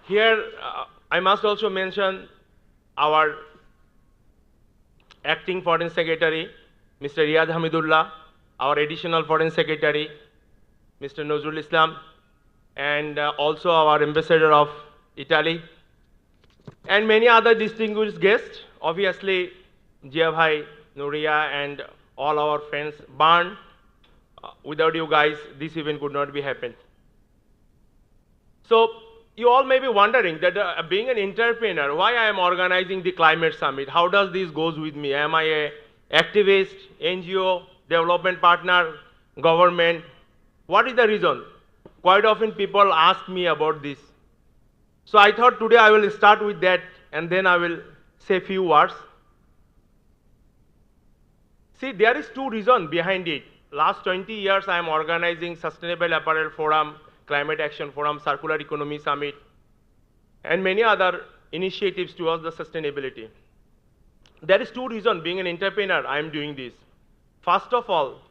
Here, I must also mention our acting Foreign Secretary, Mr. Riyad Hamidullah, our additional Foreign Secretary, Mr. Nazrul Islam, and also our ambassador of Italy, and many other distinguished guests. Obviously, Jia Bhai, Nuria, and all our friends. Barn, without you guys, this event could not be happened. So you all may be wondering that being an entrepreneur, why I am organizing the climate summit? How does this goes with me? Am I a activist, NGO, development partner, government? What is the reason? Quite often people ask me about this. So I thought today I will start with that and then I will say a few words. See, there is two reasons behind it. Last 20 years I am organizing Sustainable Apparel Forum, Climate Action Forum, Circular Economy Summit, and many other initiatives towards the sustainability. There is two reasons being an entrepreneur I am doing this. First of all,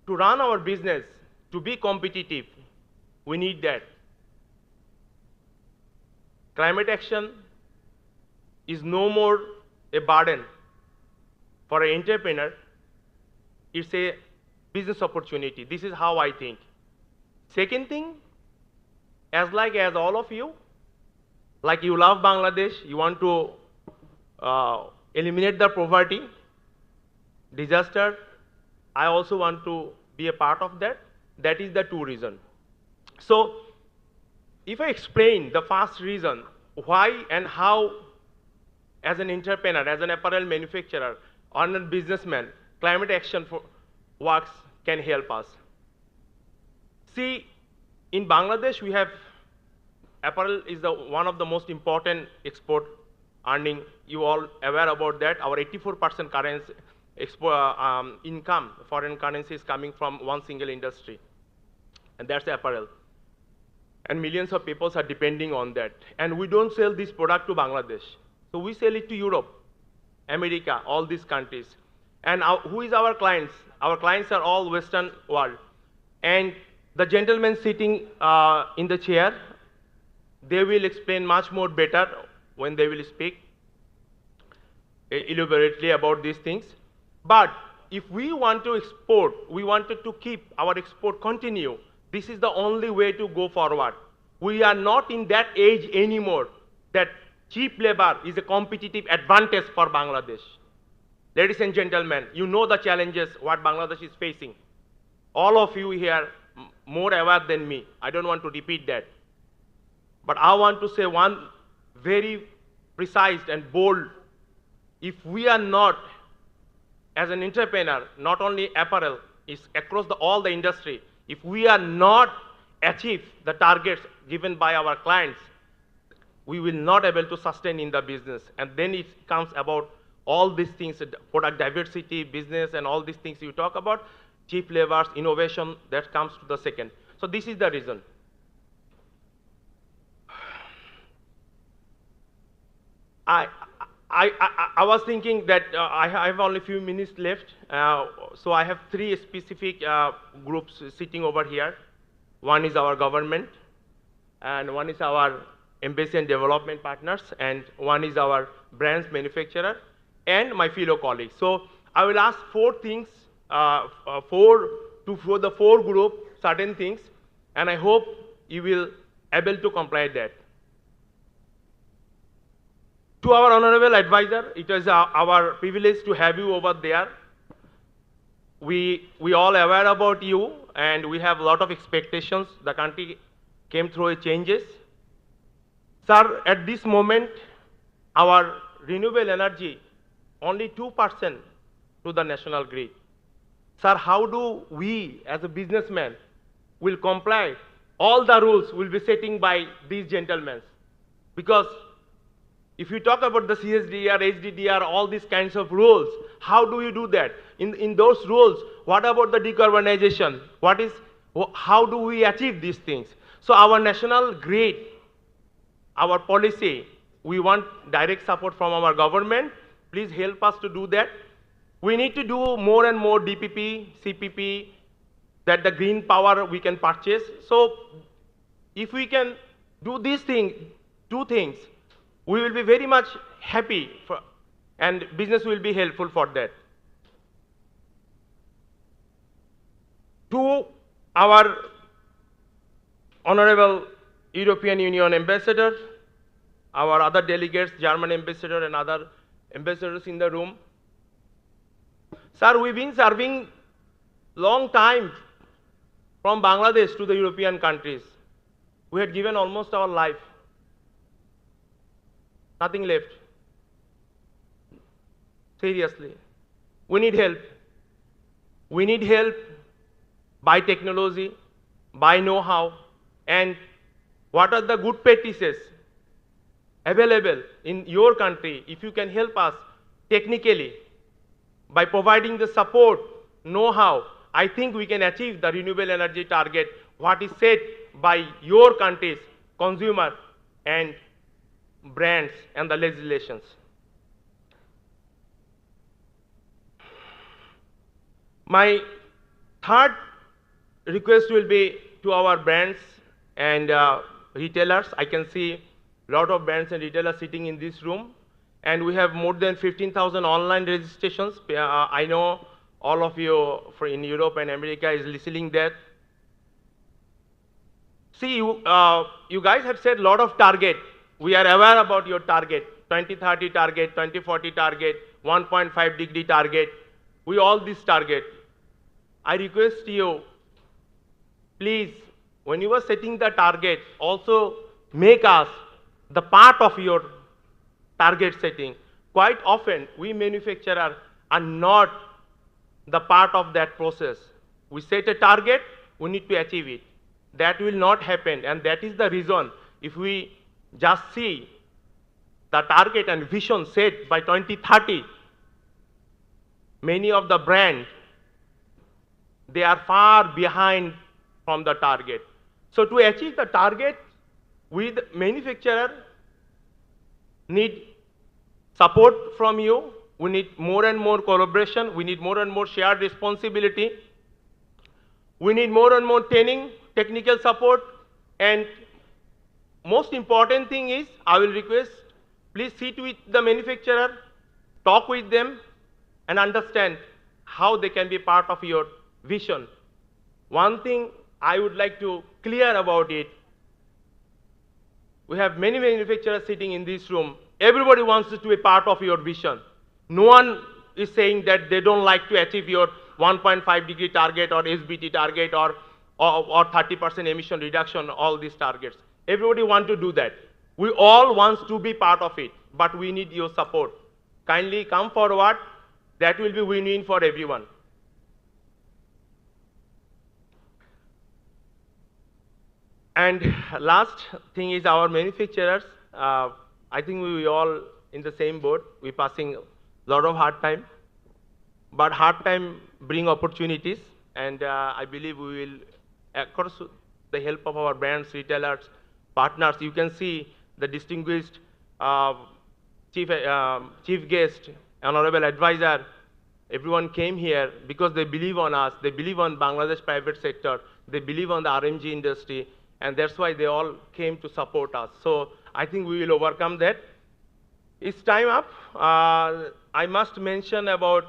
to run our business, to be competitive, we need that. Climate action is no more a burden for an entrepreneur. It's a business opportunity. This is how I think. Second thing, as all of you, like you love Bangladesh, you want to eliminate the poverty, disaster, I also want to be a part of that. That is the two reasons. So, if I explain the first reason, why and how, as an entrepreneur, as an apparel manufacturer, or a businessman, climate action works can help us. See, in Bangladesh, we have apparel is one of the most important export earning. You all aware about that. Our 84% currency income, foreign currency is coming from one single industry, and that's apparel. And millions of people are depending on that. And we don't sell this product to Bangladesh. So we sell it to Europe, America, all these countries. And who is our clients? Our clients are all Western world. And the gentleman sitting in the chair, they will explain much more better when they will speak elaborately about these things. But if we want to export, we wanted to keep our export continue, this is the only way to go forward. We are not in that age anymore that cheap labor is a competitive advantage for Bangladesh. Ladies and gentlemen, you know the challenges what Bangladesh is facing. All of you here more aware than me. I don't want to repeat that. But I want to say one very precise and bold. If we are not, as an entrepreneur, not only apparel, is across all the industry, if we are not achieve the targets given by our clients, we will not able to sustain in the business. And then it comes about all these things, product diversity, business, and all these things you talk about, cheap labors, innovation, that comes to the second. So this is the reason. I was thinking that I have only a few minutes left, so I have three specific groups sitting over here. One is our government, and one is our embassy and development partners, and one is our brands manufacturer, and my fellow colleagues. So I will ask four things, for the four group, certain things, and I hope you will able to comply that. To our honorable advisor, it is our privilege to have you over there. We all aware about you, and we have a lot of expectations. The country came through changes. Sir, at this moment, our renewable energy, only 2% to the national grid. Sir, how do we, as a businessman, will comply? All the rules will be setting by these gentlemen. Because if you talk about the CSDR, HDDR, all these kinds of rules, how do you do that? In those rules, what about the decarbonization? How do we achieve these things? So our national grid, our policy, we want direct support from our government. Please help us to do that. We need to do more and more DPP, CPP, that the green power we can purchase. So If we can do these things, two things, we will be very much happy and business will be helpful for that. To our Honorable European Union Ambassador, our other delegates, German ambassador and other ambassadors in the room. Sir, we've been serving long time from Bangladesh to the European countries. We had given almost our life. Nothing left. Seriously. We need help. We need help by technology, by know-how, and what are the good practices available in your country. If you can help us technically by providing the support, know-how, I think we can achieve the renewable energy target, what is set by your country's consumer and brands and the legislations. My third request will be to our brands and retailers. I can see a lot of brands and retailers sitting in this room, and we have more than 15,000 online registrations. I know all of you in Europe and America is listening there. See, you guys have set a lot of target. We are aware about your target, 2030 target, 2040 target, 1.5 degree target. We all this target. I request you, please, when you are setting the target, also make us the part of your target setting. Quite often, we manufacturers are not the part of that process. We set a target, we need to achieve it. That will not happen, and that is the reason if we just see the target and vision set by 2030, many of the brands, they are far behind from the target. So to achieve the target, we the manufacturer need support from you. We need more and more collaboration. We need more and more shared responsibility. We need more and more training, technical support, and most important thing is, I will request, please sit with the manufacturer, talk with them, and understand how they can be part of your vision. One thing I would like to clear about it, we have many manufacturers sitting in this room. Everybody wants to be a part of your vision. No one is saying that they don't like to achieve your 1.5 degree target or SBT target or 30% emission reduction, all these targets. Everybody wants to do that. We all want to be part of it, but we need your support. Kindly come forward. That will be win-win for everyone. And last thing is our manufacturers. I think we all in the same boat. We're passing a lot of hard time, but hard time bring opportunities, and I believe we will, of course, the help of our brands, retailers, partners. You can see the distinguished chief guest, honorable advisor. Everyone came here because they believe on us. They believe on Bangladesh private sector. They believe on the RMG industry. And that's why they all came to support us. So I think we will overcome that. It's time up. I must mention about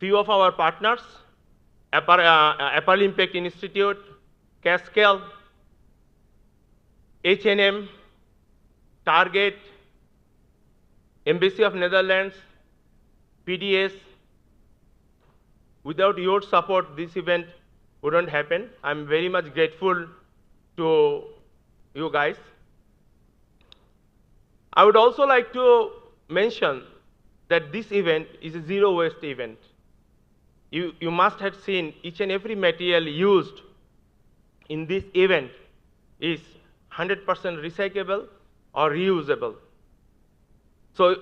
few of our partners, Apparel Impact Institute, Cascale, H&M, Target, Embassy of Netherlands, PDS. Without your support, this event wouldn't happen. I'm very much grateful to you guys. I would also like to mention that this event is a zero waste event. You must have seen each and every material used in this event is 100% recyclable or reusable. So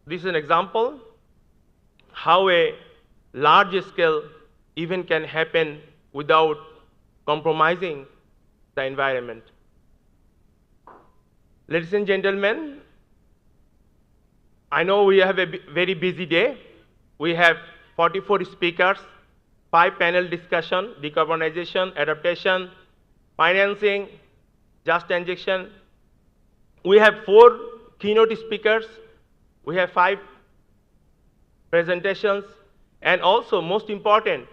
this is an example how a large scale event can happen without compromising the environment. Ladies and gentlemen, I know we have a very busy day. We have 44 speakers, 5 panel discussion, decarbonization, adaptation, financing, just transaction. We have 4 keynote speakers. We have 5 presentations. And also, most important,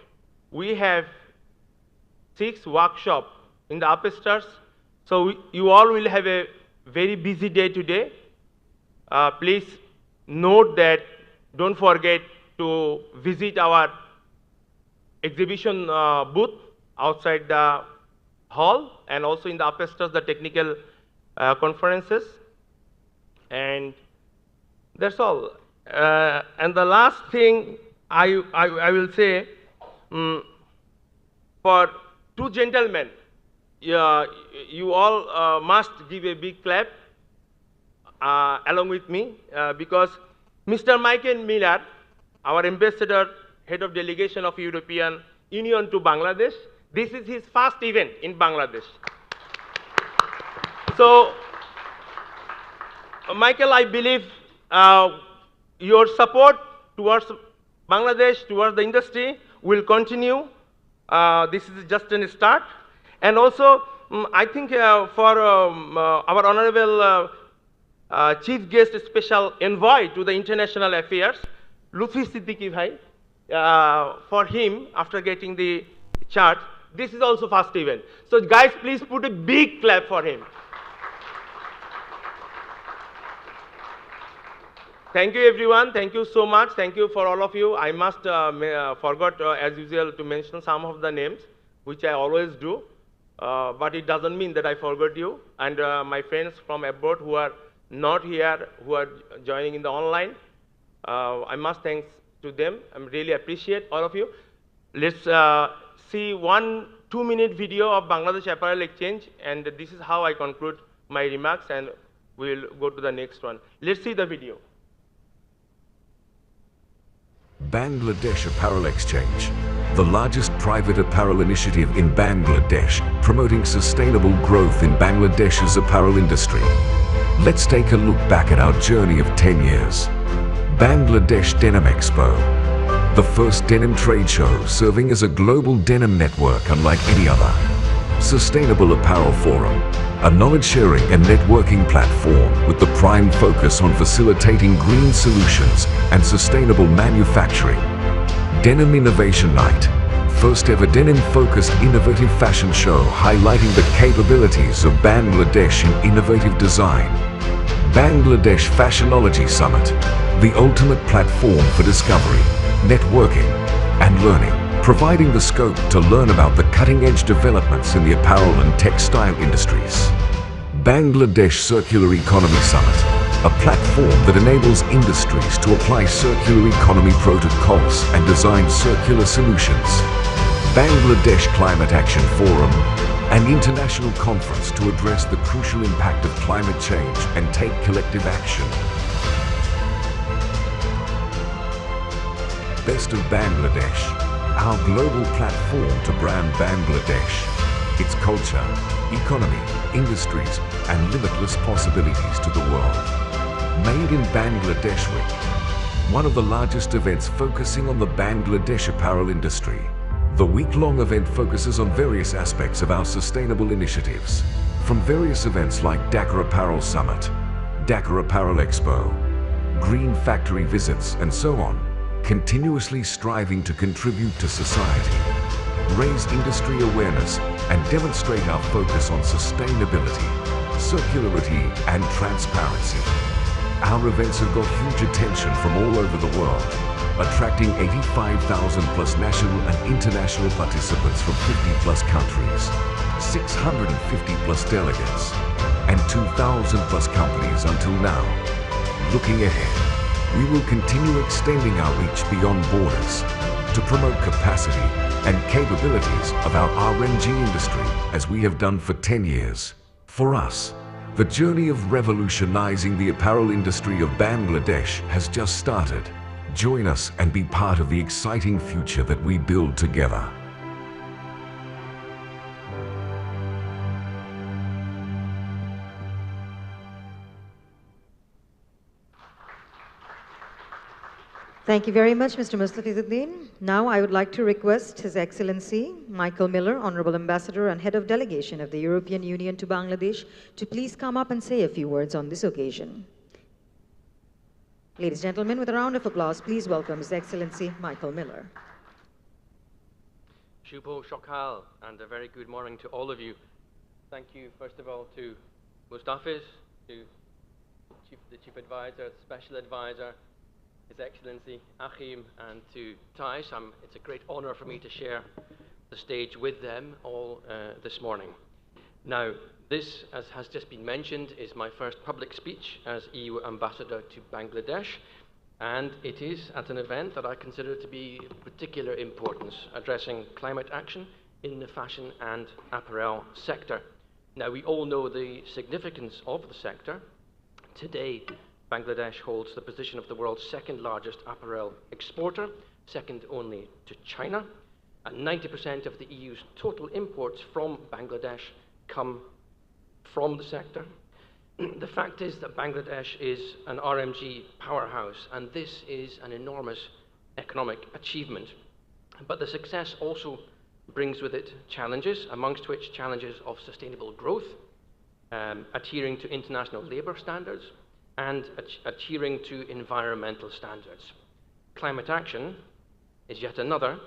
we have 6 workshops in the upstairs. So you all will have a very busy day today. Please note that, don't forget to visit our exhibition booth outside the hall, and also in the upstairs, the technical conferences. And that's all. And the last thing I will say, for 2 gentlemen, you all must give a big clap along with me, because Mr. Michael Miller, our ambassador, head of delegation of European Union to Bangladesh, this is his first event in Bangladesh. So, Michael, I believe your support towards Bangladesh, towards the industry, will continue. This is just a start. And also, I think for our honorable chief guest special envoy to the international affairs, Lutfi Siddiqui Bhai, for him, after getting the chart, this is also first event. So guys, please put a big clap for him. Thank you, everyone. Thank you so much. Thank you for all of you. I must forgot, as usual, to mention some of the names, which I always do. But it doesn't mean that I forgot you. And my friends from abroad who are not here, who are joining in the online, I must thanks to them. I really appreciate all of you. Let's see 1 2-minute video of Bangladesh Apparel Exchange, and this is how I conclude my remarks, and we'll go to the next one. Let's see the video. Bangladesh Apparel Exchange, the largest private apparel initiative in Bangladesh, promoting sustainable growth in Bangladesh's apparel industry. Let's take a look back at our journey of 10 years. Bangladesh Denim Expo, the first denim trade show serving as a global denim network unlike any other. Sustainable Apparel Forum, a knowledge-sharing and networking platform with the prime focus on facilitating green solutions and sustainable manufacturing. Denim Innovation Night, first ever denim-focused innovative fashion show highlighting the capabilities of Bangladesh in innovative design. Bangladesh Fashionology Summit, the ultimate platform for discovery, networking and learning, providing the scope to learn about the cutting-edge developments in the apparel and textile industries. Bangladesh Circular Economy Summit, a platform that enables industries to apply circular economy protocols and design circular solutions. Bangladesh Climate Action Forum, an international conference to address the crucial impact of climate change and take collective action. Best of Bangladesh, our global platform to brand Bangladesh, its culture, economy, industries, and limitless possibilities to the world. Made in Bangladesh Week, one of the largest events focusing on the Bangladesh apparel industry. The week-long event focuses on various aspects of our sustainable initiatives, from various events like Dhaka Apparel Summit, Dhaka Apparel Expo, Green Factory visits, and so on, continuously striving to contribute to society, raise industry awareness, and demonstrate our focus on sustainability, circularity, and transparency. Our events have got huge attention from all over the world, attracting 85,000 plus national and international participants from 50 plus countries, 650 plus delegates, and 2,000 plus companies until now. Looking ahead, we will continue extending our reach beyond borders to promote capacity and capabilities of our RMG industry as we have done for 10 years. For us, the journey of revolutionizing the apparel industry of Bangladesh has just started. Join us and be part of the exciting future that we build together. Thank you very much, Mr. Mustafizuddin. Now I would like to request His Excellency Michael Miller, Honorable Ambassador and Head of Delegation of the European Union to Bangladesh, to please come up and say a few words on this occasion. Ladies and gentlemen, with a round of applause, please welcome His Excellency Michael Miller. Shubho Shokal, and a very good morning to all of you. Thank you, first of all, to Mustafiz, to the Chief Advisor, Special Advisor, His Excellency Achim, and to Thijs. It's a great honor for me to share the stage with them all this morning. Now, this, as has just been mentioned, is my first public speech as EU Ambassador to Bangladesh, and it is at an event that I consider to be of particular importance, addressing climate action in the fashion and apparel sector. Now, we all know the significance of the sector. Today, Bangladesh holds the position of the world's second largest apparel exporter, second only to China, and 90% of the EU's total imports from Bangladesh come from the sector. The fact is that Bangladesh is an RMG powerhouse, and this is an enormous economic achievement. But the success also brings with it challenges, amongst which challenges of sustainable growth, adhering to international labor standards, and adhering to environmental standards. Climate action is yet another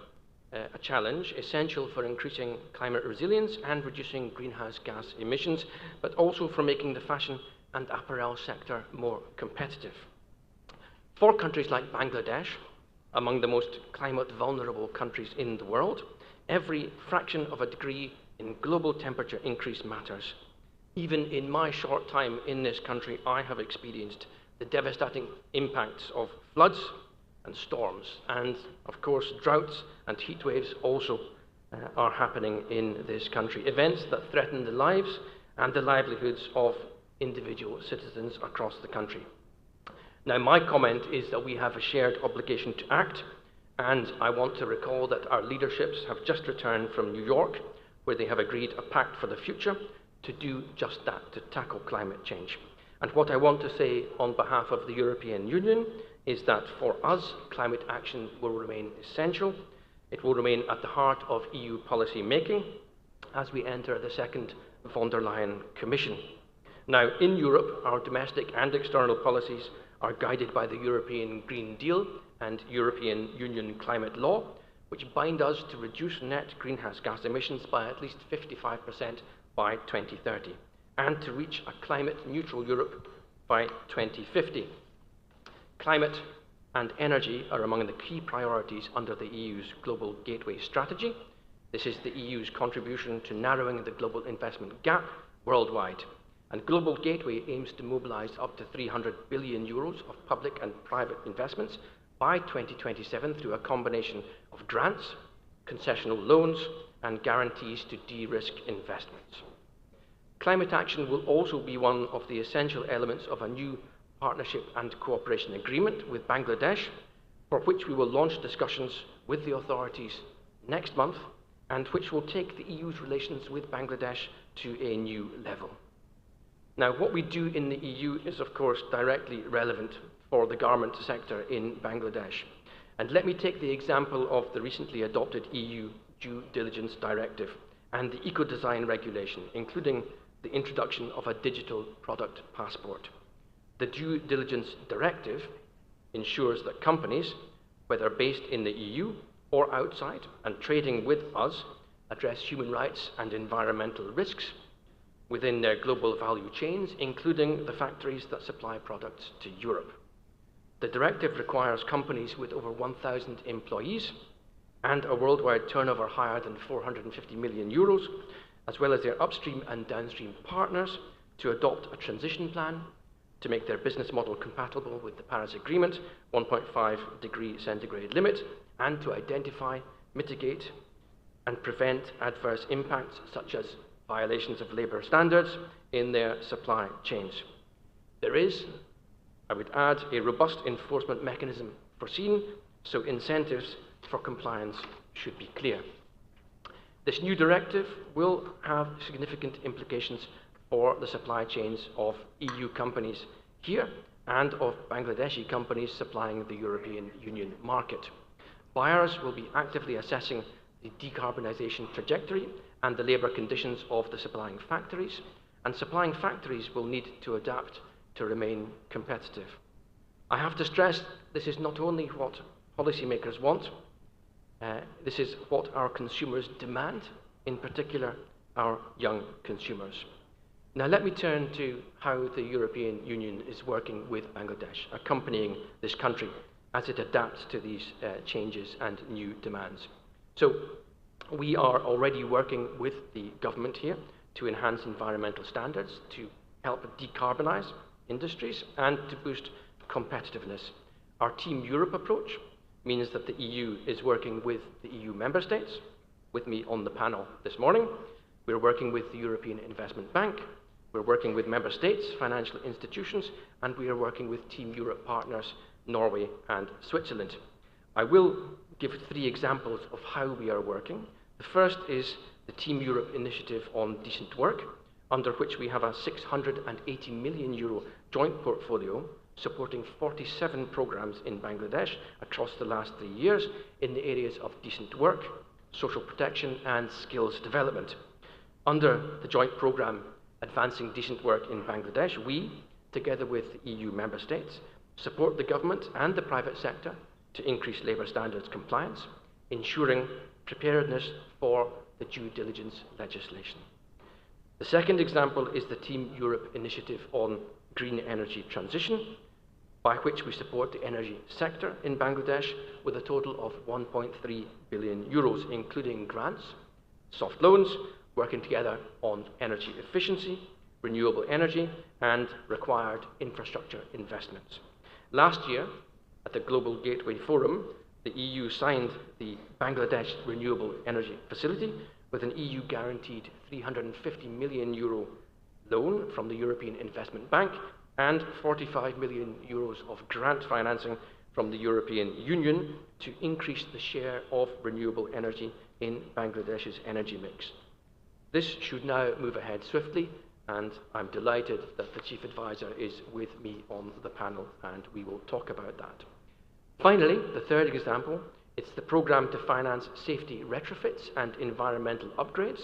a challenge essential for increasing climate resilience and reducing greenhouse gas emissions, but also for making the fashion and apparel sector more competitive. For countries like Bangladesh, among the most climate vulnerable countries in the world, every fraction of a degree in global temperature increase matters. Even in my short time in this country, I have experienced the devastating impacts of floods and storms, and of course droughts and heat waves also are happening in this country, events that threaten the lives and the livelihoods of individual citizens across the country. Now, my comment is that we have a shared obligation to act, and I want to recall that our leaderships have just returned from New York, where they have agreed a pact for the future to do just that, to tackle climate change. And what I want to say on behalf of the European Union is that for us, climate action will remain essential. It will remain at the heart of EU policy making as we enter the second von der Leyen Commission. Now, in Europe, our domestic and external policies are guided by the European Green Deal and European Union climate law, which bind us to reduce net greenhouse gas emissions by at least 55% by 2030, and to reach a climate-neutral Europe by 2050. Climate and energy are among the key priorities under the EU's Global Gateway strategy. This is the EU's contribution to narrowing the global investment gap worldwide. And Global Gateway aims to mobilize up to 300 billion euros of public and private investments by 2027 through a combination of grants, concessional loans, and guarantees to de-risk investments. Climate action will also be one of the essential elements of a new partnership and cooperation agreement with Bangladesh, for which we will launch discussions with the authorities next month, and which will take the EU's relations with Bangladesh to a new level. Now, what we do in the EU is, of course, directly relevant for the garment sector in Bangladesh. And let me take the example of the recently adopted EU Due Diligence Directive and the Eco-Design Regulation, including the introduction of a digital product passport. The Due Diligence Directive ensures that companies, whether based in the EU or outside and trading with us, address human rights and environmental risks within their global value chains, including the factories that supply products to Europe. The directive requires companies with over 1,000 employees and a worldwide turnover higher than 450 million euros, as well as their upstream and downstream partners, to adopt a transition plan to make their business model compatible with the Paris Agreement 1.5 degree centigrade limit, and to identify, mitigate, and prevent adverse impacts such as violations of labour standards in their supply chains. There is, I would add, a robust enforcement mechanism foreseen, so incentives for compliance should be clear. This new directive will have significant implications for the supply chains of EU companies here, and of Bangladeshi companies supplying the European Union market. Buyers will be actively assessing the decarbonisation trajectory and the labour conditions of the supplying factories, and supplying factories will need to adapt to remain competitive. I have to stress this is not only what policymakers want, this is what our consumers demand, in particular our young consumers. Now let me turn to how the European Union is working with Bangladesh, accompanying this country as it adapts to these changes and new demands. So we are already working with the government here to enhance environmental standards, to help decarbonise industries and to boost competitiveness. Our Team Europe approach means that the EU is working with the EU member states. With me on the panel this morning, we're working with the European Investment Bank, we're working with member states, financial institutions, and we are working with Team Europe partners, Norway and Switzerland. I will give 3 examples of how we are working. The first is the Team Europe initiative on decent work, under which we have a €680 million joint portfolio supporting 47 programmes in Bangladesh across the last 3 years in the areas of decent work, social protection and skills development. Under the joint programme Advancing Decent Work in Bangladesh, we, together with EU member states, support the government and the private sector to increase labour standards compliance, ensuring preparedness for the due diligence legislation. The second example is the Team Europe initiative on green energy transition, by which we support the energy sector in Bangladesh with a total of €1.3 billion, including grants, soft loans, working together on energy efficiency, renewable energy, and required infrastructure investments. Last year, at the Global Gateway Forum, the EU signed the Bangladesh Renewable Energy Facility with an EU-guaranteed €350 million loan from the European Investment Bank and €45 million of grant financing from the European Union to increase the share of renewable energy in Bangladesh's energy mix. This should now move ahead swiftly, and I'm delighted that the Chief Advisor is with me on the panel, and we will talk about that. Finally, the third example, it's the programme to finance safety retrofits and environmental upgrades.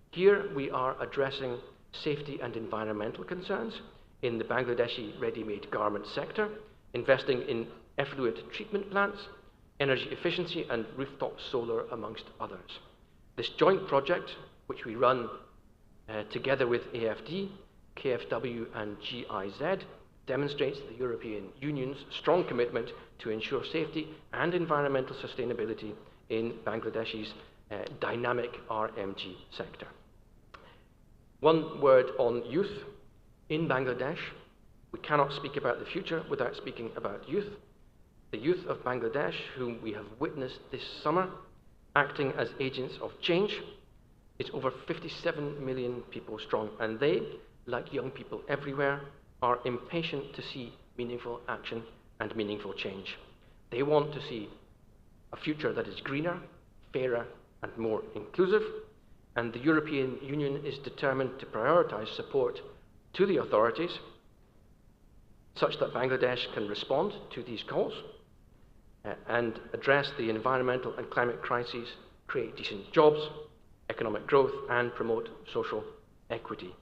Here we are addressing safety and environmental concerns in the Bangladeshi ready-made garment sector, investing in effluent treatment plants, energy efficiency and rooftop solar, amongst others. This joint project, which we run together with AFD, KfW and GIZ, demonstrates the European Union's strong commitment to ensure safety and environmental sustainability in Bangladesh's dynamic RMG sector. One word on youth. In Bangladesh, we cannot speak about the future without speaking about youth. The youth of Bangladesh, whom we have witnessed this summer acting as agents of change, is over 57 million people strong, and they, like young people everywhere, are impatient to see meaningful action and meaningful change. They want to see a future that is greener, fairer and more inclusive, and the European Union is determined to prioritise support to the authorities such that Bangladesh can respond to these calls and address the environmental and climate crises, create decent jobs, economic growth and promote social equity.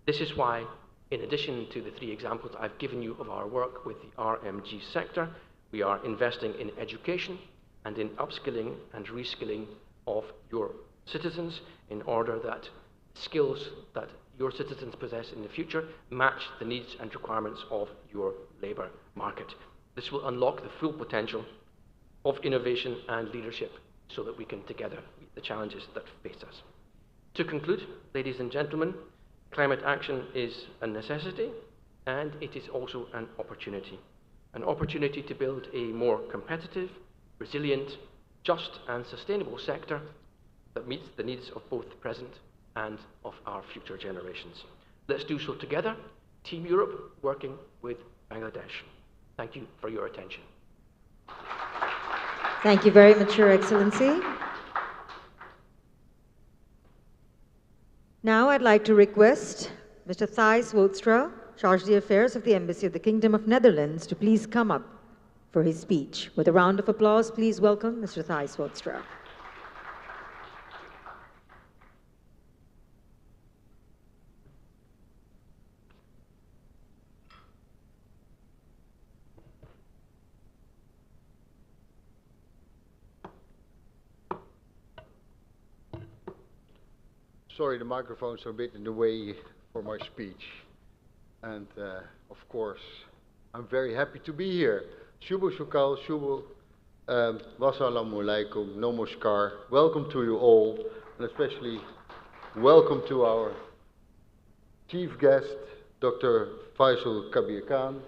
This is why, in addition to the 3 examples I've given you of our work with the RMG sector, we are investing in education and in upskilling and reskilling of your citizens in order that skills that your citizens possess in the future match the needs and requirements of your labour market. This will unlock the full potential of innovation and leadership so that we can together meet the challenges that face us. To conclude, ladies and gentlemen, climate action is a necessity and it is also an opportunity to build a more competitive, resilient, just and sustainable sector that meets the needs of both the present and of our future generations. Let's do so together, Team Europe working with Bangladesh. Thank you for your attention. Thank you very much, Your Excellency. Now I'd like to request Mr. Thijs Woodstra Charge d'Affaires of the Embassy of the Kingdom of Netherlands, to please come up for his speech. With a round of applause, please welcome Mr. Thijs Woodstra. Sorry, the microphones are a bit in the way for my speech. And of course, I'm very happy to be here. Shubu Shukal, Shubu, Wassalamu alaikum, Namaskar. Welcome to you all, and especially welcome to our chief guest, Dr. Faisal Kabir Khan.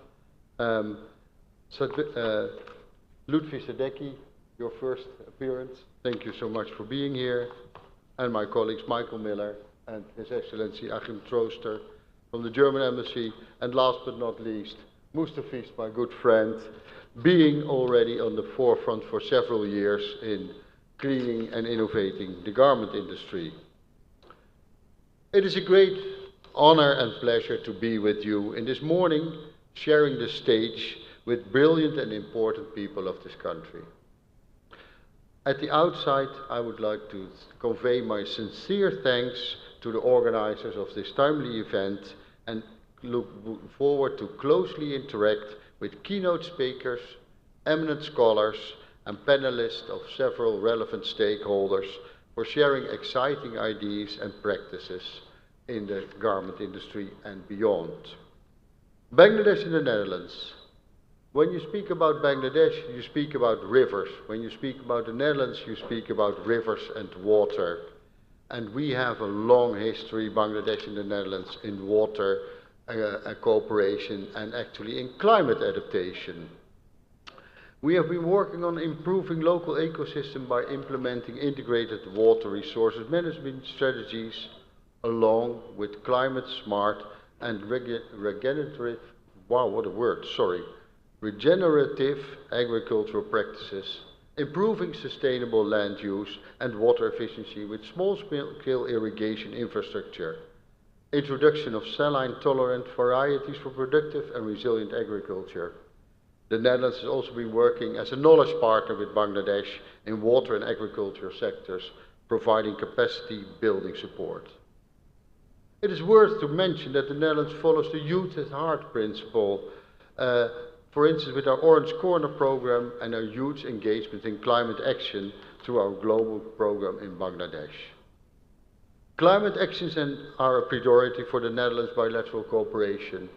Lutfi Sadeki, your first appearance. Thank you so much for being here. And my colleagues Michael Miller and His Excellency Achim Troster from the German Embassy, and last but not least, Mustafis, my good friend, being already on the forefront for several years in cleaning and innovating the garment industry. It is a great honor and pleasure to be with you in this morning, sharing the stage with brilliant and important people of this country. At the outset, I would like to convey my sincere thanks to the organizers of this timely event and look forward to closely interact with keynote speakers, eminent scholars, and panelists of several relevant stakeholders for sharing exciting ideas and practices in the garment industry and beyond. Bangladesh and the Netherlands. When you speak about Bangladesh, you speak about rivers. When you speak about the Netherlands, you speak about rivers and water. And we have a long history, Bangladesh and the Netherlands, in water cooperation and actually in climate adaptation. We have been working on improving local ecosystem by implementing integrated water resources management strategies along with climate smart and regenerative, wow, what a word, sorry. Regenerative agricultural practices, improving sustainable land use and water efficiency with small-scale irrigation infrastructure, introduction of saline-tolerant varieties for productive and resilient agriculture. The Netherlands has also been working as a knowledge partner with Bangladesh in water and agriculture sectors, providing capacity building support. It is worth to mention that the Netherlands follows the Youth at Heart principle, for instance, with our Orange Corner program and our youth engagement in climate action through our global program in Bangladesh. Climate actions are a priority for the Netherlands bilateral cooperation.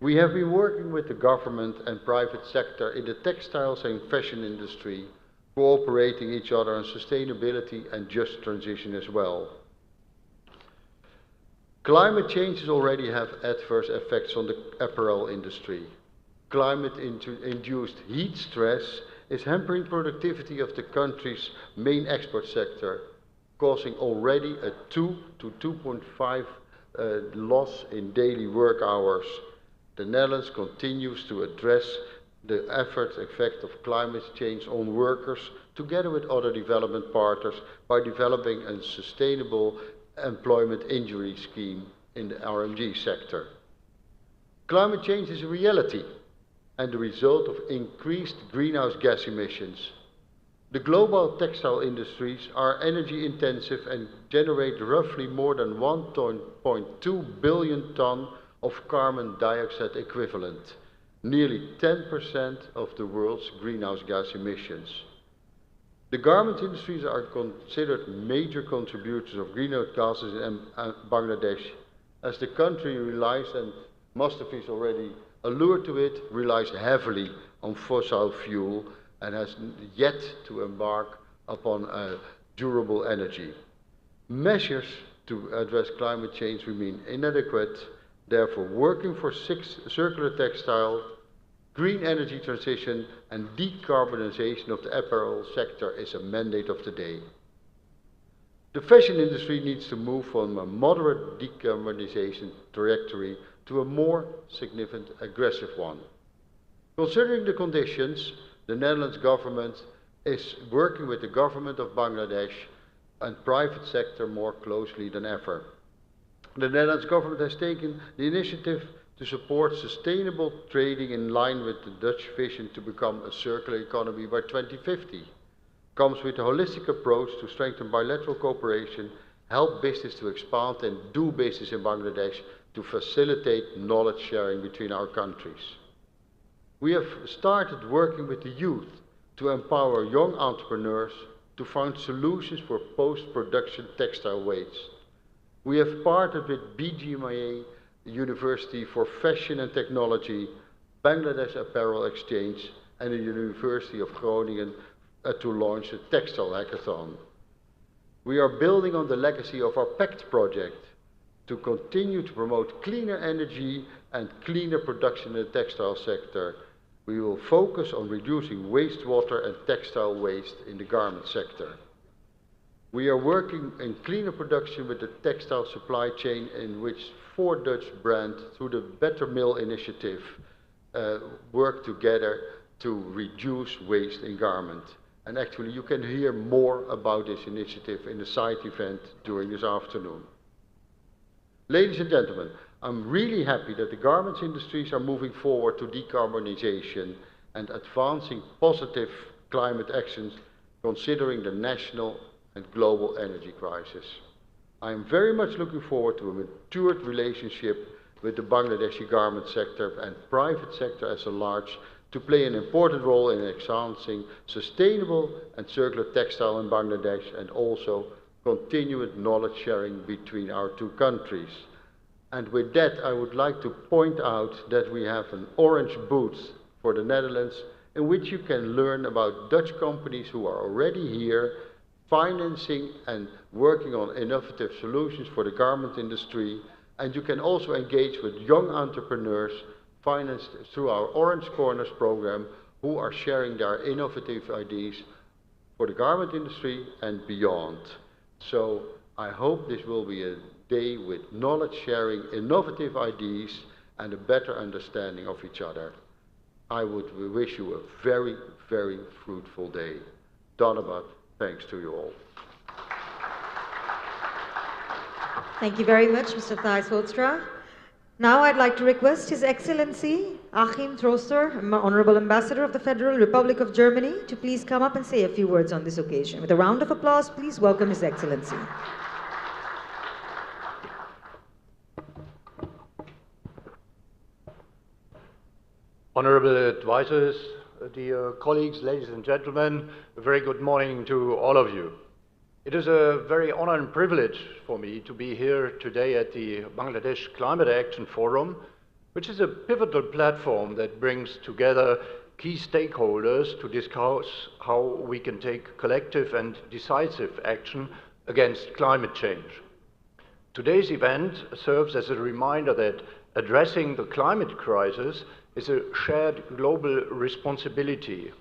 We have been working with the government and private sector in the textiles and fashion industry, cooperating each other on sustainability and just transition as well. Climate changes already have adverse effects on the apparel industry. Climate-induced heat stress is hampering productivity of the country's main export sector, causing already a 2 to 2.5 loss in daily work hours. The Netherlands continues to address the adverse effect of climate change on workers together with other development partners by developing a sustainable employment injury scheme in the RMG sector. Climate change is a reality and the result of increased greenhouse gas emissions. The global textile industries are energy intensive and generate roughly more than 1.2 billion tons of carbon dioxide equivalent, nearly 10% of the world's greenhouse gas emissions. The garment industries are considered major contributors of greenhouse gases in Bangladesh, as the country relies, and Mustafis already allured to it, relies heavily on fossil fuel and has yet to embark upon a durable energy. Measures to address climate change remain inadequate, therefore working for circular textile, green energy transition and decarbonization of the apparel sector is a mandate of the day. The fashion industry needs to move from a moderate decarbonization trajectory to a more significant aggressive one. Considering the conditions, the Netherlands government is working with the government of Bangladesh and private sector more closely than ever. The Netherlands government has taken the initiative to support sustainable trading in line with the Dutch vision to become a circular economy by 2050. Comes with a holistic approach to strengthen bilateral cooperation, help business to expand and do business in Bangladesh to facilitate knowledge sharing between our countries. We have started working with the youth to empower young entrepreneurs to find solutions for post-production textile waste. We have partnered with BGMIA University for Fashion and Technology, Bangladesh Apparel Exchange, and the University of Groningen to launch a textile hackathon. We are building on the legacy of our PACT project to continue to promote cleaner energy and cleaner production in the textile sector. We will focus on reducing wastewater and textile waste in the garment sector. We are working in cleaner production with the textile supply chain, in which 4 Dutch brands, through the Better Mill initiative, work together to reduce waste in garment. And actually you can hear more about this initiative in the side event during this afternoon. Ladies and gentlemen, I'm really happy that the garments industries are moving forward to decarbonization and advancing positive climate actions considering the national and global energy crisis. I am very much looking forward to a matured relationship with the Bangladeshi garment sector and private sector as a large to play an important role in advancing sustainable and circular textile in Bangladesh and also continued knowledge sharing between our 2 countries. And with that, I would like to point out that we have an orange booth for the Netherlands in which you can learn about Dutch companies who are already here financing and working on innovative solutions for the garment industry. And you can also engage with young entrepreneurs financed through our Orange Corners program who are sharing their innovative ideas for the garment industry and beyond. So I hope this will be a day with knowledge sharing, innovative ideas and a better understanding of each other. I would wish you a very, very fruitful day. Dhanabat, thanks to you all. Thank you very much, Mr. Thijs Hoornstra. Now I'd like to request His Excellency Achim Trooster, Honorable Ambassador of the Federal Republic of Germany, to please come up and say a few words on this occasion. With a round of applause, please welcome His Excellency. Honorable advisors, dear colleagues, ladies and gentlemen, a very good morning to all of you. It is a very honor and privilege for me to be here today at the Bangladesh Climate Action Forum, which is a pivotal platform that brings together key stakeholders to discuss how we can take collective and decisive action against climate change. Today's event serves as a reminder that addressing the climate crisis is a shared global responsibility,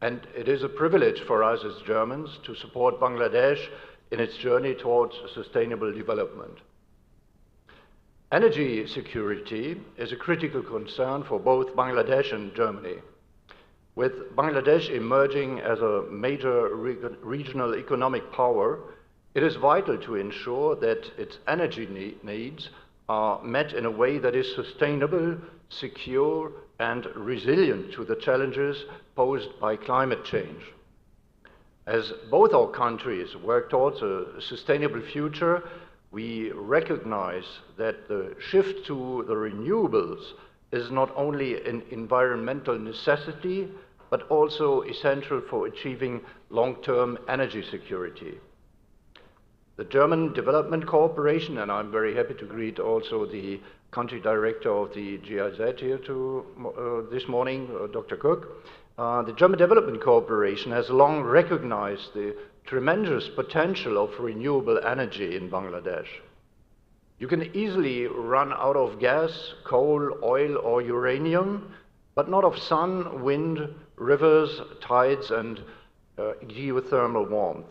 and it is a privilege for us as Germans to support Bangladesh in its journey towards sustainable development. Energy security is a critical concern for both Bangladesh and Germany. With Bangladesh emerging as a major regional economic power, it is vital to ensure that its energy needs are met in a way that is sustainable, secure, and resilient to the challenges posed by climate change. As both our countries work towards a sustainable future, we recognize that the shift to the renewables is not only an environmental necessity, but also essential for achieving long-term energy security. The German Development Cooperation, and I'm very happy to greet also the country director of the GIZ here this morning, Dr. Cook. The German Development Cooperation has long recognized the tremendous potential of renewable energy in Bangladesh. You can easily run out of gas, coal, oil, or uranium, but not of sun, wind, rivers, tides, and geothermal warmth.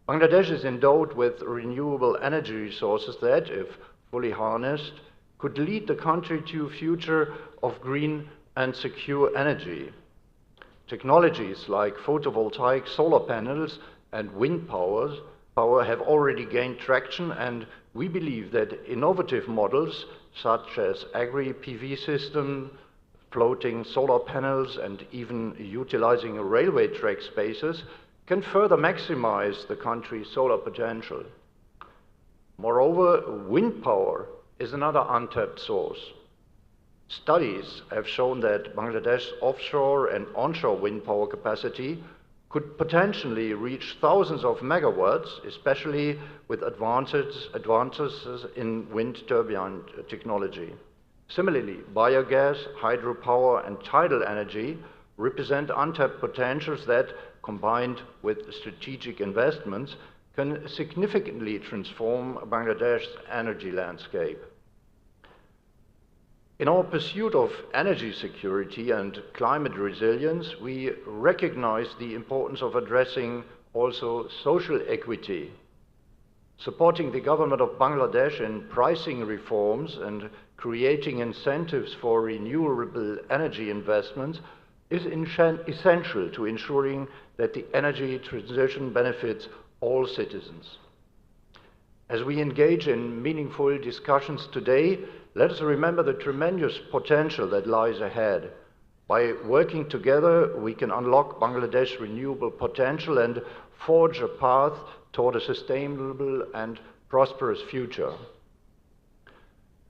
Bangladesh is endowed with renewable energy resources that, if fully harnessed, could lead the country to a future of green and secure energy. Technologies like photovoltaic solar panels and wind power have already gained traction and we believe that innovative models such as agri-PV system, floating solar panels, and even utilizing railway track spaces can further maximize the country's solar potential. Moreover, wind power is another untapped source. Studies have shown that Bangladesh's offshore and onshore wind power capacity could potentially reach thousands of megawatts, especially with advances in wind turbine technology. Similarly, biogas, hydropower, and tidal energy represent untapped potentials that, combined with strategic investments, can significantly transform Bangladesh's energy landscape. In our pursuit of energy security and climate resilience, we recognize the importance of addressing also social equity. Supporting the government of Bangladesh in pricing reforms and creating incentives for renewable energy investments is essential to ensuring that the energy transition benefits all citizens. As we engage in meaningful discussions today, let us remember the tremendous potential that lies ahead. By working together, we can unlock Bangladesh's renewable potential and forge a path toward a sustainable and prosperous future.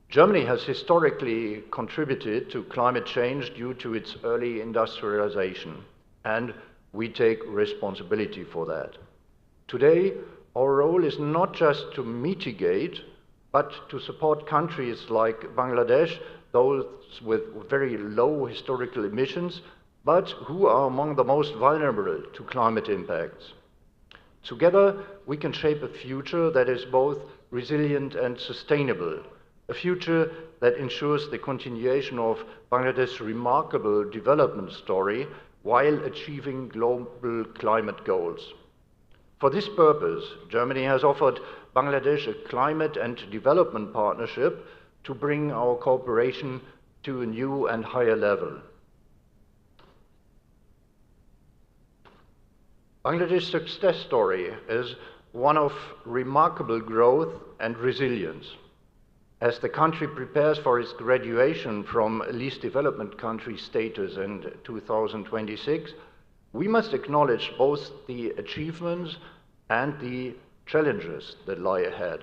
Germany has historically contributed to climate change due to its early industrialization, and we take responsibility for that. Today, our role is not just to mitigate, but to support countries like Bangladesh, those with very low historical emissions, but who are among the most vulnerable to climate impacts. Together, we can shape a future that is both resilient and sustainable, a future that ensures the continuation of Bangladesh's remarkable development story while achieving global climate goals. For this purpose, Germany has offered Bangladesh a climate and development partnership to bring our cooperation to a new and higher level. Bangladesh's success story is one of remarkable growth and resilience. As the country prepares for its graduation from least developed country status in 2026, we must acknowledge both the achievements and the challenges that lie ahead.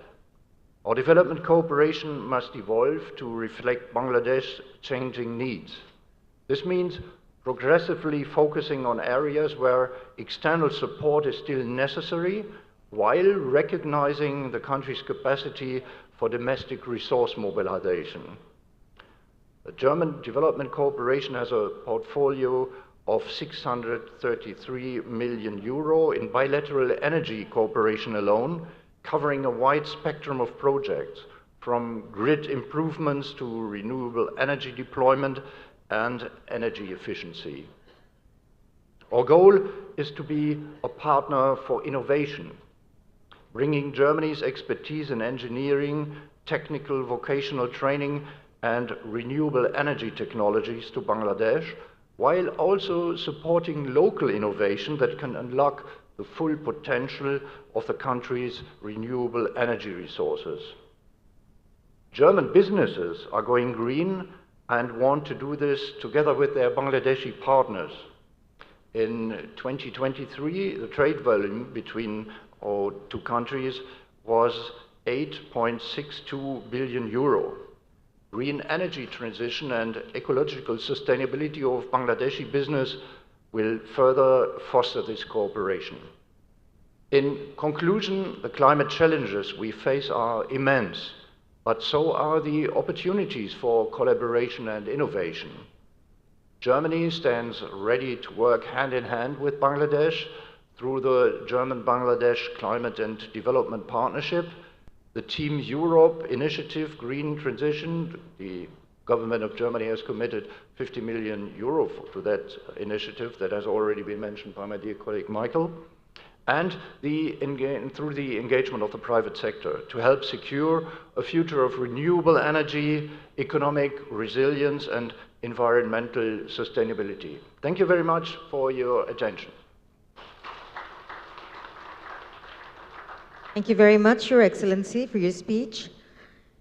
Our development cooperation must evolve to reflect Bangladesh's changing needs. This means progressively focusing on areas where external support is still necessary, while recognizing the country's capacity for domestic resource mobilization. The German Development Cooperation has a portfolio of 633 million euro in bilateral energy cooperation alone, covering a wide spectrum of projects, from grid improvements to renewable energy deployment and energy efficiency. Our goal is to be a partner for innovation, bringing Germany's expertise in engineering, technical vocational training, and renewable energy technologies to Bangladesh, while also supporting local innovation that can unlock the full potential of the country's renewable energy resources. German businesses are going green and want to do this together with their Bangladeshi partners. In 2023, the trade volume between our two countries was 8.62 billion euro. Green energy transition and ecological sustainability of Bangladeshi business will further foster this cooperation. In conclusion, the climate challenges we face are immense, but so are the opportunities for collaboration and innovation. Germany stands ready to work hand in hand with Bangladesh through the German-Bangladesh Climate and Development Partnership, the Team Europe Initiative Green Transition. The government of Germany has committed 50 million euro to that initiative that has already been mentioned by my dear colleague Michael, and through the engagement of the private sector to help secure a future of renewable energy, economic resilience, and environmental sustainability. Thank you very much for your attention. Thank you very much, Your Excellency, for your speech.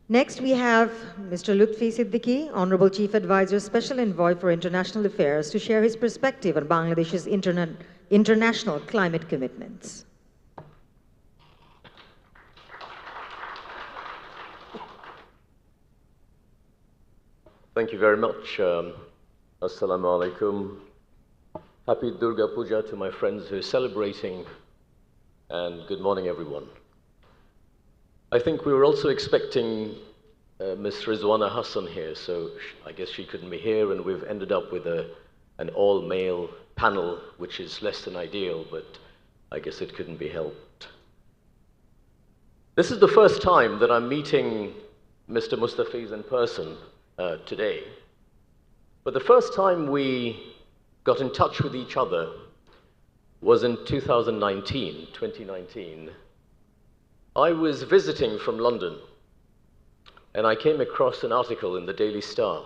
Next, we have Mr. Lutfi Siddiqui, Honorable Chief Advisor, Special Envoy for International Affairs, to share his perspective on Bangladesh's international climate commitments. Thank you very much. Assalamu alaikum. Happy Durga Puja to my friends who are celebrating, and good morning, everyone. I think we were also expecting Ms. Rizwana Hassan here, so I guess she couldn't be here, and we've ended up with an all-male panel, which is less than ideal, but I guess it couldn't be helped. This is the first time that I'm meeting Mr. Mustafiz in person today, but the first time we got in touch with each other was in 2019. I was visiting from London, and I came across an article in the Daily Star.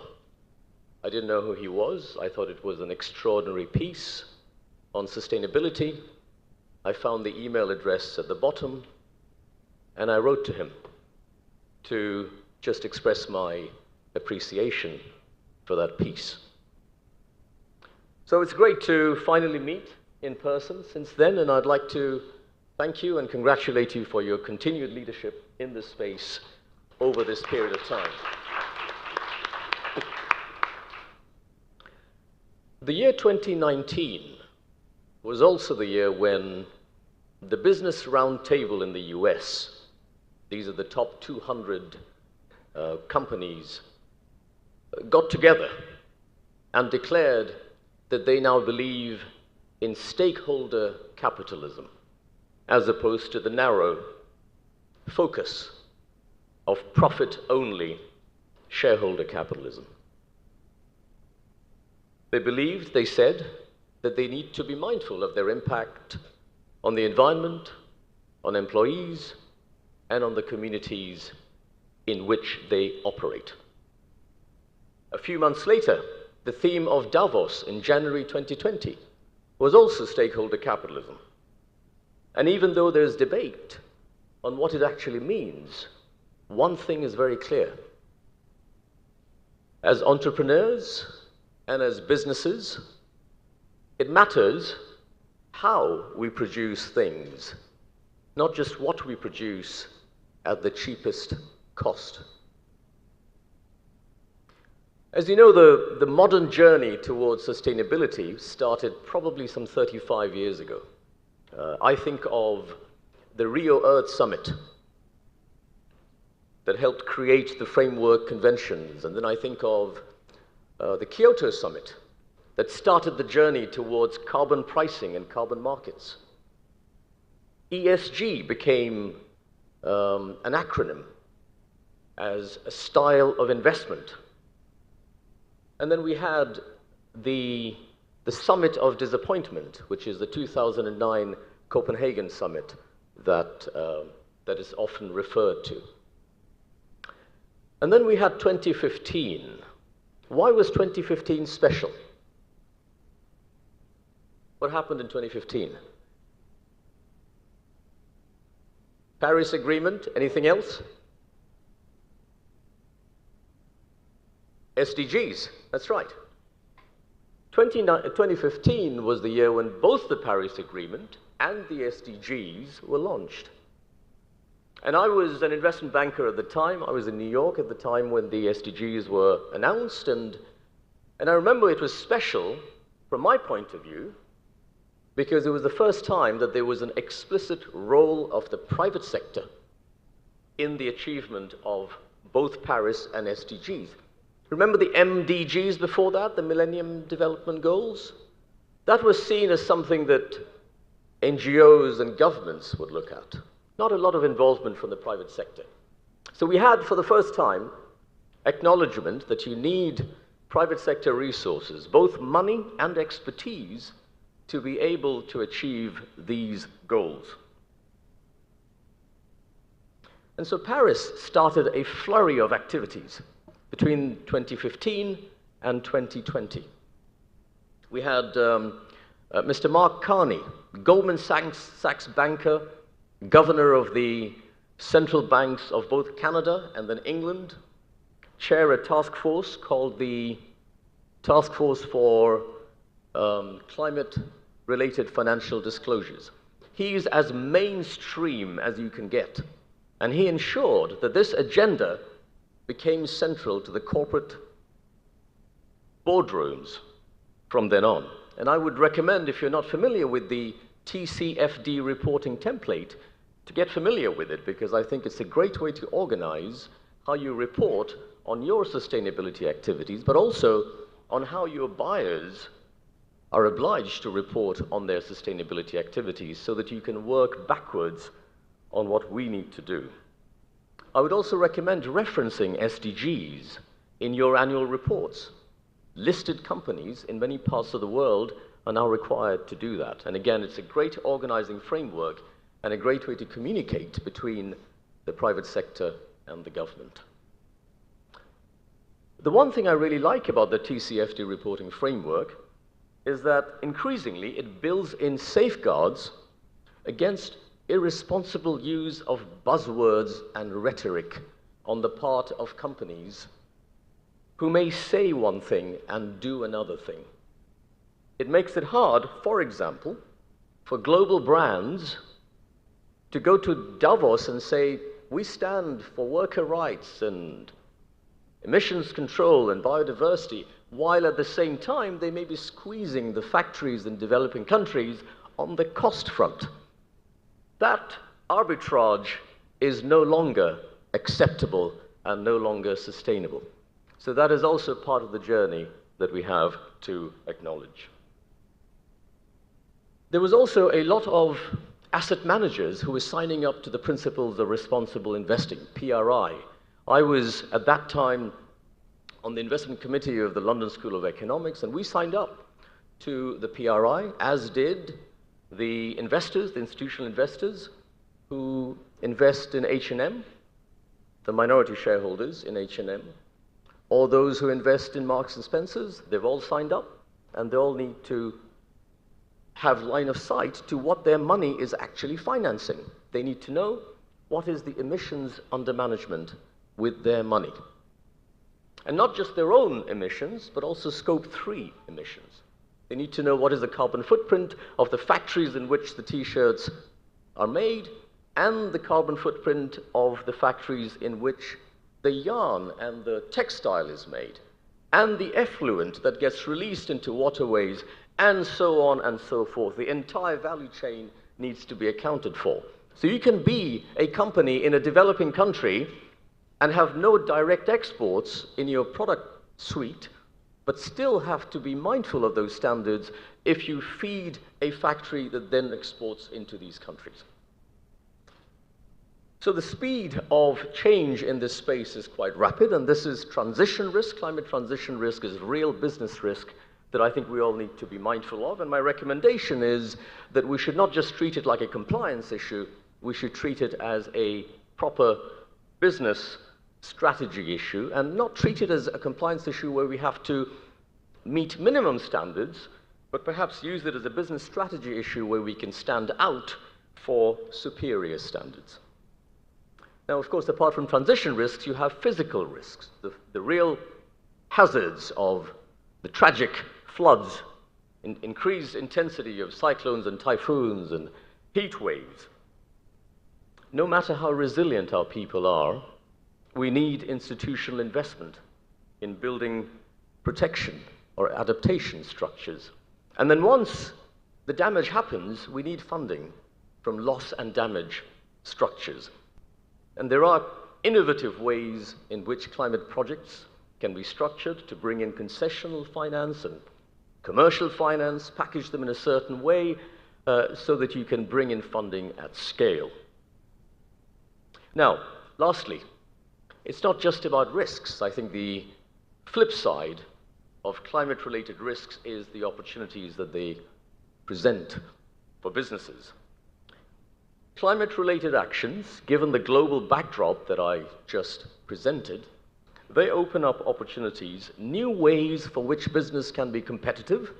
I didn't know who he was. I thought it was an extraordinary piece on sustainability. I found the email address at the bottom, and I wrote to him to just express my appreciation for that piece. So it's great to finally meet in person since then, and I'd like to thank you and congratulate you for your continued leadership in this space over this period of time. The year 2019 was also the year when the Business Roundtable in the US, these are the top 200 companies, got together and declared that they now believe in stakeholder capitalism, as opposed to the narrow focus of profit-only shareholder capitalism. They believed, they said, that they need to be mindful of their impact on the environment, on employees, and on the communities in which they operate. A few months later, the theme of Davos in January 2020 was also stakeholder capitalism. And even though there's debate on what it actually means, one thing is very clear. As entrepreneurs and as businesses, it matters how we produce things, not just what we produce at the cheapest cost. As you know, the modern journey towards sustainability started probably some 35 years ago. I think of the Rio Earth Summit that helped create the framework conventions, and then I think of the Kyoto Summit that started the journey towards carbon pricing and carbon markets. ESG became an acronym as a style of investment. And then we had the Summit of Disappointment, which is the 2009 Copenhagen Summit that is often referred to. And then we had 2015. Why was 2015 special? What happened in 2015? Paris Agreement, anything else? SDGs, that's right. 2015 was the year when both the Paris Agreement and the SDGs were launched. And I was an investment banker at the time. I was in New York at the time when the SDGs were announced, and I remember it was special from my point of view because it was the first time that there was an explicit role of the private sector in the achievement of both Paris and SDGs. Remember the MDGs before that, the Millennium Development Goals? That was seen as something that NGOs and governments would look at. Not a lot of involvement from the private sector. So we had, for the first time, acknowledgement that you need private sector resources, both money and expertise, to be able to achieve these goals. And so Paris started a flurry of activities between 2015 and 2020. We had Mr. Mark Carney, Goldman Sachs banker, governor of the central banks of both Canada and then England, chair a task force called the Task Force for Climate-Related Financial Disclosures. He's as mainstream as you can get, and he ensured that this agenda became central to the corporate boardrooms from then on. And I would recommend, if you're not familiar with the TCFD reporting template, to get familiar with it, because I think it's a great way to organize how you report on your sustainability activities, but also on how your buyers are obliged to report on their sustainability activities so that you can work backwards on what we need to do. I would also recommend referencing SDGs in your annual reports. Listed companies in many parts of the world are now required to do that. And again, it's a great organizing framework and a great way to communicate between the private sector and the government. The one thing I really like about the TCFD reporting framework is that increasingly it builds in safeguards against irresponsible use of buzzwords and rhetoric on the part of companies who may say one thing and do another thing. It makes it hard, for example, for global brands to go to Davos and say, we stand for worker rights and emissions control and biodiversity, while at the same time they may be squeezing the factories in developing countries on the cost front. That arbitrage is no longer acceptable and no longer sustainable. So that is also part of the journey that we have to acknowledge. There was also a lot of asset managers who were signing up to the Principles of Responsible Investing, PRI. I was, at that time, on the investment committee of the London School of Economics, and we signed up to the PRI, as did the investors, the institutional investors who invest in H&M, the minority shareholders in H&M, or those who invest in Marks and Spencer's. They've all signed up, and they all need to have line of sight to what their money is actually financing. They need to know what is the emissions under management with their money. And not just their own emissions, but also Scope 3 emissions. They need to know what is the carbon footprint of the factories in which the T-shirts are made, and the carbon footprint of the factories in which the yarn and the textile is made, and the effluent that gets released into waterways, and so on and so forth. The entire value chain needs to be accounted for. So you can be a company in a developing country and have no direct exports in your product suite, but still have to be mindful of those standards if you feed a factory that then exports into these countries. So the speed of change in this space is quite rapid, and this is transition risk. Climate transition risk is real business risk that I think we all need to be mindful of. And my recommendation is that we should not just treat it like a compliance issue, we should treat it as a proper business strategy issue, and not treat it as a compliance issue where we have to meet minimum standards, but perhaps use it as a business strategy issue where we can stand out for superior standards. Now, of course, apart from transition risks, you have physical risks, the real hazards of the tragic floods, increased intensity of cyclones and typhoons and heat waves. No matter how resilient our people are, we need institutional investment in building protection or adaptation structures. And then once the damage happens, we need funding from loss and damage structures. And there are innovative ways in which climate projects can be structured to bring in concessional finance and commercial finance, package them in a certain way so that you can bring in funding at scale. Now, lastly, it's not just about risks. I think the flip side of climate-related risks is the opportunities that they present for businesses. Climate-related actions, given the global backdrop that I just presented, they open up opportunities, new ways for which business can be competitive,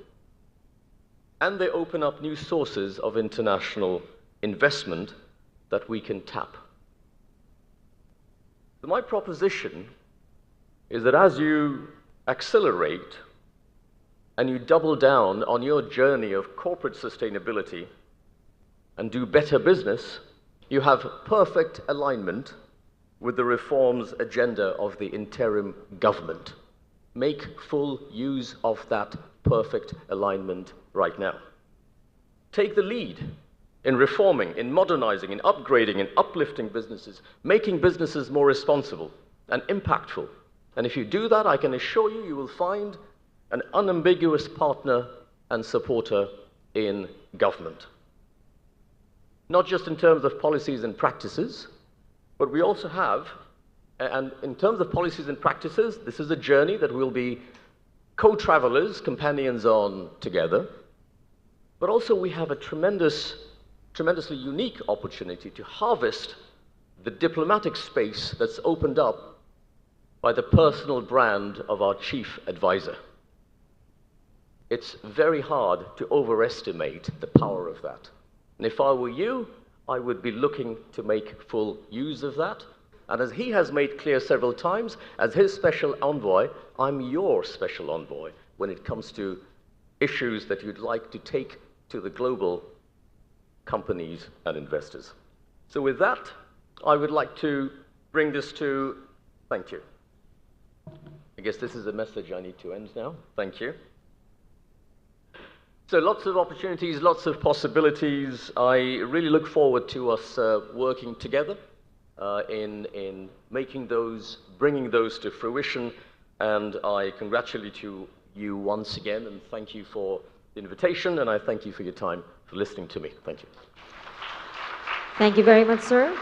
and they open up new sources of international investment that we can tap. So my proposition is that as you accelerate and you double down on your journey of corporate sustainability and do better business, you have perfect alignment with the reforms agenda of the interim government. Make full use of that perfect alignment right now. Take the lead in reforming, in modernizing, in upgrading, in uplifting businesses, making businesses more responsible and impactful. And if you do that, I can assure you, you will find an unambiguous partner and supporter in government. Not just in terms of policies and practices, but we also have, and in terms of policies and practices, this is a journey that we'll be co-travelers, companions on together, but also we have a tremendously unique opportunity to harvest the diplomatic space that's opened up by the personal brand of our chief advisor. It's very hard to overestimate the power of that. And if I were you, I would be looking to make full use of that. And as he has made clear several times, as his special envoy, I'm your special envoy when it comes to issues that you'd like to take to the global companies and investors. So with that, I would like to bring this to, thank you. I guess this is a message I need to end now. Thank you. So lots of opportunities, lots of possibilities. I really look forward to us working together in making those, bringing those to fruition. And I congratulate you once again and thank you for the invitation, and I thank you for your time for listening to me. Thank you. Thank you very much, sir.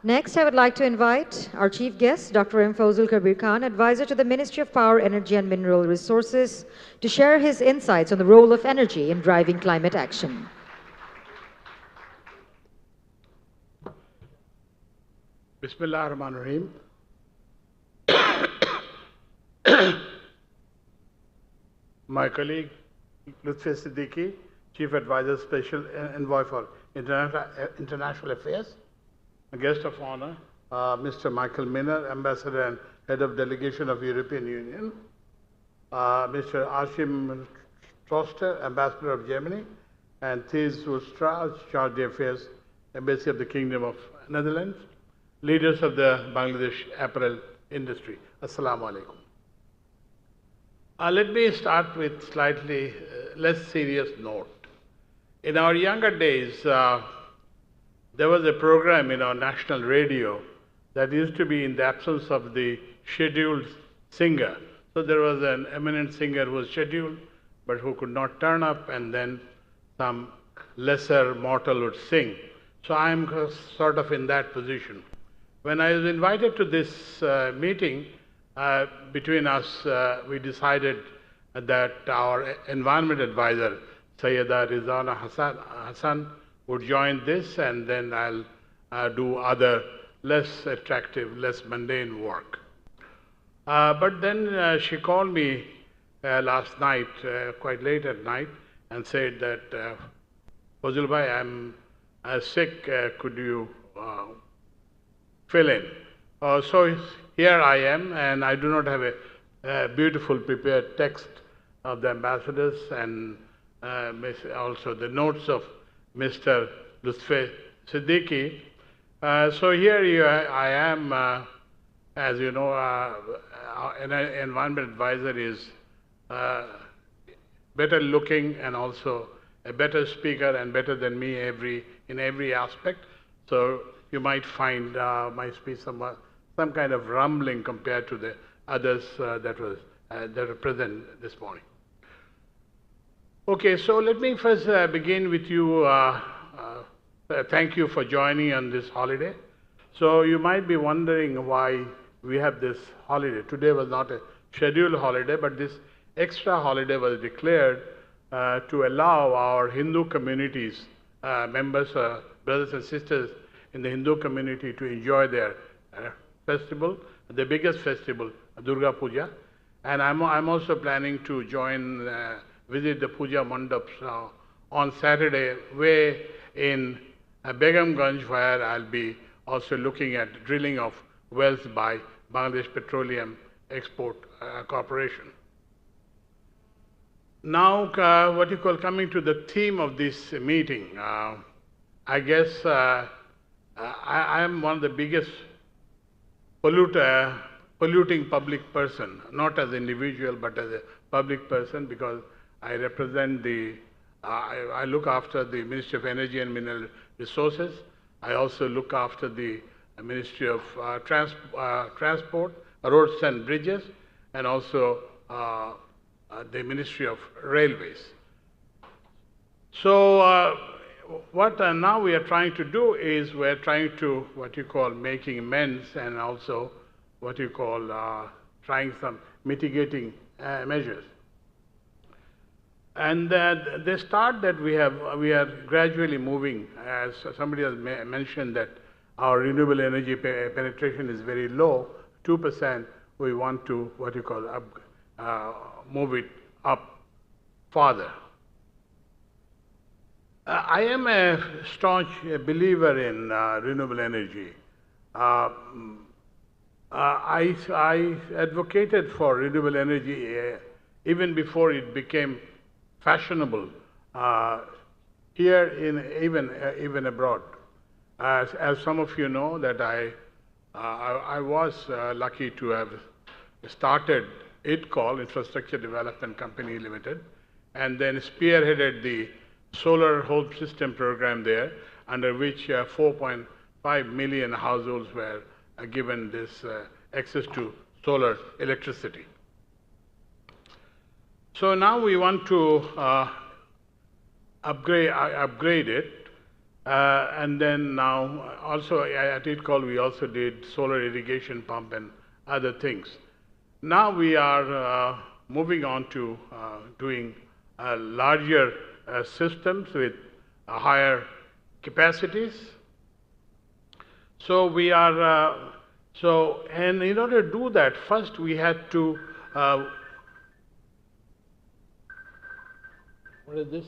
Next, I would like to invite our chief guest, Dr. M. Fawzul Kabir Khan, advisor to the Ministry of Power, Energy and Mineral Resources, to share his insights on the role of energy in driving climate action. Bismillah ar-Rahman ar-Rahim. My colleague, Lutfi Siddiqui, Chief Advisor, Special Envoy for International Affairs, a guest of honor, Mr. Michael Miller, Ambassador and Head of Delegation of European Union, Mr. Achim Troster, Ambassador of Germany, and Thijs Hoekstra, Charge d'Affaires, Embassy of the Kingdom of Netherlands, leaders of the Bangladesh apparel industry. Assalamu alaikum. Let me start with slightly less serious note. In our younger days, there was a program in our national radio that used to be in the absence of the scheduled singer. So there was an eminent singer who was scheduled, but who could not turn up, and then some lesser mortal would sing. So I'm sort of in that position. When I was invited to this meeting, between us, we decided that our environment advisor, Sayyida Rizana Hassan, would join this, and then I'll do other less attractive, less mundane work. But then she called me last night, quite late at night, and said that, Fawzul bhai, I'm sick, could you fill in? So here I am, and I do not have a beautiful prepared text of the ambassadors and also the notes of Mr. Lutfi Siddiqui. So here I am, as you know, an environment advisor is better looking and also a better speaker and better than me in every aspect. So you might find my speech some kind of rumbling compared to the others that are present this morning. Okay, so let me first begin with you. Thank you for joining on this holiday. So you might be wondering why we have this holiday. Today was not a scheduled holiday, but this extra holiday was declared to allow our Hindu communities, members, brothers and sisters in the Hindu community to enjoy their festival, the biggest festival, Durga Puja. And I'm also planning to visit the Puja Mandaps on Saturday way in Begumganj, where I'll be also looking at drilling of wells by Bangladesh Petroleum Export Corporation. Now, what you call coming to the theme of this meeting, I guess I am one of the biggest polluting public person, not as an individual, but as a public person, because I represent I look after the Ministry of Energy and Mineral Resources. I also look after the Ministry of Transport, Roads and Bridges, and also the Ministry of Railways. So what now we are trying to do is we're trying to what you call making amends, and also what you call trying some mitigating measures. And the start that we are gradually moving, as somebody has mentioned, that our renewable energy penetration is very low, 2%. We want to what you call move it up farther. I am a staunch believer in renewable energy. I advocated for renewable energy even before it became fashionable here even abroad. As some of you know, that I was lucky to have started IDCOL, Infrastructure Development Company Limited, and then spearheaded the solar home system program there, under which 4.5 million households were given this access to solar electricity. So now we want to upgrade it, and then now also at IDCOL we also did solar irrigation pump and other things. Now we are moving on to doing larger systems with higher capacities. So we are and in order to do that, first we had to what is this?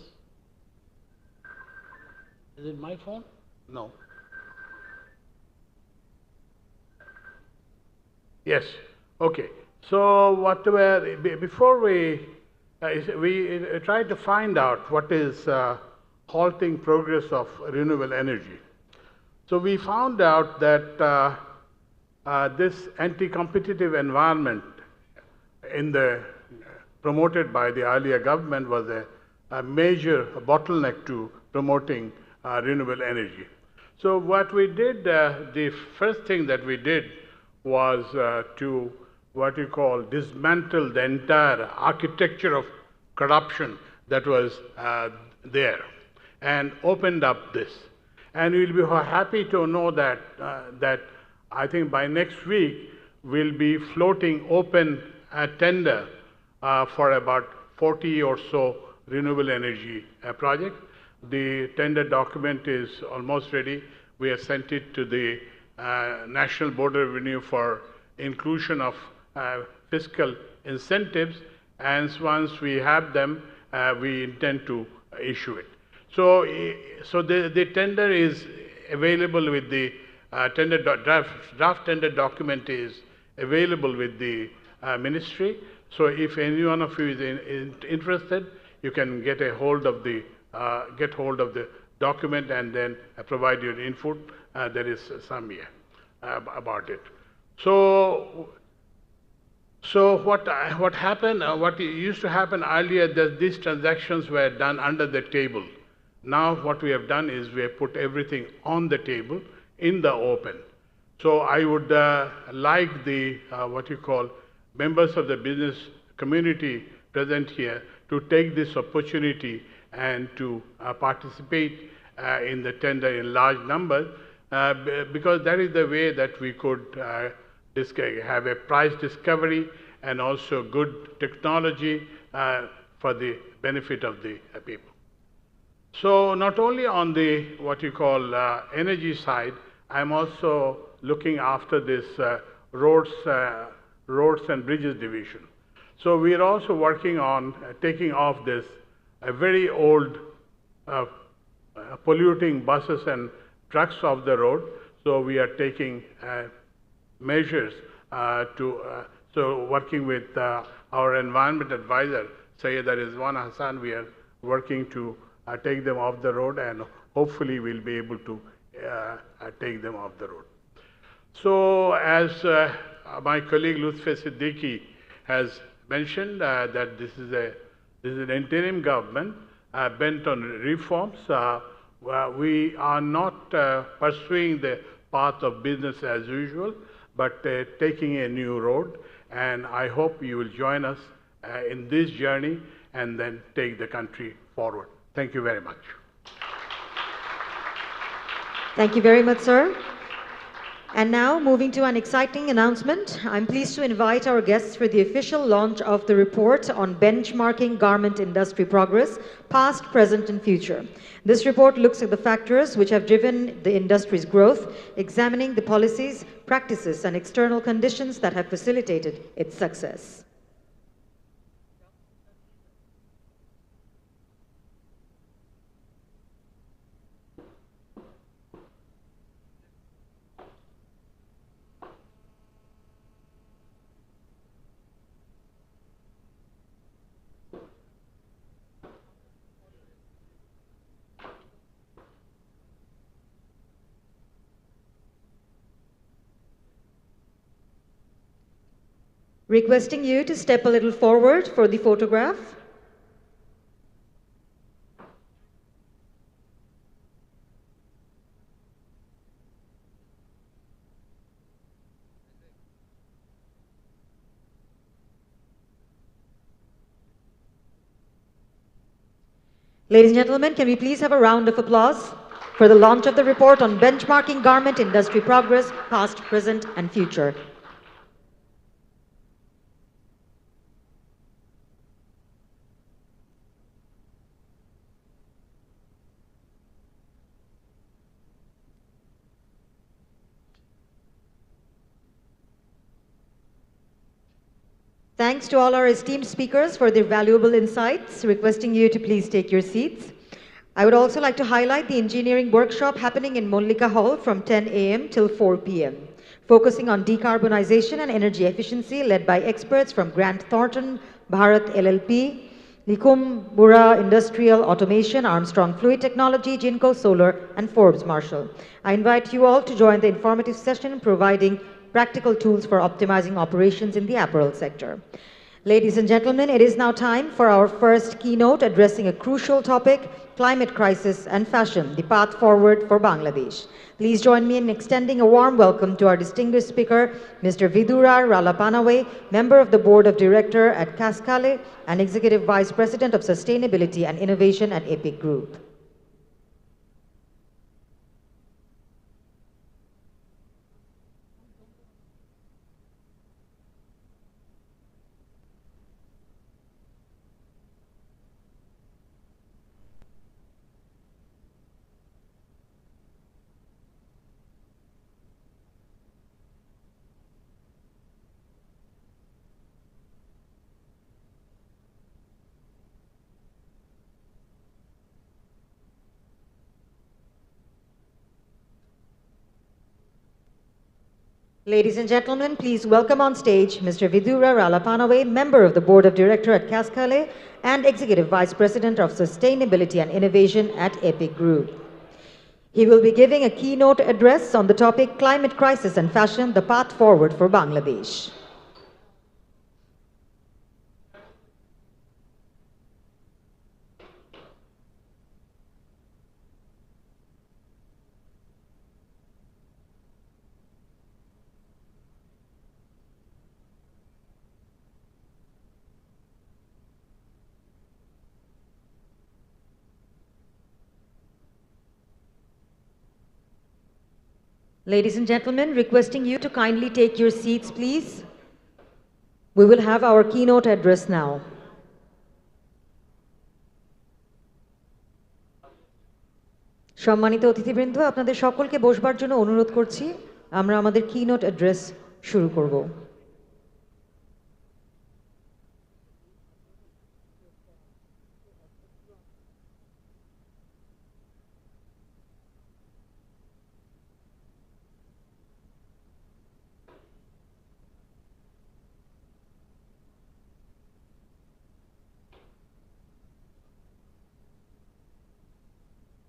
Is it my phone? No. Yes. Okay. So before we tried to find out what is halting progress of renewable energy. So we found out that this anti-competitive environment promoted by the earlier government was a major bottleneck to promoting renewable energy. So what we did, the first thing that we did was to what you call dismantle the entire architecture of corruption that was there, and opened up this. And we'll be happy to know that I think by next week we'll be floating open a tender for about 40 or so renewable energy projects. The tender document is almost ready. We have sent it to the National Board of Revenue for inclusion of fiscal incentives, and once we have them, we intend to issue it. So the tender is available with the draft tender document is available with the ministry. So if any one of you is interested, you can get hold of the document and then provide your input. There is some here about it. So what happened? What used to happen earlier, that these transactions were done under the table. Now what we have done is we have put everything on the table in the open. So I would like the what you call members of the business community present here to take this opportunity and to participate in the tender in large numbers, because that is the way that we could have a price discovery and also good technology for the benefit of the people. So not only on the what you call energy side, I'm also looking after this roads and bridges division. So we are also working on taking off this very old polluting buses and trucks off the road. So we are taking measures so working with our environment advisor, Sayyid Rizwan Hassan, we are working to take them off the road, and hopefully we'll be able to take them off the road. So as my colleague Lutfi Siddiqui has mentioned, that this is an interim government bent on reforms. We are not pursuing the path of business as usual, but taking a new road, and I hope you will join us in this journey and then take the country forward. Thank you very much. Thank you very much, sir. And now, moving to an exciting announcement, I'm pleased to invite our guests for the official launch of the report on benchmarking garment industry progress, past, present, and future. This report looks at the factors which have driven the industry's growth, examining the policies, practices, and external conditions that have facilitated its success. Requesting you to step a little forward for the photograph. Ladies and gentlemen, can we please have a round of applause for the launch of the report on benchmarking garment industry progress, past, present, and future. Thanks to all our esteemed speakers for their valuable insights. Requesting you to please take your seats. I would also like to highlight the engineering workshop happening in Monlika Hall from 10 a.m. till 4 p.m., focusing on decarbonization and energy efficiency, led by experts from Grant Thornton, Bharat LLP, Nikum Bura Industrial Automation, Armstrong Fluid Technology, Jinko Solar, and Forbes Marshall. I invite you all to join the informative session, providing practical tools for optimizing operations in the apparel sector. Ladies and gentlemen, it is now time for our first keynote addressing a crucial topic, climate crisis and fashion, the path forward for Bangladesh. Please join me in extending a warm welcome to our distinguished speaker, Mr. Vidura Ralapanawe, member of the Board of Directors at Kaskale and Executive Vice President of Sustainability and Innovation at EPIC Group. Ladies and gentlemen, please welcome on stage Mr. Vidura Ralapanawe, member of the Board of Directors at Kaskale and Executive Vice President of Sustainability and Innovation at EPIC Group. He will be giving a keynote address on the topic Climate Crisis and Fashion, the Path Forward for Bangladesh. Ladies and gentlemen, requesting you to kindly take your seats, please. We will have our keynote address now. সম্মানিত অতিথিবৃন্দ, আপনাদের সকলকে বসবার জন্য অনুরোধ করছি। আমরা আমাদের keynote address শুরু করব।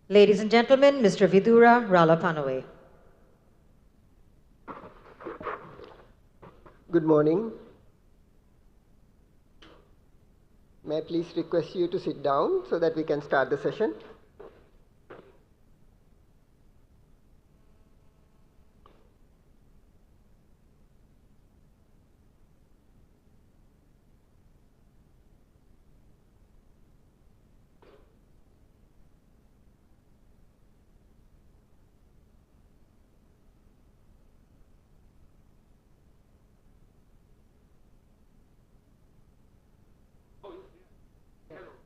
Ladies and gentlemen, Mr. Vidura Ralapanoe. Good morning. May I please request you to sit down so that we can start the session?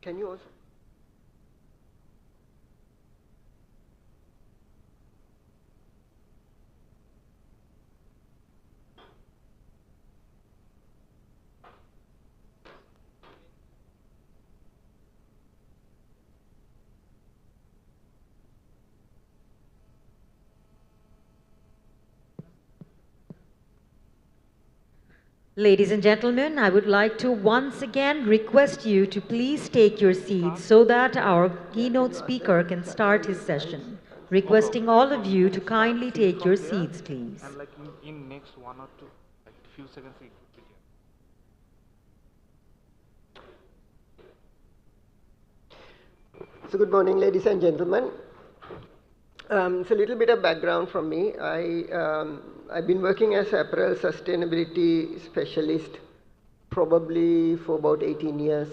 Can you also? Ladies and gentlemen, I would like to once again request you to please take your seats so that our keynote speaker can start his session. Requesting all of you to kindly take your seats, please. And like in next 1 or 2, like few seconds it would be here. So good morning, ladies and gentlemen. So a little bit of background from me. I've been working as apparel sustainability specialist probably for about 18 years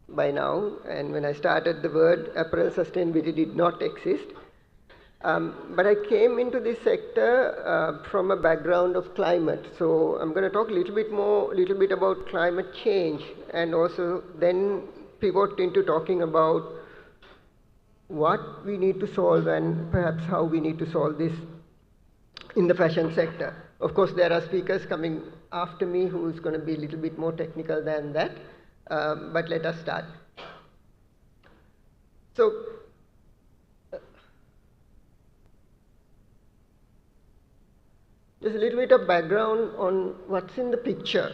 by now. And when I started, the word apparel sustainability did not exist. But I came into this sector from a background of climate. So I'm going to talk a little bit about climate change, and also then pivot into talking about what we need to solve and perhaps how we need to solve this in the fashion sector. Of course, there are speakers coming after me who is going to be a little bit more technical than that, but let us start. So, just a little bit of background on what's in the picture.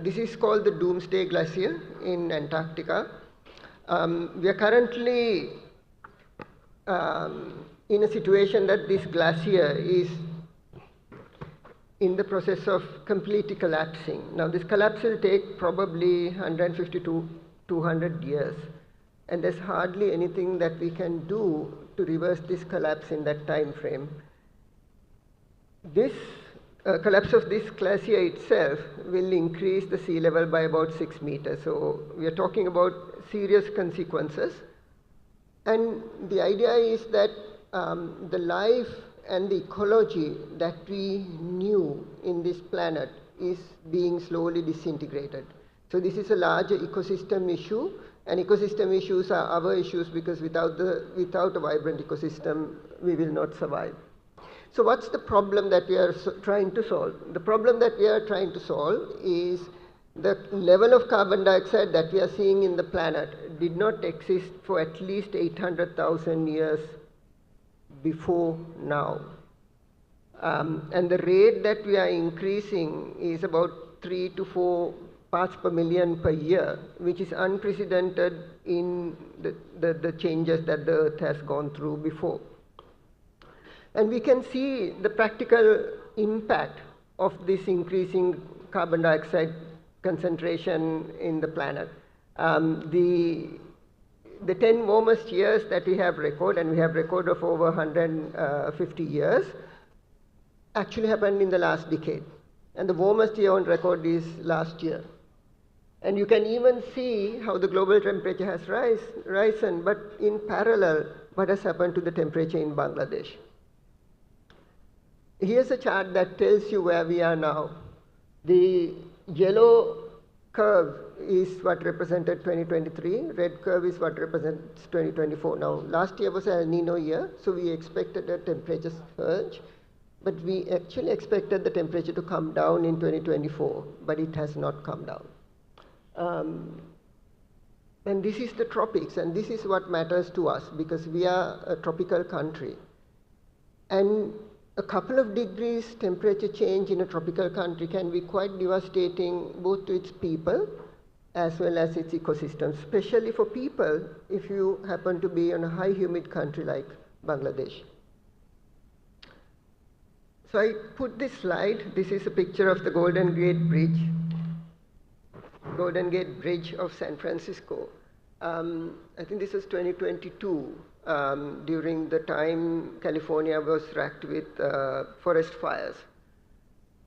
This is called the Doomsday Glacier in Antarctica. We are currently in a situation that this glacier is in the process of completely collapsing. Now this collapse will take probably 150 to 200 years, and there's hardly anything that we can do to reverse this collapse in that time frame. This collapse of this glacier itself will increase the sea level by about 6 meters. So we are talking about serious consequences. And the idea is that the life and the ecology that we knew in this planet is being slowly disintegrated. So this is a larger ecosystem issue, and ecosystem issues are our issues because without a vibrant ecosystem, we will not survive. So what's the problem that we are trying to solve? The problem that we are trying to solve is the level of carbon dioxide that we are seeing in the planet did not exist for at least 800,000 years before now. And the rate that we are increasing is about 3 to 4 parts per million per year, which is unprecedented in the changes that the Earth has gone through before. And we can see the practical impact of this increasing carbon dioxide concentration in the planet. The 10 warmest years that we have recorded, and we have record of over 150 years, actually happened in the last decade. And the warmest year on record is last year. And you can even see how the global temperature has risen, but in parallel, what has happened to the temperature in Bangladesh. Here's a chart that tells you where we are now. The yellow curve is what represented 2023, red curve is what represents 2024. Now, last year was an El Nino year, so we expected a temperature surge, but we actually expected the temperature to come down in 2024, but it has not come down. And this is the tropics, and this is what matters to us, because we are a tropical country. And a couple of degrees temperature change in a tropical country can be quite devastating both to its people as well as its ecosystem, especially for people if you happen to be in a high humid country like Bangladesh. So I put this slide. This is a picture of the Golden Gate Bridge of San Francisco. I think this was 2022, during the time California was racked with forest fires.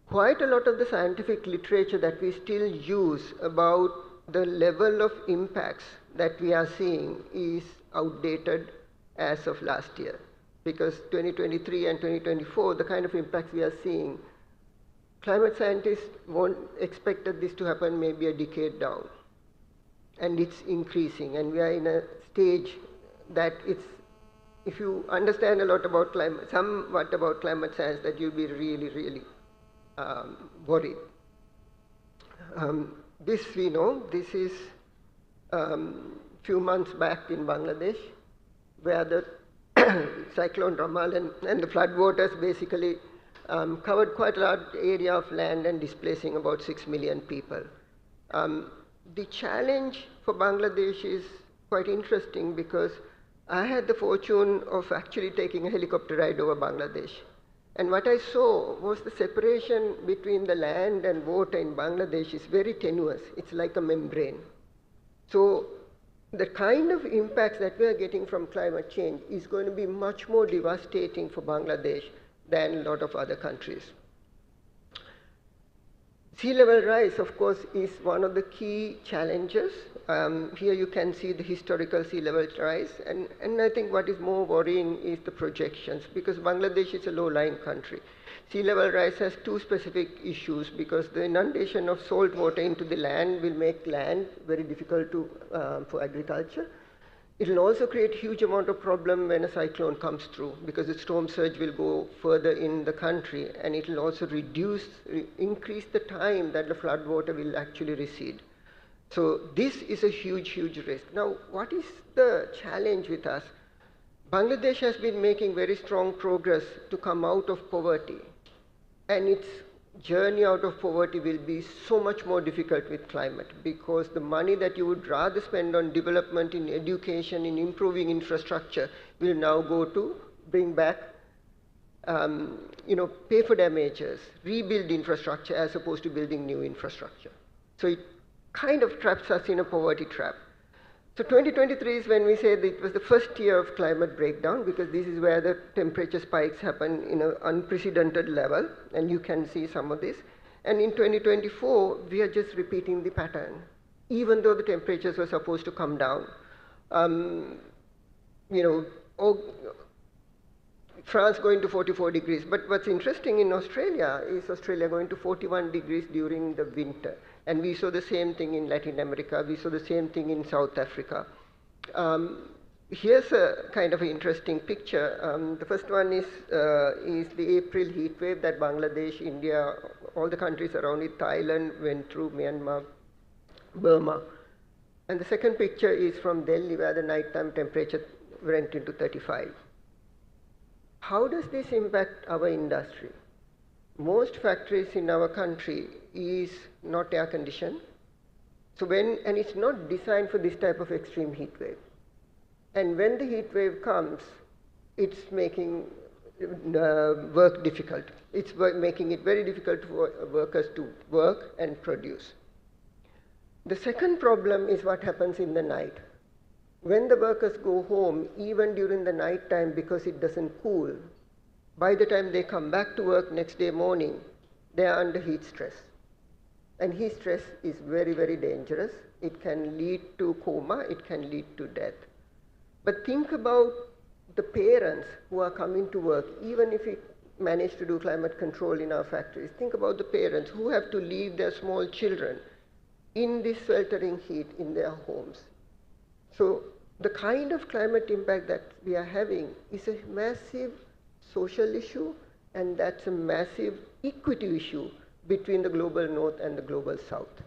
Quite a lot of the scientific literature that we still use about the level of impacts that we are seeing is outdated as of last year. Because 2023 and 2024, the kind of impacts we are seeing, climate scientists won't expected this to happen maybe a decade down. And it's increasing, and we are in a stage that it's, if you understand a lot about climate, somewhat about climate science, that you'll be really, really worried. This we know, this is few months back in Bangladesh, where the cyclone Ramal and the floodwaters basically covered quite a large area of land and displacing about 6 million people. The challenge for Bangladesh is quite interesting because I had the fortune of actually taking a helicopter ride over Bangladesh. And what I saw was the separation between the land and water in Bangladesh is very tenuous. It's like a membrane. So the kind of impacts that we are getting from climate change is going to be much more devastating for Bangladesh than a lot of other countries. Sea level rise, of course, is one of the key challenges. Here you can see the historical sea level rise, and I think what is more worrying is the projections, because Bangladesh is a low-lying country. Sea level rise has two specific issues, because the inundation of salt water into the land will make land very difficult to, for agriculture. It will also create a huge amount of problem when a cyclone comes through, because the storm surge will go further in the country, and it will also increase the time that the flood water will actually recede. So this is a huge, huge risk. Now, what is the challenge with us? Bangladesh has been making very strong progress to come out of poverty, and its journey out of poverty will be so much more difficult with climate, because the money that you would rather spend on development, in education, in improving infrastructure will now go to bring back, pay for damages, rebuild infrastructure as opposed to building new infrastructure. So it kind of traps us in a poverty trap. So 2023 is when we say that it was the first year of climate breakdown, because this is where the temperature spikes happen in an unprecedented level, and you can see some of this. And in 2024, we are just repeating the pattern, even though the temperatures were supposed to come down. France going to 44 degrees, but what's interesting in Australia is Australia going to 41 degrees during the winter. And we saw the same thing in Latin America, we saw the same thing in South Africa. Here's a kind of an interesting picture. The first one is the April heat wave that Bangladesh, India, all the countries around it, Thailand went through, Myanmar, Burma. And the second picture is from Delhi, where the nighttime temperature went into 35. How does this impact our industry? Most factories in our country is not air conditioned. So and it's not designed for this type of extreme heat wave. And when the heat wave comes, it's making work difficult. It's making it very difficult for workers to work and produce. The second problem is what happens in the night. When the workers go home, even during the night time, because it doesn't cool, by the time they come back to work next day morning, they are under heat stress. And heat stress is very, very dangerous. It can lead to coma, it can lead to death. But think about the parents who are coming to work, even if we manage to do climate control in our factories. Think about the parents who have to leave their small children in this sweltering heat in their homes. So the kind of climate impact that we are having is a massive social issue, and that's a massive equity issue between the global north and the global south.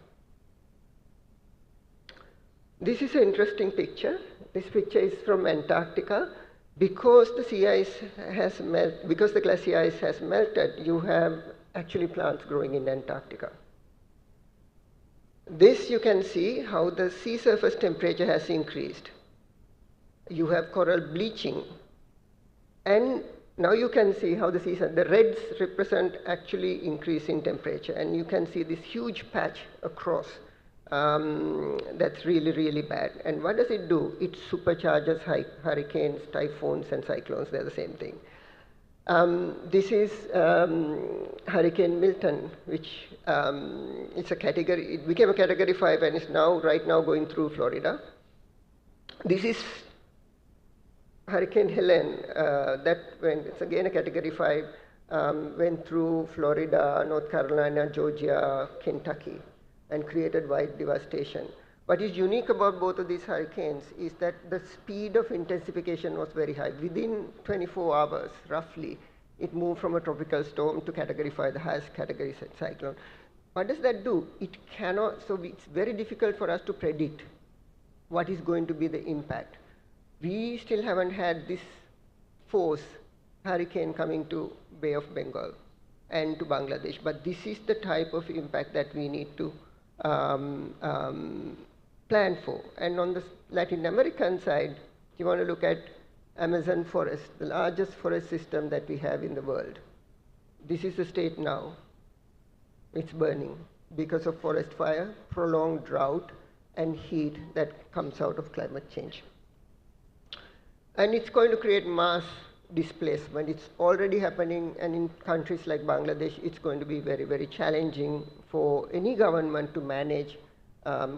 This is an interesting picture. This picture is from Antarctica. Because the sea ice has because the glacier ice has melted, you have actually plants growing in Antarctica. This you can see how the sea surface temperature has increased. You have coral bleaching. And now you can see how the season, the reds represent actually increase in temperature, and you can see this huge patch across that's really, really bad. And what does it do? It supercharges hurricanes, typhoons, and cyclones. They're the same thing. This is Hurricane Milton, which it's a category, it became a category 5 and is now, right now, going through Florida. This is Hurricane Helen, it's again a category 5, went through Florida, North Carolina, Georgia, Kentucky, and created wide devastation. What is unique about both of these hurricanes is that the speed of intensification was very high. Within 24 hours, roughly, it moved from a tropical storm to category 5, the highest category cyclone. What does that do? It cannot, so it's very difficult for us to predict what is going to be the impact. We still haven't had this force hurricane coming to Bay of Bengal and to Bangladesh, but this is the type of impact that we need to plan for. And on the Latin American side, you want to look at Amazon forest, the largest forest system that we have in the world. This is the state now. It's burning because of forest fire, prolonged drought, and heat that comes out of climate change. And it's going to create mass displacement. It's already happening, and in countries like Bangladesh, it's going to be very, very challenging for any government to manage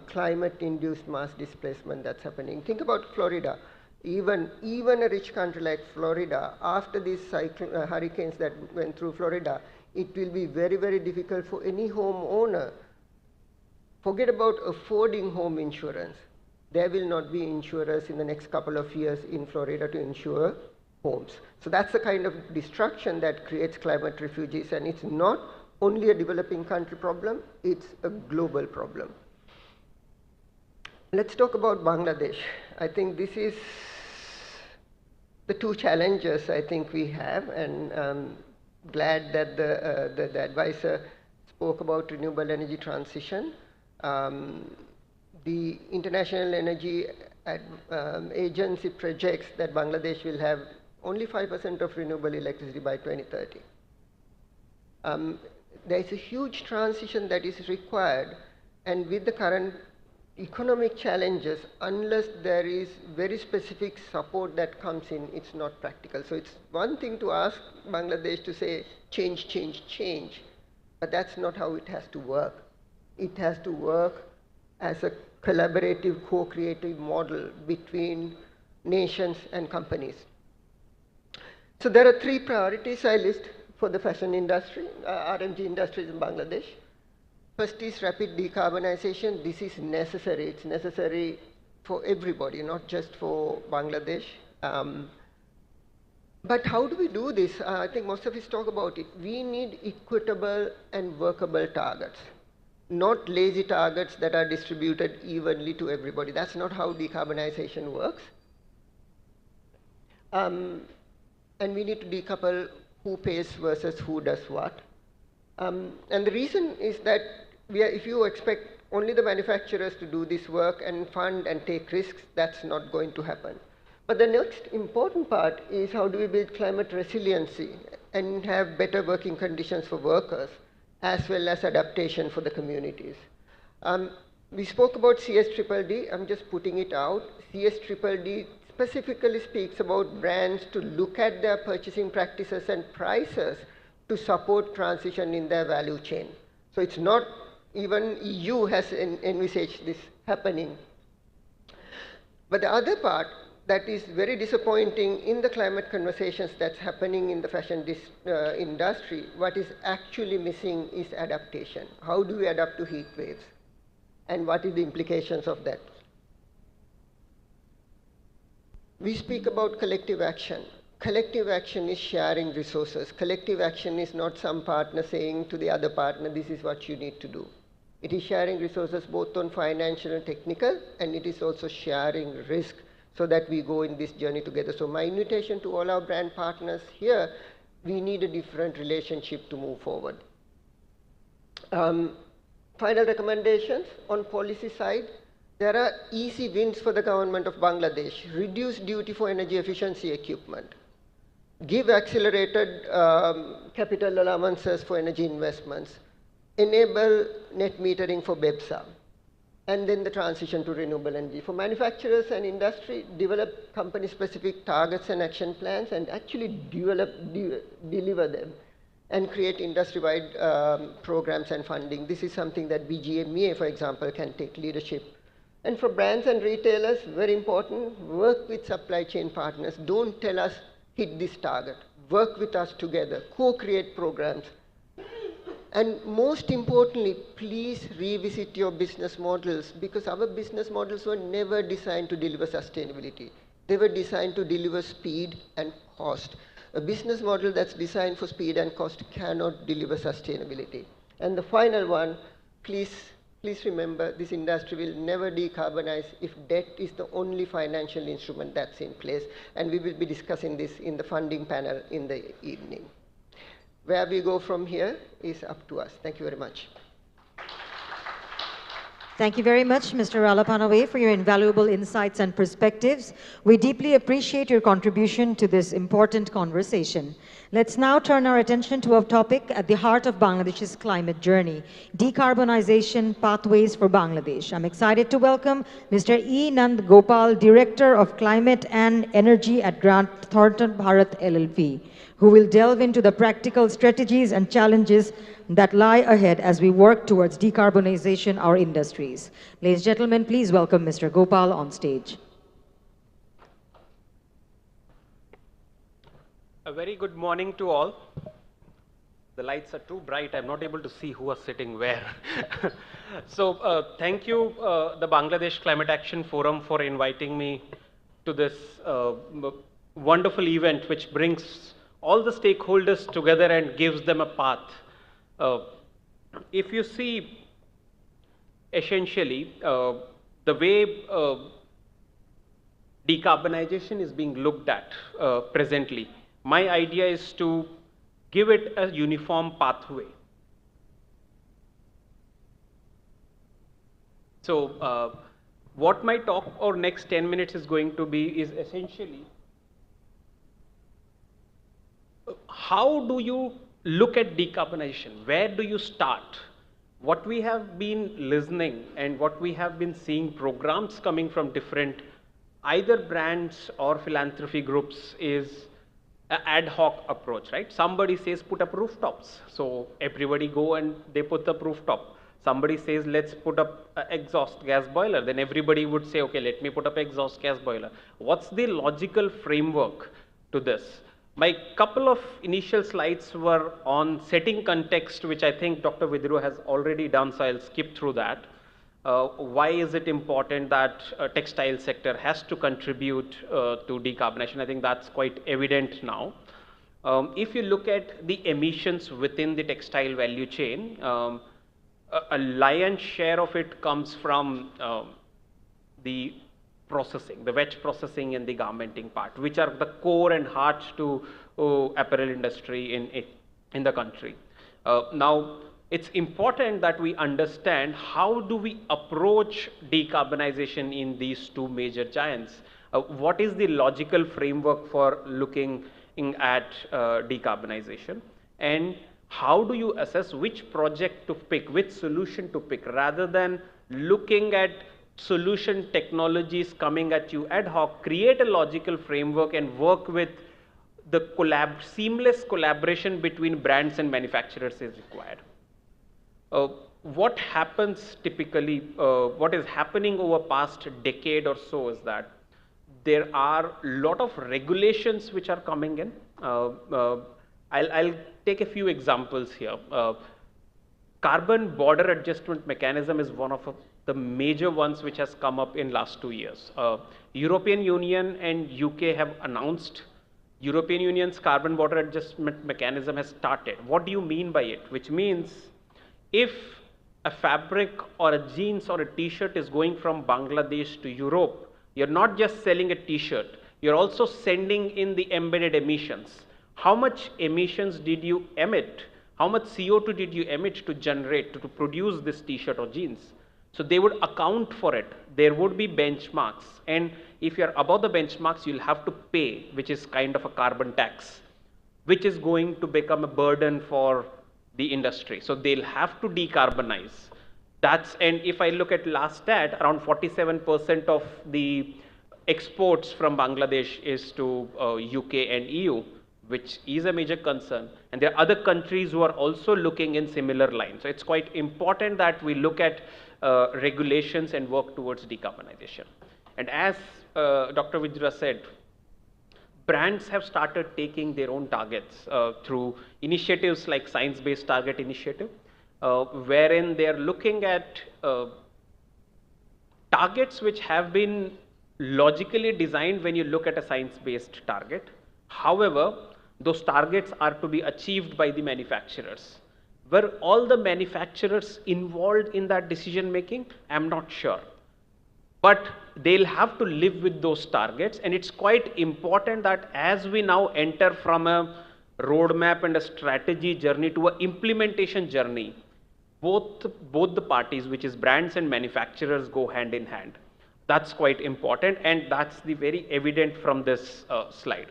climate-induced mass displacement that's happening. Think about Florida. Even a rich country like Florida, after these hurricanes that went through Florida, it will be very, very difficult for any homeowner. Forget about affording home insurance. There will not be insurers in the next couple of years in Florida to insure homes. So that's the kind of destruction that creates climate refugees, and it's not only a developing country problem, it's a global problem. Let's talk about Bangladesh. I think this is the two challenges I think we have, and I'm glad that the advisor spoke about renewable energy transition. The International Energy Agency projects that Bangladesh will have only 5% of renewable electricity by 2030. There is a huge transition that is required, and with the current economic challenges, unless there is very specific support that comes in, it's not practical. So it's one thing to ask Bangladesh to say, change, change, change, but that's not how it has to work. It has to work as a collaborative, co-creative model between nations and companies. So there are 3 priorities I list for the fashion industry, RMG industries in Bangladesh. First is rapid decarbonization. This is necessary. It's necessary for everybody, not just for Bangladesh. But how do we do this? I think most of us talk about it. We need equitable and workable targets, not lazy targets that are distributed evenly to everybody. That's not how decarbonization works. And we need to decouple who pays versus who does what. And the reason is that if you expect only the manufacturers to do this work and fund and take risks, that's not going to happen. But the next important part is how do we build climate resiliency and have better working conditions for workers, as well as adaptation for the communities. We spoke about CSDDD. I'm just putting it out. CSDDD specifically speaks about brands to look at their purchasing practices and prices to support transition in their value chain. So it's not even EU has envisaged this happening. But the other part that is very disappointing in the climate conversations that's happening in the fashion industry, what is actually missing is adaptation. How do we adapt to heat waves? And what is the implications of that? We speak about collective action. Collective action is sharing resources. Collective action is not some partner saying to the other partner, this is what you need to do. It is sharing resources both on financial and technical, and it is also sharing risk so that we go in this journey together. So my invitation to all our brand partners here, we need a different relationship to move forward. Final recommendations on policy side. There are easy wins for the government of Bangladesh. Reduce duty for energy efficiency equipment. give accelerated capital allowances for energy investments, enable net metering for BEPSA, and then the transition to renewable energy. For manufacturers and industry, develop company-specific targets and action plans and actually deliver them and create industry-wide programs and funding. This is something that BGMEA, for example, can take leadership. And for brands and retailers, very important, work with supply chain partners. Don't tell us, hit this target. Work with us together, co-create programs. And most importantly, please revisit your business models, because our business models were never designed to deliver sustainability. They were designed to deliver speed and cost. A business model that's designed for speed and cost cannot deliver sustainability. And the final one, please remember, this industry will never decarbonize if debt is the only financial instrument that's in place. And we will be discussing this in the funding panel in the evening. Where we go from here is up to us. Thank you very much. Thank you very much, Mr. Ralapanawe, for your invaluable insights and perspectives. We deeply appreciate your contribution to this important conversation. Let's now turn our attention to a topic at the heart of Bangladesh's climate journey, decarbonization pathways for Bangladesh. I'm excited to welcome Mr. E. Nand Gopal, Director of Climate and Energy at Grant Thornton Bharat LLP, who will delve into the practical strategies and challenges that lie ahead as we work towards decarbonization our industries. Ladies and gentlemen, please welcome Mr. Gopal on stage. A very good morning to all. The lights are too bright, I'm not able to see who is sitting where. So thank you, the Bangladesh Climate Action Forum, for inviting me to this wonderful event which brings all the stakeholders together and gives them a path. If you see, essentially, the way decarbonization is being looked at presently, my idea is to give it a uniform pathway. So what my talk or next 10 minutes is going to be is essentially, how do you look at decarbonization? Where do you start? What we have been listening and what we have been seeing programs coming from different either brands or philanthropy groups is an ad hoc approach, right? Somebody says put up rooftops, so everybody go and they put up rooftop. Somebody says let's put up an exhaust gas boiler, then everybody would say okay, let me put up exhaust gas boiler. What's the logical framework to this? My couple of initial slides were on setting context, which I think Dr. Vidru has already done, so I'll skip through that. Why is it important that textile sector has to contribute to decarbonization? I think that's quite evident now. If you look at the emissions within the textile value chain, a lion's share of it comes from the processing, the wet processing and the garmenting part, which are the core and heart to apparel industry in the country. Now, it's important that we understand how do we approach decarbonization in these two major giants. What is the logical framework for looking at decarbonization? And how do you assess which project to pick, which solution to pick, rather than looking at solution technologies coming at you ad hoc? Create a logical framework and work with the seamless collaboration between brands and manufacturers is required. What happens typically, what is happening over past decade or so is that there are a lot of regulations which are coming in. I'll take a few examples here. Carbon border adjustment mechanism is one of the major ones which has come up in last 2 years. European Union and UK have announced European Union's carbon border adjustment mechanism has started. What do you mean by it? Which means if a fabric or a jeans or a t-shirt is going from Bangladesh to Europe, you're not just selling a t-shirt, you're also sending in the embedded emissions. How much emissions did you emit? How much CO2 did you emit to generate, to produce this t-shirt or jeans? So they would account for it. There would be benchmarks. And if you're above the benchmarks, you'll have to pay, which is kind of a carbon tax. which is going to become a burden for the industry. So they'll have to decarbonize. And if I look at last stat, around 47% of the exports from Bangladesh is to UK and EU, which is a major concern. And there are other countries who are also looking in similar lines. So it's quite important that we look at regulations and work towards decarbonization. And as Dr. Vijra said, brands have started taking their own targets through initiatives like Science-Based Target Initiative, wherein they are looking at targets which have been logically designed when you look at a science-based target. However, those targets are to be achieved by the manufacturers. Were all the manufacturers involved in that decision making? I'm not sure. But they'll have to live with those targets, and it's quite important that as we now enter from a roadmap and a strategy journey to an implementation journey, both the parties, which is brands and manufacturers, go hand in hand. That's quite important, and that's the very evident from this slide.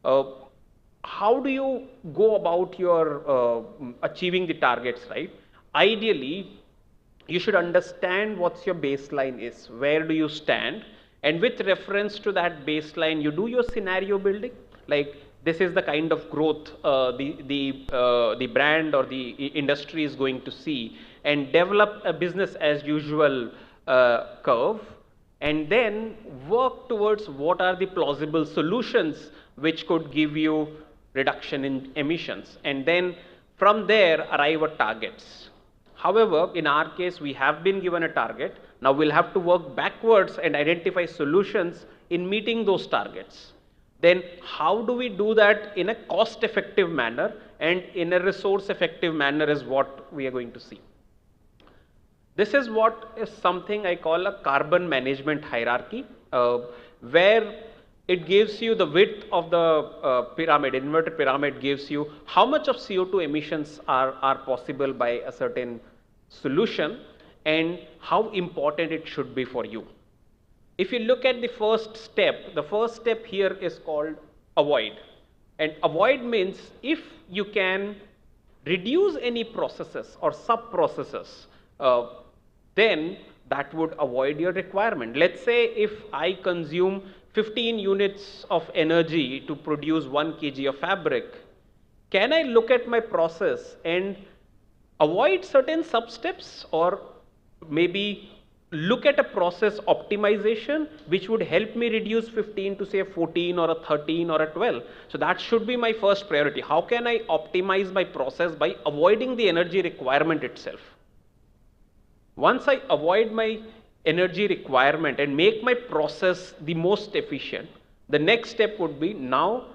How do you go about your achieving the targets, right? Ideally, you should understand what's your baseline is, where do you stand, and with reference to that baseline, you do your scenario building, like this is the kind of growth the brand or the industry is going to see, and develop a business as usual curve, and then work towards what are the plausible solutions which could give you reduction in emissions, and then from there arrive at targets. However, in our case, we have been given a target. Now we'll have to work backwards and identify solutions in meeting those targets. Then how do we do that in a cost-effective manner and in a resource-effective manner is what we are going to see. This is what is something I call a carbon management hierarchy, where it gives you the width of the pyramid, inverted pyramid gives you how much of CO2 emissions are possible by a certain solution and how important it should be for you. If you look at the first step here is called avoid. And avoid means if you can reduce any processes or sub-processes, then that would avoid your requirement. Let's say if I consume 15 units of energy to produce 1 kg of fabric, can I look at my process and avoid certain sub-steps, or maybe look at a process optimization which would help me reduce 15 to say a 14 or a 13 or a 12. So that should be my first priority. How can I optimize my process by avoiding the energy requirement itself? Once I avoid my energy requirement and make my process the most efficient, the next step would be, now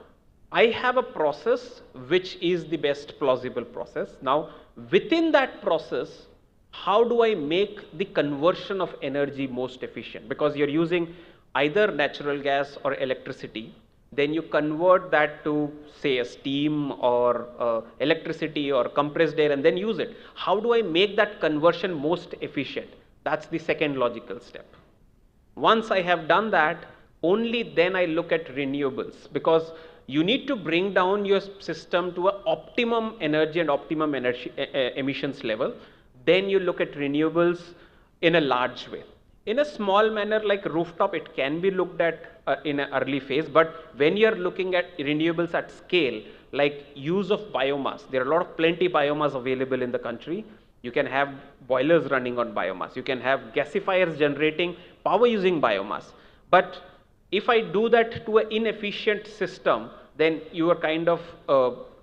I have a process which is the best plausible process. Now within that process, how do I make the conversion of energy most efficient? Because you're using either natural gas or electricity, then you convert that to say a steam or electricity or compressed air and then use it. How do I make that conversion most efficient? That's the second logical step. Once I have done that, only then I look at renewables, because you need to bring down your system to an optimum energy and optimum energy emissions level. Then you look at renewables in a large way. In a small manner like rooftop, it can be looked at in an early phase, but when you're looking at renewables at scale, like use of biomass, there are plenty biomass available in the country. You can have boilers running on biomass. You can have gasifiers generating power using biomass. But if I do that to an inefficient system, then you are kind of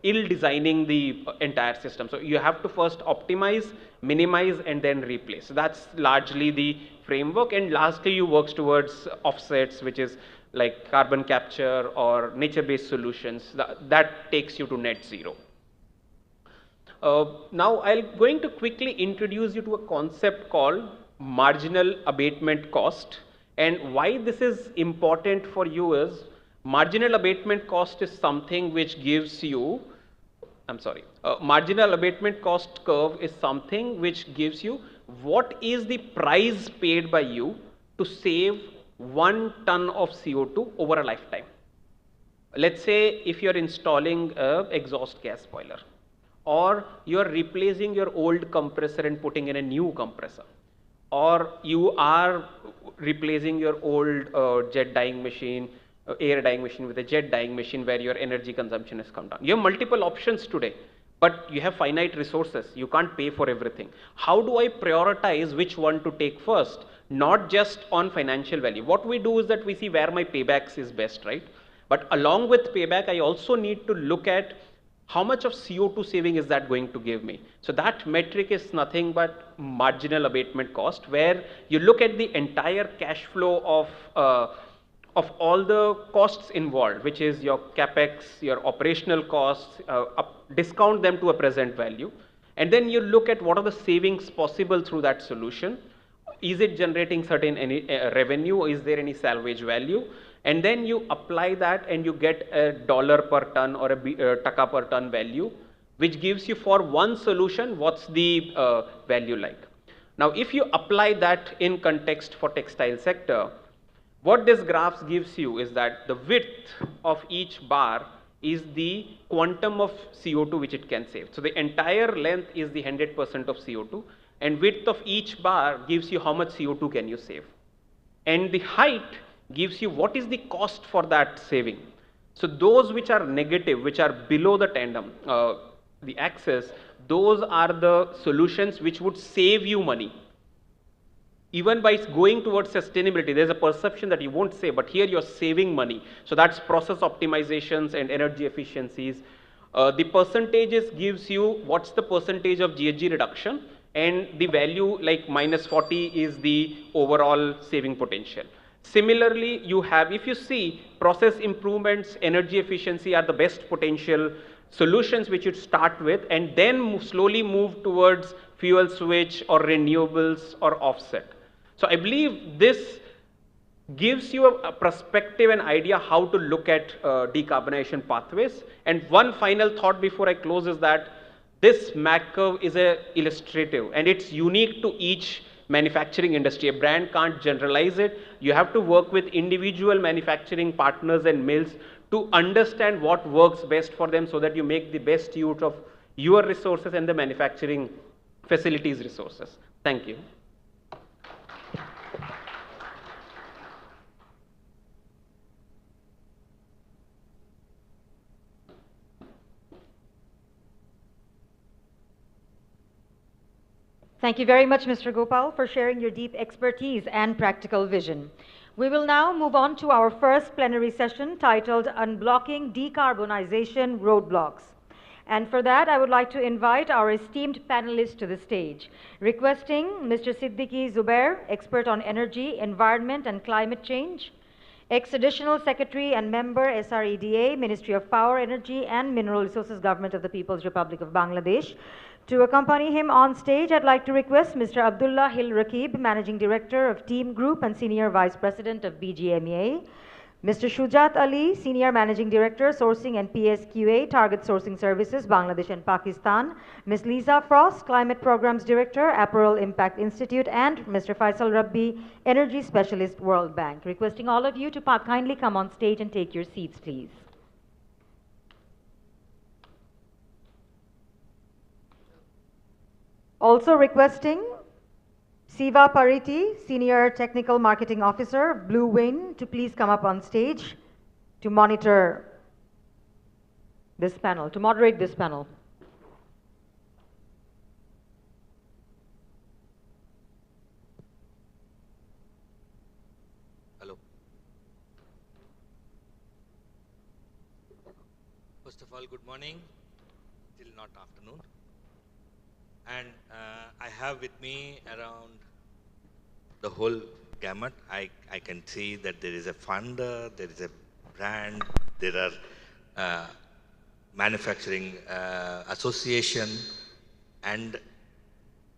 ill-designing the entire system. So you have to first optimize, minimize, and then replace. So that's largely the framework. And lastly, you work towards offsets, which is like carbon capture or nature-based solutions. That takes you to net zero. Now I'm going to quickly introduce you to a concept called marginal abatement cost. And why this is important for you is, marginal abatement cost is something which gives you, marginal abatement cost curve is something which gives you what is the price paid by you to save 1 ton of CO2 over a lifetime. Let's say if you're installing a exhaust gas boiler, or you're replacing your old compressor and putting in a new compressor, or you are replacing your old jet dyeing machine, air dyeing machine with a jet dyeing machine where your energy consumption has come down. You have multiple options today, but you have finite resources. You can't pay for everything. How do I prioritize which one to take first? Not just on financial value. What we do is that we see where my paybacks is best, right? But along with payback, I also need to look at how much of CO2 saving is that going to give me? So that metric is nothing but marginal abatement cost, where you look at the entire cash flow of all the costs involved, which is your capex, your operational costs, discount them to a present value, and then you look at what are the savings possible through that solution. Is it generating certain revenue? Is there any salvage value? And then you apply that and you get a dollar per ton or a taka per ton value, which gives you for one solution what's the value like. Now, if you apply that in context for textile sector, what this graph gives you is that the width of each bar is the quantum of CO2 which it can save. So the entire length is the 100% of CO2, and width of each bar gives you how much CO2 can you save. And the height gives you what is the cost for that saving. So those which are negative, which are below the tandem, the axis, those are the solutions which would save you money. Even by going towards sustainability, there's a perception that you won't save, but here you're saving money. So that's process optimizations and energy efficiencies. The percentages gives you what's the percentage of GHG reduction, and the value like -40 is the overall saving potential. Similarly, you have, if you see, process improvements, energy efficiency are the best potential solutions which you start with, and then slowly move towards fuel switch or renewables or offset. So I believe this gives you a perspective and idea how to look at decarbonization pathways. And one final thought before I close is that this MAC curve is illustrative, and it's unique to each manufacturing industry. A brand can't generalize it. You have to work with individual manufacturing partners and mills to understand what works best for them, so that you make the best use of your resources and the manufacturing facilities resources. Thank you. Thank you very much, Mr. Gopal, for sharing your deep expertise and practical vision. We will now move on to our first plenary session titled Unblocking Decarbonization Roadblocks. And for that, I would like to invite our esteemed panelists to the stage, requesting Mr. Siddiqui Zubair, expert on energy, environment, and climate change, ex-additional secretary and member, SREDA, Ministry of Power, Energy, and Mineral Resources, Government of the People's Republic of Bangladesh. To accompany him on stage, I'd like to request Mr. Abdullah Hil Rakib, Managing Director of Team Group and Senior Vice President of BGMEA, Mr. Shujat Ali, Senior Managing Director, Sourcing and PSQA, Target Sourcing Services, Bangladesh and Pakistan, Ms. Lisa Frost, Climate Programs Director, Apparel Impact Institute, and Mr. Faisal Rabbi, Energy Specialist, World Bank. Requesting all of you to kindly come on stage and take your seats, please. Also requesting Siva Pariti, Senior Technical Marketing Officer, Blue Wind, to please come up on stage to monitor this panel, to moderate this panel. Hello. First of all, good morning, till not afternoon. And I have with me around the whole gamut. I can see that there is a funder, there is a brand, there are manufacturing association and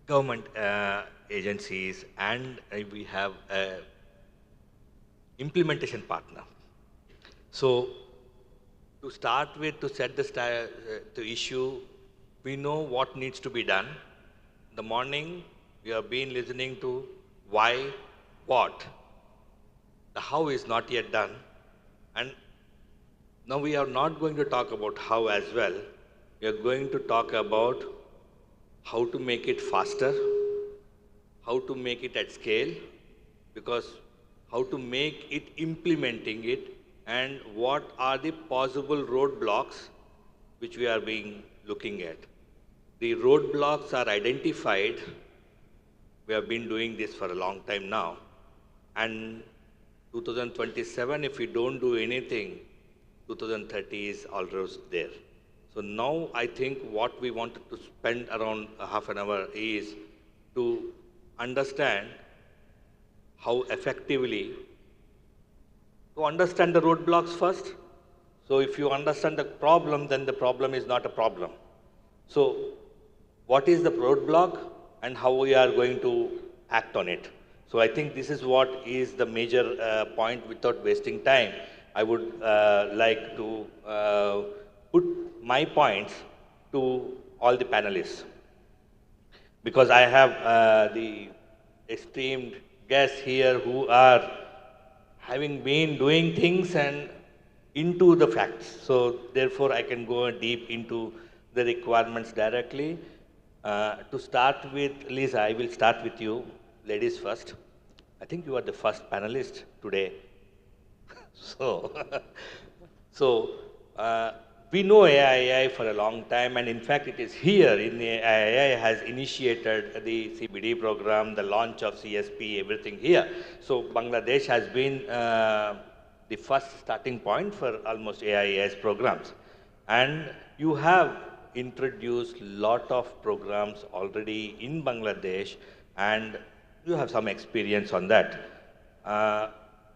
government agencies, and we have a implementation partner. So to start with, to set the issue, we know what needs to be done. In the morning, we have been listening to why, what. The how is not yet done. And Now we are not going to talk about how as well. We are going to talk about how to make it faster, how to make it at scale, because how to make it implementing it, and what are the possible roadblocks which we are looking at. The roadblocks are identified. We have been doing this for a long time now. And 2027, if we don't do anything, 2030 is almost there. So now I think what we wanted to spend around a half an hour is to understand how effectively to understand the roadblocks first. So if you understand the problem, then the problem is not a problem. So what is the roadblock and how we are going to act on it? So I think this is what is the major point. Without wasting time, I would like to put my points to all the panelists, because I have the esteemed guests here who are having been doing things and into the facts. So therefore I can go deep into the requirements directly. To start with, Lisa, I will start with you. Ladies first. I think you are the first panelist today. We know AII for a long time, and in fact it is here in the AII has initiated the CBD program, the launch of CSP, everything here. So Bangladesh has been the first starting point for almost AII's programs. And you have introduced lot of programs already in Bangladesh, and you have some experience on that.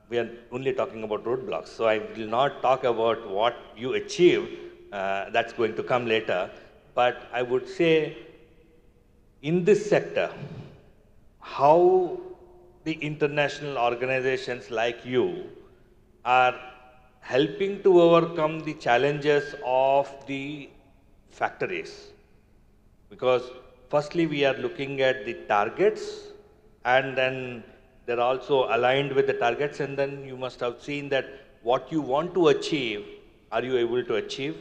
We are only talking about roadblocks, so I will not talk about what you achieved. That's going to come later. But I would say, in this sector, how the international organizations like you are helping to overcome the challenges of the factories. Because firstly, we are looking at the targets, and then they're also aligned with the targets, and then you must have seen that what you want to achieve, are you able to achieve?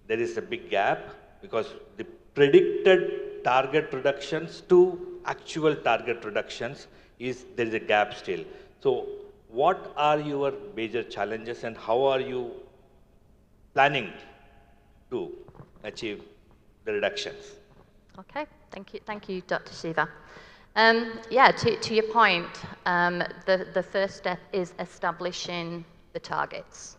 There is a big gap, because the predicted target reductions to actual target reductions there is a gap still. So what are your major challenges, and how are you planning to achieve the reductions? Okay, thank you, Dr. Shiva. Yeah, to your point, the first step is establishing the targets.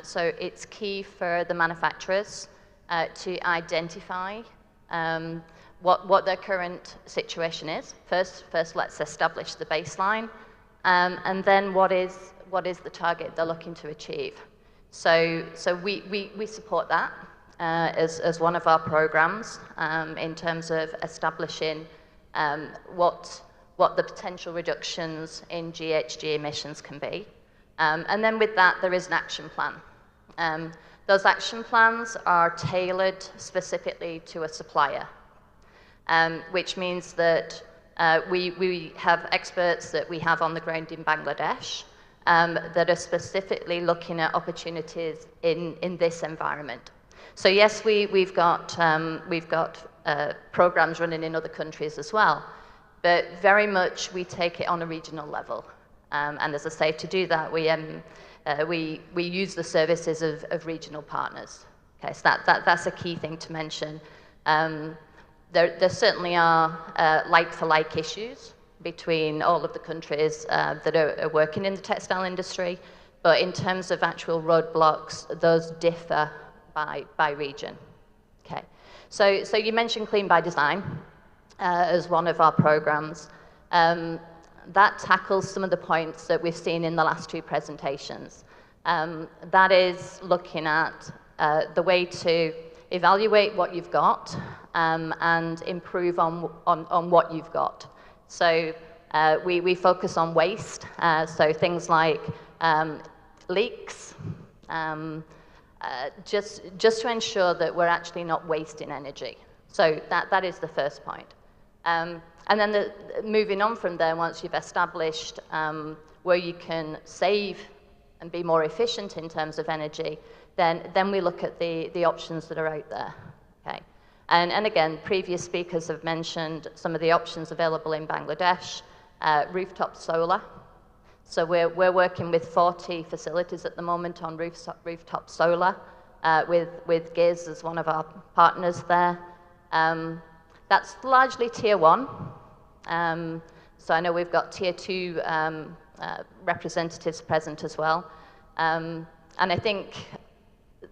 So it's key for the manufacturers to identify what their current situation is. First, let's establish the baseline, and then what is the target they're looking to achieve. So we support that as one of our programs in terms of establishing what the potential reductions in GHG emissions can be. And then with that, there is an action plan. Those action plans are tailored specifically to a supplier, which means that we have experts that we have on the ground in Bangladesh that are specifically looking at opportunities in this environment. So yes, we've got programs running in other countries as well, but very much we take it on a regional level. And as I say, to do that, we use the services of regional partners. Okay, so that's a key thing to mention. There certainly are like-for-like issues between all of the countries that are working in the textile industry, but in terms of actual roadblocks, those differ by region. Okay, so you mentioned Clean by Design as one of our programs. That tackles some of the points that we've seen in the last two presentations. That is looking at the way to evaluate what you've got and improve on what you've got. So we focus on waste, so things like leaks, just to ensure that we're actually not wasting energy. So that is the first point. And then moving on from there, once you've established where you can save and be more efficient in terms of energy, then we look at the options that are out there. Okay. And again, previous speakers have mentioned some of the options available in Bangladesh, rooftop solar. So we're working with 40 facilities at the moment on rooftop solar, with GIZ as one of our partners there. That's largely tier 1. So I know we've got tier 2 representatives present as well. And I think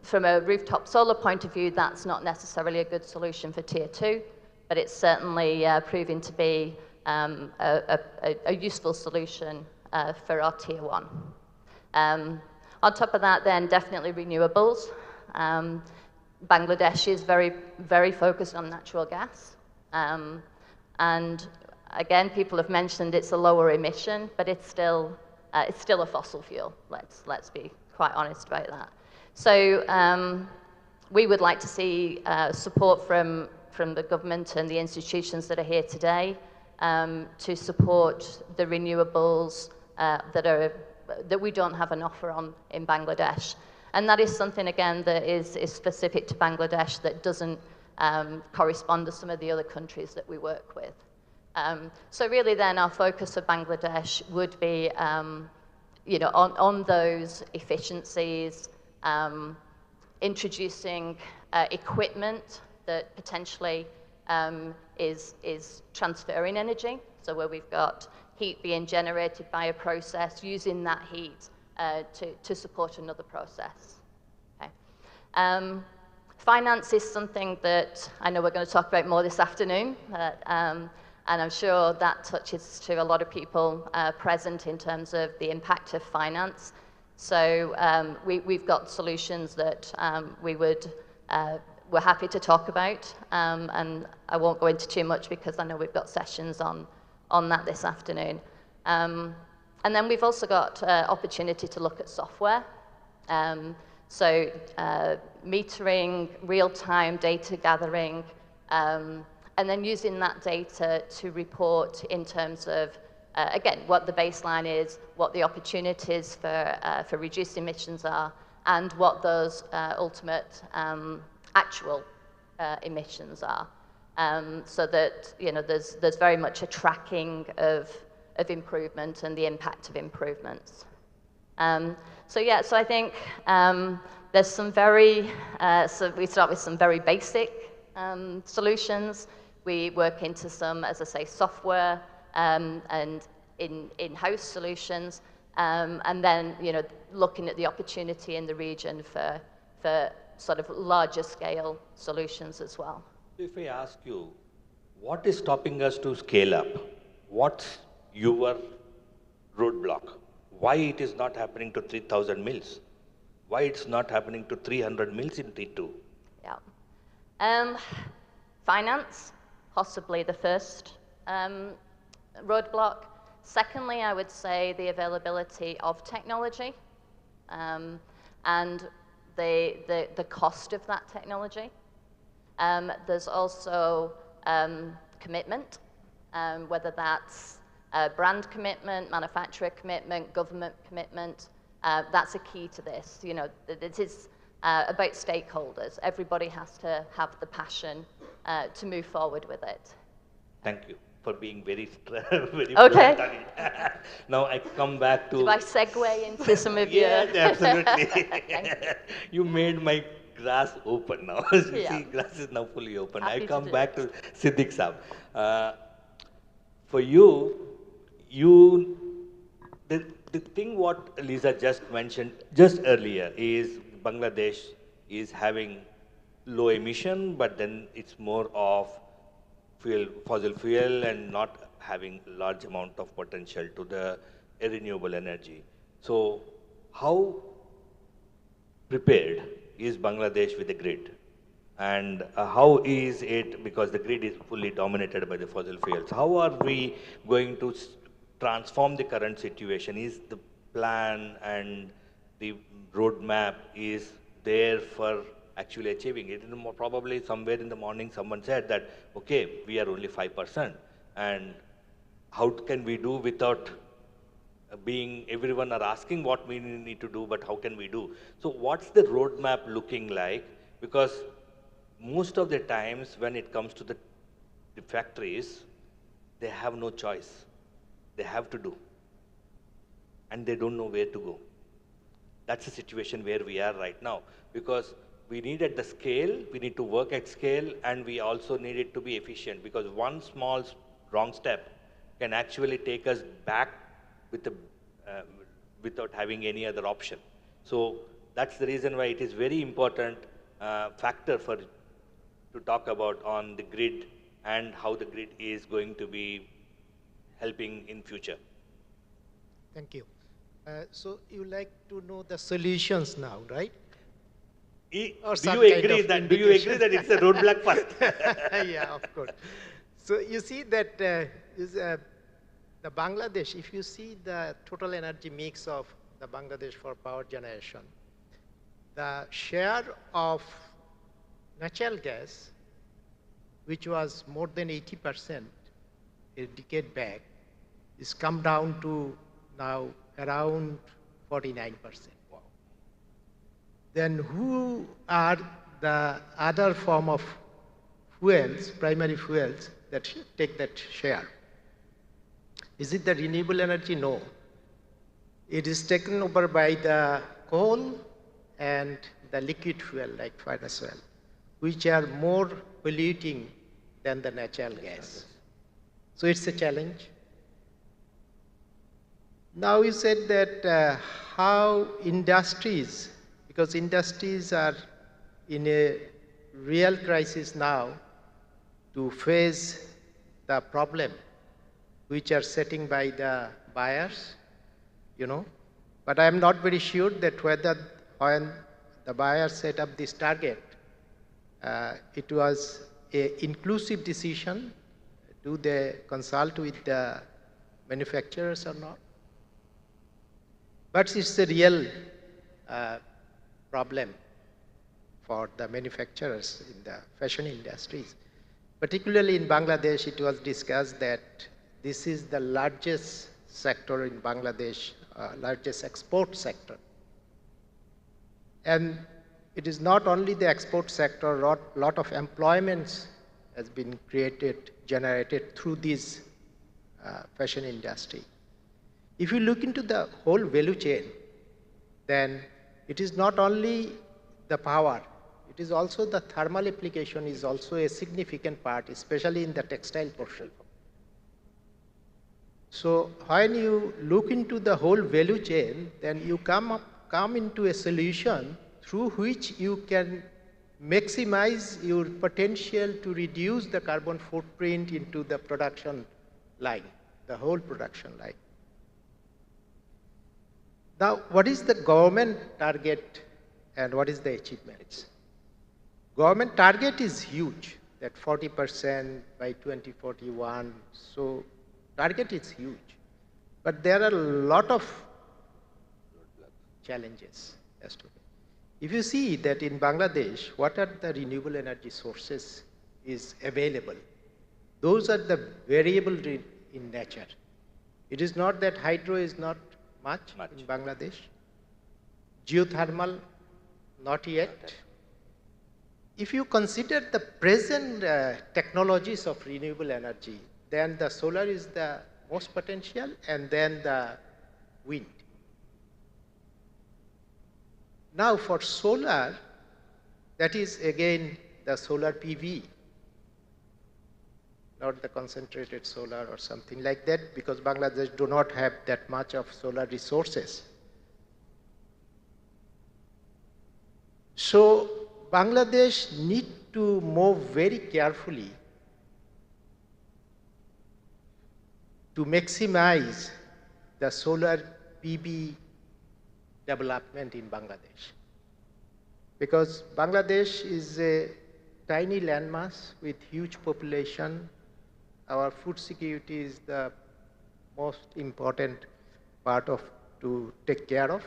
from a rooftop solar point of view, that's not necessarily a good solution for tier 2, but it's certainly proving to be a useful solution for our tier 1. On top of that, then definitely renewables. Bangladesh is very, very focused on natural gas. And again, people have mentioned it's a lower emission, but it's still a fossil fuel. Let's be quite honest about that. So we would like to see support from the government and the institutions that are here today to support the renewables that we don't have an offer on in Bangladesh. And that is something, again, that is specific to Bangladesh that doesn't correspond to some of the other countries that we work with. So really then our focus of Bangladesh would be on those efficiencies, introducing equipment that potentially is transferring energy, so where we've got heat being generated by a process, using that heat to support another process. Okay. Finance is something that I know we're going to talk about more this afternoon, and I'm sure that touches to a lot of people present in terms of the impact of finance. So we've got solutions that we're happy to talk about, and I won't go into too much because I know we've got sessions on that this afternoon. And then we've also got opportunity to look at software. So metering, real-time data gathering, and then using that data to report in terms of, again, what the baseline is, what the opportunities for reduced emissions are, and what those ultimate actual emissions are. So that there's very much a tracking of improvement and the impact of improvements. So I think there's some so we start with some very basic solutions. We work into some, as I say, software and in-house solutions, and then looking at the opportunity in the region for sort of larger scale solutions as well. If I ask you, what is stopping us to scale up? What's your roadblock? Why it is not happening to 3,000 mils? Why it's not happening to 300 mils in T2? Yeah. Finance, possibly the first roadblock. Secondly, I would say the availability of technology and the cost of that technology. There's also commitment, whether that's brand commitment, manufacturer commitment, government commitment. That's a key to this. It is about stakeholders. Everybody has to have the passion to move forward with it. Thank you for being very okay. Blunt on it. Now I come back to... Do I segue into some of your... Yes, absolutely. You made my glass open now. See, glass is now fully open. I come back to Siddiq Saab. For you, the thing what Lisa just mentioned just earlier is Bangladesh is having low emission, but then it's more of fossil fuel and not having large amount of potential to the renewable energy. So how prepared is Bangladesh with the grid? And how is it, because the grid is fully dominated by the fossil fuels, how are we going to transform the current situation? Is the plan and the roadmap is there for actually achieving it? And probably somewhere in the morning someone said that, okay, we are only 5%, and how can we do without being everyone are asking what we need to do, but how can we do? So what's the roadmap looking like? Because most of the times when it comes to the factories, they have no choice. They have to do. And they don't know where to go. That's the situation where we are right now. Because we need at the scale, we need to work at scale, and we also need it to be efficient. Because one small wrong step can actually take us back with the, without having any other option. So that's the reason why it is very important factor to talk about on the grid and how the grid is going to be helping in future. Thank you. So you like to know the solutions now, right? Do you agree that it's a roadblock first? Yeah, of course. So you see that the Bangladesh, if you see the total energy mix of the Bangladesh for power generation, the share of natural gas, which was more than 80% a decade back, is come down to now around 49%. Wow. Then who are the other form of fuels, primary fuels, that take that share? Is it the renewable energy? No. It is taken over by the coal and the liquid fuel like furnace oil, which are more polluting than the natural gas. So it's a challenge. Now you said that how industries, because industries are in a real crisis now to face the problem which are setting by the buyers, you know. But I am not very sure that whether when the buyers set up this target, it was an inclusive decision. Do they consult with the manufacturers or not? But it's a real problem for the manufacturers in the fashion industries. Particularly in Bangladesh, it was discussed that this is the largest sector in Bangladesh, largest export sector. And it is not only the export sector, a lot of employments has been created, generated through this fashion industry. If you look into the whole value chain, then it is not only the power, it is also the thermal application is also a significant part, especially in the textile portion. So when you look into the whole value chain, then you come into a solution through which you can maximize your potential to reduce the carbon footprint into the production line, the whole production line. Now, what is the government target and what is the achievements? Government target is huge, that 40% by 2041. So target is huge. But there are a lot of challenges as to it. If you see that in Bangladesh, what are the renewable energy sources is available? Those are the variable in nature. It is not that hydro is not much in Bangladesh. Geothermal, not yet. If you consider the present technologies of renewable energy, then the solar is the most potential, and then the wind. Now for solar, that is again the solar PV, not the concentrated solar or something like that, because Bangladesh do not have that much of solar resources. So Bangladesh need to move very carefully to maximize the solar PV development in Bangladesh. Because Bangladesh is a tiny landmass with huge population. Our food security is the most important part of to take care of.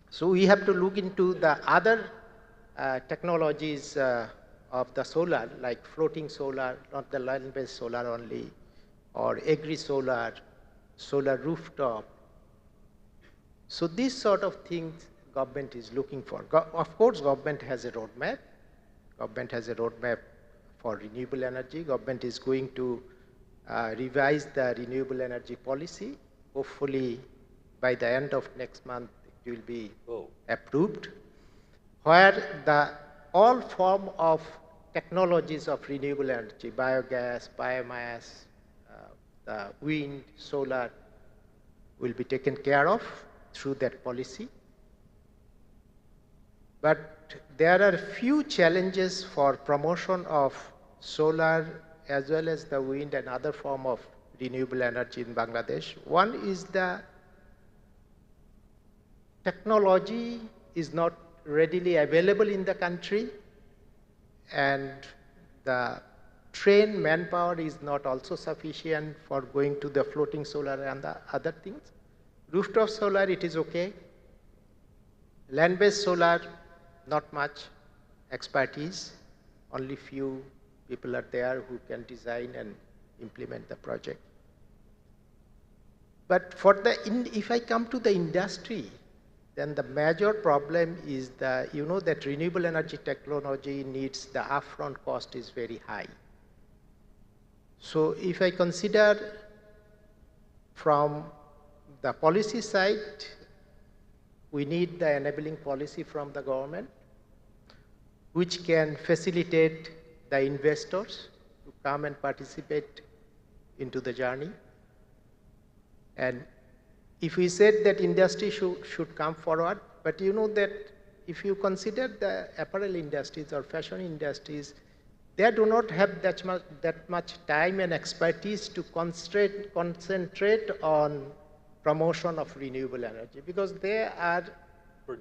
So we have to look into the other technologies of the solar, like floating solar, not the land-based solar only, or agri-solar, solar rooftop, So these sort of things government is looking for. Of course, government has a roadmap. Government has a roadmap for renewable energy. Government is going to revise the renewable energy policy. Hopefully, by the end of next month, it will be approved, where all form of technologies of renewable energy, biogas, biomass, the wind, solar, will be taken care of through that policy. But there are few challenges for promotion of solar as well as the wind and other form of renewable energy in Bangladesh. One is the technology is not readily available in the country, and the trained manpower is not also sufficient for going to the floating solar and the other things. Rooftop solar, it is okay. Land-based solar, not much expertise. Only few people are there who can design and implement the project. But for if I come to the industry, then the major problem is that renewable energy technology needs the upfront cost is very high. So if I consider from the policy side, we need the enabling policy from the government, which can facilitate the investors to come and participate into the journey. And if we said that industry should come forward, but you know that if you consider the apparel industries or fashion industries, they do not have that much time and expertise to concentrate on promotion of renewable energy, because they are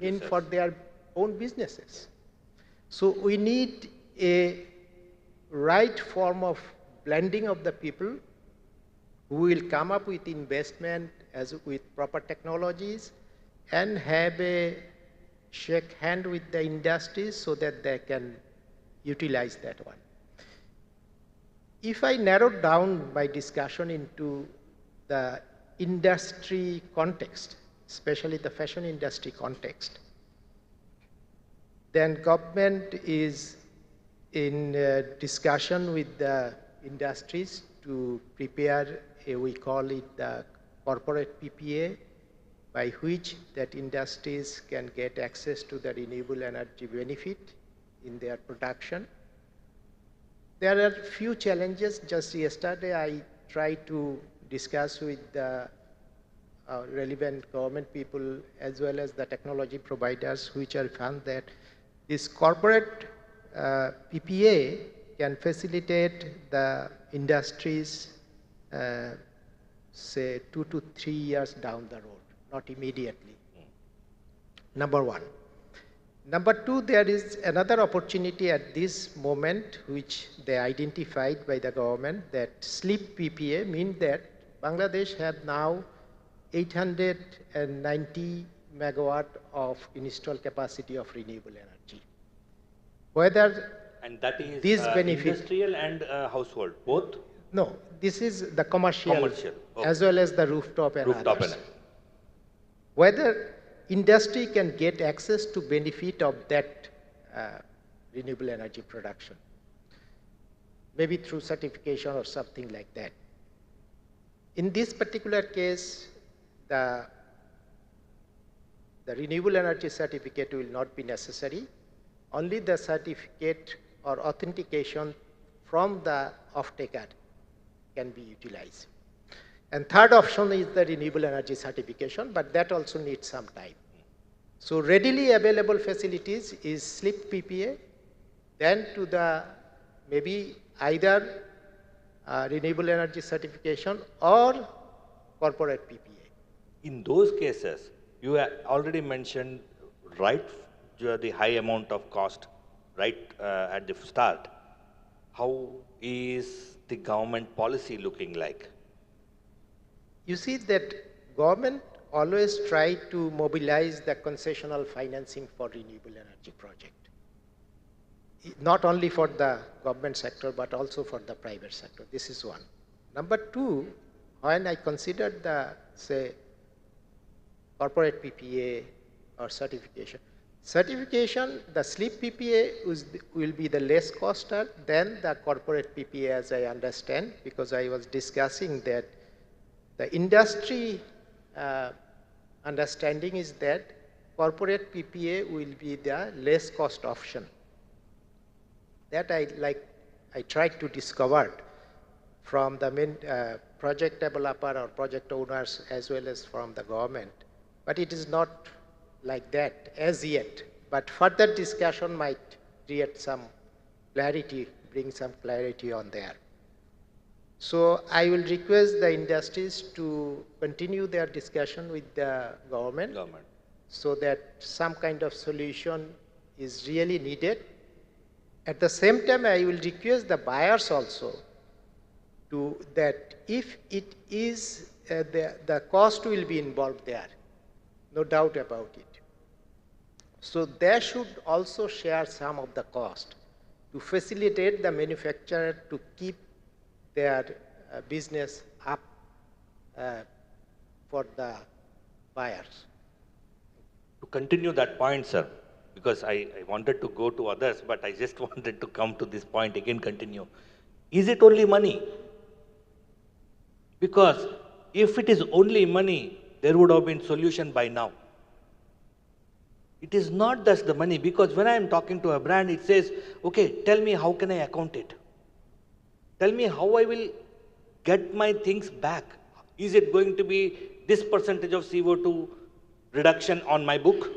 in for their own businesses. So we need a right form of blending of the people who will come up with investment with proper technologies and have a shake hand with the industries so that they can utilize that one. If I narrow down my discussion into the industry context, especially the fashion industry context, then government is in discussion with the industries to prepare we call it the corporate PPA, by which that industries can get access to the renewable energy benefit in their production. There are few challenges. Just yesterday I tried to discuss with the relevant government people as well as the technology providers, which are found that this corporate PPA can facilitate the industries say 2 to 3 years down the road, not immediately. Number one. Number two, there is another opportunity at this moment which they identified by the government, that SLIP PPA means that Bangladesh have now 890 megawatt of installed capacity of renewable energy. Whether and that is this benefit, industrial and household, both? No, this is the commercial okay. as well as the rooftop and rooftop others. Whether industry can get access to benefit of that renewable energy production, maybe through certification or something like that. In this particular case, the renewable energy certificate will not be necessary. Only the certificate or authentication from the off-taker can be utilized. And third option is the renewable energy certification, but that also needs some time. So readily available facilities is SLIP PPA, then to the maybe either renewable energy certification or corporate PPA. In those cases, you have already mentioned the high amount of cost right at the start. How is the government policy looking like? You see that government always try to mobilize the concessional financing for renewable energy project. Not only for the government sector, but also for the private sector. This is one. Number two, when I considered the, say, corporate PPA or certification. Certification, the SLIP PPA will be the less coster than the corporate PPA, as I understand, because I was discussing that the industry understanding is that corporate PPA will be the less cost option. That I tried to discover from the main project developer or project owners as well as from the government. But it is not like that as yet. But further discussion might create some clarity, bring some clarity on there. So I will request the industries to continue their discussion with the government, so that some kind of solution is really needed. At the same time, I will request the buyers also to that if it is the cost will be involved there, no doubt about it. So they should also share some of the cost to facilitate the manufacturer to keep their business up for the buyers. To continue that point, sir, because I wanted to go to others, but I just wanted to come to this point again, continue. Is it only money? Because if it is only money, there would have been solution by now. It is not just the money, because when I am talking to a brand, it says, okay, tell me how can I account it? Tell me how I will get my things back. Is it going to be this percentage of CO2 reduction on my book?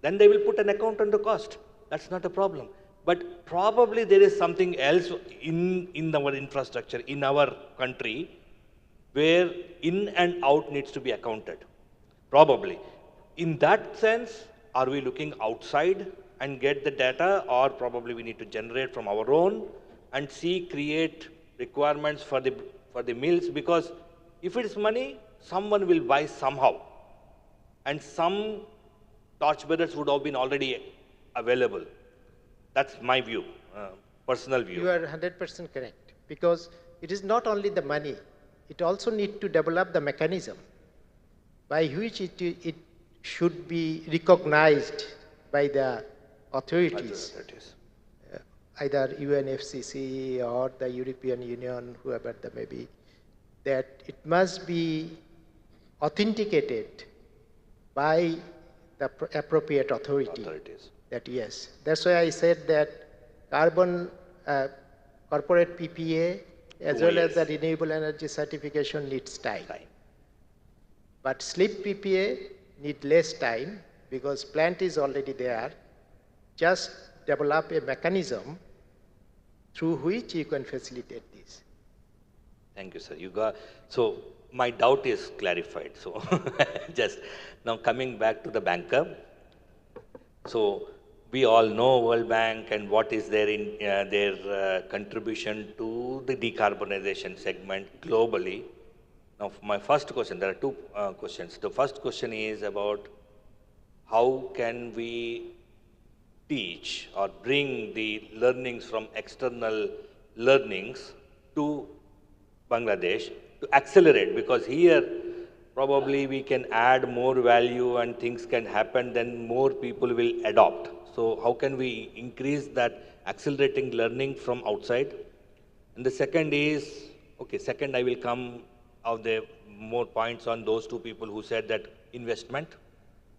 Then they will put an account on the cost. That's not a problem. But probably there is something else in our infrastructure, in our country, where in and out needs to be accounted. Probably. In that sense, are we looking outside and get the data, or probably we need to generate from our own and create requirements for the mills? Because if it's money, someone will buy somehow. And some torchbearers would have been already available. That's my view, personal view. You are 100% correct, because it is not only the money, it also needs to develop the mechanism by which it should be recognized by the authorities, either UNFCCC or the European Union, whoever they may be, that it must be authenticated by the appropriate authorities. That yes, that's why I said that carbon corporate PPA as well as the renewable energy certification needs time. But SLIP PPA need less time because plant is already there. Just develop a mechanism through which you can facilitate this. Thank you, sir. So my doubt is clarified. So just now coming back to the banker. So we all know World Bank and what is there in their contribution to the decarbonization segment globally. Now, my first question, there are two questions. The first question is about how can we teach or bring the learnings from external learnings to Bangladesh to accelerate, because here probably we can add more value and things can happen, then more people will adopt. So how can we increase that accelerating learning from outside? And the second is, okay, second I will come of the more points on those two people who said that investment,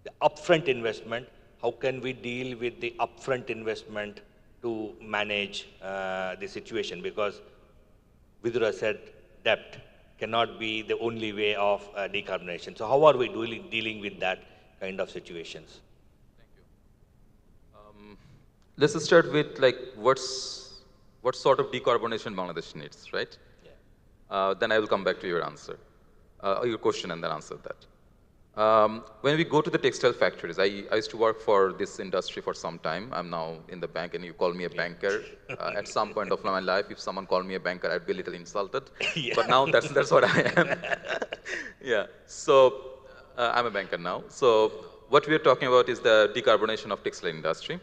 the upfront investment, how can we deal with the upfront investment to manage the situation? Because Vidura said debt cannot be the only way of decarbonization. So how are we dealing with that kind of situations? Let's start with like what sort of decarbonization Bangladesh needs, right? Yeah. Then I will come back to your answer, your question, and then answer that. When we go to the textile factories, I used to work for this industry for some time. I'm now in the bank, and you call me a banker. At some point of my life, if someone called me a banker, I'd be a little insulted. Yeah. But now that's what I am. Yeah. So I'm a banker now. So what we are talking about is the decarbonization of textile industry.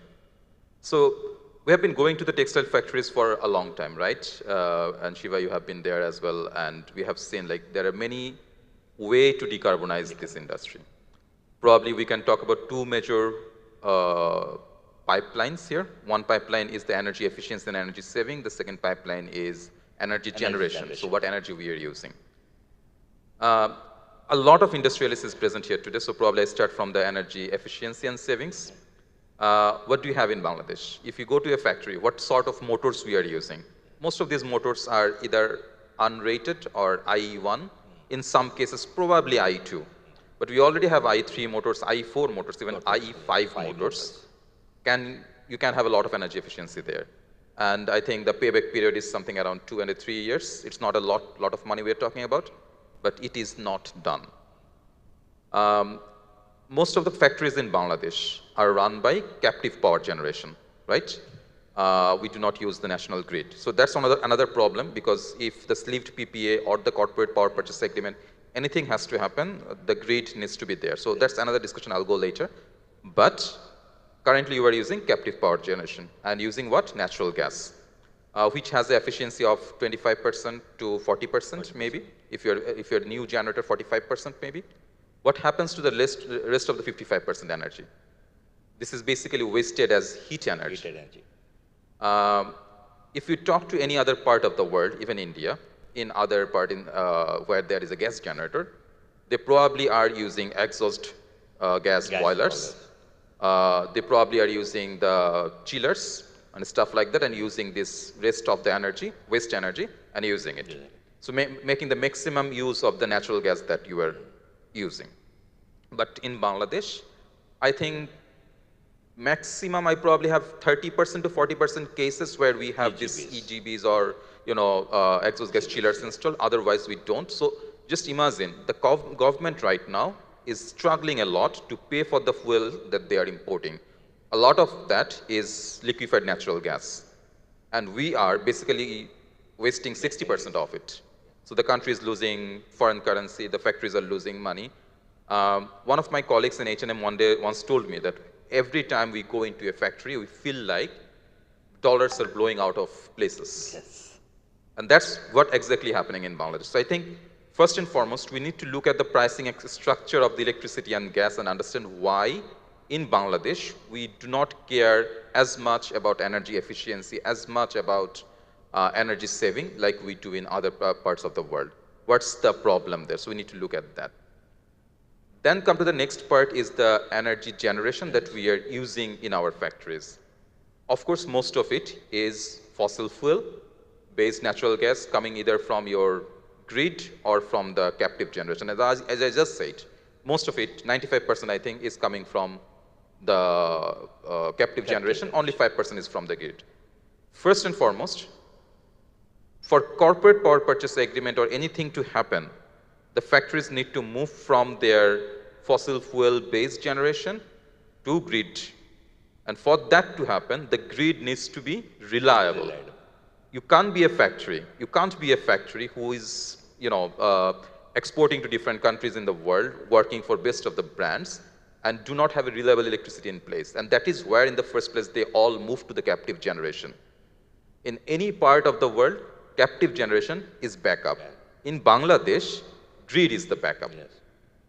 So we have been going to the textile factories for a long time, right? And Shiva, you have been there as well, and we have seen like there are many ways to decarbonize this industry. Probably we can talk about two major pipelines here. One pipeline is the energy efficiency and energy saving. The second pipeline is energy generation. So what energy we are using. A lot of industrialists is present here today, so probably I start from the energy efficiency and savings. What do you have in Bangladesh? If you go to a factory, what sort of motors we are using? Most of these motors are either unrated or IE1. In some cases, probably IE2. But we already have IE3 motors, IE4 motors, even IE5 motors. You can have a lot of energy efficiency there. And I think the payback period is something around 2 and 3 years. It's not a lot of money we're talking about, but it is not done. Most of the factories in Bangladesh are run by captive power generation, right? We do not use the national grid. So that's another problem, because if the sleeved PPA or the corporate power purchase agreement, anything has to happen, the grid needs to be there. So that's another discussion, I'll go later. But currently you are using captive power generation and using what? Natural gas, which has the efficiency of 25% to 40% maybe. If you're a new generator, 45% maybe. What happens to the rest of the 55% energy? This is basically wasted as heat energy. If you talk to any other part of the world, even India, in other part where there is a gas generator, they probably are using exhaust gas boilers. They probably are using the chillers and stuff like that, and using this rest of the energy, waste energy, and using it. So making the maximum use of the natural gas that you are using. But in Bangladesh, I think maximum I probably have 30% to 40% cases where we have these EGBs or exhaust gas chillers installed. Otherwise, we don't. So just imagine the government right now is struggling a lot to pay for the fuel that they are importing. A lot of that is liquefied natural gas. And we are basically wasting 60% of it. So the country is losing foreign currency, the factories are losing money. One of my colleagues in H&M one day once told me that every time we go into a factory, we feel like dollars are blowing out of places. Yes. And that's what exactly happening in Bangladesh. So I think first and foremost, we need to look at the pricing structure of the electricity and gas and understand why in Bangladesh we do not care as much about energy efficiency, as much about energy saving like we do in other parts of the world. What's the problem there? So we need to look at that. Then come to the next part is the energy generation that we are using in our factories. Of course, most of it is fossil fuel based natural gas coming either from your grid or from the captive generation. As I just said, most of it, 95% I think, is coming from the captive generation, only 5% is from the grid. First and foremost, for corporate power purchase agreement or anything to happen, the factories need to move from their fossil fuel based generation to grid. And for that to happen, the grid needs to be reliable. You can't be a factory. You can't be a factory who is exporting to different countries in the world, working for best of the brands, and do not have a reliable electricity in place. And that is where in the first place they all moved to the captive generation. In any part of the world, captive generation is backup. In Bangladesh, grid is the backup,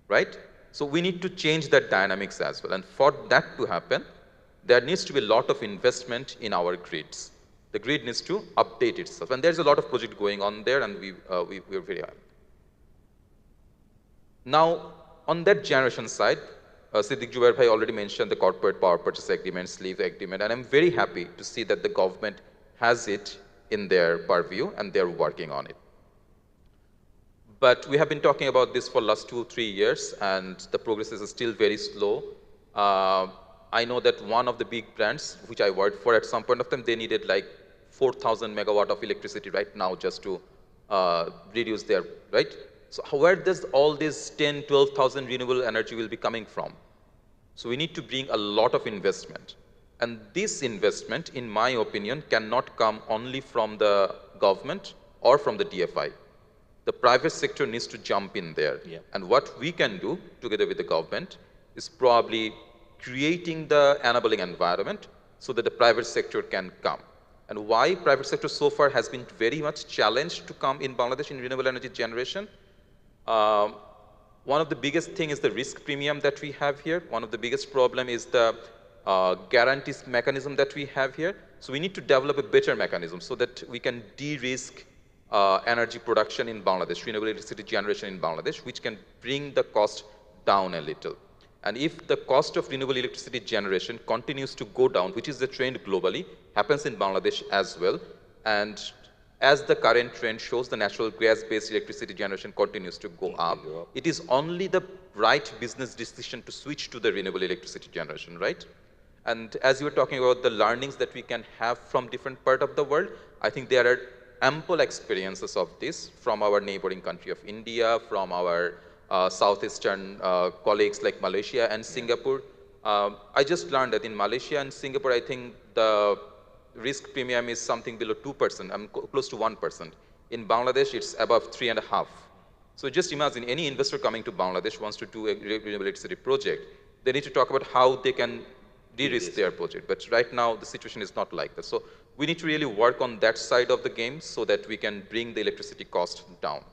right? So we need to change that dynamics as well. And for that to happen, there needs to be a lot of investment in our grids. The grid needs to update itself. And there's a lot of project going on there, and we're very happy. Now, on that generation side, Siddique Jubair Bhai already mentioned the corporate power purchase agreement, sleeve agreement, and I'm very happy to see that the government has it in their purview and they're working on it. But we have been talking about this for the last 2-3 years, and the progress is still very slow. I know that one of the big brands, which I worked for at some point of time, they needed like 4,000 megawatt of electricity right now just to reduce their, right? So where does all this 10, 12,000 renewable energy will be coming from? So we need to bring a lot of investment. And this investment, in my opinion, cannot come only from the government or from the DFI. The private sector needs to jump in there. Yeah. And what we can do together with the government is probably creating the enabling environment so that the private sector can come. And why private sector so far has been very much challenged to come in Bangladesh in renewable energy generation? one of the biggest thing is the risk premium that we have here. One of the biggest problem is the guarantees mechanism that we have here. So we need to develop a better mechanism so that we can de-risk energy production in Bangladesh, renewable electricity generation in Bangladesh, which can bring the cost down a little. And if the cost of renewable electricity generation continues to go down, which is the trend globally, happens in Bangladesh as well, and as the current trend shows, the natural gas-based electricity generation continues to go up. It is only the right business decision to switch to the renewable electricity generation, right? And as you were talking about the learnings that we can have from different parts of the world, I think there are ample experiences of this from our neighboring country of India, from our southeastern colleagues like Malaysia and Singapore. I just learned that in Malaysia and Singapore, I think the risk premium is something below 2%, close to 1%. In Bangladesh, it's above 3.5%. So just imagine any investor coming to Bangladesh wants to do a renewable electricity project. They need to talk about how they can de-risk their project. But right now, the situation is not like that. So we need to really work on that side of the game so that we can bring the electricity cost down.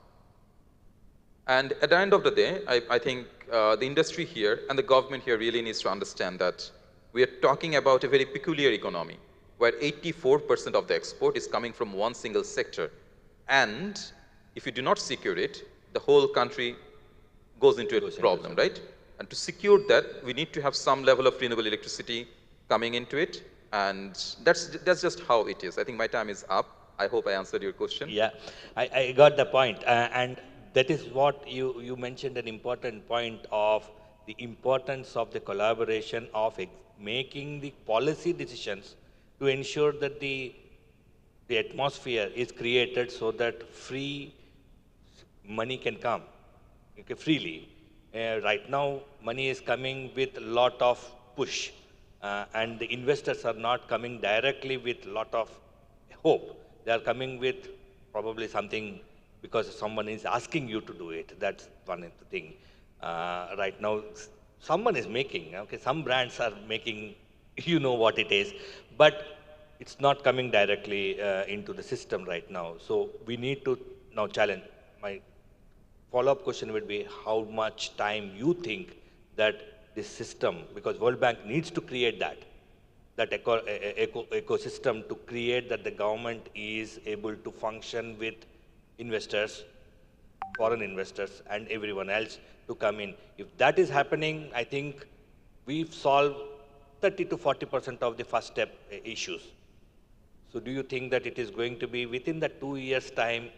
And at the end of the day, I think the industry here and the government here really needs to understand that we are talking about a very peculiar economy where 84% of the export is coming from one single sector. And if you do not secure it, the whole country goes into a problem, right? And to secure that, we need to have some level of renewable electricity coming into it. And that's just how it is. I think my time is up. I hope I answered your question. Yeah, I got the point. And that is what you mentioned, an important point of the importance of the collaboration of making the policy decisions to ensure that the atmosphere is created so that free money can come freely. Right now, money is coming with a lot of push, and the investors are not coming directly with a lot of hope. They are coming with probably something because someone is asking you to do it. That's one of the thing. Right now, someone is making, okay, some brands are making, you know what it is, but it's not coming directly into the system right now. So we need to now challenge. My follow-up question would be how much time you think that this system, because World Bank needs to create that ecosystem to create that the government is able to function with investors, foreign investors, and everyone else to come in. If that is happening, I think we've solved 30 to 40% of the first step issues. So do you think that it is going to be within the 2 years' time,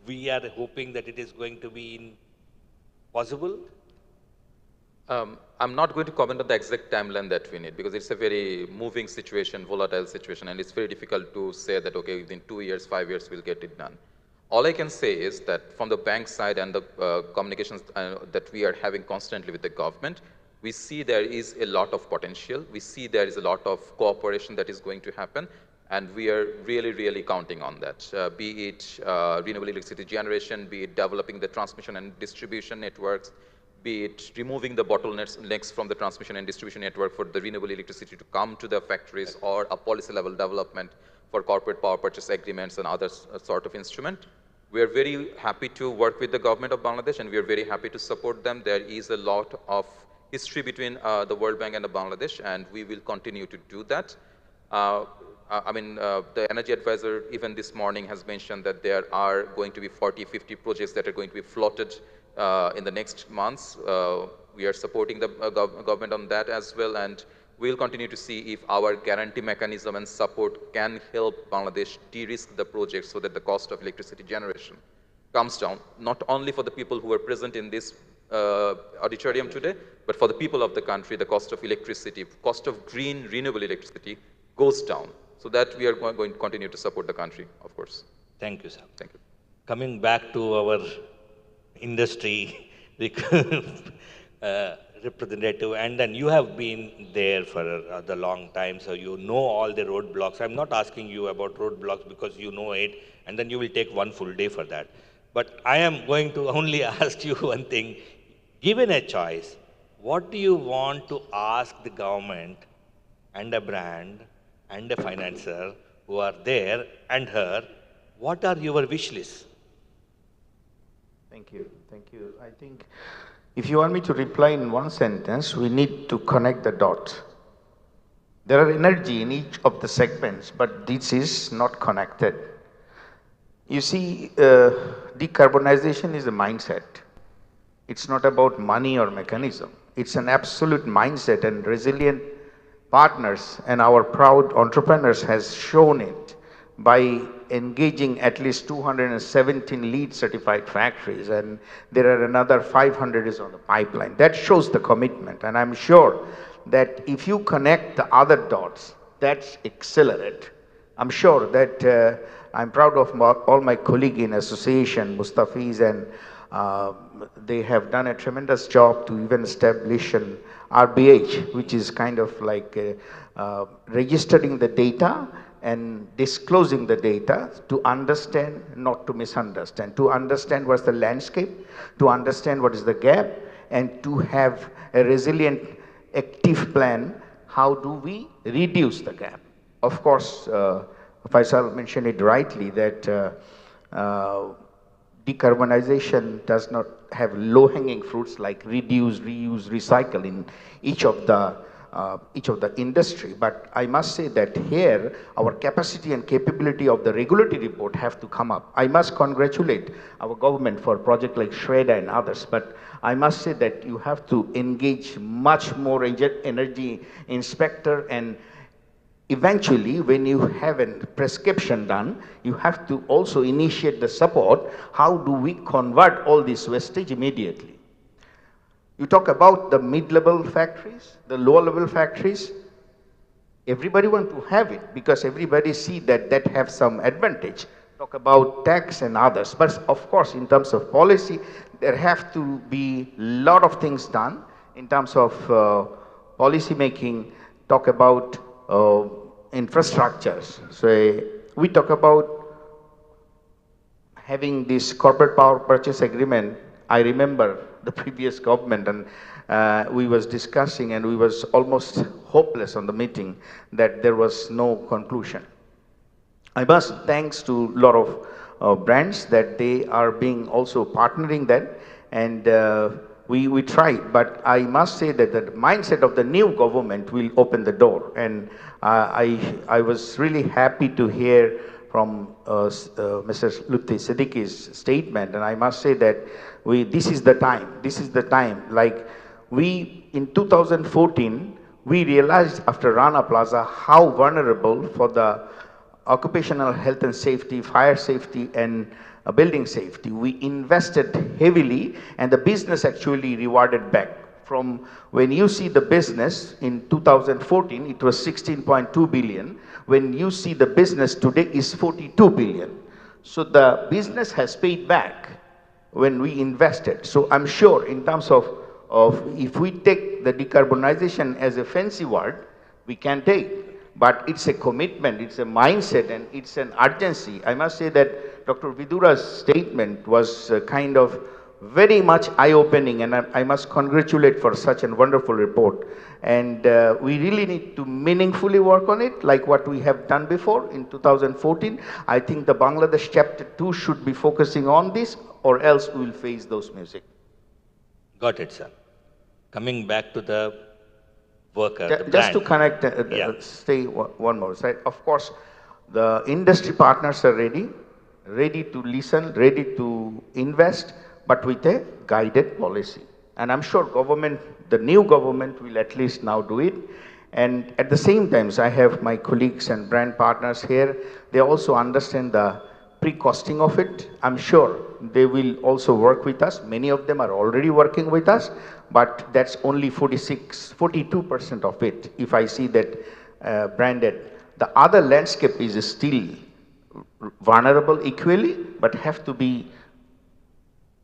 we are hoping that it is going to be possible? I'm not going to comment on the exact timeline that we need because it's a very moving situation, volatile situation, and it's very difficult to say that, okay, within 2 years, 5 years, we'll get it done. All I can say is that from the bank side and the communications that we are having constantly with the government, we see there is a lot of potential. We see there is a lot of cooperation that is going to happen. And we are really, really counting on that, be it renewable electricity generation, be it developing the transmission and distribution networks, be it removing the bottlenecks from the transmission and distribution network for the renewable electricity to come to the factories, or a policy level development for corporate power purchase agreements and other sort of instrument. We are very happy to work with the government of Bangladesh, and we are very happy to support them. There is a lot of history between the World Bank and the Bangladesh, and we will continue to do that. The energy advisor even this morning has mentioned that there are going to be 40, 50 projects that are going to be floated in the next months. We are supporting the government on that as well, and we'll continue to see if our guarantee mechanism and support can help Bangladesh de-risk the project so that the cost of electricity generation comes down, not only for the people who are present in this auditorium today, but for the people of the country, the cost of electricity, cost of green renewable electricity goes down. So that we are going to continue to support the country, of course. Thank you, sir. Thank you. Coming back to our industry representative, and then you have been there for the long time, so you know all the roadblocks. I'm not asking you about roadblocks because you know it, and then you will take one full day for that. But I am going to only ask you one thing. Given a choice, what do you want to ask the government and a brand and a financier who are there and her, what are your wish lists? Thank you. Thank you. I think If you want me to reply in one sentence, we need to connect the dots. There are energy in each of the segments, but this is not connected. You see, decarbonization is a mindset. It's not about money or mechanism. It's an absolute mindset, and resilient partners and our proud entrepreneurs has shown it by engaging at least 217 LEED certified factories, and there are another 500 is on the pipeline. That shows the commitment, and I'm sure that if you connect the other dots, that's accelerate. I'm sure that I'm proud of all my colleagues in association, Mustafiz, and they have done a tremendous job to even establish an RBH, which is kind of like registering the data and disclosing the data to understand, not to misunderstand, to understand what's the landscape, to understand what is the gap, and to have a resilient, active plan, how do we reduce the gap. Of course, Faisal mentioned it rightly that decarbonization does not have low-hanging fruits like reduce, reuse, recycle in each of the industry. But I must say that here, our capacity and capability of the regulatory board have to come up. I must congratulate our government for projects like Shreda and others, but I must say that you have to engage much more energy inspector, and eventually, when you have a prescription done, you have to also initiate the support. How do we convert all this wastage immediately? You talk about the mid-level factories, the lower-level factories. Everybody want to have it because everybody see that have some advantage. Talk about tax and others. But of course, in terms of policy, there have to be a lot of things done in terms of policy making. Talk about infrastructures. So we talk about having this corporate power purchase agreement. I remember the previous government, and we was discussing, and we was almost hopeless on the meeting that there was no conclusion. I must thanks to a lot of brands that they are being also partnering that, and we tried, but I must say that the mindset of the new government will open the door, and I was really happy to hear from Mr. Lutfi Siddiqui's statement, and I must say that this is the time, like in 2014, we realized after Rana Plaza how vulnerable for the occupational health and safety, fire safety, and building safety. We invested heavily, and the business actually rewarded back. From when you see the business in 2014, it was 16.2 billion. When you see the business today is 42 billion. So the business has paid back when we invested. So I'm sure in terms of if we take the decarbonization as a fancy word, we can take. But it's a commitment, it's a mindset, and it's an urgency. I must say that Dr. Vidura's statement was kind of very much eye-opening, and I must congratulate for such a wonderful report. And we really need to meaningfully work on it, like what we have done before in 2014. I think the Bangladesh Chapter 2 should be focusing on this, or else we will face those music. Got it, sir. Coming back to the worker, the just to brand. connect, stay one more side. Of course, the industry partners are ready to listen, ready to invest, but with a guided policy. And I'm sure the new government will at least now do it. And at the same time, I have my colleagues and brand partners here. They also understand the pre-costing of it. I'm sure they will also work with us. Many of them are already working with us, but that's only 42% of it. If I see that branded, the other landscape is still vulnerable equally, but have to be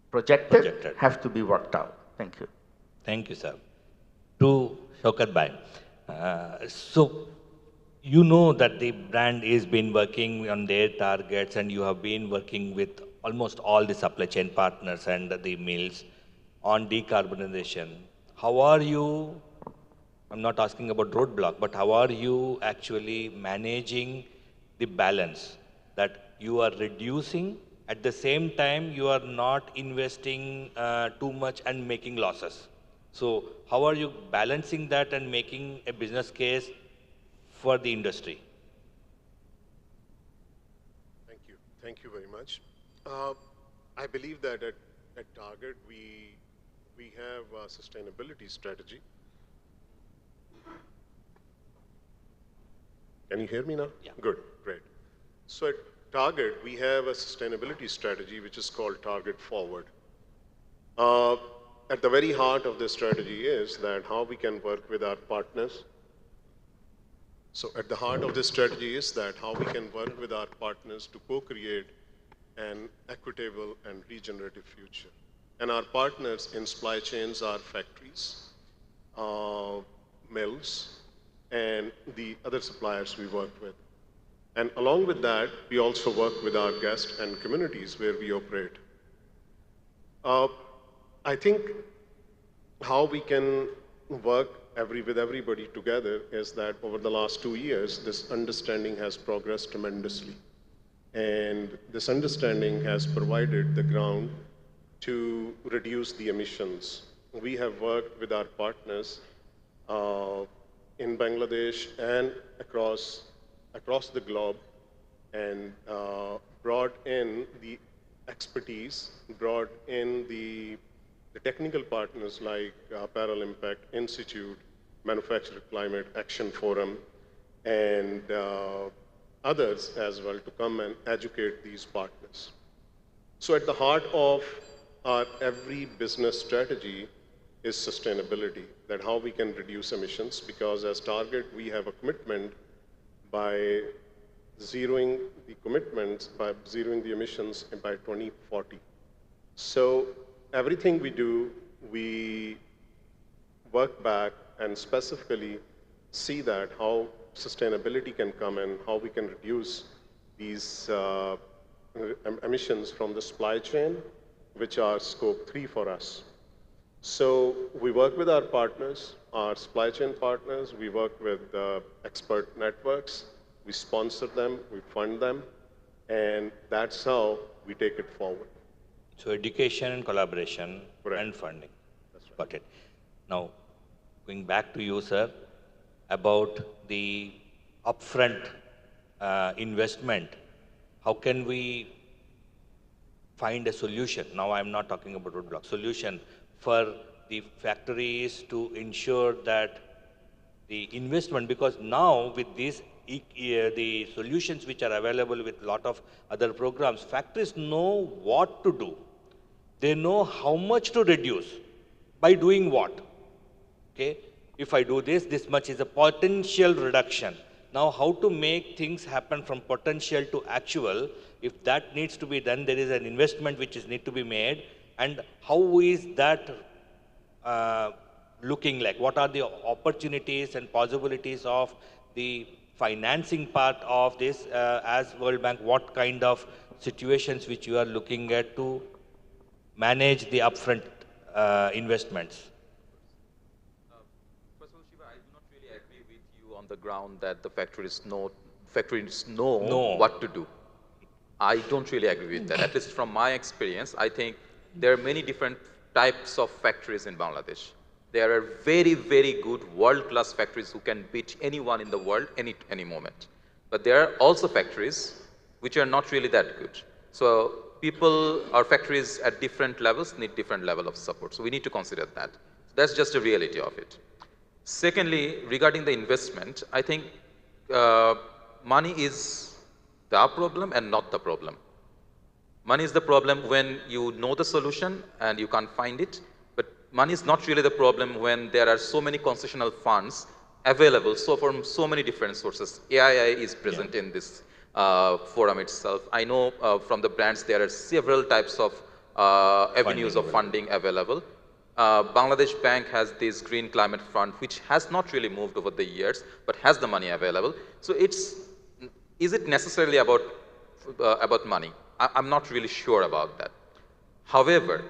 projected, have to be worked out. Thank you. Thank you, sir. To Shaukat Bhai. So, you know that the brand has been working on their targets, and you have been working with almost all the supply chain partners and the mills on decarbonization. How are you, I'm not asking about roadblock, but how are you actually managing the balance that you are reducing At the same time, you are not investing too much and making losses. So how are you balancing that and making a business case for the industry? Thank you. Thank you very much. I believe that at Target, we have a sustainability strategy. Can you hear me now? Yeah. Good, great. So at Target, we have a sustainability strategy which is called Target Forward. At the very heart of this strategy is that how we can work with our partners. So at the heart of this strategy is that how we can work with our partners to co-create an equitable and regenerative future. And our partners in supply chains are factories, mills, and the other suppliers we work with. And along with that, we also work with our guests and communities where we operate. I think how we can work with everybody together is that over the last 2 years, this understanding has progressed tremendously. And this understanding has provided the ground to reduce the emissions. We have worked with our partners in Bangladesh and across the globe and brought in the expertise, brought in the technical partners like Paralympic Institute, Manufacturer Climate Action Forum, and others as well to come and educate these partners. So at the heart of our every business strategy is sustainability, that how we can reduce emissions, because as Target, we have a commitment by zeroing the emissions by 2040. So everything we do, we work back and specifically see that how sustainability can come in, how we can reduce these emissions from the supply chain, which are scope 3 for us. So we work with our partners, our supply chain partners, we work with expert networks, we sponsor them, we fund them, and that's how we take it forward. So education and collaboration and funding. That's right. Got it. Now, going back to you, sir, about the upfront investment, how can we find a solution? Now, I'm not talking about roadblock, solution for the factories to ensure that the investment, because now with these the solutions which are available with a lot of other programs, factories know what to do. They know how much to reduce by doing what. Okay? If I do this, this much is a potential reduction. Now, how to make things happen from potential to actual? If that needs to be done, there is an investment which is need to be made. And how is that looking like? What are the opportunities and possibilities of the financing part of this as World Bank? What kind of situations which you are looking at to manage the upfront investments? First of all, Shiva, I do not really agree with you on the ground that the factories know what to do. I don't really agree with that. At least from my experience, I think there are many different types of factories in Bangladesh. There are very, very good world-class factories who can beat anyone in the world any moment. But there are also factories which are not really that good. So people or factories at different levels need different level of support. So we need to consider that. That's just a reality of it. Secondly, regarding the investment, I think money is the problem and not the problem. Money is the problem when you know the solution and you can't find it. But money is not really the problem when there are so many concessional funds available, so from so many different sources. AII is present in this forum itself. I know from the brands there are several types of avenues of funding available. Bangladesh Bank has this Green Climate Fund, which has not really moved over the years, but has the money available. So is it necessarily about money? I'm not really sure about that. However,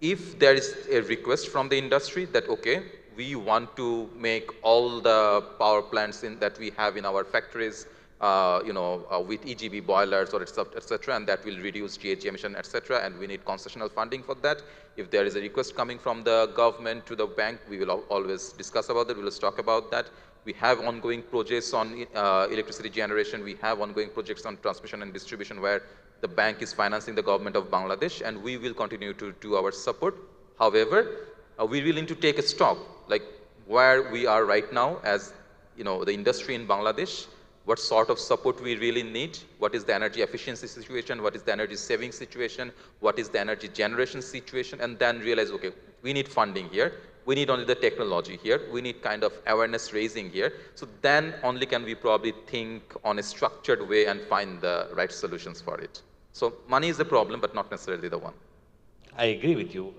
if there is a request from the industry that, okay, we want to make all the power plants that we have in our factories with EGB boilers or etc., and that will reduce GHG emission, etc., and we need concessional funding for that. If there is a request coming from the government to the bank, we will always discuss about that, we will talk about that. We have ongoing projects on electricity generation, we have ongoing projects on transmission and distribution where the bank is financing the government of Bangladesh, and we will continue to do our support. However, we will need to take a stock, like where we are right now as the industry in Bangladesh, what sort of support we really need, what is the energy efficiency situation, what is the energy saving situation, what is the energy generation situation, and then realize, okay, we need funding here, we need only the technology here, we need kind of awareness raising here. So then only can we probably think on a structured way and find the right solutions for it. So money is the problem, but not necessarily the one. I agree with you.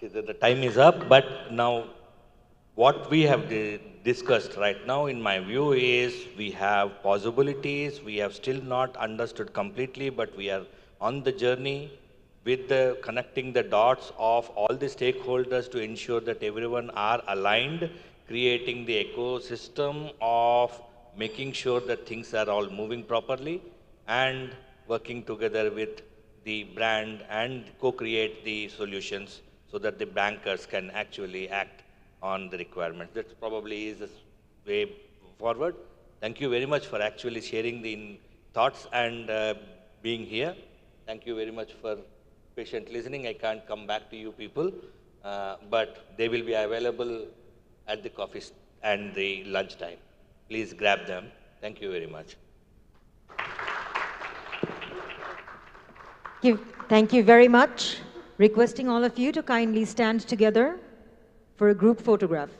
The time is up, but now what we have discussed right now, in my view, is we have possibilities, we have still not understood completely, but we are on the journey with connecting the dots of all the stakeholders to ensure that everyone are aligned, creating the ecosystem of making sure that things are all moving properly, and working together with the brand and co-create the solutions so that the bankers can actually act on the requirements. That probably is the way forward. Thank you very much for actually sharing the thoughts and being here. Thank you very much for patient listening. I can't come back to you people, but they will be available at the coffee and the lunch time. Please grab them. Thank you very much. Thank you very much. Requesting all of you to kindly stand together for a group photograph.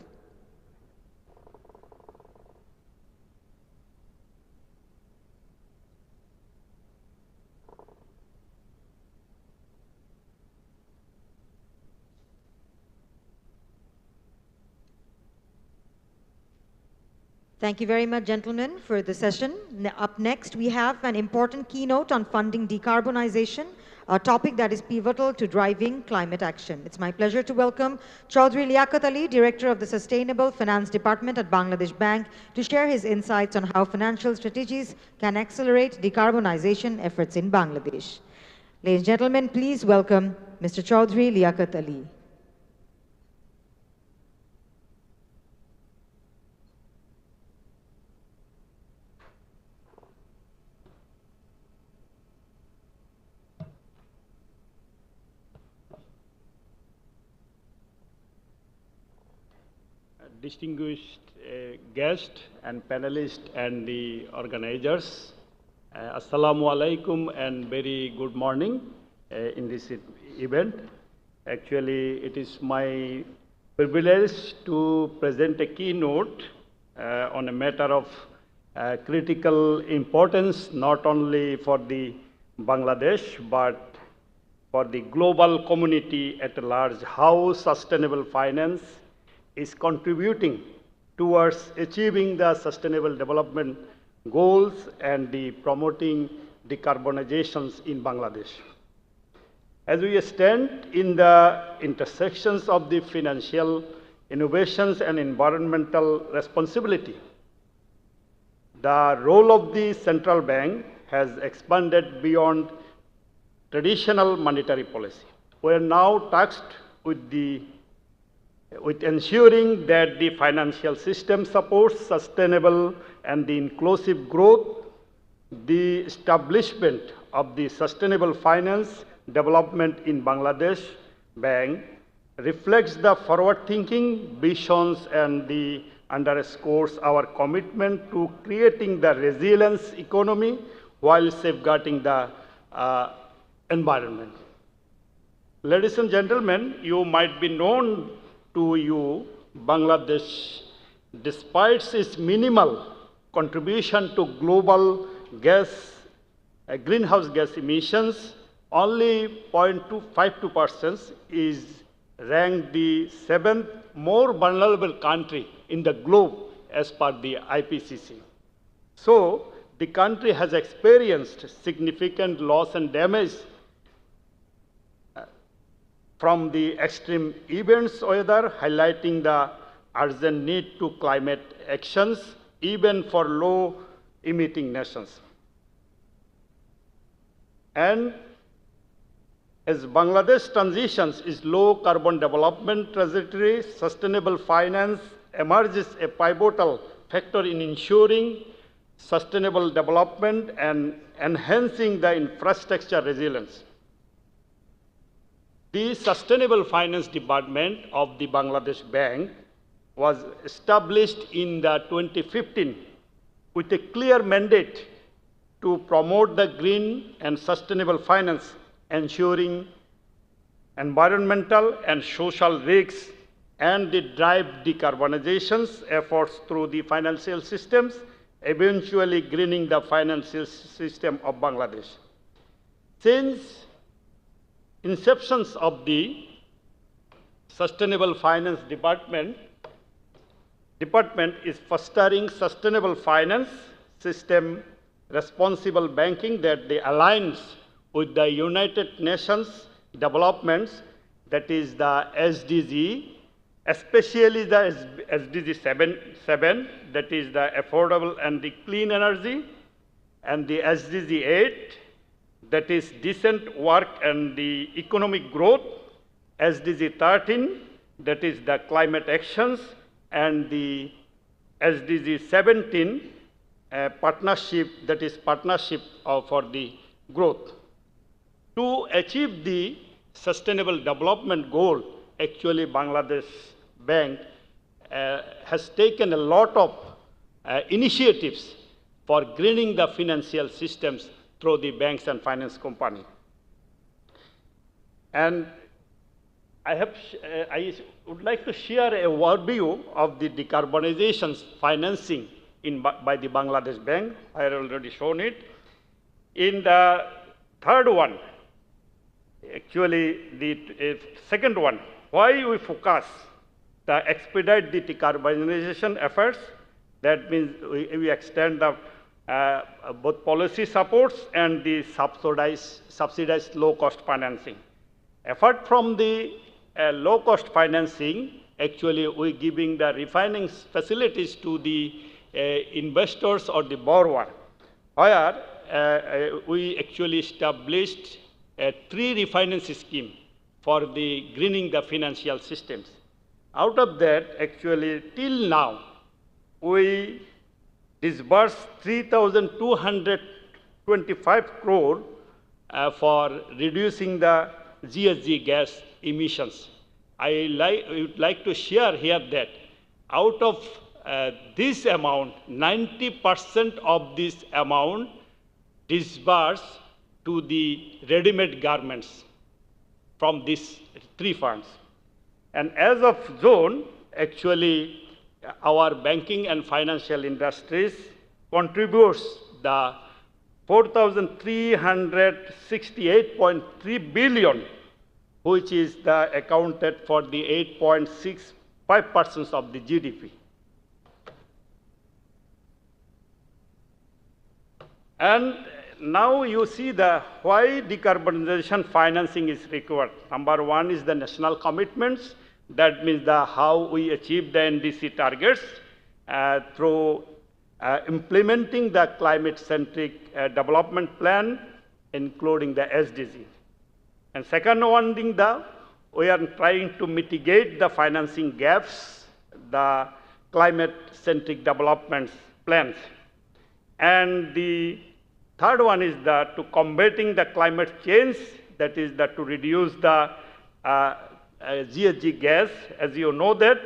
Thank you very much, gentlemen, for the session. Up next, we have an important keynote on funding decarbonization, a topic that is pivotal to driving climate action. It's my pleasure to welcome Chaudhry Liaquat Ali, Director of the Sustainable Finance Department at Bangladesh Bank, to share his insights on how financial strategies can accelerate decarbonization efforts in Bangladesh. Ladies and gentlemen, please welcome Mr. Chaudhry Liaquat Ali. Distinguished guest and panelists and the organizers, Assalamu alaikum and very good morning in this event. Actually, it is my privilege to present a keynote on a matter of critical importance, not only for the Bangladesh, but for the global community at large, how sustainable finance is contributing towards achieving the sustainable development goals and the promoting decarbonizations in Bangladesh. As we stand in the intersections of the financial innovations and environmental responsibility, the role of the central bank has expanded beyond traditional monetary policy. We are now tasked with ensuring that the financial system supports sustainable and the inclusive growth. The establishment of the Sustainable Finance Development in Bangladesh Bank reflects the forward-thinking visions and underscores our commitment to creating the resilience economy while safeguarding the environment. Ladies and gentlemen, you might be known to you, Bangladesh, despite its minimal contribution to global greenhouse gas emissions, only 0.252% is ranked the 7th more vulnerable country in the globe as per the IPCC. So, the country has experienced significant loss and damage from the extreme events weather, highlighting the urgent need to climate actions, even for low emitting nations. And as Bangladesh transitions its low carbon development trajectory, sustainable finance emerges a pivotal factor in ensuring sustainable development and enhancing the infrastructure resilience. The Sustainable Finance Department of the Bangladesh Bank was established in the 2015 with a clear mandate to promote the green and sustainable finance, ensuring environmental and social risks, and the drive decarbonization efforts through the financial systems, eventually greening the financial system of Bangladesh. Since inception of the Sustainable Finance Department is fostering sustainable finance system, responsible banking that they aligns with the United Nations developments, that is the SDG, especially the SDG 7, that is the affordable and the clean energy, and the SDG 8, that is decent work and the economic growth, SDG 13, that is the climate actions, and the SDG 17, partnership, that is partnership for the growth. To achieve the sustainable development goal, actually Bangladesh Bank has taken a lot of initiatives for greening the financial systems through the banks and finance company. And I would like to share a overview of the decarbonization financing by the Bangladesh Bank. I have already shown it. In the third one, actually the second one, why we focus to expedite the decarbonization efforts. That means we extend the both policy supports and the subsidized low-cost financing. Apart from the low-cost financing, actually we giving the refining facilities to the investors or the borrower, where we actually established a 3 refinance scheme for the greening the financial systems. Out of that, actually till now, we disbursed 3,225 crore for reducing the GHG gas emissions. I would like to share here that out of this amount, 90% of this amount disbursed to the ready-made garments from these 3 funds. And as of June, actually, our banking and financial industries contributes the 4,368.3 billion, which is accounted for the 8.65% of the GDP. And now you see why decarbonization financing is required. Number one is the national commitments. That means how we achieve the NDC targets through implementing the climate-centric development plan, including the SDG. And second one thing, we are trying to mitigate the financing gaps, the climate-centric development plans. And the third one is to combating the climate change, that is to reduce the GHG gas. As you know that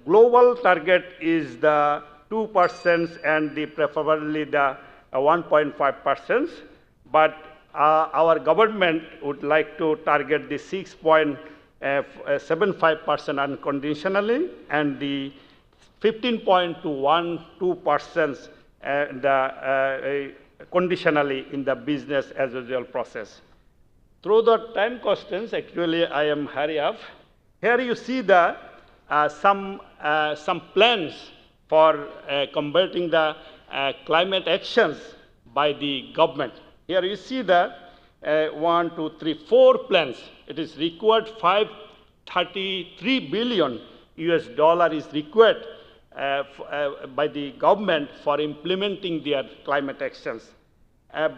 global target is the 2% and preferably the 1.5%, but our government would like to target the 6.75% unconditionally and the 15.12% conditionally in the business as usual process. Through the time constraints, actually I am hurry up. Here you see some plans for combating the climate actions by the government. Here you see 4 plans. It is required $533 billion is required by the government for implementing their climate actions.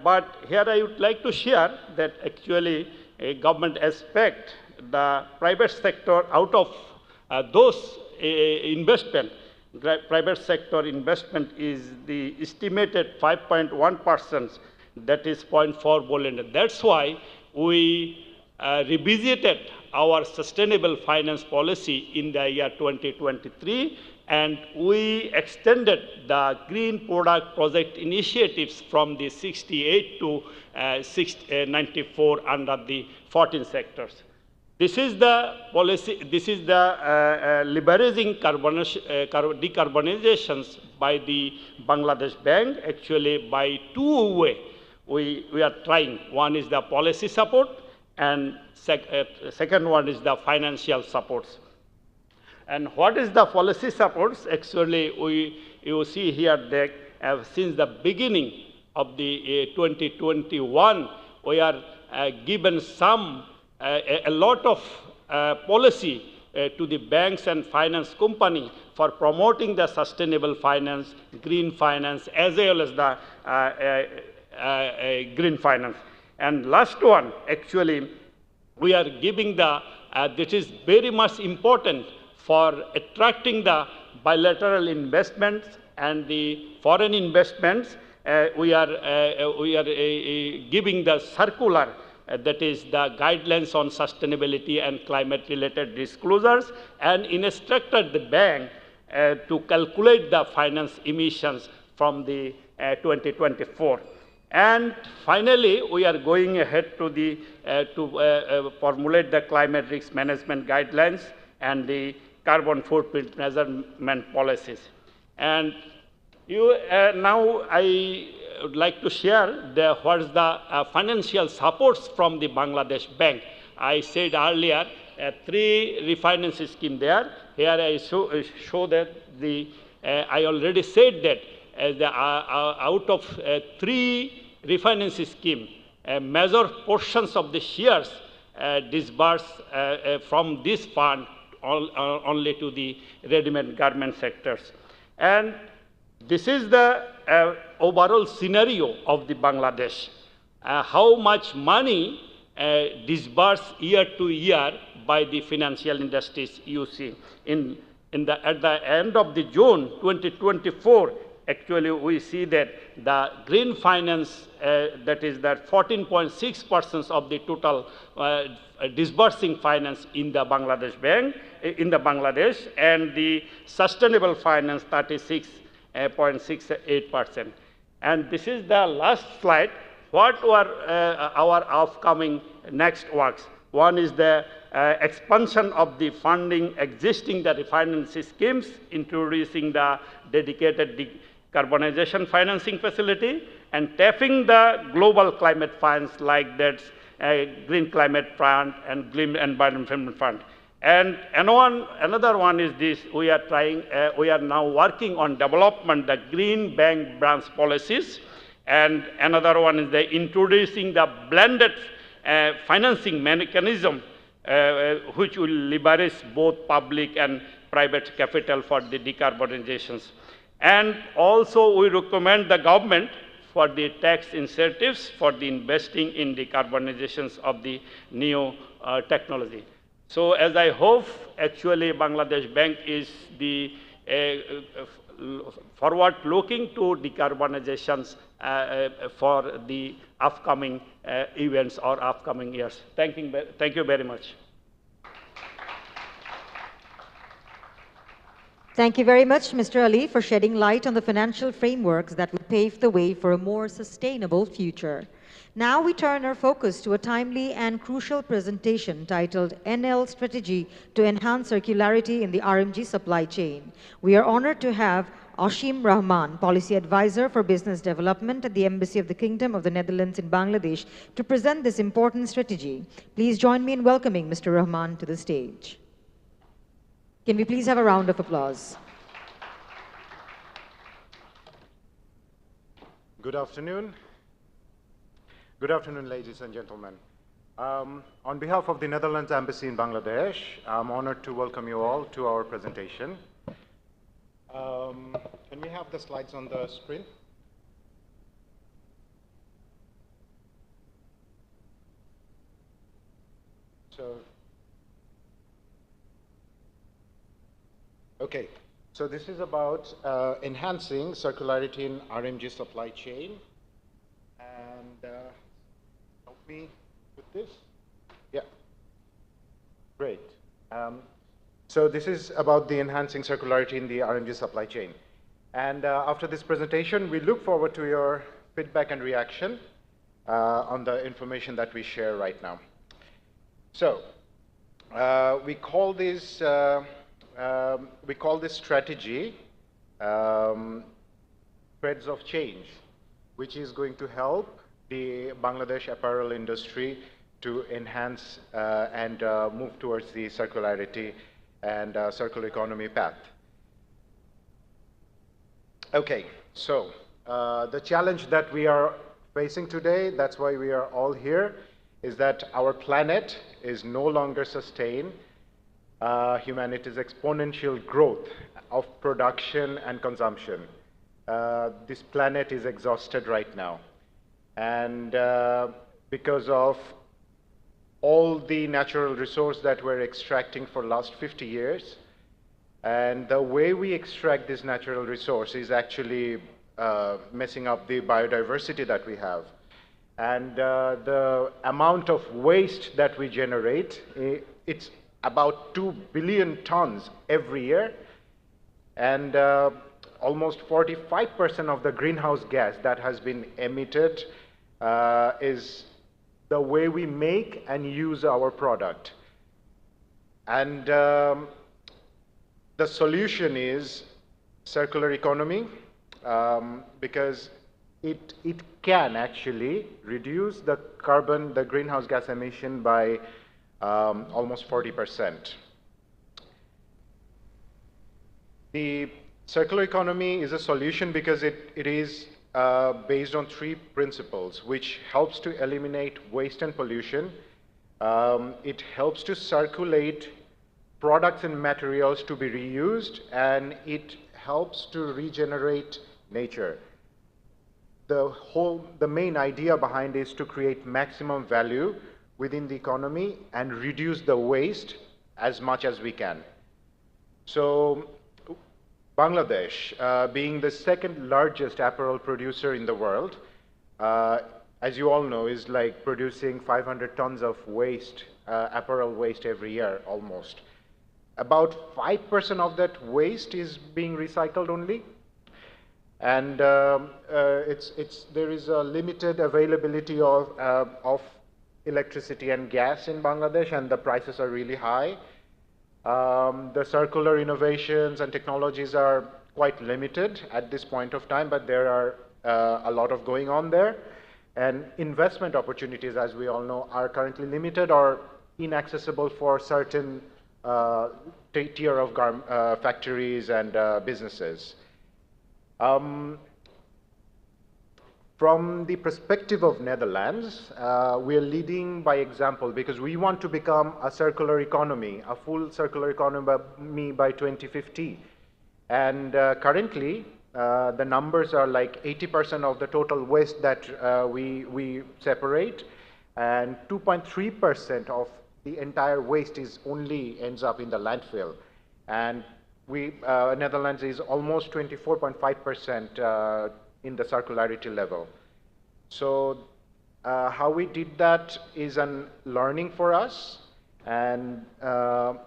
But here I would like to share that actually a government expect the private sector out of those investment. Private sector investment is the estimated 5.1%, that is 0.4 billion. That's why we revisited our sustainable finance policy in the year 2023, and we extended the green product project initiatives from the 68 to 94 under the 14 sectors. This is the policy, this is the leveraging decarbonizations by the Bangladesh Bank. Actually, by two ways we are trying. One is the policy support, and second one is the financial supports. And what is the policy supports? Actually, you see here that since the beginning of the 2021, we are given a lot of policy to the banks and finance company for promoting the sustainable finance, green finance, as well as the green finance. And last one, actually, we are giving this is very much important for attracting the bilateral investments and the foreign investments. We are giving the circular, that is the guidelines on sustainability and climate-related disclosures, and instructed the bank to calculate the finance emissions from the 2024. And finally, we are going ahead to formulate the climate risk management guidelines and the carbon footprint measurement policies. And now I would like to share what is the financial supports from the Bangladesh Bank. I said earlier, 3 refinance schemes there. Here I show that I already said that out of 3 refinance schemes, major portions of the shares disbursed from this fund only to the ready-made garment sectors. And this is the overall scenario of the Bangladesh. How much money disbursed year to year by the financial industries you see. At the end of the June 2024, actually we see that the green finance, that is that 14.6% of the total disbursing finance in the Bangladesh Bank, and the sustainable finance 36.68%. And this is the last slide. What were our upcoming next works? One is the expansion of the funding existing the refinance schemes, introducing the dedicated decarbonization financing facility, and tapping the global climate funds like that Green Climate Fund and Green Environment Fund. And another one is this: we are now working on development the green bank branch policies, and another one is the introducing the blended financing mechanism, which will leverage both public and private capital for the decarbonizations. And also we recommend the government for the tax incentives for the investing in decarbonizations of the new technology. So as I hope, actually Bangladesh Bank is the forward-looking to decarbonizations for the upcoming events or upcoming years. Thank you very much. Thank you very much, Mr. Ali, for shedding light on the financial frameworks that will pave the way for a more sustainable future. Now we turn our focus to a timely and crucial presentation titled NL Strategy to Enhance Circularity in the RMG Supply Chain. We are honored to have Ashim Rahman, Policy Advisor for Business Development at the Embassy of the Kingdom of the Netherlands in Bangladesh, to present this important strategy. Please join me in welcoming Mr. Rahman to the stage. Can we please have a round of applause? Good afternoon. Good afternoon, ladies and gentlemen. On behalf of the Netherlands Embassy in Bangladesh, I'm honored to welcome you all to our presentation. Can we have the slides on the screen? So, okay. So this is about enhancing circularity in RMG supply chain. And help me with this. Yeah. Great. So this is about the enhancing circularity in the RMG supply chain. And after this presentation, we look forward to your feedback and reaction on the information that we share right now. So we call this strategy threads of change, which is going to help the Bangladesh apparel industry to enhance and move towards the circularity and circular economy path. Okay, so the challenge that we are facing today, that's why we are all here, is that our planet is no longer sustain humanity's exponential growth of production and consumption. This planet is exhausted right now. And because of all the natural resource that we're extracting for last 50 years, and the way we extract this natural resource is actually messing up the biodiversity that we have. And the amount of waste that we generate, it's about 2 billion tons every year. And almost 45% of the greenhouse gas that has been emitted is the way we make and use our product. And the solution is circular economy, because it can actually reduce the greenhouse gas emission by almost 40%. The circular economy is a solution because it is based on 3 principles, which helps to eliminate waste and pollution. It helps to circulate products and materials to be reused, and it helps to regenerate nature. The main idea behind it is to create maximum value within the economy and reduce the waste as much as we can. So Bangladesh, being the 2nd largest apparel producer in the world, as you all know, is like producing 500 tons of waste, apparel waste every year almost. About 5% of that waste is being recycled only. And there is a limited availability of electricity and gas in Bangladesh, and the prices are really high. The circular innovations and technologies are quite limited at this point of time, but there are a lot of going on there. And investment opportunities, as we all know, are currently limited or inaccessible for certain tier of factories and businesses. From the perspective of Netherlands, we are leading by example because we want to become a circular economy, a full circular economy by 2050. And currently, the numbers are like 80% of the total waste that we separate, and 2.3% of the entire waste only ends up in the landfill. And Netherlands is almost 24.5% in the circularity level. So how we did that is a learning for us, and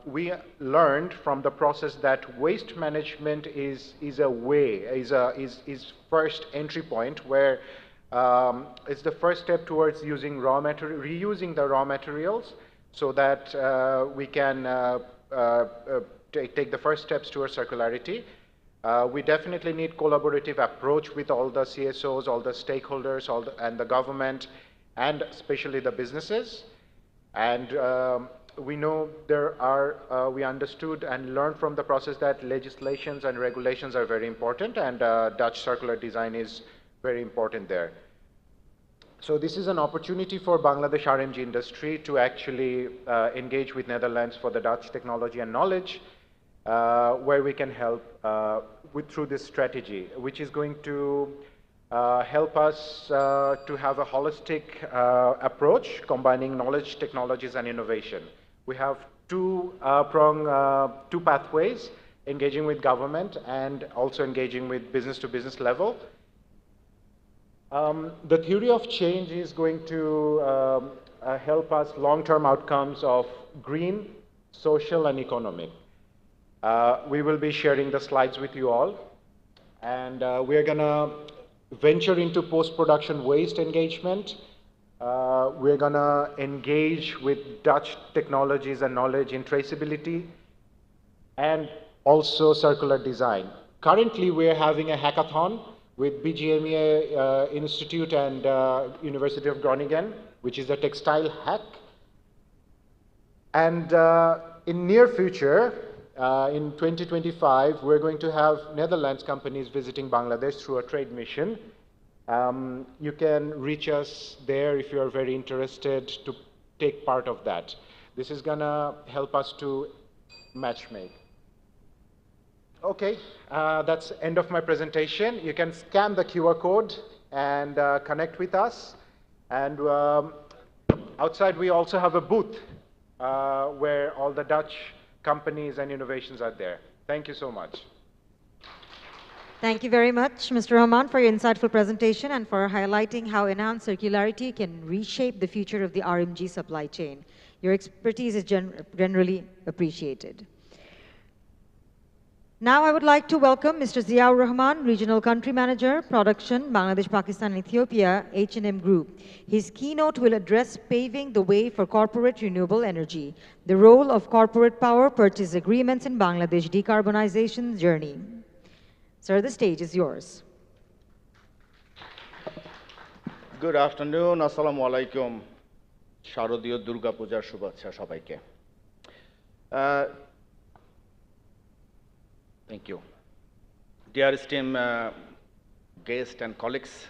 we learned from the process that waste management is first entry point, where it's the first step towards using reusing the raw materials, so that we can take the first steps towards circularity. We definitely need collaborative approach with all the CSOs, all the stakeholders, and the government, and especially the businesses. And we know we understood and learned from the process that legislations and regulations are very important, and Dutch circular design is very important there. So this is an opportunity for Bangladesh RMG industry to actually engage with Netherlands for the Dutch technology and knowledge, where we can help through this strategy, which is going to help us to have a holistic approach, combining knowledge, technologies, and innovation. We have two pathways, engaging with government and also engaging with business-to-business level. The theory of change is going to help us long-term outcomes of green, social, and economic. We will be sharing the slides with you all, and we are going to venture into post-production waste engagement. We're going to engage with Dutch technologies and knowledge in traceability and also circular design. Currently, we're having a hackathon with BGMEA Institute and University of Groningen, which is a textile hack. And in near future, in 2025, we're going to have Netherlands companies visiting Bangladesh through a trade mission. You can reach us there if you are very interested to take part of that. This is going to help us to matchmake. Okay, that's end of my presentation. You can scan the QR code and connect with us. And outside, we also have a booth where all the Dutch companies and innovations are there. Thank you so much. Thank you very much, Mr. Rahman, for your insightful presentation and for highlighting how enhanced circularity can reshape the future of the RMG supply chain. Your expertise is generally appreciated. Now I would like to welcome Mr. Ziaur Rahman, Regional Country Manager, Production, Bangladesh, Pakistan, and Ethiopia, H&M Group. His keynote will address paving the way for corporate renewable energy, the role of corporate power purchase agreements in Bangladesh decarbonization journey. Sir, the stage is yours. Good afternoon. Assalamu alaikum. Sharodiyo Durga Pujar Shubhacha Shobaike. Thank you. Dear esteemed guests and colleagues,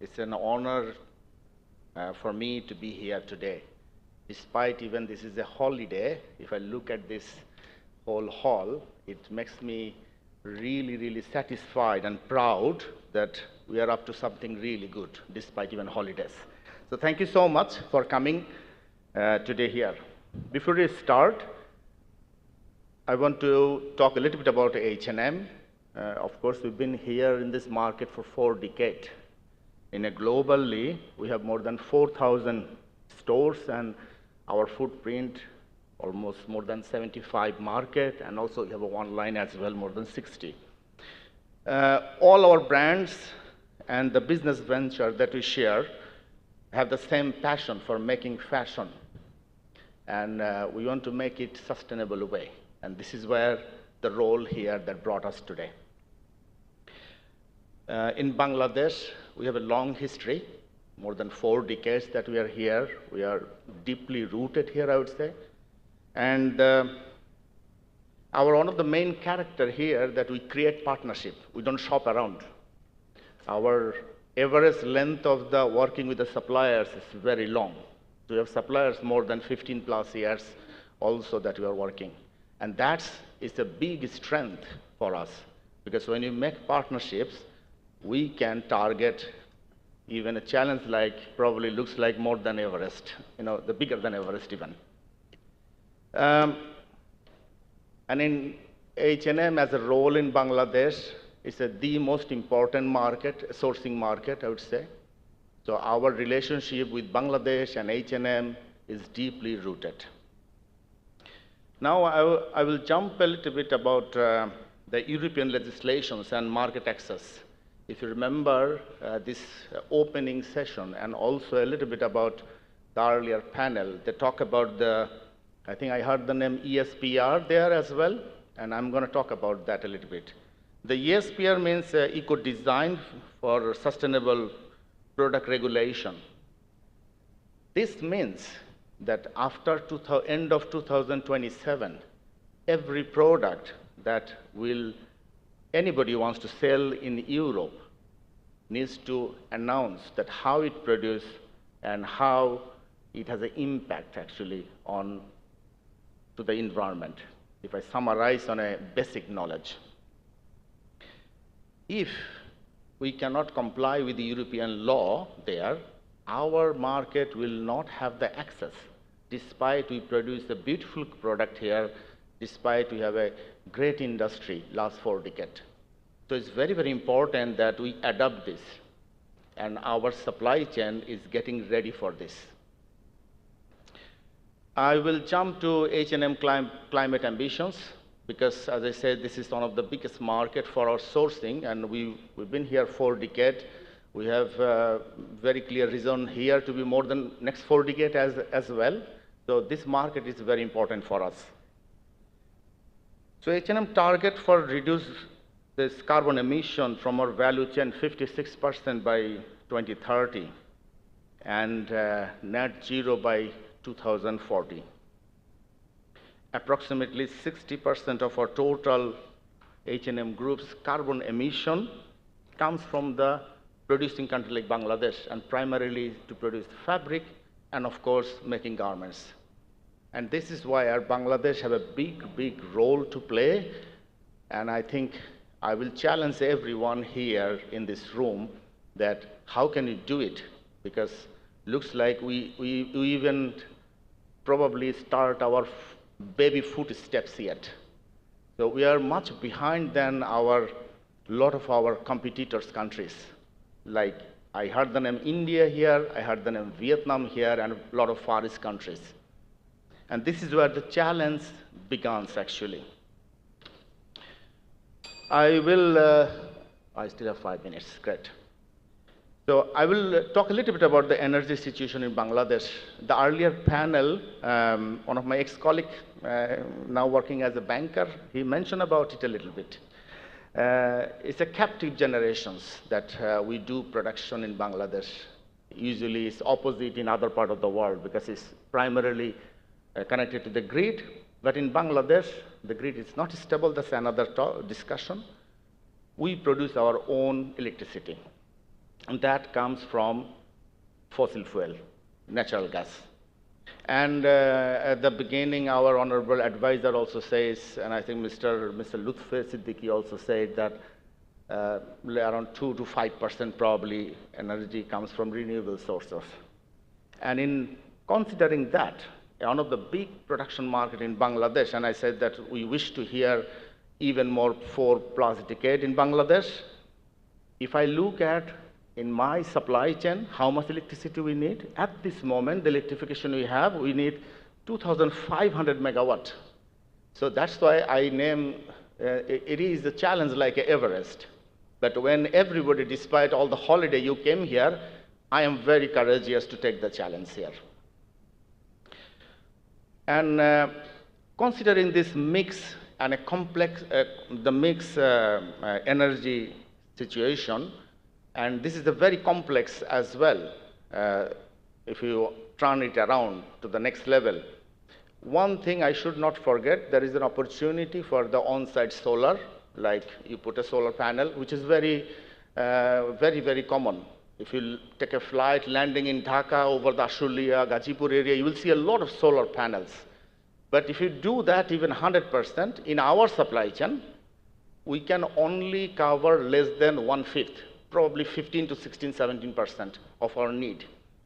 it's an honor for me to be here today. Despite even this is a holiday, if I look at this whole hall, it makes me really, really satisfied and proud that we are up to something really good, despite even holidays. So thank you so much for coming today here. Before we start, I want to talk a little bit about H&M. Of course, we've been here in this market for 4 decades. Globally, we have more than 4,000 stores and our footprint almost more than 75 markets, and also we have online as well, more than 60. All our brands and the business venture that we share have the same passion for making fashion, and we want to make it sustainable way. And this is where the role here that brought us today. In Bangladesh, we have a long history, more than 4 decades that we are here. We are deeply rooted here, I would say. And one of the main character here that we create partnership. We don't shop around. Our average length of the working with the suppliers is very long. So we have suppliers more than 15 plus years also that we are working. And that is a big strength for us, because when you make partnerships, we can target even a challenge like probably looks like more than Everest, the bigger than Everest even. And in H&M as a role in Bangladesh, it's the most important market, sourcing market, I would say. So our relationship with Bangladesh and H&M is deeply rooted. Now I will jump a little bit about the European legislations and market access. If you remember this opening session, and also a little bit about the earlier panel, they talk about I think I heard the name ESPR there as well, and I'm going to talk about that a little bit. The ESPR means eco-design for sustainable product regulation. This means that after end of 2027, every product that anybody wants to sell in Europe needs to announce that how it produced and how it has an impact actually to the environment, if I summarize on a basic knowledge. if we cannot comply with the European law there, our market will not have the access, despite we produce a beautiful product here, despite we have a great industry last 4 decades. So it's very, very important that we adopt this, and our supply chain is getting ready for this. I will jump to H&M climate ambitions, because as I said, this is one of the biggest market for our sourcing, and we've been here 4 decades. We have very clear reason here to be more than next 4 decades as well. So this market is very important for us. So H&M target for reduce this carbon emission from our value chain 56% by 2030 and net zero by 2040. Approximately 60% of our total H&M Group's carbon emission comes from the producing country like Bangladesh, and primarily to produce fabric and of course making garments. And this is why our Bangladesh have a big, big role to play, and I think I will challenge everyone here in this room that how can you do it? Because looks like we even probably start our baby footsteps yet. So we are much behind than lot of our competitors' countries. Like I heard the name India here, I heard the name Vietnam here, and a lot of Far East countries. And this is where the challenge begins actually. I still have 5 minutes, great. So I will talk a little bit about the energy situation in Bangladesh. The earlier panel, one of my ex-colleagues, now working as a banker, he mentioned about it a little bit. It's a captive generations that we do production in Bangladesh. Usually it's opposite in other part of the world because it's primarily connected to the grid. But in Bangladesh, the grid is not stable, that's another discussion. We produce our own electricity. And that comes from fossil fuel, natural gas. And at the beginning, our honorable advisor also says, and I think Mr. Lutfi Siddiqui also said that around 2 to 5% probably energy comes from renewable sources. And in considering that, one of the big production market in Bangladesh, and I said that we wish to hear even more 4+ decades in Bangladesh. If I look at in my supply chain, how much electricity we need? At this moment, the electrification we have, we need 2,500 megawatt. So that's why I name, it is a challenge like Everest. But when everybody, despite all the holiday you came here, I am very courageous to take the challenge here. And considering this mix and a complex, the mix energy situation, and this is a very complex as well, if you turn it around to the next level. One thing I should not forget, there is an opportunity for the on-site solar, like you put a solar panel, which is very, very common. If you take a flight landing in Dhaka over the Ashulia, Gazipur area, you will see a lot of solar panels. But if you do that even 100%, in our supply chain, we can only cover less than 1/5. Probably 15 to 16, 17% of our need.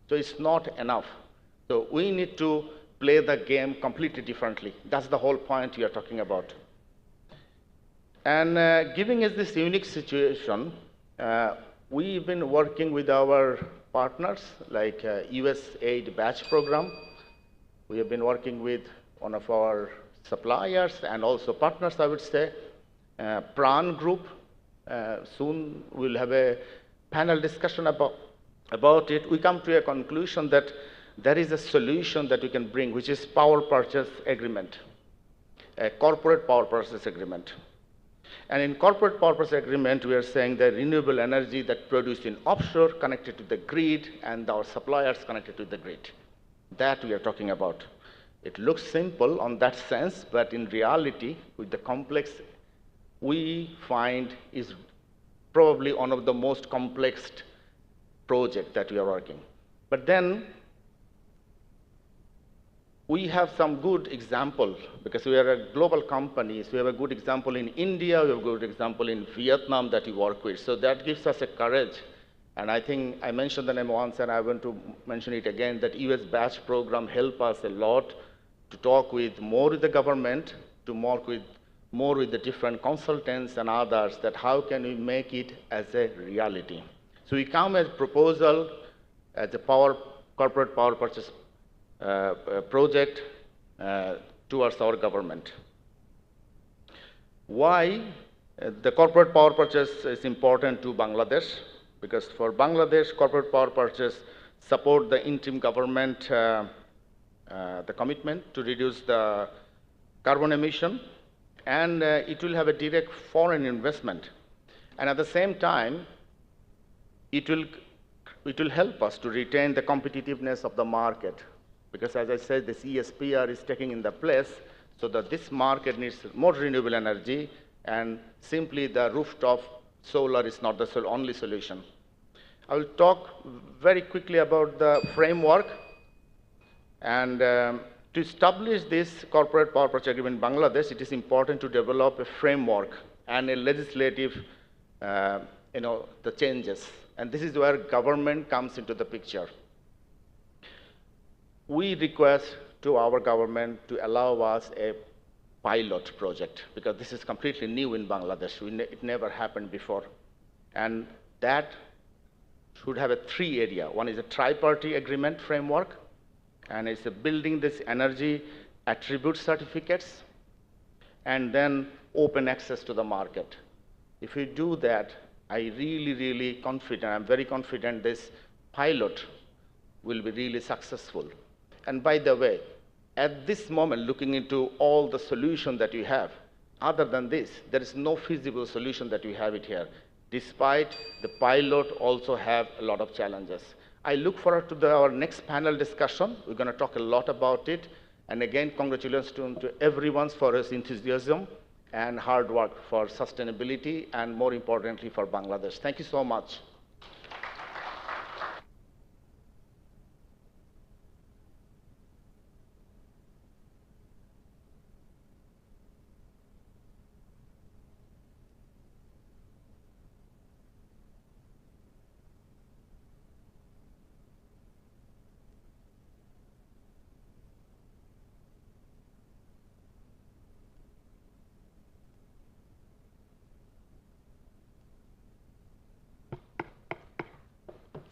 So it's not enough. So we need to play the game completely differently. That's the whole point we are talking about. And giving us this unique situation, we've been working with our partners like USAID batch program. We have been working with one of our suppliers and also partners, I would say, Pran Group. Soon we'll have a panel discussion about it. We come to a conclusion that there is a solution that we can bring, which is power purchase agreement, a corporate power purchase agreement. And in corporate power purchase agreement, we are saying that renewable energy that produced in offshore connected to the grid and our suppliers connected to the grid. That we are talking about. It looks simple on that sense, but in reality, with the complex we find is probably one of the most complex projects that we are working. But then, we have some good example because we are a global company. So we have a good example in India, we have a good example in Vietnam that we work with. So that gives us a courage. And I think I mentioned the name once and I want to mention it again, that US batch program help us a lot to talk with more with the government, to work with more with the different consultants and others, that how can we make it as a reality. So we come as proposal as a corporate power purchase project towards our government. Why the corporate power purchase is important to Bangladesh? Because for Bangladesh, corporate power purchase support the interim government, the commitment to reduce the carbon emission, and it will have a direct foreign investment. And at the same time, it will help us to retain the competitiveness of the market. Because as I said, this ESPR is taking in the place so that this market needs more renewable energy, and simply the rooftop solar is not the only solution. I will talk very quickly about the framework. And to establish this corporate power purchase agreement in Bangladesh, it is important to develop a framework and a legislative, the changes. And this is where government comes into the picture. We request to our government to allow us a pilot project, because this is completely new in Bangladesh. It never happened before. And that should have a 3 area. One is a tri-party agreement framework, and it's building this energy attribute certificates, and then open access to the market. If we do that, I'm very confident this pilot will be really successful. And by the way, at this moment, looking into all the solutions that you have, other than this, there is no feasible solution that we have it here, despite the pilot also have a lot of challenges. I look forward to our next panel discussion. We're going to talk a lot about it. And again, congratulations to everyone for his enthusiasm and hard work for sustainability, and more importantly for Bangladesh. Thank you so much.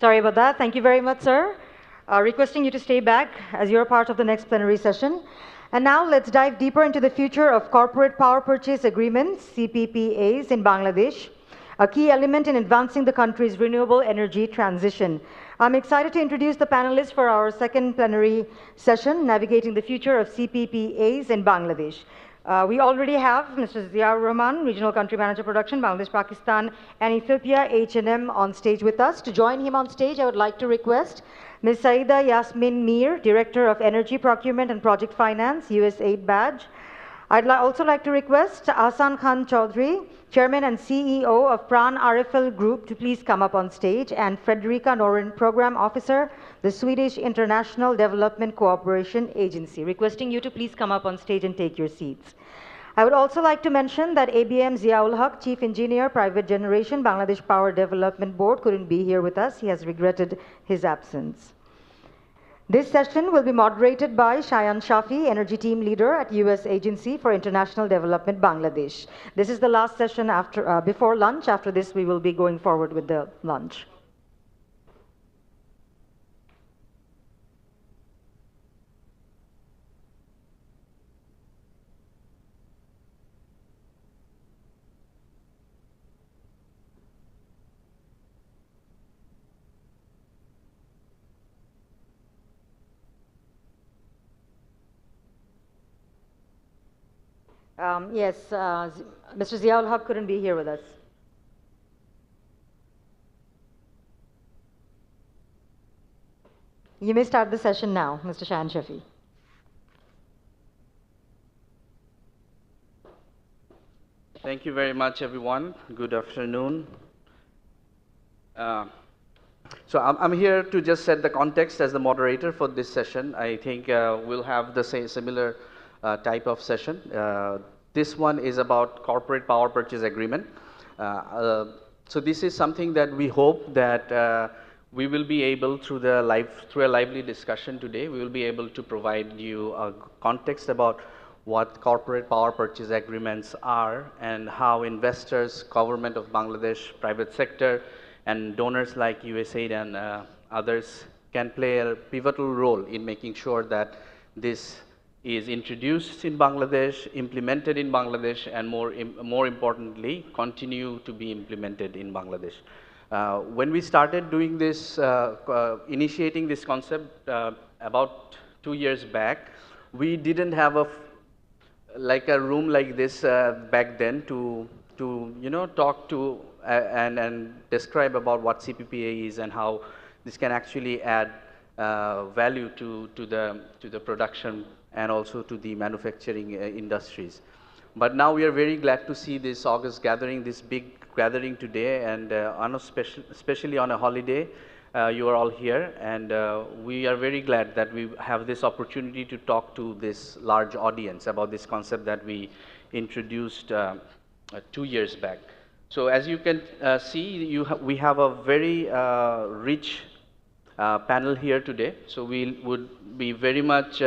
Sorry about that. Thank you very much, sir. Requesting you to stay back as you're part of the next plenary session. And now let's dive deeper into the future of corporate power purchase agreements, CPPAs, in Bangladesh, a key element in advancing the country's renewable energy transition. I'm excited to introduce the panelists for our second plenary session, Navigating the Future of CPPAs in Bangladesh. We already have Mr. Ziaur Rahman, Regional Country Manager Production, Bangladesh, Pakistan, and Ethiopia, H&M, on stage with us. To join him on stage, I would like to request Ms. Saida Yasmin Mir, Director of Energy Procurement and Project Finance, USAID Badge. I'd also like to request Ahsan Khan Chaudhry, Chairman and CEO of Pran RFL Group, to please come up on stage, and Frederica Noren, Program Officer, the Swedish International Development Cooperation Agency. Requesting you to please come up on stage and take your seats. I would also like to mention that ABM Ziaul Haq, Chief Engineer, Private Generation, Bangladesh Power Development Board, couldn't be here with us. He has regretted his absence. This session will be moderated by Shayan Shafi, Energy Team Leader at U.S. Agency for International Development, Bangladesh. This is the last session before lunch. After this, we will be going forward with the lunch. Yes, Mr. Ziaul Haq couldn't be here with us. You may start the session now, Mr. Shayan Shafi. Thank you very much, everyone. Good afternoon. So I'm here to just set the context as the moderator for this session. I think we'll have the same similar type of session. This one is about corporate power purchase agreement. So this is something that we hope that we will be able, through a lively discussion today, we will be able to provide you a context about what corporate power purchase agreements are and how investors, government of Bangladesh, private sector, and donors like USAID and others can play a pivotal role in making sure that this is introduced in Bangladesh, implemented in Bangladesh, and more importantly, continue to be implemented in Bangladesh. When we started doing this, initiating this concept about 2 years back, we didn't have a room like this back then to talk to and describe about what CPPA is and how this can actually add value to the production and also to the manufacturing industries. But now we are very glad to see this August gathering, this big gathering today, and especially on a holiday, you are all here, and we are very glad that we have this opportunity to talk to this large audience about this concept that we introduced 2 years back. So as you can see, we have a very rich panel here today. So we would be very much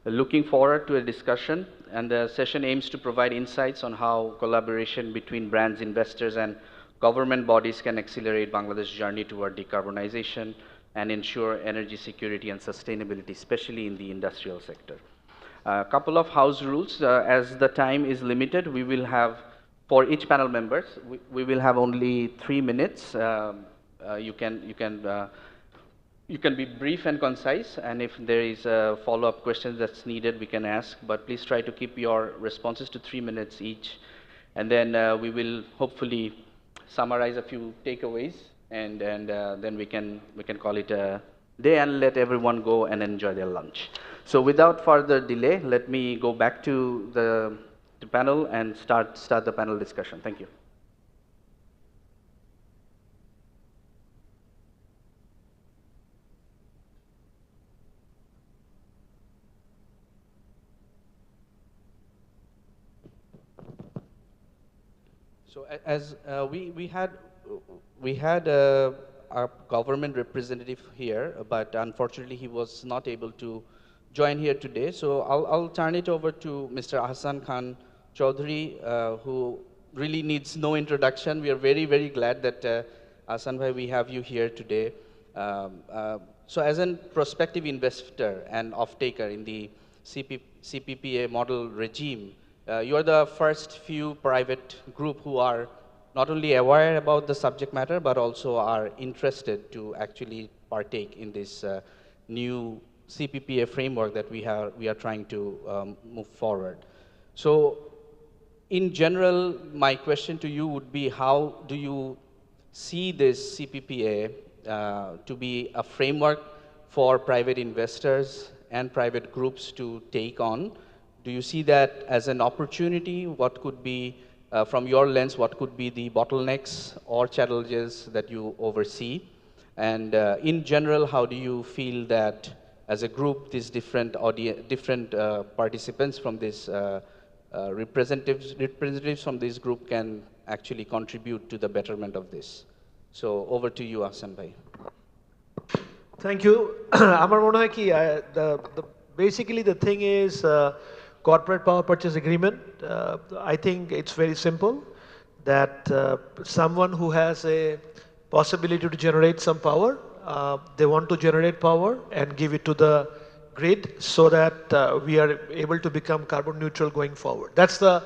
looking forward to a discussion, and the session aims to provide insights on how collaboration between brands, investors, and government bodies can accelerate Bangladesh's journey toward decarbonization and ensure energy security and sustainability, especially in the industrial sector. A couple of house rules. As the time is limited, we will have, for each panel members, we will have only 3 minutes. You can be brief and concise, and if there is follow-up questions that's needed, we can ask, but please try to keep your responses to 3 minutes each. And then we will hopefully summarize a few takeaways, and then we can call it a day and let everyone go and enjoy their lunch. So without further delay, let me go back to the panel and start the panel discussion. Thank you. So as we had our government representative here, but unfortunately he was not able to join here today. So I'll turn it over to Mr. Ahsan Khan Chaudhary, who really needs no introduction. We are very, very glad that Ahsan bhai, we have you here today. So as a prospective investor and off-taker in the CPPA model regime, you are the first few private group who are not only aware about the subject matter, but also are interested to actually partake in this new CPPA framework that we are trying to move forward. So in general, my question to you would be, how do you see this CPPA to be a framework for private investors and private groups to take on? Do you see that as an opportunity? What could be, from your lens, what could be the bottlenecks or challenges that you oversee? And in general, how do you feel that as a group, these different participants from this, representatives from this group can actually contribute to the betterment of this? So over to you, Ahsan bhai. Thank you. Amar mone hoy ki basically the thing is corporate power purchase agreement. I think it's very simple that someone who has a possibility to generate some power, they want to generate power and give it to the grid so that we are able to become carbon neutral going forward. That's the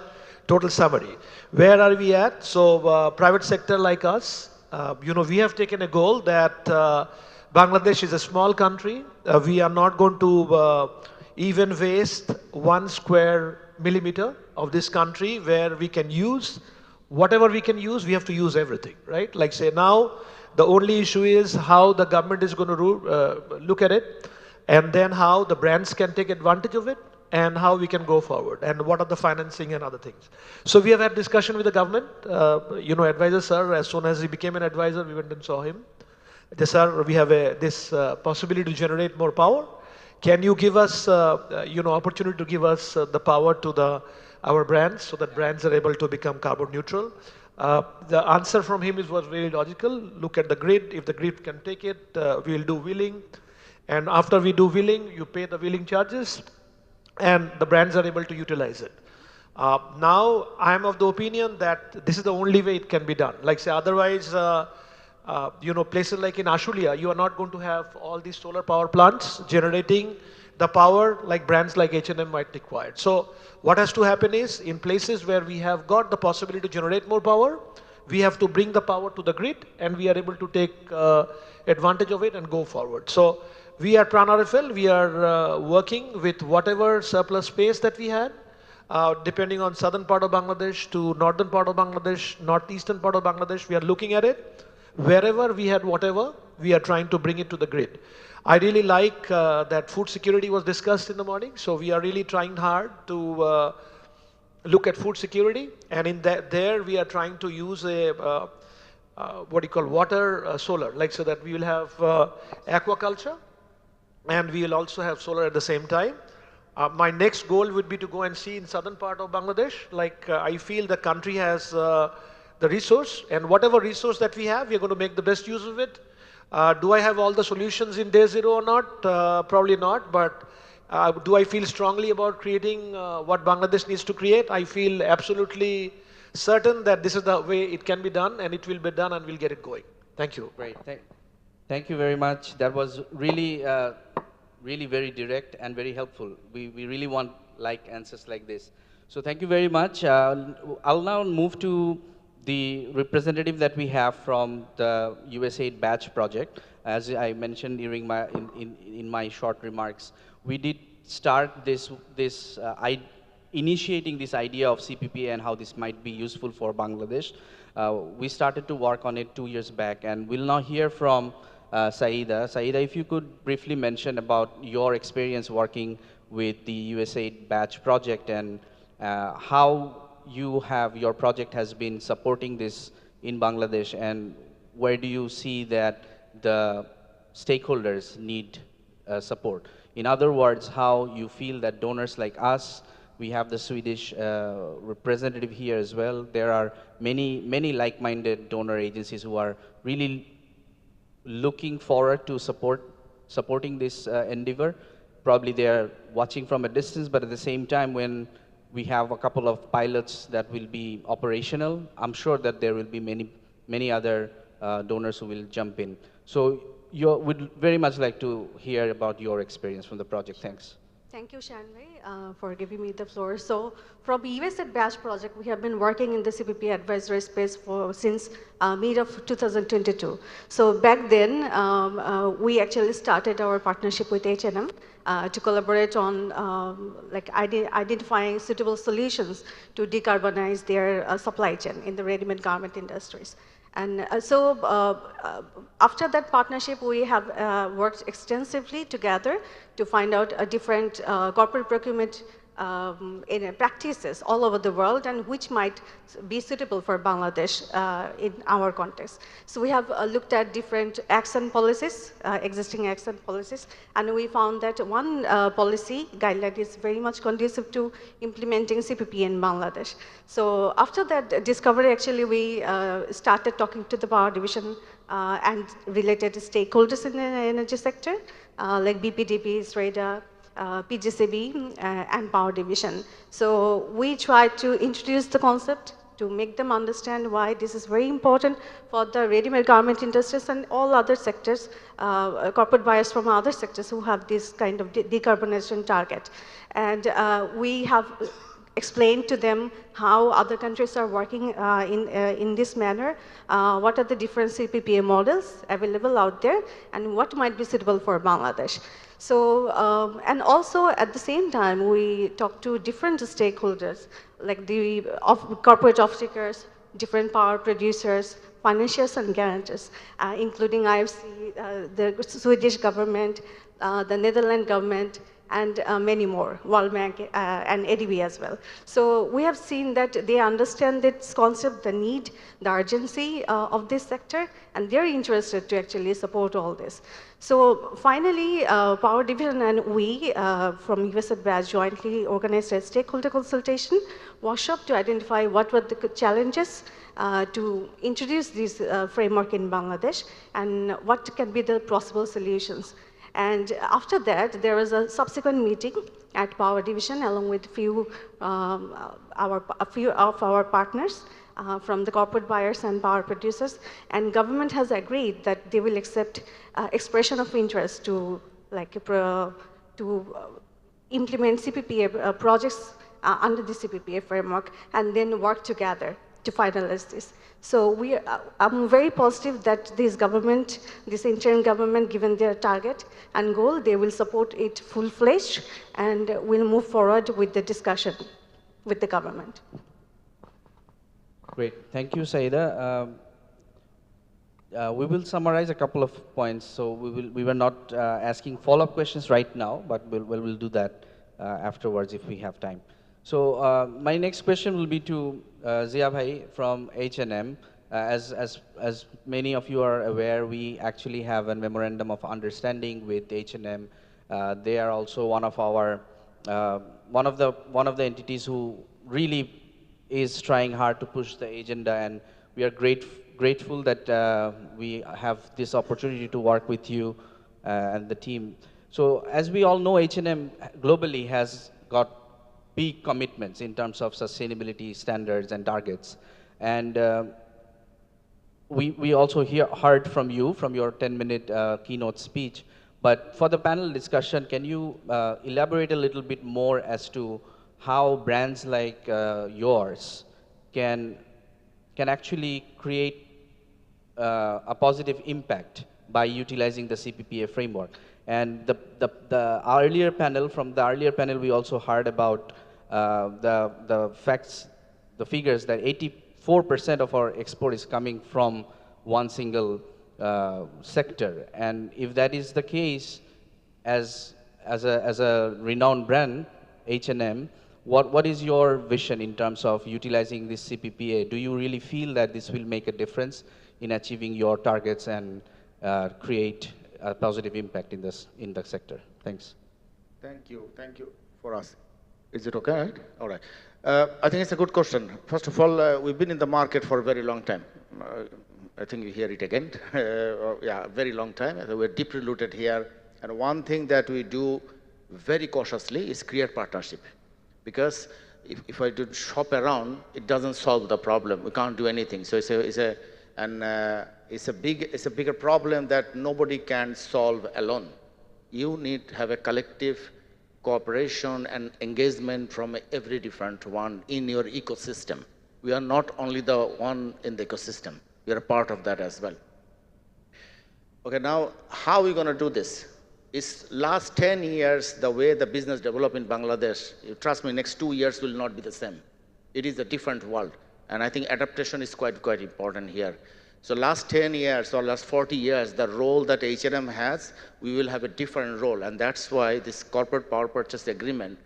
total summary. Where are we at? So private sector like us, we have taken a goal that Bangladesh is a small country. We are not going to even waste 1 square millimeter of this country where we can use whatever we can use. We have to use everything, right? Like say now, the only issue is how the government is going to look at it, and then how the brands can take advantage of it, and how we can go forward, and what are the financing and other things. So we have had discussion with the government. Advisor sir, as soon as he became an advisor, we went and saw him. sir, we have this possibility to generate more power. Can you give us, opportunity to give us the power to our brands so that brands are able to become carbon neutral? The answer from him was very logical. Look at the grid. If the grid can take it, we will do wheeling. And after we do wheeling, you pay the wheeling charges, and the brands are able to utilize it. Now, I am of the opinion that this is the only way it can be done. Like say, otherwise, places like in Ashulia, you are not going to have all these solar power plants generating the power like brands like H&M might require. So what has to happen is, in places where we have got the possibility to generate more power, we have to bring the power to the grid, and we are able to take advantage of it and go forward. So we at PranRFL, we are working with whatever surplus space that we had, depending on southern part of Bangladesh to northern part of Bangladesh, northeastern part of Bangladesh, we are looking at it. Wherever we had whatever, we are trying to bring it to the grid. I really like that food security was discussed in the morning, so we are really trying hard to look at food security, and in there we are trying to use a water solar, like so that we will have aquaculture, and we will also have solar at the same time. My next goal would be to go and see in southern part of Bangladesh, I feel the country has the resource, and whatever resource that we have, we are going to make the best use of it. Do I have all the solutions in day zero or not? Probably not, but do I feel strongly about creating what Bangladesh needs to create? I feel absolutely certain that this is the way it can be done, and it will be done, and we'll get it going. Thank you. Great. Thank you very much. That was really, really very direct and very helpful. We really want answers like this. So thank you very much. I'll now move to the representative that we have from the USAID Batch project. As I mentioned during in my short remarks, we did start initiating this idea of CPP and how this might be useful for Bangladesh. We started to work on it 2 years back, and we'll now hear from Saida. Saida, if you could briefly mention about your experience working with the USAID Batch project and how your project has been supporting this in Bangladesh, and where do you see that the stakeholders need support? In other words, how you feel that donors like us, we have the Swedish representative here as well. There are many like-minded donor agencies who are really looking forward to supporting this endeavor. Probably they are watching from a distance, but at the same time, when we have a couple of pilots that will be operational, I'm sure that there will be many other donors who will jump in. So we'd very much like to hear about your experience from the project. Thanks. Thank you, Shanwei, for giving me the floor. So from USAID Batch project, we have been working in the CPP advisory space since mid of 2022. So back then, we actually started our partnership with H&M to collaborate on identifying suitable solutions to decarbonize their supply chain in the ready-made garment industries. And after that partnership, we have worked extensively together to find out different corporate procurement practices all over the world, and which might be suitable for Bangladesh in our context. So we have looked at different action policies, existing action policies, and we found that one policy guideline is very much conducive to implementing CPP in Bangladesh. So after that discovery, actually, we started talking to the power division and related stakeholders in the energy sector, like BPDB, SREDA, PGCB, and Power Division. So we tried to introduce the concept to make them understand why this is very important for the ready-made garment industries and all other sectors, corporate buyers from other sectors who have this kind of decarbonization target. And we have explained to them how other countries are working in this manner, what are the different CPPA models available out there, and what might be suitable for Bangladesh. So, and also at the same time, we talked to different stakeholders, like the corporate off-takers, different power producers, financiers and guarantors, including IFC, the Swedish government, the Netherlands government, and many more, World Bank and ADB as well. So we have seen that they understand this concept, the need, the urgency of this sector, and they're interested to actually support all this. So finally, Power Division and we from USAID BRAS jointly organized a stakeholder consultation workshop to identify what were the challenges to introduce this framework in Bangladesh and what can be the possible solutions. And after that, there was a subsequent meeting at Power Division along with a few of our partners from the corporate buyers and power producers, and government has agreed that they will accept expression of interest to implement CPPA projects under the CPPA framework and then work together to finalize this. So I'm very positive that this government, this interim government, given their target and goal, they will support it full-fledged and will move forward with the discussion with the government. Great, thank you, Saida. We will summarize a couple of points. So we were not asking follow-up questions right now, but we'll do that afterwards if we have time. So my next question will be to Zia Bhai from H&M. As many of you are aware, we actually have a memorandum of understanding with H&M. They are also one of our one of the entities who really is trying hard to push the agenda, and we are grateful that we have this opportunity to work with you and the team. So as we all know, H&M globally has got big commitments in terms of sustainability standards and targets. And we also heard from you, from your 10-minute keynote speech. But for the panel discussion, can you elaborate a little bit more as to how brands like yours can actually create a positive impact by utilizing the CPPA framework? And the earlier panel, from the earlier panel, we also heard about the facts, the figures that 84% of our export is coming from one single sector. And if that is the case, as a renowned brand, H&M, what is your vision in terms of utilizing this CPPA? Do you really feel that this will make a difference in achieving your targets and create a positive impact in the sector? Thanks. Thank you for us. Is it okay? Right? All right. I think it's a good question. First of all, we've been in the market for a very long time. I think you hear it again. Yeah, a very long time. We're deeply rooted here. And one thing that we do very cautiously is create partnership. Because if I do shop around, it doesn't solve the problem. We can't do anything. So it's a bigger problem that nobody can solve alone. You need to have a collective cooperation and engagement from every different one in your ecosystem. We are not only the one in the ecosystem. We are a part of that as well. Okay, now how are we going to do this? It's last 10 years, the way the business developed in Bangladesh, trust me, next 2 years will not be the same. It is a different world. And I think adaptation is quite important here. So last 10 years or last 40 years, the role that H&M has, we will have a different role. And that's why this corporate power purchase agreement,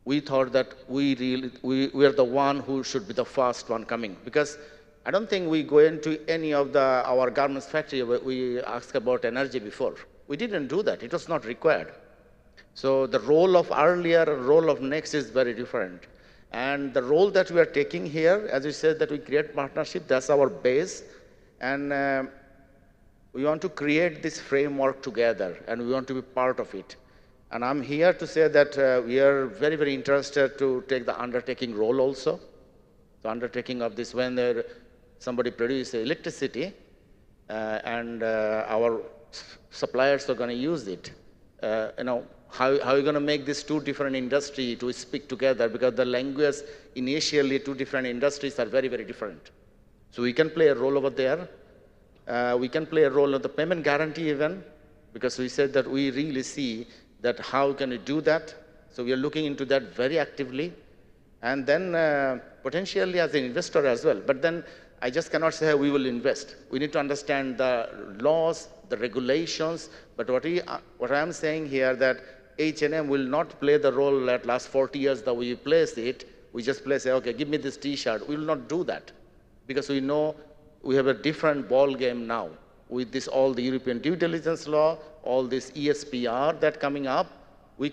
we thought that we are the one who should be the first one coming. Because I don't think we go into any of our garments factory, we asked about energy before. We didn't do that. It was not required. So the role of earlier and role of next is very different. And the role that we are taking here, as you said, that we create partnership, that's our base. And we want to create this framework together, and we want to be part of it. And I'm here to say that we are very, very interested to take the undertaking role also. The undertaking of this, when somebody produces electricity, and our suppliers are going to use it. How are you going to make these two different industries to speak together? Because the language, initially, two different industries are very, very different. So we can play a role over there. We can play a role of the payment guarantee even, because we said that we really see that how can we do that. So we are looking into that very actively. And then potentially as an investor as well. But then I just cannot say we will invest. We need to understand the laws, the regulations. But what I am saying here that H&M will not play the role that last 40 years that we placed it. We just say, okay, give me this T-shirt. We will not do that because we know we have a different ball game now with this all the European due diligence law, all this ESPR that coming up. We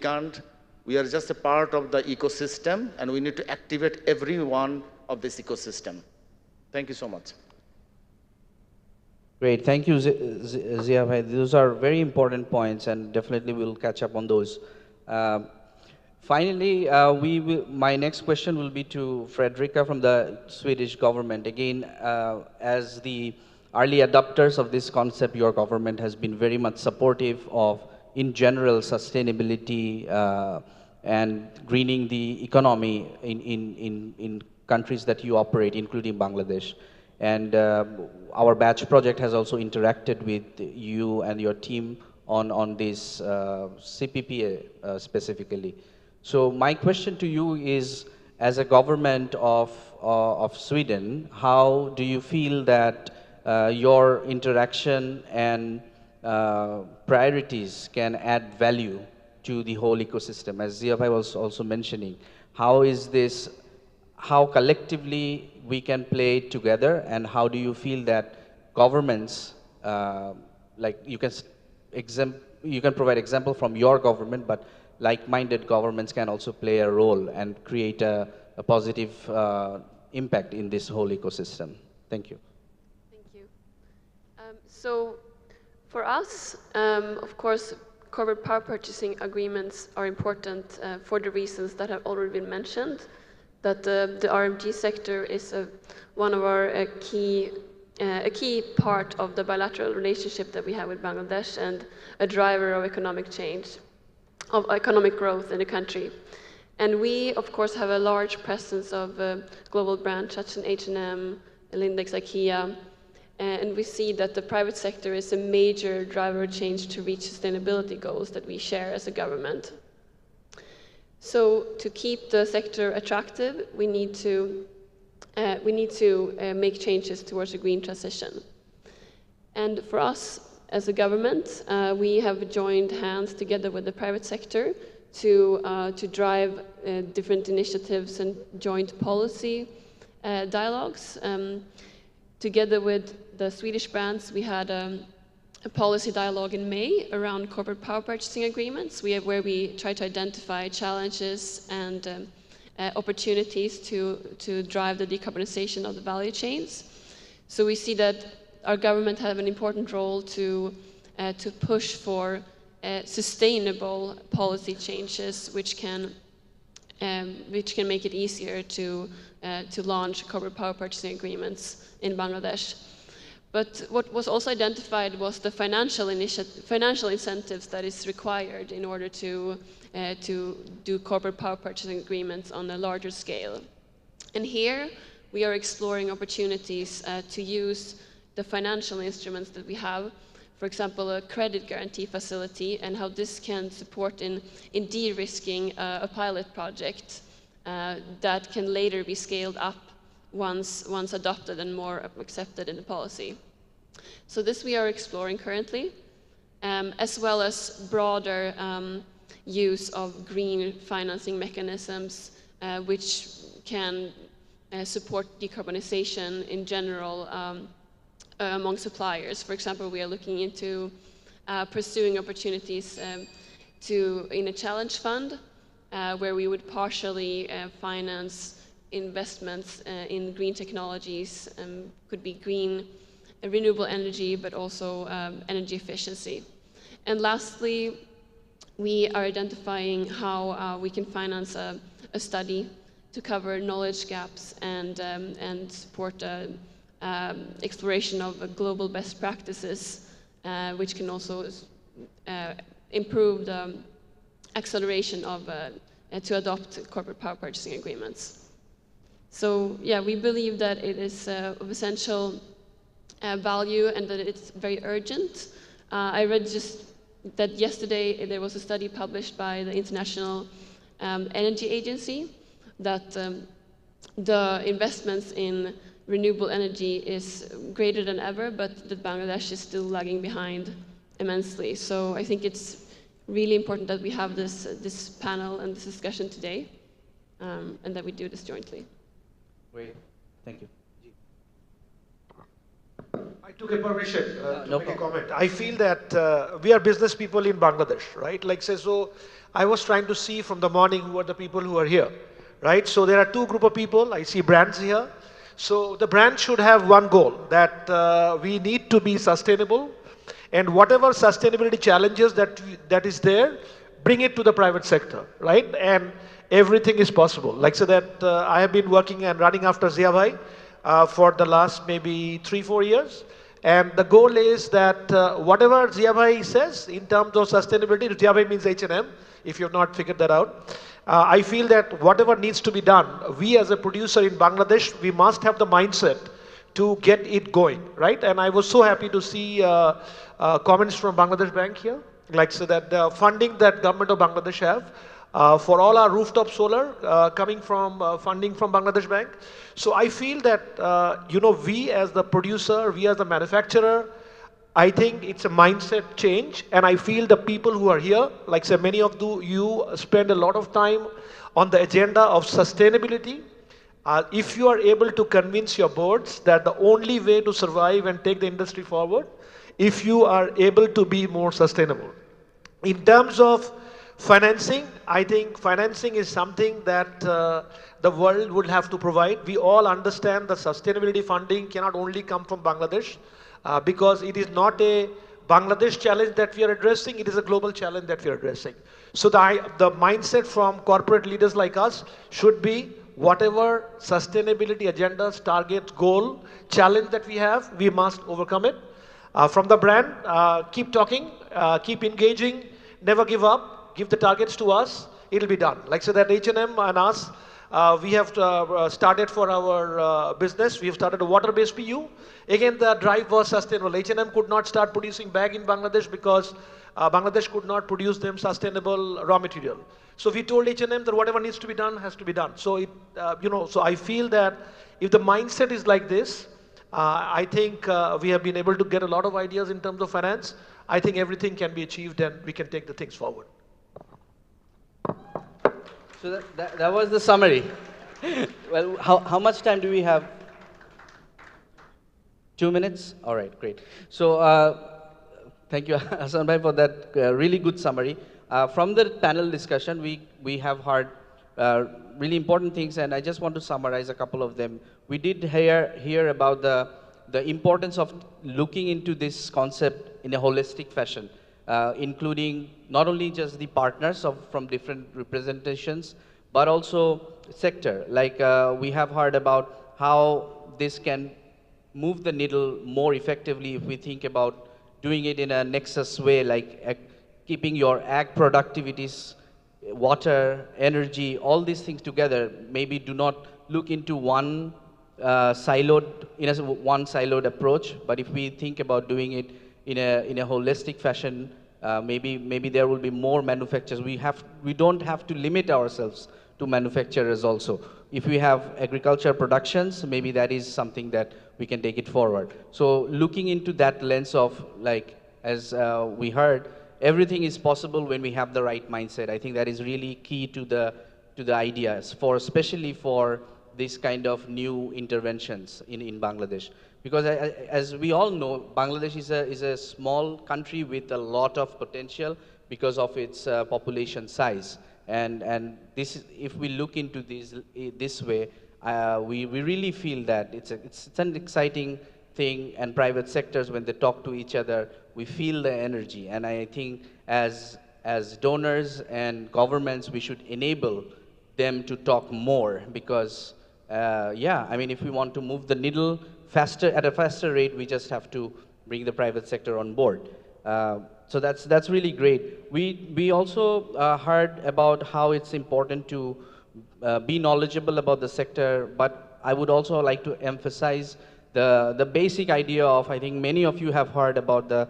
are just a part of the ecosystem and we need to activate every one of this ecosystem. Thank you so much. Great, thank you, Zia bhai. Those are very important points, and definitely we'll catch up on those. Finally, my next question will be to Fredrika from the Swedish government. Again, as the early adopters of this concept, your government has been very much supportive of, in general, sustainability and greening the economy in countries that you operate, including Bangladesh. And our batch project has also interacted with you and your team on this CPPA specifically. So my question to you is, as a government of Sweden, how do you feel that your interaction and priorities can add value to the whole ecosystem? As Zia bhai was also mentioning, how collectively we can play together, and how do you feel that governments, like you can provide example from your government, but like-minded governments can also play a role and create a positive impact in this whole ecosystem. Thank you. Thank you. So for us, of course, corporate power purchasing agreements are important for the reasons that have already been mentioned, that the RMG sector is one of our a key part of the bilateral relationship that we have with Bangladesh and a driver of economic change, of economic growth in the country. And we, of course, have a large presence of global brands such as H&M, Lindex, IKEA, and we see that the private sector is a major driver of change to reach sustainability goals that we share as a government. So to keep the sector attractive, we need to make changes towards a green transition. And for us as a government, we have joined hands together with the private sector to drive different initiatives and joint policy dialogues. Together with the Swedish brands, we had a policy dialogue in May around corporate power purchasing agreements, where we try to identify challenges and opportunities to drive the decarbonization of the value chains. So we see that our government have an important role to push for sustainable policy changes, which can make it easier to launch corporate power purchasing agreements in Bangladesh. But what was also identified was the financial incentives that is required in order to do corporate power purchasing agreements on a larger scale. And here we are exploring opportunities to use the financial instruments that we have, for example, a credit guarantee facility, and how this can support in de-risking a pilot project that can later be scaled up once adopted and more accepted in the policy. So this we are exploring currently, as well as broader use of green financing mechanisms, which can support decarbonization in general among suppliers. For example, we are looking into pursuing opportunities in a challenge fund, where we would partially finance investments in green technologies, could be green renewable energy, but also energy efficiency. And lastly, we are identifying how we can finance a study to cover knowledge gaps and support exploration of global best practices, which can also improve the acceleration of to adopt corporate power purchasing agreements. So yeah, we believe that it is of essential value and that it's very urgent. I read just that yesterday there was a study published by the International Energy Agency that the investments in renewable energy is greater than ever, but that Bangladesh is still lagging behind immensely. So I think it's really important that we have this panel and this discussion today, and that we do this jointly. Great, thank you. I took a permission to make a comment. I feel that we are business people in Bangladesh, right? Like say, so I was trying to see from the morning who are the people who are here, right? So there are two group of people. I see brands here. So the brand should have one goal, that we need to be sustainable, and whatever sustainability challenges that is there, bring it to the private sector, right? And everything is possible. Like so that I have been working and running after Zia Bhai for the last maybe 3-4 years. And the goal is that whatever Zia Bhai says in terms of sustainability, Zia Bhai means H&M, if you have not figured that out. I feel that whatever needs to be done, we as a producer in Bangladesh, we must have the mindset to get it going, right? And I was so happy to see comments from Bangladesh Bank here, like so that the funding that government of Bangladesh have for all our rooftop solar coming from funding from Bangladesh Bank. So I feel that, you know, we as the producer, we as the manufacturer, I think it's a mindset change, and I feel the people who are here, like say many of you spend a lot of time on the agenda of sustainability. If you are able to convince your boards that the only way to survive and take the industry forward, if you are able to be more sustainable. In terms of financing, I think financing is something that the world would have to provide. We all understand the sustainability funding cannot only come from Bangladesh, because it is not a Bangladesh challenge that we are addressing, it is a global challenge that we are addressing. So the mindset from corporate leaders like us should be whatever sustainability agendas, targets, goal, challenge that we have, we must overcome it. From the brand, keep talking, keep engaging, never give up, give the targets to us, it'll be done. Like so that H&M and us, we have started for our business, we have started a water-based PU. Again, the drive was sustainable. H&M could not start producing bag in Bangladesh because Bangladesh could not produce them sustainable raw material. So we told H&M that whatever needs to be done has to be done. So it, you know, so I feel that if the mindset is like this, I think we have been able to get a lot of ideas in terms of finance. I think everything can be achieved and we can take the things forward. So that was the summary. Well, how much time do we have? 2 minutes? All right, great. So thank you, Hassan Bhai, for that really good summary. From the panel discussion, we have heard really important things, and I just want to summarize a couple of them. We did hear about the importance of looking into this concept in a holistic fashion, including not only just the partners from different representations, but also sector. Like we have heard about how this can move the needle more effectively if we think about doing it in a nexus way, like keeping your ag productivities, water, energy, all these things together. Maybe do not look into one siloed approach, but if we think about doing it in a holistic fashion, maybe there will be more manufacturers. We don't have to limit ourselves to manufacturers also. If we have agriculture productions, maybe that is something that we can take it forward. So looking into that lens of, like, as we heard, everything is possible when we have the right mindset. I think that is really key to the ideas, especially for this kind of new interventions in Bangladesh. Because as we all know, Bangladesh is a small country with a lot of potential because of its population size. And this, if we look into this way, we really feel that it's an exciting thing, and private sectors, when they talk to each other, we feel the energy. And I think as donors and governments, we should enable them to talk more, because yeah, I mean, if we want to move the needle at a faster rate, we just have to bring the private sector on board. So that's really great. We also heard about how it's important to be knowledgeable about the sector, but I would also like to emphasize the basic idea of, I think many of you have heard about the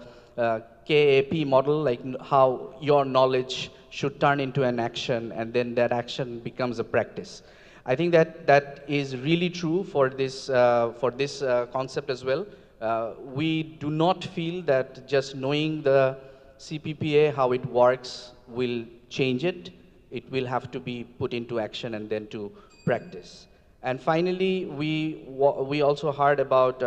KAP model, like how your knowledge should turn into an action, and then that action becomes a practice. I think that is really true for this concept as well. We do not feel that just knowing the CPPA, how it works, will change it. It will have to be put into action and then to practice. And finally, we also heard about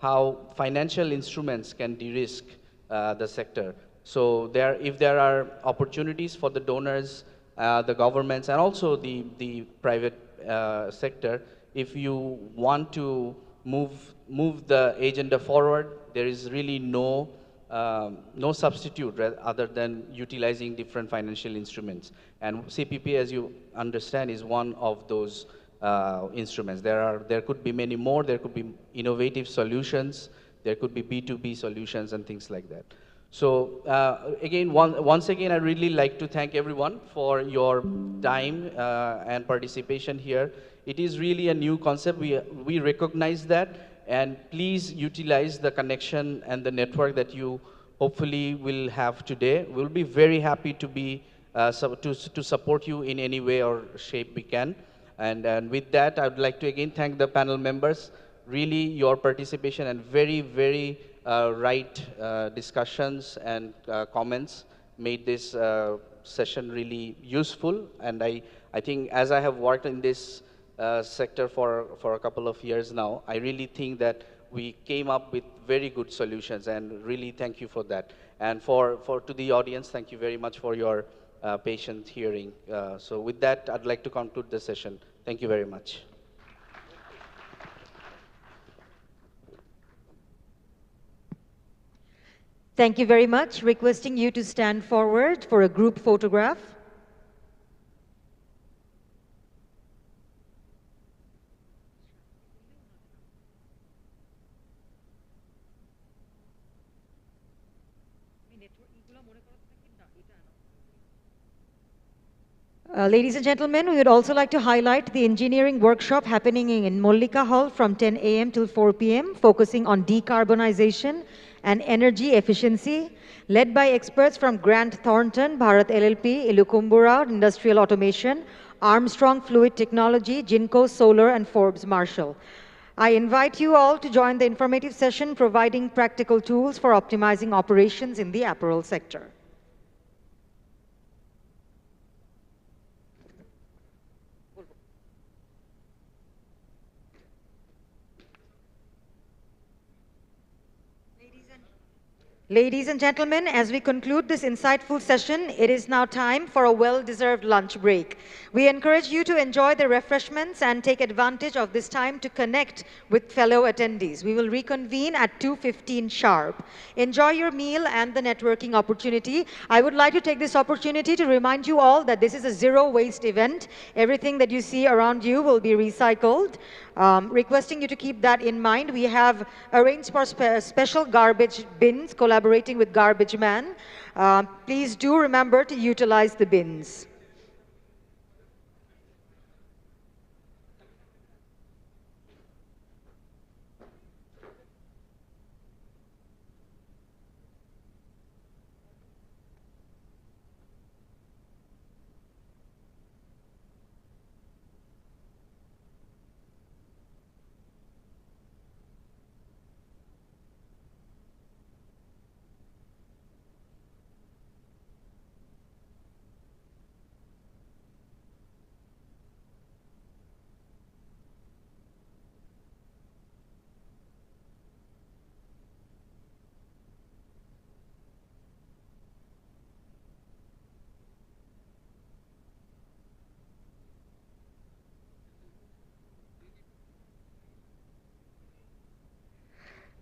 how financial instruments can de-risk the sector. So if there are opportunities for the donors, the governments, and also the private sector, if you want to move the agenda forward, there is really no substitute other than utilizing different financial instruments. And CPP, as you understand, is one of those instruments. There could be many more. There could be innovative solutions. There could be B2B solutions and things like that. So again, once again, I really like to thank everyone for your time and participation here. It is really a new concept. We recognize that, and please utilize the connection and the network that you hopefully will have today. We'll be very happy to be to support you in any way or shape we can. And with that, I would like to again thank the panel members. Really, your participation and very, very right discussions and comments made this session really useful. And I think, as I have worked in this sector for a couple of years now, I really think that we came up with very good solutions, and really thank you for that. And to the audience, thank you very much for your patient hearing. So with that, I'd like to conclude the session. Thank you very much. Thank you very much. Requesting you to stand forward for a group photograph. Ladies and gentlemen, we would also like to highlight the engineering workshop happening in Mollika Hall from 10 a.m. till 4 p.m., focusing on decarbonization and energy efficiency, led by experts from Grant Thornton, Bharat LLP, Ilukumbura Industrial Automation, Armstrong Fluid Technology, Jinko Solar, and Forbes Marshall. I invite you all to join the informative session providing practical tools for optimizing operations in the apparel sector. Ladies and gentlemen, as we conclude this insightful session, it is now time for a well-deserved lunch break. We encourage you to enjoy the refreshments and take advantage of this time to connect with fellow attendees. We will reconvene at 2:15 sharp. Enjoy your meal and the networking opportunity. I would like to take this opportunity to remind you all that this is a zero-waste event. Everything that you see around you will be recycled. Requesting you to keep that in mind. We have arranged for special garbage bins, collaborating with Garbage Man. Please do remember to utilize the bins.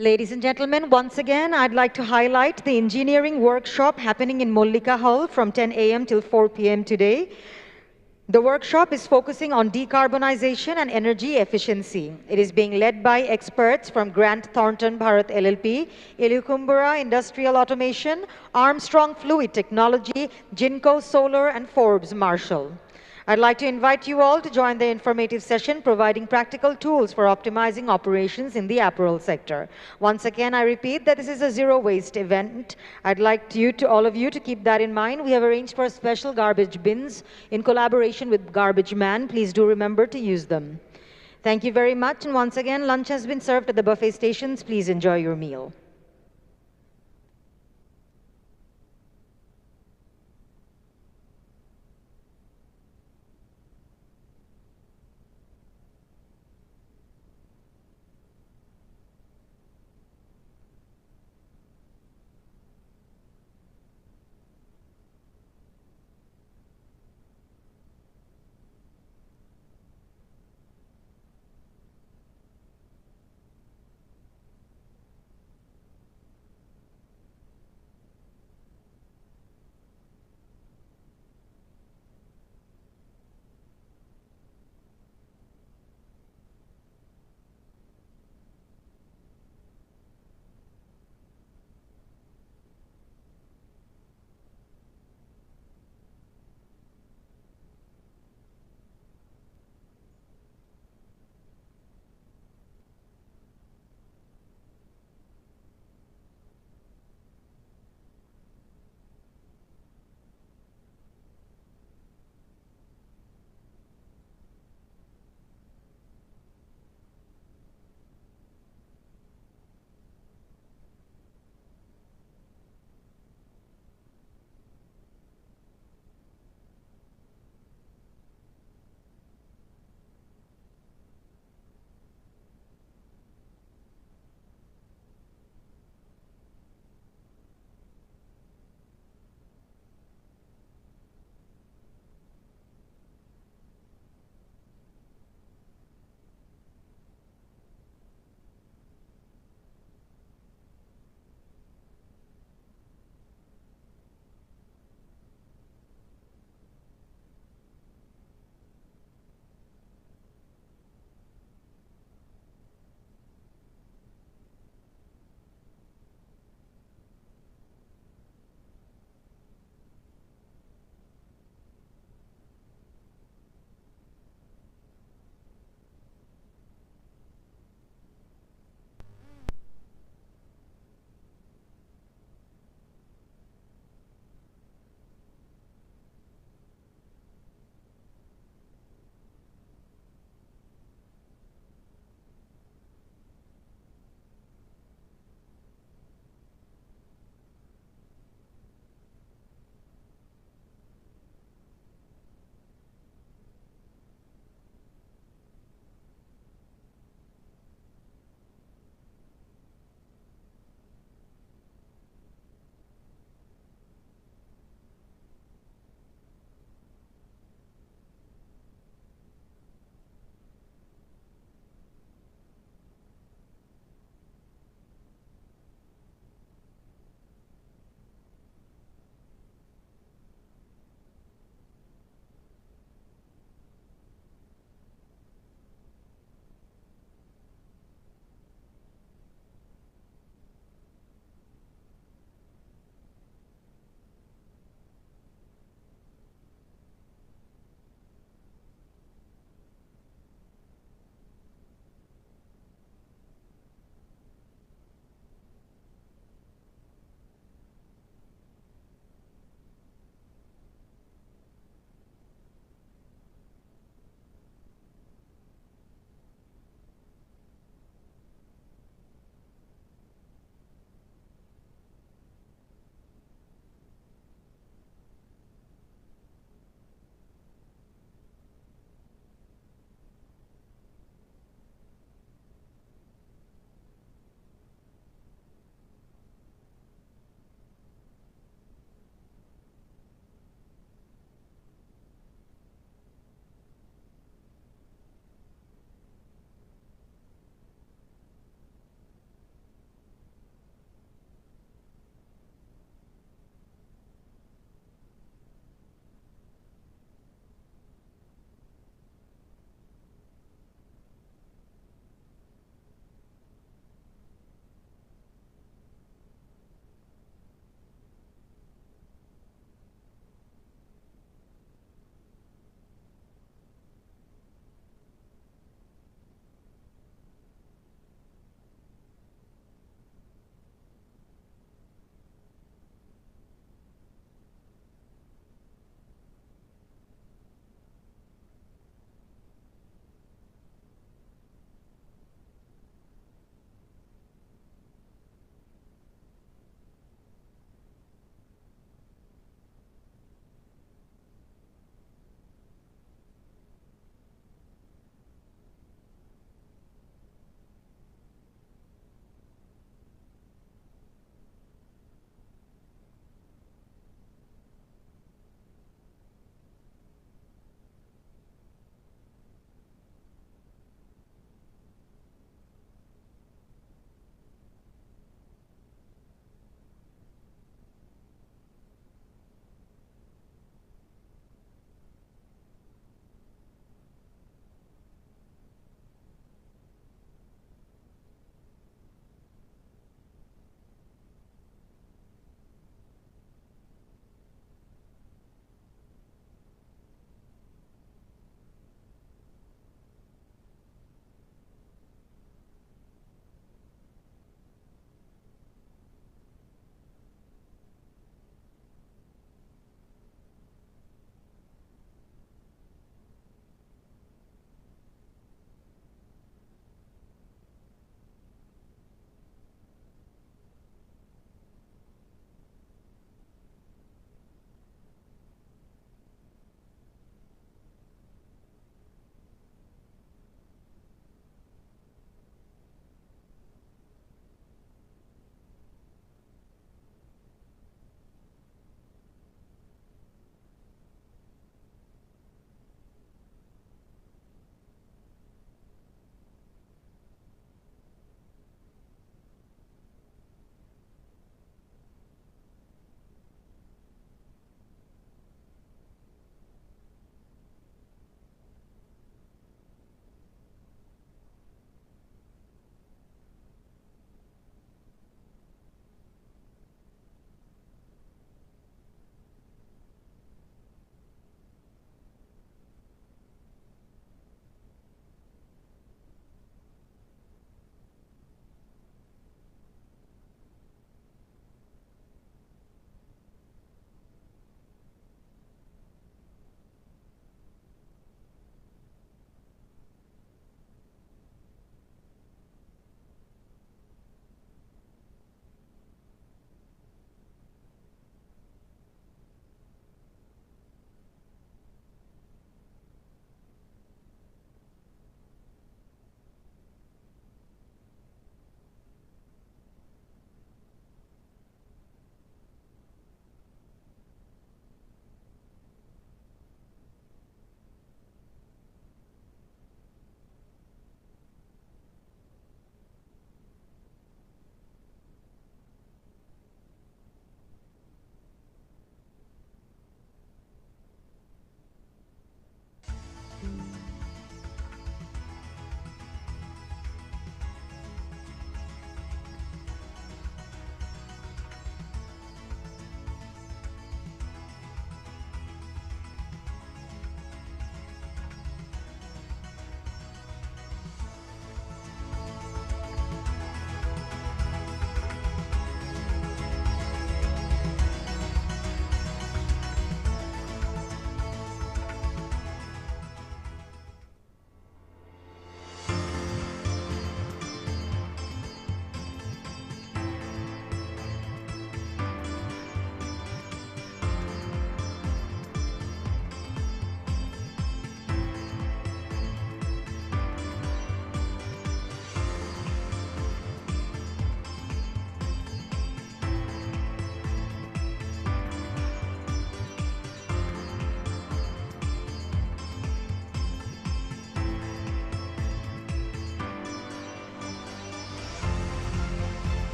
Ladies and gentlemen, once again, I'd like to highlight the engineering workshop happening in Mollika Hall from 10 a.m. till 4 p.m. today. The workshop is focusing on decarbonization and energy efficiency. It is being led by experts from Grant Thornton Bharat LLP, Ilukumbura Industrial Automation, Armstrong Fluid Technology, Jinko Solar, and Forbes Marshall. I'd like to invite you all to join the informative session providing practical tools for optimizing operations in the apparel sector. Once again, I repeat that this is a zero-waste event. I'd like all of you to keep that in mind. We have arranged for special garbage bins in collaboration with Garbage Man. Please do remember to use them. Thank you very much. And once again, lunch has been served at the buffet stations. Please enjoy your meal.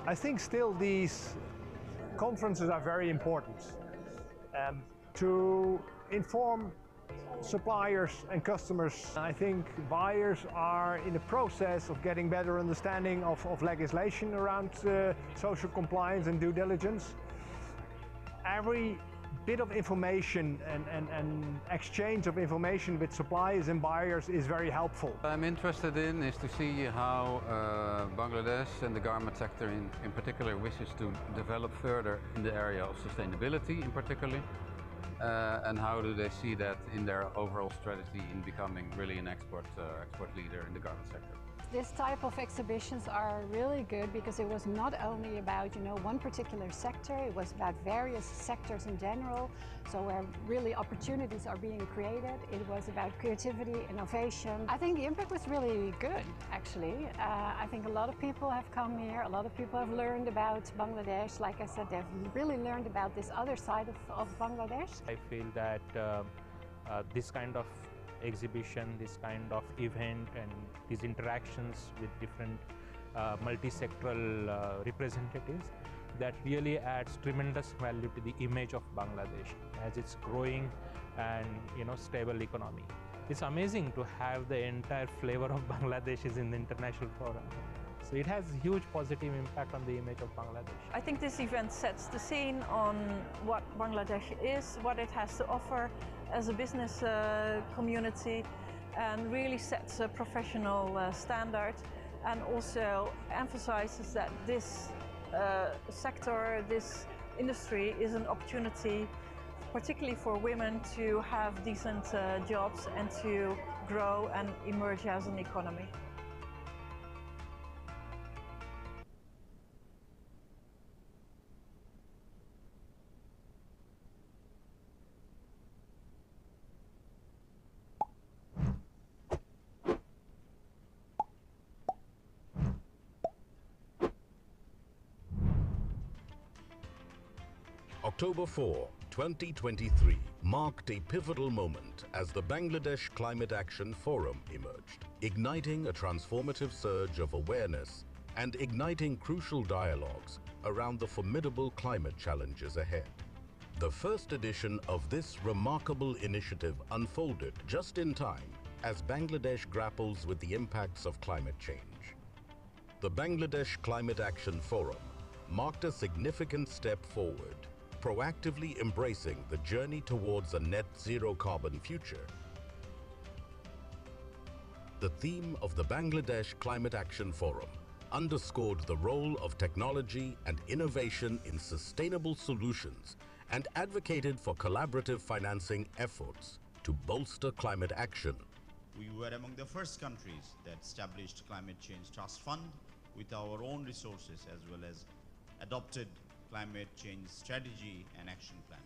I think still these conferences are very important to inform suppliers and customers. I think buyers are in the process of getting better understanding of legislation around social compliance and due diligence. Every bit of information and exchange of information with suppliers and buyers is very helpful. What I'm interested in is to see how Bangladesh and the garment sector in particular wishes to develop further in the area of sustainability in particular. And how do they see that in their overall strategy in becoming really an export leader in the garment sector? This type of exhibitions are really good because it was not only about, one particular sector, it was about various sectors in general. So where really opportunities are being created, it was about creativity, innovation. I think the impact was really good, actually. I think a lot of people have come here, a lot of people have learned about Bangladesh. Like I said, they've really learned about this other side of Bangladesh. I feel that this kind of exhibition, this kind of event and these interactions with different multi-sectoral representatives, that really adds tremendous value to the image of Bangladesh as it's growing and stable economy. It's amazing to have the entire flavor of Bangladesh is in the international forum. So it has huge positive impact on the image of Bangladesh. I think this event sets the scene on what Bangladesh is, what it has to offer as a business community, and really sets a professional standard, and also emphasizes that this sector, this industry is an opportunity, particularly for women, to have decent jobs and to grow and emerge as an economy. October 4, 2023 marked a pivotal moment as the Bangladesh Climate Action Forum emerged, igniting a transformative surge of awareness and igniting crucial dialogues around the formidable climate challenges ahead. The first edition of this remarkable initiative unfolded just in time as Bangladesh grapples with the impacts of climate change. The Bangladesh Climate Action Forum marked a significant step forward, proactively embracing the journey towards a net zero carbon future. The theme of the Bangladesh Climate Action Forum underscored the role of technology and innovation in sustainable solutions and advocated for collaborative financing efforts to bolster climate action. We were among the first countries that established Climate Change Trust Fund with our own resources, as well as adopted climate change strategy and action plan.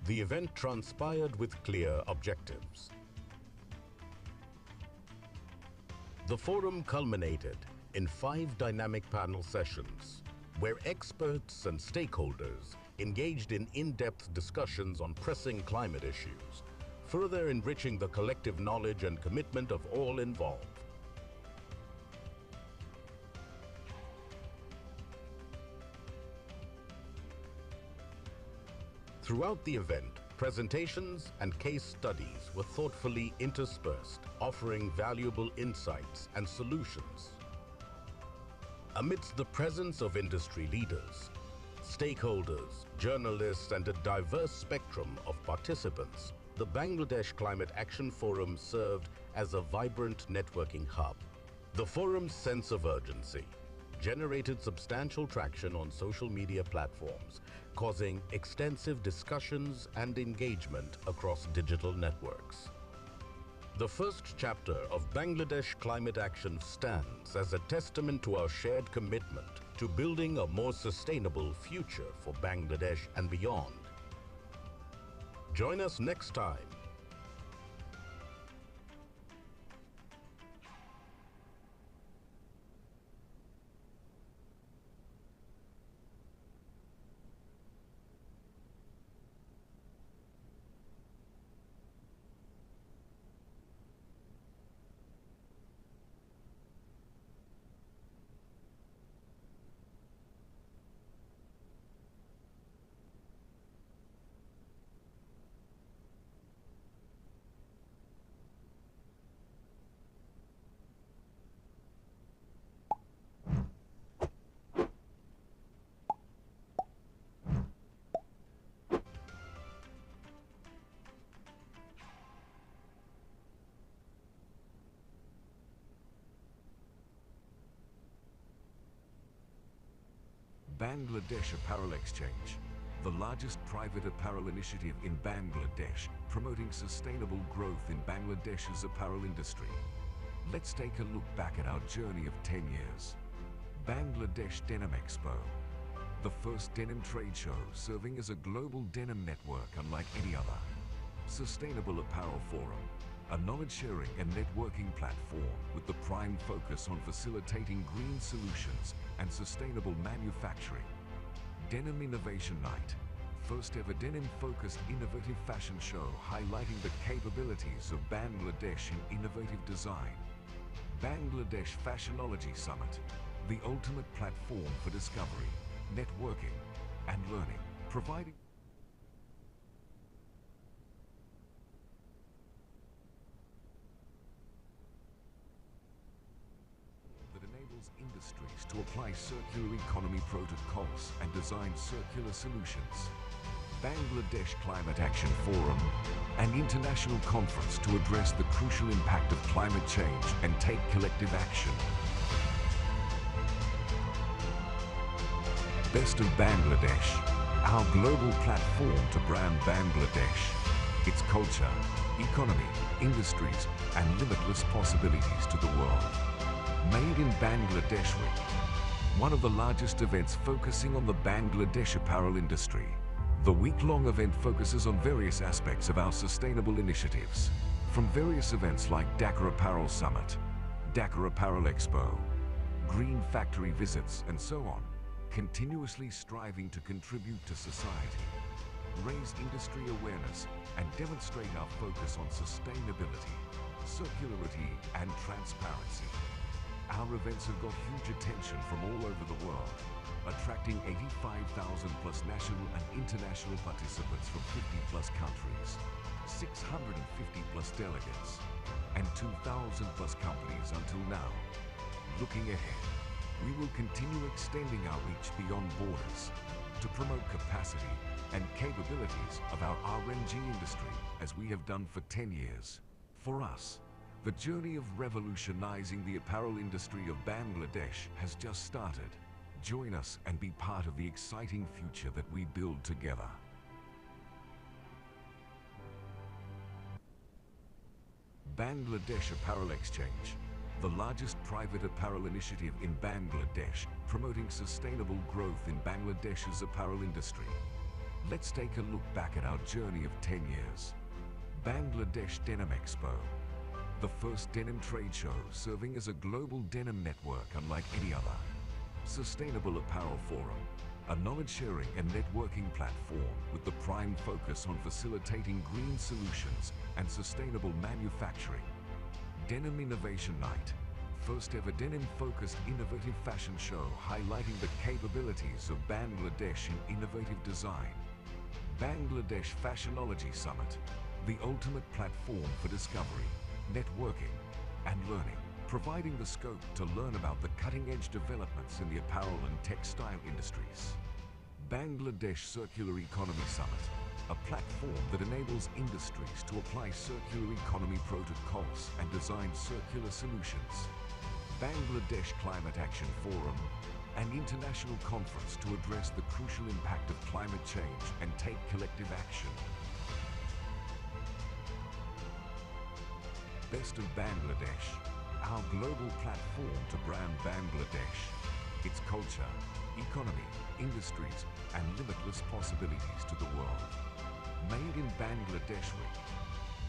The event transpired with clear objectives. The forum culminated in 5 dynamic panel sessions, where experts and stakeholders engaged in in-depth discussions on pressing climate issues, further enriching the collective knowledge and commitment of all involved. Throughout the event, presentations and case studies were thoughtfully interspersed, offering valuable insights and solutions. Amidst the presence of industry leaders, stakeholders, journalists, and a diverse spectrum of participants, the Bangladesh Climate Action Forum served as a vibrant networking hub. The forum's sense of urgency generated substantial traction on social media platforms, causing extensive discussions and engagement across digital networks. The first chapter of Bangladesh Climate Action stands as a testament to our shared commitment to building a more sustainable future for Bangladesh and beyond. Join us next time. Bangladesh Apparel Exchange, the largest private apparel initiative in Bangladesh, promoting sustainable growth in Bangladesh's apparel industry. Let's take a look back at our journey of 10 years. Bangladesh Denim Expo, the first denim trade show serving as a global denim network unlike any other. Sustainable Apparel Forum, a knowledge-sharing and networking platform with the prime focus on facilitating green solutions and sustainable manufacturing. Denim Innovation Night, first ever denim-focused innovative fashion show highlighting the capabilities of Bangladesh in innovative design. Bangladesh Fashionology Summit, the ultimate platform for discovery, networking, and learning, providing industries to apply circular economy protocols and design circular solutions. Bangladesh Climate Action Forum, an international conference to address the crucial impact of climate change and take collective action. Best of Bangladesh, our global platform to brand Bangladesh, its culture, economy, industries, and limitless possibilities to the world. Made in Bangladesh Week, one of the largest events focusing on the Bangladesh apparel industry. The week-long event focuses on various aspects of our sustainable initiatives, from various events like Dhaka Apparel Summit, Dhaka Apparel Expo, Green Factory visits, and so on, continuously striving to contribute to society, raise industry awareness, and demonstrate our focus on sustainability, circularity, and transparency. Our events have got huge attention from all over the world, attracting 85,000 plus national and international participants from 50 plus countries, 650 plus delegates, and 2,000 plus companies until now. Looking ahead, we will continue extending our reach beyond borders to promote capacity and capabilities of our RMG industry as we have done for 10 years. For us, the journey of revolutionizing the apparel industry of Bangladesh has just started. Join us and be part of the exciting future that we build together. Bangladesh Apparel Exchange, the largest private apparel initiative in Bangladesh, promoting sustainable growth in Bangladesh's apparel industry. Let's take a look back at our journey of 10 years. Bangladesh Denim Expo, the first denim trade show serving as a global denim network unlike any other. Sustainable Apparel Forum, a knowledge-sharing and networking platform with the prime focus on facilitating green solutions and sustainable manufacturing. Denim Innovation Night, first ever denim-focused innovative fashion show highlighting the capabilities of Bangladesh in innovative design. Bangladesh Fashionology Summit, the ultimate platform for discovery, networking, and learning, providing the scope to learn about the cutting-edge developments in the apparel and textile industries. Bangladesh Circular Economy Summit, a platform that enables industries to apply circular economy protocols and design circular solutions. Bangladesh Climate Action Forum, an international conference to address the crucial impact of climate change and take collective action. Best of Bangladesh, our global platform to brand Bangladesh, its culture, economy, industries, and limitless possibilities to the world. Made in Bangladesh Week,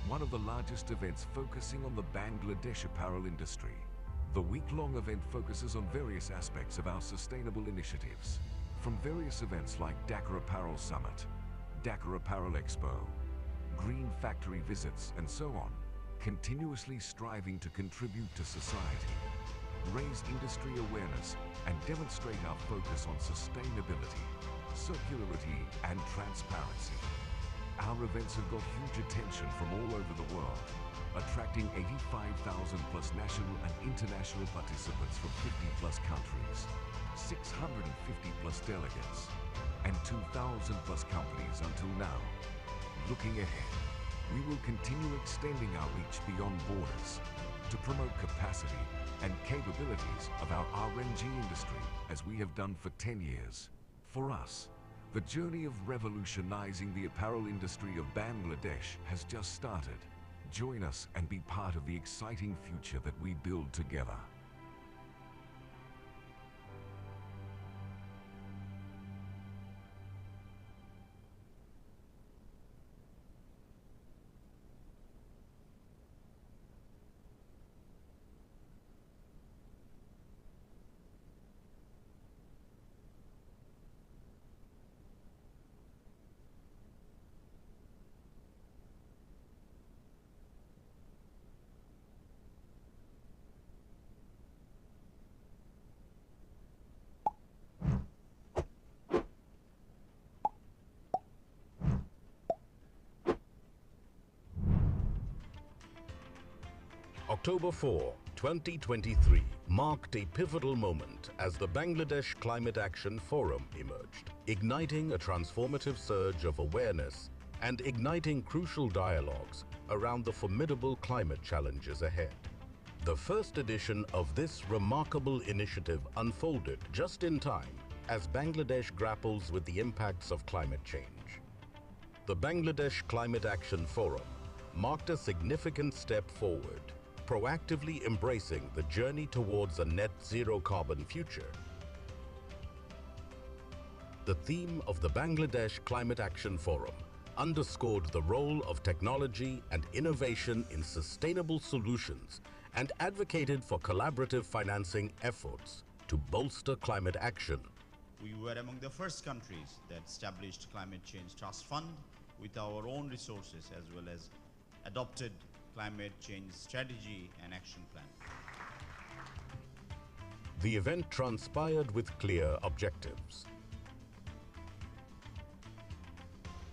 one of the largest events focusing on the Bangladesh apparel industry. The week-long event focuses on various aspects of our sustainable initiatives, from various events like Dhaka Apparel Summit, Dhaka Apparel Expo, Green Factory visits, and so on, continuously striving to contribute to society, raise industry awareness, and demonstrate our focus on sustainability, circularity, and transparency. Our events have got huge attention from all over the world, attracting 85,000 plus national and international participants from 50 plus countries, 650 plus delegates, and 2,000 plus companies until now. Looking ahead, we will continue extending our reach beyond borders to promote capacity and capabilities of our RMG industry as we have done for 10 years. For us, the journey of revolutionizing the apparel industry of Bangladesh has just started. Join us and be part of the exciting future that we build together. October 4, 2023 marked a pivotal moment as the Bangladesh Climate Action Forum emerged, igniting a transformative surge of awareness and igniting crucial dialogues around the formidable climate challenges ahead. The first edition of this remarkable initiative unfolded just in time as Bangladesh grapples with the impacts of climate change. The Bangladesh Climate Action Forum marked a significant step forward, proactively embracing the journey towards a net zero carbon future. The theme of the Bangladesh Climate Action Forum underscored the role of technology and innovation in sustainable solutions and advocated for collaborative financing efforts to bolster climate action. We were among the first countries that established Climate Change Trust Fund with our own resources, as well as adopted climate change strategy and action plan. The event transpired with clear objectives.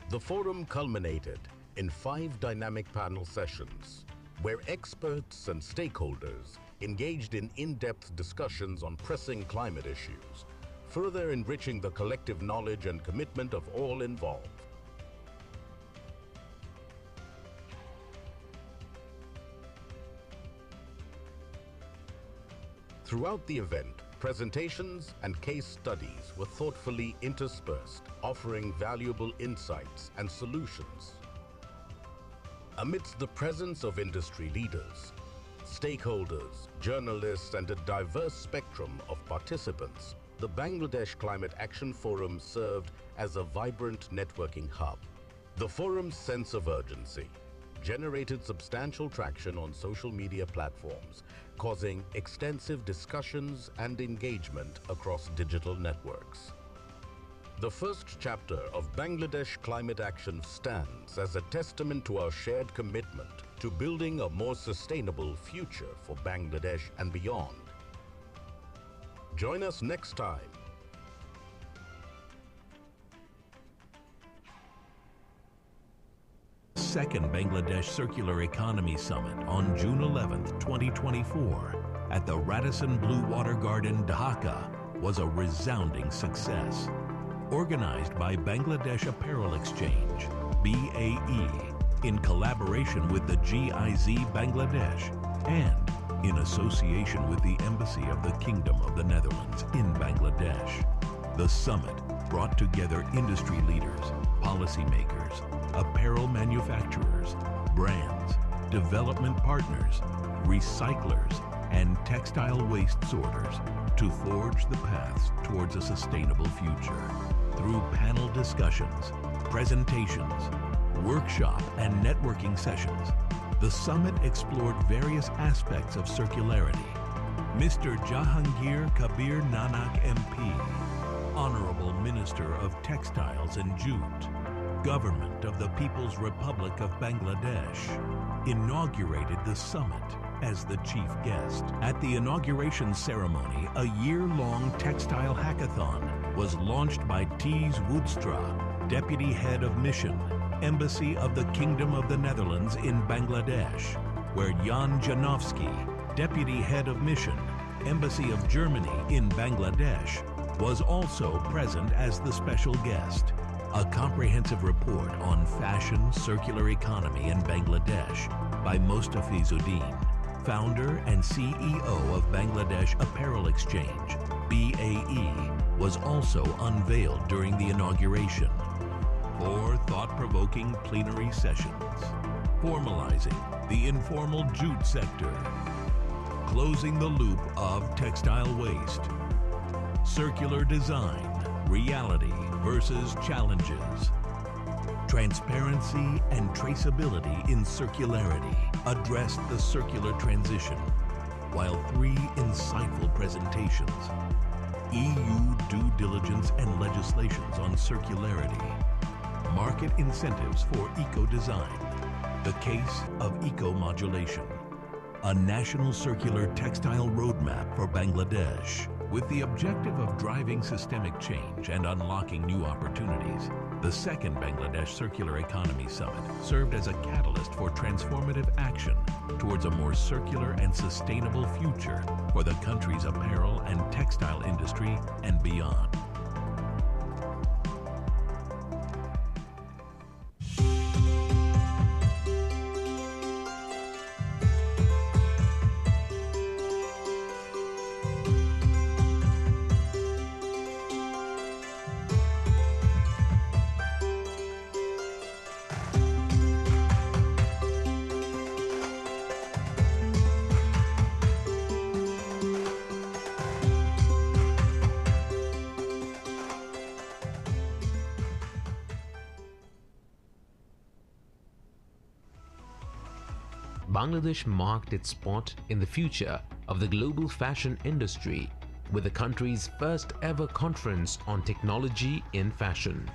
The forum culminated in 5 dynamic panel sessions, where experts and stakeholders engaged in in-depth discussions on pressing climate issues, further enriching the collective knowledge and commitment of all involved. Throughout the event, presentations and case studies were thoughtfully interspersed, offering valuable insights and solutions. Amidst the presence of industry leaders, stakeholders, journalists, and a diverse spectrum of participants, the Bangladesh Climate Action Forum served as a vibrant networking hub. The forum's sense of urgency generated substantial traction on social media platforms, causing extensive discussions and engagement across digital networks. The first chapter of Bangladesh Climate Action stands as a testament to our shared commitment to building a more sustainable future for Bangladesh and beyond. Join us next time. Second Bangladesh Circular Economy Summit on June 11, 2024 at the Radisson Blue Water Garden, Dhaka was a resounding success. Organized by Bangladesh Apparel Exchange, BAE, in collaboration with the GIZ Bangladesh and in association with the Embassy of the Kingdom of the Netherlands in Bangladesh. The summit brought together industry leaders, policymakers, apparel manufacturers, brands, development partners, recyclers, and textile waste sorters to forge the paths towards a sustainable future. Through panel discussions, presentations, workshop, and networking sessions, the summit explored various aspects of circularity. Mr. Jahangir Kabir Nanak MP, Honorable Minister of Textiles and Jute, Government of the People's Republic of Bangladesh, inaugurated the summit as the chief guest. At the inauguration ceremony, a year-long textile hackathon was launched by Tees Woedstra, Deputy Head of Mission, Embassy of the Kingdom of the Netherlands in Bangladesh, where Jan Janowski, Deputy Head of Mission, Embassy of Germany in Bangladesh, was also present as the special guest. A comprehensive report on fashion circular economy in Bangladesh by Mostafi Zuddin, founder and CEO of Bangladesh Apparel Exchange, BAE, was also unveiled during the inauguration. 4 thought-provoking plenary sessions, formalizing the informal jute sector, closing the loop of textile waste, circular design, reality versus challenges, transparency and traceability in circularity addressed the circular transition, while 3 insightful presentations, EU due diligence and legislations on circularity, market incentives for eco-design, the case of eco-modulation, a national circular textile roadmap for Bangladesh, with the objective of driving systemic change and unlocking new opportunities. The second Bangladesh Circular Economy Summit served as a catalyst for transformative action towards a more circular and sustainable future for the country's apparel and textile industry and beyond. Bangladesh marked its spot in the future of the global fashion industry with the country's first ever conference on technology in fashion.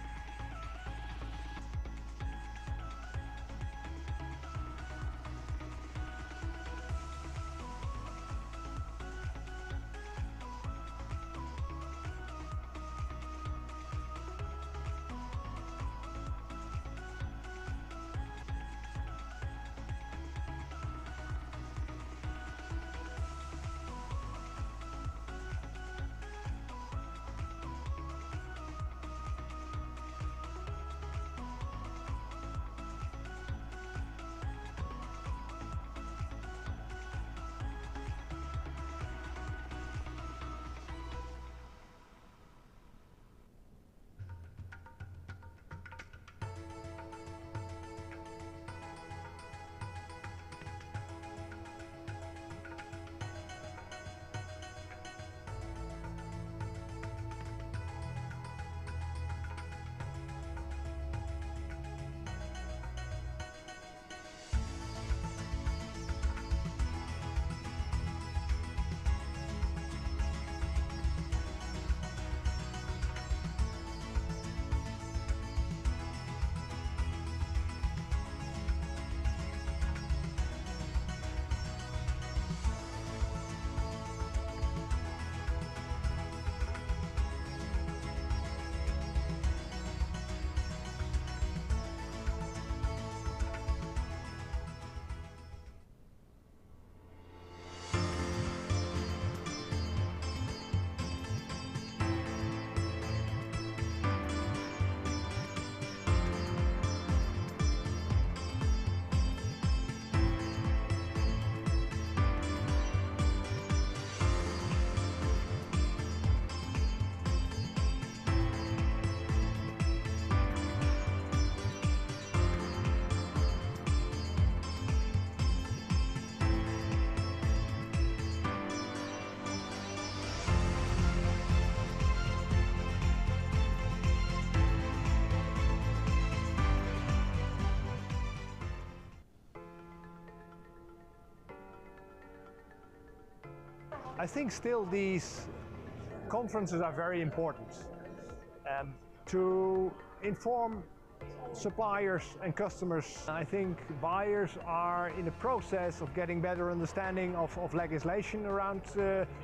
I think still these conferences are very important to inform suppliers and customers. I think buyers are in the process of getting better understanding of legislation around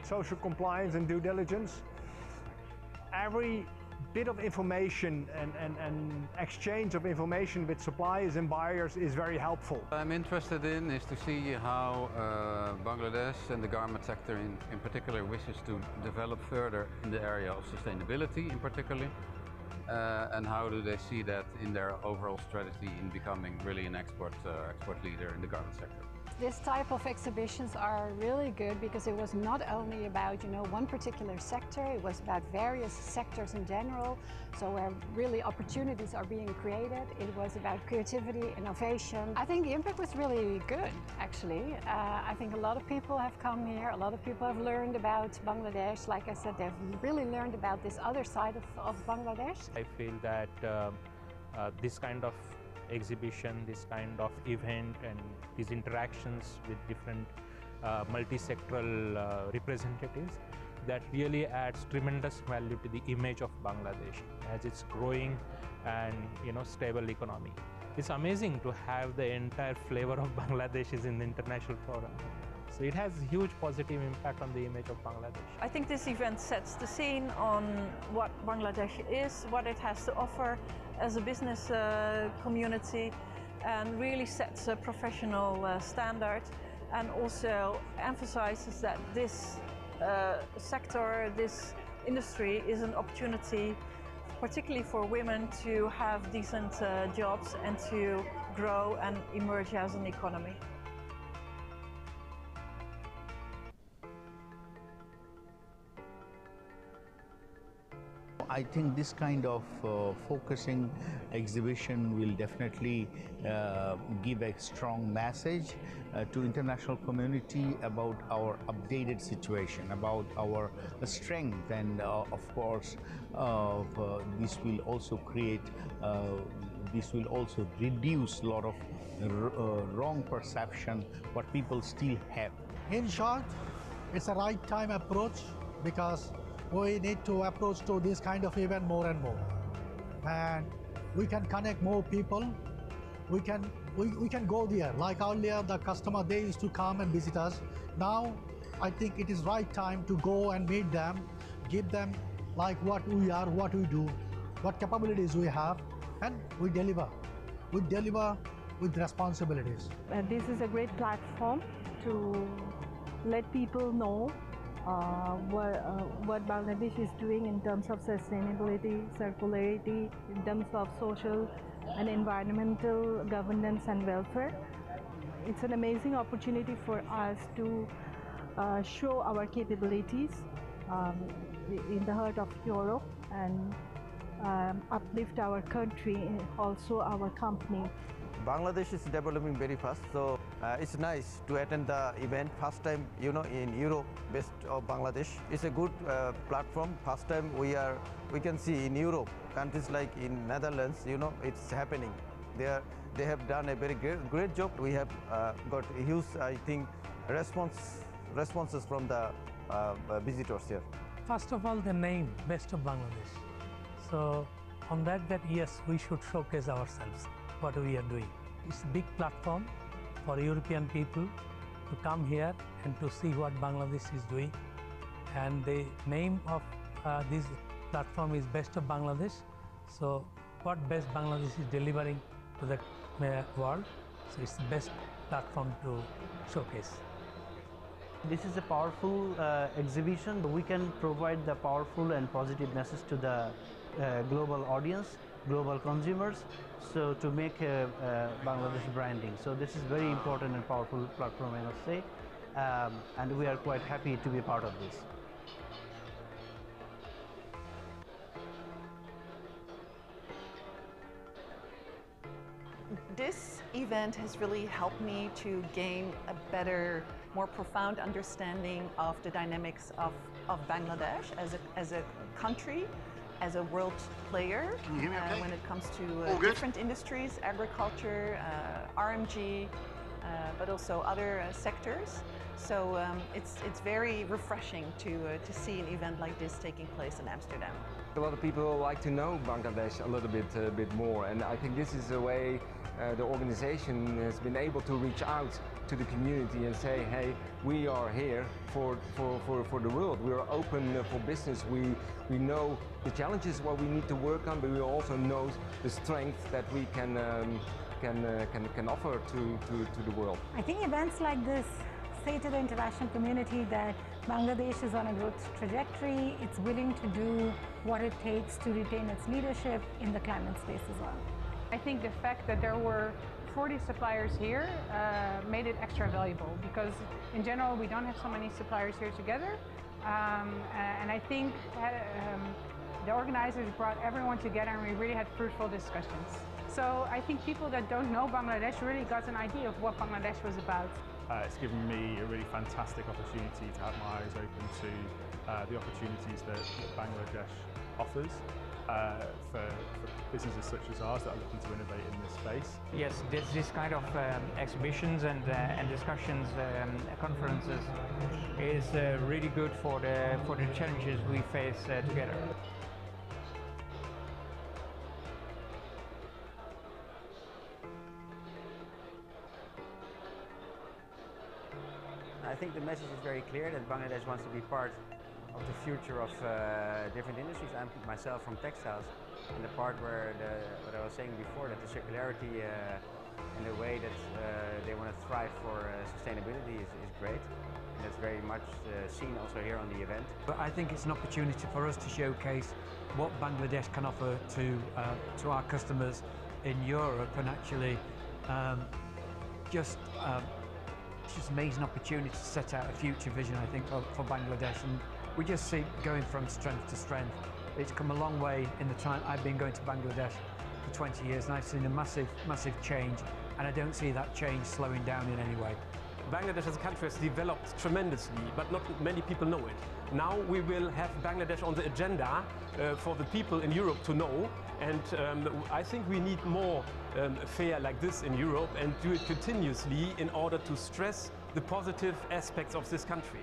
social compliance and due diligence. Every bit of information and exchange of information with suppliers and buyers is very helpful. What I'm interested in is to see how Bangladesh and the garment sector in particular wishes to develop further in the area of sustainability in particular, and how do they see that in their overall strategy in becoming really an export leader in the garment sector. This type of exhibitions are really good because it was not only about, one particular sector, it was about various sectors in general. So where really opportunities are being created, it was about creativity, innovation. I think the impact was really good, actually. I think a lot of people have come here, a lot of people have learned about Bangladesh. Like I said, they've really learned about this other side of Bangladesh. I feel that this kind of exhibition, this kind of event and these interactions with different multi-sectoral representatives, that really adds tremendous value to the image of Bangladesh as it's growing and stable economy. It's amazing to have the entire flavor of Bangladesh is in the international forum. So it has huge positive impact on the image of Bangladesh. I think this event sets the scene on what Bangladesh is, what it has to offer as a business community, and really sets a professional standard, and also emphasizes that this sector, this industry is an opportunity, particularly for women, to have decent jobs and to grow and emerge as an economy. I think this kind of focusing exhibition will definitely give a strong message to international community about our updated situation, about our strength, and of course this will also create, this will also reduce a lot of wrong perception what people still have. In short, it's a right time approach because we need to approach to this kind of event more and more, and we can connect more people. We can go there. Like earlier, the customer, they used to come and visit us. Now I think it is right time to go and meet them, give them like what we are, what we do, what capabilities we have, and we deliver with responsibilities. And this is a great platform to let people know what Bangladesh is doing in terms of sustainability, circularity, in terms of social and environmental governance and welfare. It's an amazing opportunity for us to show our capabilities in the heart of Europe and uplift our country and also our company. Bangladesh is developing very fast, so it's nice to attend the event. First time, in Europe, based of Bangladesh. It's a good platform. First time we can see in Europe, countries like in Netherlands, it's happening. They have done a very great job. We have got a huge, I think, responses from the visitors here. First of all, the name, Best of Bangladesh. So on that yes, we should showcase ourselves, what we are doing. It's a big platform for European people to come here and to see what Bangladesh is doing. And the name of this platform is Best of Bangladesh. So what Best Bangladesh is delivering to the world. So it's the best platform to showcase. This is a powerful exhibition. We can provide the powerful and positive message to the global audience, global consumers, so to make Bangladesh branding. So this is very important and powerful platform, I must say, and we are quite happy to be part of this. This event has really helped me to gain a better, more profound understanding of the dynamics of Bangladesh as a country, as a world player when it comes to different industries, agriculture, RMG, but also other sectors. So it's very refreshing to see an event like this taking place in Amsterdam. A lot of people like to know Bangladesh a little bit more, and I think this is a way the organization has been able to reach out to the community and say, hey, we are here for the world. We are open for business. We know the challenges what we need to work on, but we also know the strength that we can offer to the world. I think events like this say to the international community that Bangladesh is on a growth trajectory. It's willing to do what it takes to retain its leadership in the climate space as well. I think the fact that there were 40 suppliers here made it extra valuable because in general we don't have so many suppliers here together. And I think the organizers brought everyone together and we really had fruitful discussions. So I think people that don't know Bangladesh really got an idea of what Bangladesh was about. It's given me a really fantastic opportunity to have my eyes open to the opportunities that Bangladesh offers for businesses such as ours that are looking to innovate in this space. Yes, this kind of exhibitions and discussions, conferences is really good for the challenges we face together. I think the message is very clear that Bangladesh wants to be part of the future of different industries. I'm myself from textiles, and the part where what I was saying before, that the circularity and the way that they want to thrive for sustainability is great. And that's very much seen also here on the event. But I think it's an opportunity for us to showcase what Bangladesh can offer to our customers in Europe, and actually just amazing opportunity to set out a future vision, I think, for Bangladesh. And we just see going from strength to strength. It's come a long way in the time I've been going to Bangladesh for 20 years, and I've seen a massive change, and I don't see that change slowing down in any way. Bangladesh as a country has developed tremendously, but not many people know it. Now we will have Bangladesh on the agenda for the people in Europe to know, and I think we need more fair like this in Europe and do it continuously in order to stress the positive aspects of this country.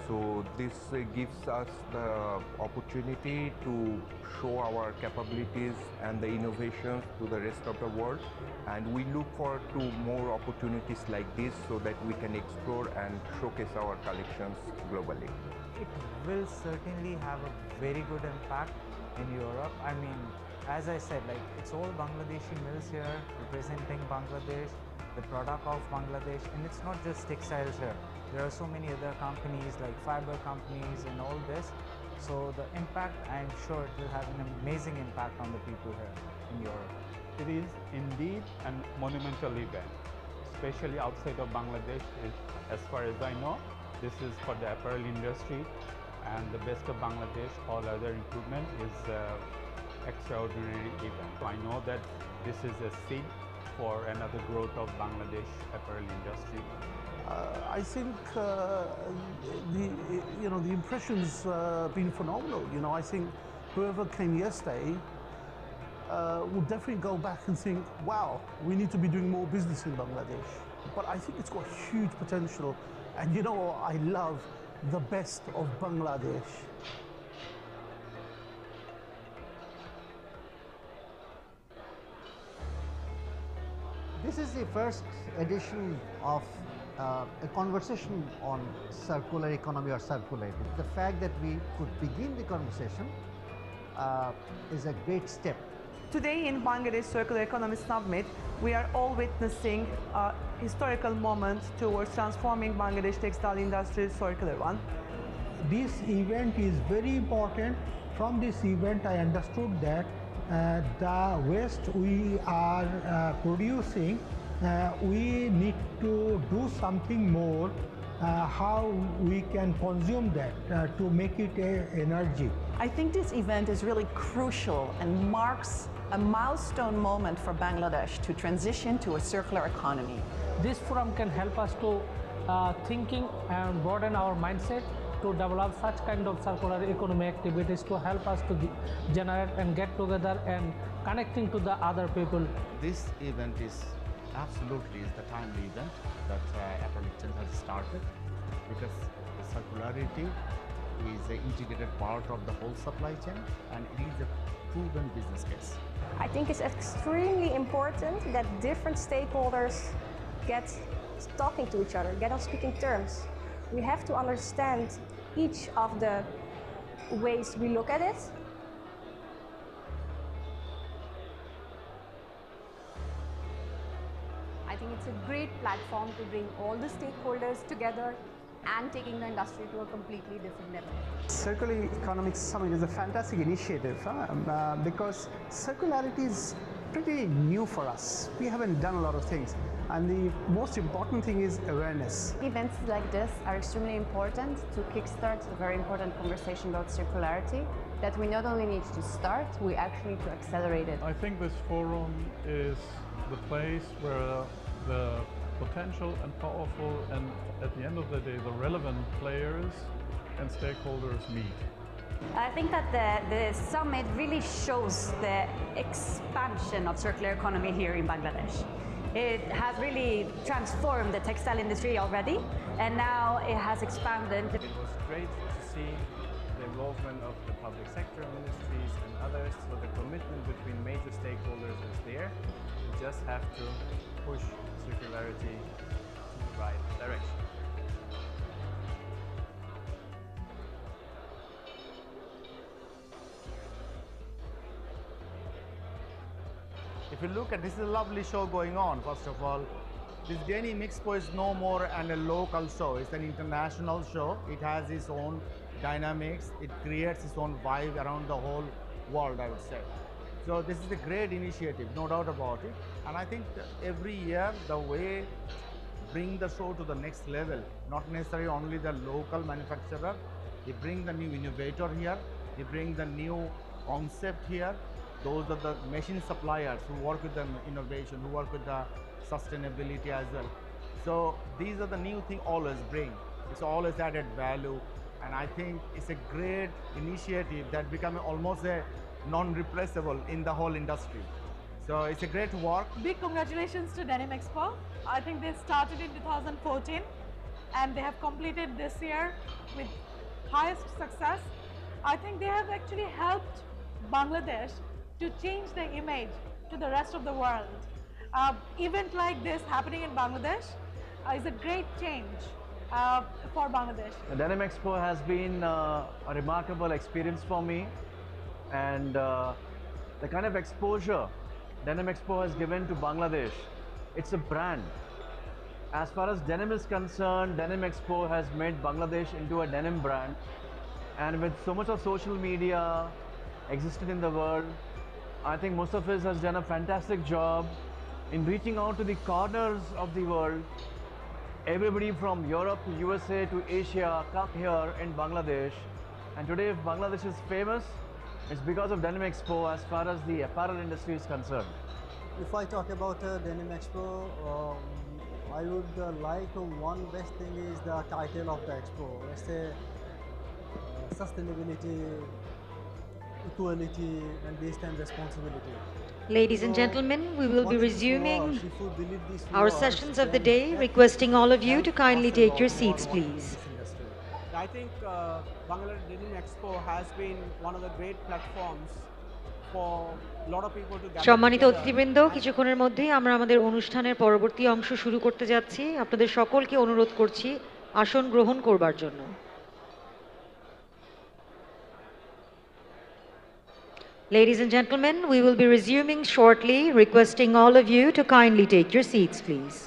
So this gives us the opportunity to show our capabilities and the innovations to the rest of the world, and we look forward to more opportunities like this so that we can explore and showcase our collections globally. It will certainly have a very good impact in Europe. I mean, as I said, like, it's all Bangladeshi mills here representing Bangladesh, the product of Bangladesh, and it's not just textiles here. There are so many other companies like fiber companies and all this. So the impact, I'm sure it will have an amazing impact on the people here in Europe. It is indeed a monumental event, especially outside of Bangladesh. As far as I know, this is for the apparel industry, and the best of Bangladesh, all other improvement is extraordinary event. So I know that this is a seed for another growth of Bangladesh apparel industry. I think the impression's been phenomenal. I think whoever came yesterday will definitely go back and think, wow, we need to be doing more business in Bangladesh. But I think it's got huge potential, and I love the best of Bangladesh. This is the first edition of a conversation on circular economy or circularity. The fact that we could begin the conversation is a great step. Today in Bangladesh Circular Economy Summit, we are all witnessing a historical moment towards transforming Bangladesh textile industry circular one. This event is very important. From this event, I understood that the waste we are producing, we need to do something more, how we can consume that to make it energy. I think this event is really crucial and marks a milestone moment for Bangladesh to transition to a circular economy. This forum can help us to thinking and broaden our mindset to develop such kind of circular economy activities to help us to generate and get together and connecting to the other people. This event is absolutely the timely event that Apparel Exchange has started, because the circularity is an integrated part of the whole supply chain, and it is a proven business case. I think it's extremely important that different stakeholders get talking to each other, get on speaking terms. We have to understand each of the ways we look at it. I think it's a great platform to bring all the stakeholders together and taking the industry to a completely different level. Circular Economics Summit is a fantastic initiative because circularity is pretty new for us. We haven't done a lot of things. And the most important thing is awareness. Events like this are extremely important to kickstart a very important conversation about circularity that we not only need to start, we actually need to accelerate it. I think this forum is the place where the potential and powerful and at the end of the day the relevant players and stakeholders meet. I think that the summit really shows the expansion of circular economy here in Bangladesh. It has really transformed the textile industry already, and now it has expanded. It was great to see the involvement of the public sector ministries and others, so the commitment between major stakeholders is there. We just have to push circularity to the right direction. If you look at, this is a lovely show going on, first of all. This Denim Expo is no more a local show, it's an international show. It has its own dynamics, it creates its own vibe around the whole world, I would say. So this is a great initiative, no doubt about it. And I think that every year, the way bring the show to the next level, not necessarily only the local manufacturer, they bring the new innovator here, they bring the new concept here. Those are the machine suppliers who work with the innovation, who work with the sustainability as well. So these are the new things always bring. It's always added value, and I think it's a great initiative that become almost a non-replaceable in the whole industry. So it's a great work. Big congratulations to Denim Expo. I think they started in 2014 and they have completed this year with highest success. I think they have actually helped Bangladesh to change the image to the rest of the world. Event like this happening in Bangladesh is a great change for Bangladesh. The Denim Expo has been a remarkable experience for me, and the kind of exposure Denim Expo has given to Bangladesh, it's a brand. As far as denim is concerned, Denim Expo has made Bangladesh into a denim brand, and with so much of social media existed in the world, I think Mustafiz has done a fantastic job in reaching out to the corners of the world. Everybody from Europe to USA to Asia come here in Bangladesh, and today if Bangladesh is famous, it's because of Denim Expo as far as the apparel industry is concerned. If I talk about Denim Expo, I would like one best thing is the title of the expo. Let's say sustainability, equality and based on responsibility. Ladies and gentlemen, we will be resuming our sessions of the day, requesting all of you to kindly take your seats, please. I think Bangladesh Denim Expo has been one of the great platforms for a lot of people to gather সম্মানিত together. অতিথিবৃন্দ, কিছুক্ষণের মধ্যেই আমরা আমাদের অনুষ্ঠানের পরবর্তী অংশ শুরু করতে যাচ্ছি। আপনাদের সকলকে অনুরোধ করছি আসন গ্রহণ করবার জন্য। Ladies and gentlemen, we will be resuming shortly, requesting all of you to kindly take your seats, please.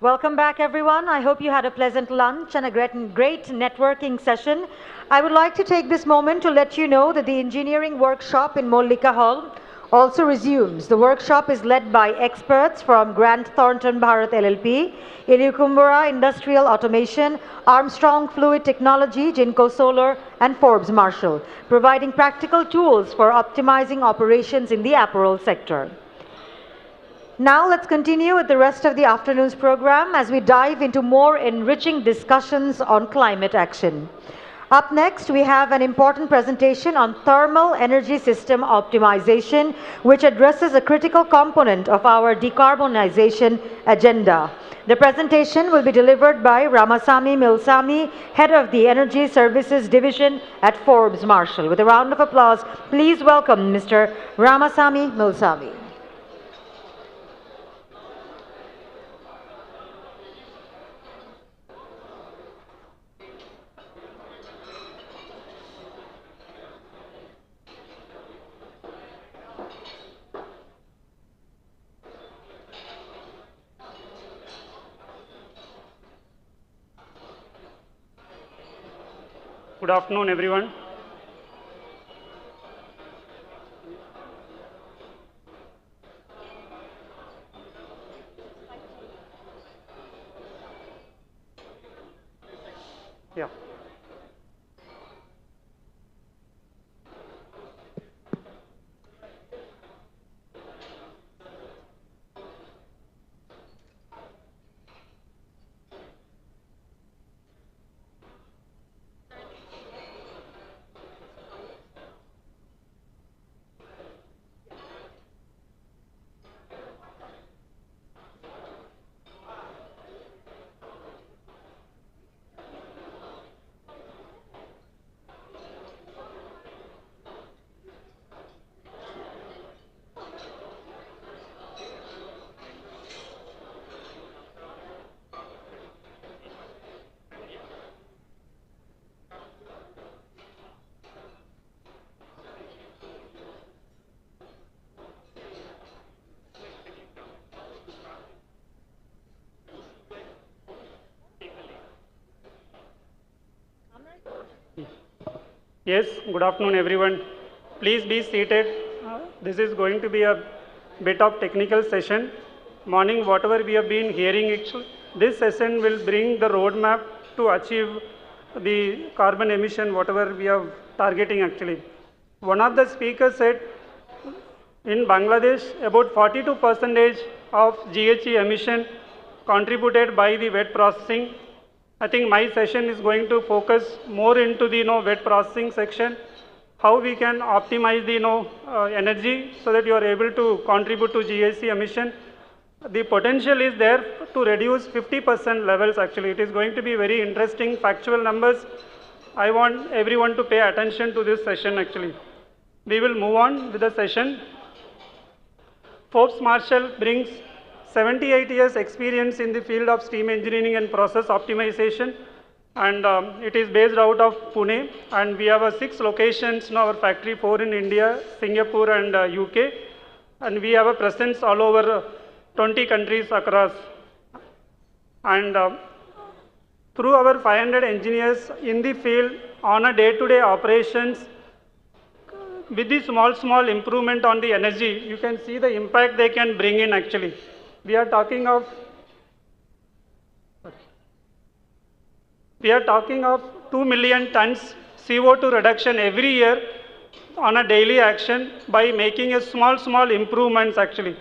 Welcome back, everyone. I hope you had a pleasant lunch and a great networking session. I would like to take this moment to let you know that the engineering workshop in Mollika Hall also resumes. The workshop is led by experts from Grant Thornton Bharat LLP, Ilukumbura Industrial Automation, Armstrong Fluid Technology, Jinko Solar, and Forbes Marshall, providing practical tools for optimizing operations in the apparel sector. Now let's continue with the rest of the afternoon's program as we dive into more enriching discussions on climate action. Up next, we have an important presentation on thermal energy system optimization, which addresses a critical component of our decarbonization agenda. The presentation will be delivered by Ramasamy Milsamy, Head of the Energy Services Division at Forbes Marshall. With a round of applause, please welcome Mr. Ramasamy Milsamy. Good afternoon, everyone. Yeah. Yes, good afternoon, everyone. Please be seated. This is going to be a bit of technical session. Morning, whatever we have been hearing, actually, this session will bring the roadmap to achieve the carbon emission, whatever we are targeting actually. One of the speakers said, in Bangladesh, about 42% of GHG emission contributed by the wet processing. I think my session is going to focus more into the wet processing section, how we can optimize the energy so that you are able to contribute to GHG emission. The potential is there to reduce 50% levels actually. It is going to be very interesting factual numbers. I want everyone to pay attention to this session actually. We will move on with the session. Forbes Marshall brings 78 years experience in the field of steam engineering and process optimization, and it is based out of Pune, and we have 6 locations in our factory, 4 in India, Singapore and UK, and we have a presence all over 20 countries across. And through our 500 engineers in the field on a day-to-day operations, with the small improvement on the energy, you can see the impact they can bring in actually. We are talking of 2 million tons CO2 reduction every year on a daily action by making a small improvements actually,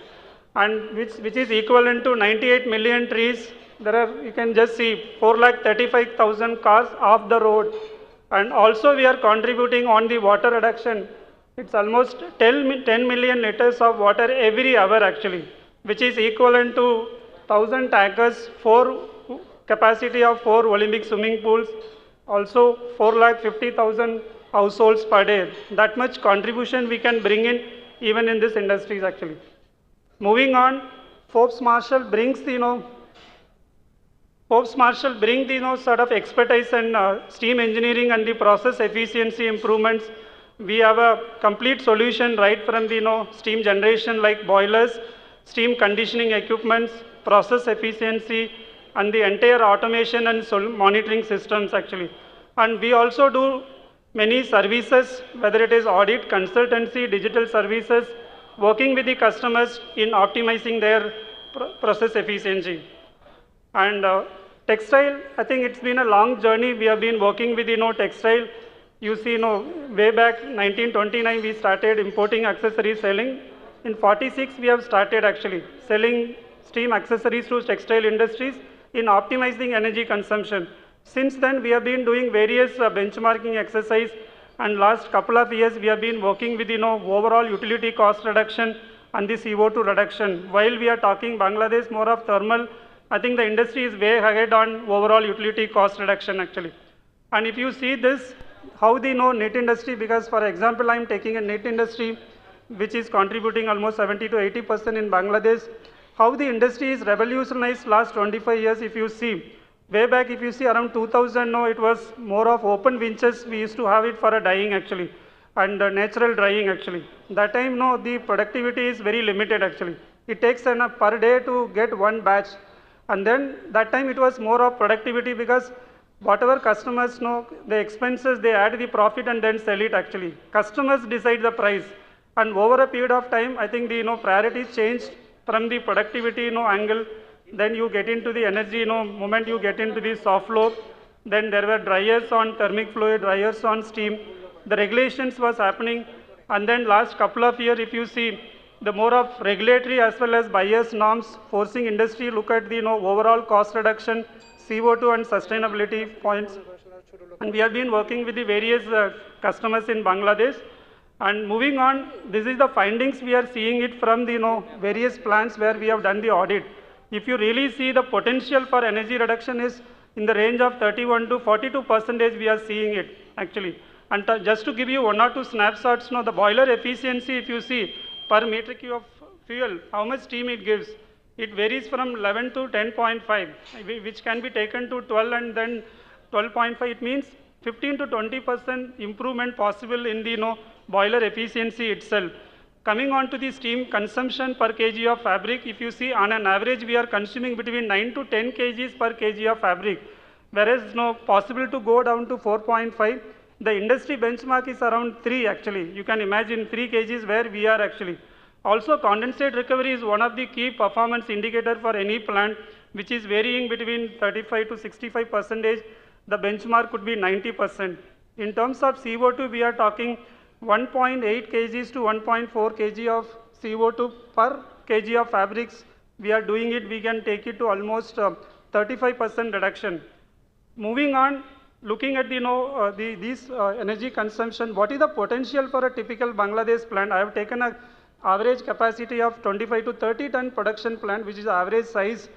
and which is equivalent to 98 million trees. There are, you can just see 435,000 cars off the road, and also we are contributing on the water reduction. It's almost 10 million liters of water every hour actually, which is equivalent to 1,000 tankers, capacity of 4 Olympic swimming pools, also 450,000 households per day. That much contribution we can bring in even in this industries actually. Moving on, Forbes Marshall brings the sort of expertise and steam engineering and the process efficiency improvements. We have a complete solution right from the steam generation like boilers, steam conditioning equipments, process efficiency, and the entire automation and monitoring systems actually. And we also do many services, whether it is audit, consultancy, digital services, working with the customers in optimizing their process efficiency. And textile, I think it's been a long journey. We have been working with, textile. You see, way back 1929, we started importing accessories selling. In 46, we have started actually selling steam accessories to textile industries in optimizing energy consumption. Since then, we have been doing various benchmarking exercise, and last couple of years, we have been working with, overall utility cost reduction and the CO2 reduction. While we are talking Bangladesh more of thermal, I think the industry is way ahead on overall utility cost reduction actually. And if you see this, how the knit industry, because for example, I'm taking a knit industry, which is contributing almost 70 to 80% in Bangladesh, how the industry is revolutionized last 25 years if you see. Way back, if you see around 2000, it was more of open winches. We used to have it for a dyeing actually, and natural drying actually. That time, the productivity is very limited actually. It takes per day to get one batch. And then that time it was more of productivity because whatever customers know, the expenses, they add the profit and then sell it actually. Customers decide the price. And over a period of time, I think the priorities changed from the productivity angle. Then you get into the energy, moment you get into the soft flow. Then there were dryers on thermic fluid, dryers on steam. The regulations was happening. And then last couple of years, if you see, the more of regulatory as well as buyers norms forcing industry look at the overall cost reduction, CO2 and sustainability points. And we have been working with the various customers in Bangladesh. And moving on, this is the findings we are seeing it from the various plants where we have done the audit. If you really see the potential for energy reduction is in the range of 31 to 42% we are seeing it actually. And just to give you one or two snapshots, the boiler efficiency, if you see per meter cube of fuel, how much steam it gives, it varies from 11 to 10.5, which can be taken to 12 and then 12.5. It means 15 to 20% improvement possible in the boiler efficiency itself. Coming on to the steam consumption per kg of fabric, if you see on an average we are consuming between 9 to 10 kgs per kg of fabric, whereas possible to go down to 4.5. The industry benchmark is around 3 actually. You can imagine 3 kgs where we are actually. Also condensate recovery is one of the key performance indicator for any plant, which is varying between 35 to 65%. The benchmark could be 90%. In terms of CO2, we are talking 1.8 kgs to 1.4 kg of CO2 per kg of fabrics. We are doing it, we can take it to almost 35% reduction. Moving on, looking at these energy consumption, what is the potential for a typical Bangladesh plant? I have taken an average capacity of 25 to 30 ton production plant, which is average size.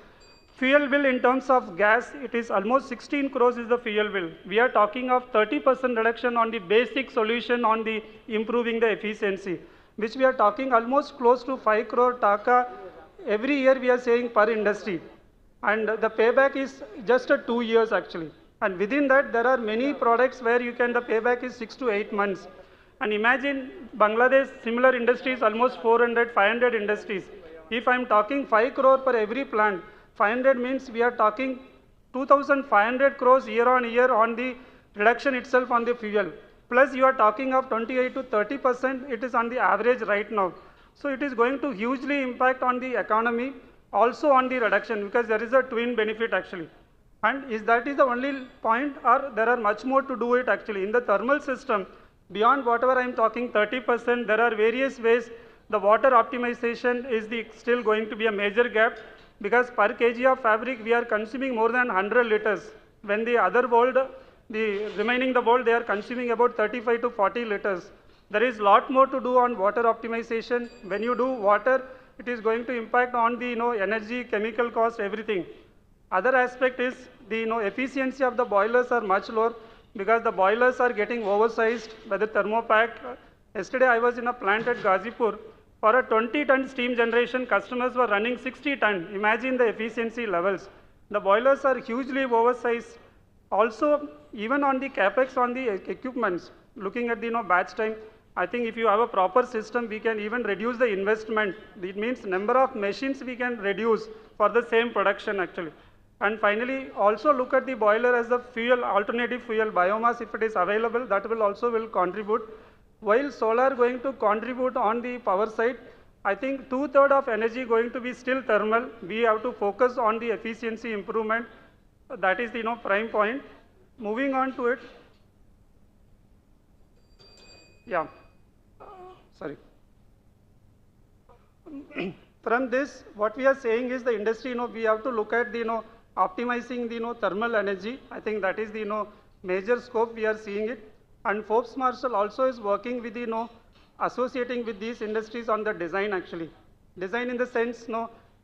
Fuel bill in terms of gas, it is almost 16 crores is the fuel bill. We are talking of 30% reduction on the basic solution on the improving the efficiency, which we are talking almost close to 5 crore taka every year we are saying per industry. And the payback is just 2 years actually. And within that, there are many products where the payback is 6 to 8 months. And imagine Bangladesh, similar industries, almost 400, 500 industries. If I'm talking 5 crore per every plant, 500 means we are talking 2,500 crores year on year on the reduction itself on the fuel. Plus you are talking of 28 to 30%, it is on the average right now. So it is going to hugely impact on the economy, also on the reduction, because there is a twin benefit actually. And that is the only point, or there are much more to do it actually. In the thermal system, beyond whatever I'm talking 30%, there are various ways. The water optimization is still going to be a major gap, because per kg of fabric we are consuming more than 100 liters. When the other world, the remaining the world, they are consuming about 35 to 40 liters. There is a lot more to do on water optimization. When you do water, it is going to impact on the energy, chemical cost, everything. Other aspect is the efficiency of the boilers are much lower, because the boilers are getting oversized by the thermopack. Yesterday I was in a plant at Ghazipur. For a 20-ton steam generation, customers were running 60 ton. Imagine the efficiency levels. The boilers are hugely oversized. Also, even on the capex on the equipments, looking at the batch time, I think if you have a proper system, we can even reduce the investment. It means number of machines we can reduce for the same production actually. And finally, also look at the boiler as the fuel, alternative fuel, biomass if it is available, that will also contribute. While solar going to contribute on the power side, I think 2/3 of energy going to be still thermal. We have to focus on the efficiency improvement. That is the prime point. Moving on to it. Yeah. Sorry. From this, what we are saying is the industry, we have to look at the, optimizing the, thermal energy. I think that is the, major scope we are seeing it. And Forbes Marshall also is working with the, associating with these industries on the design actually. Design in the sense,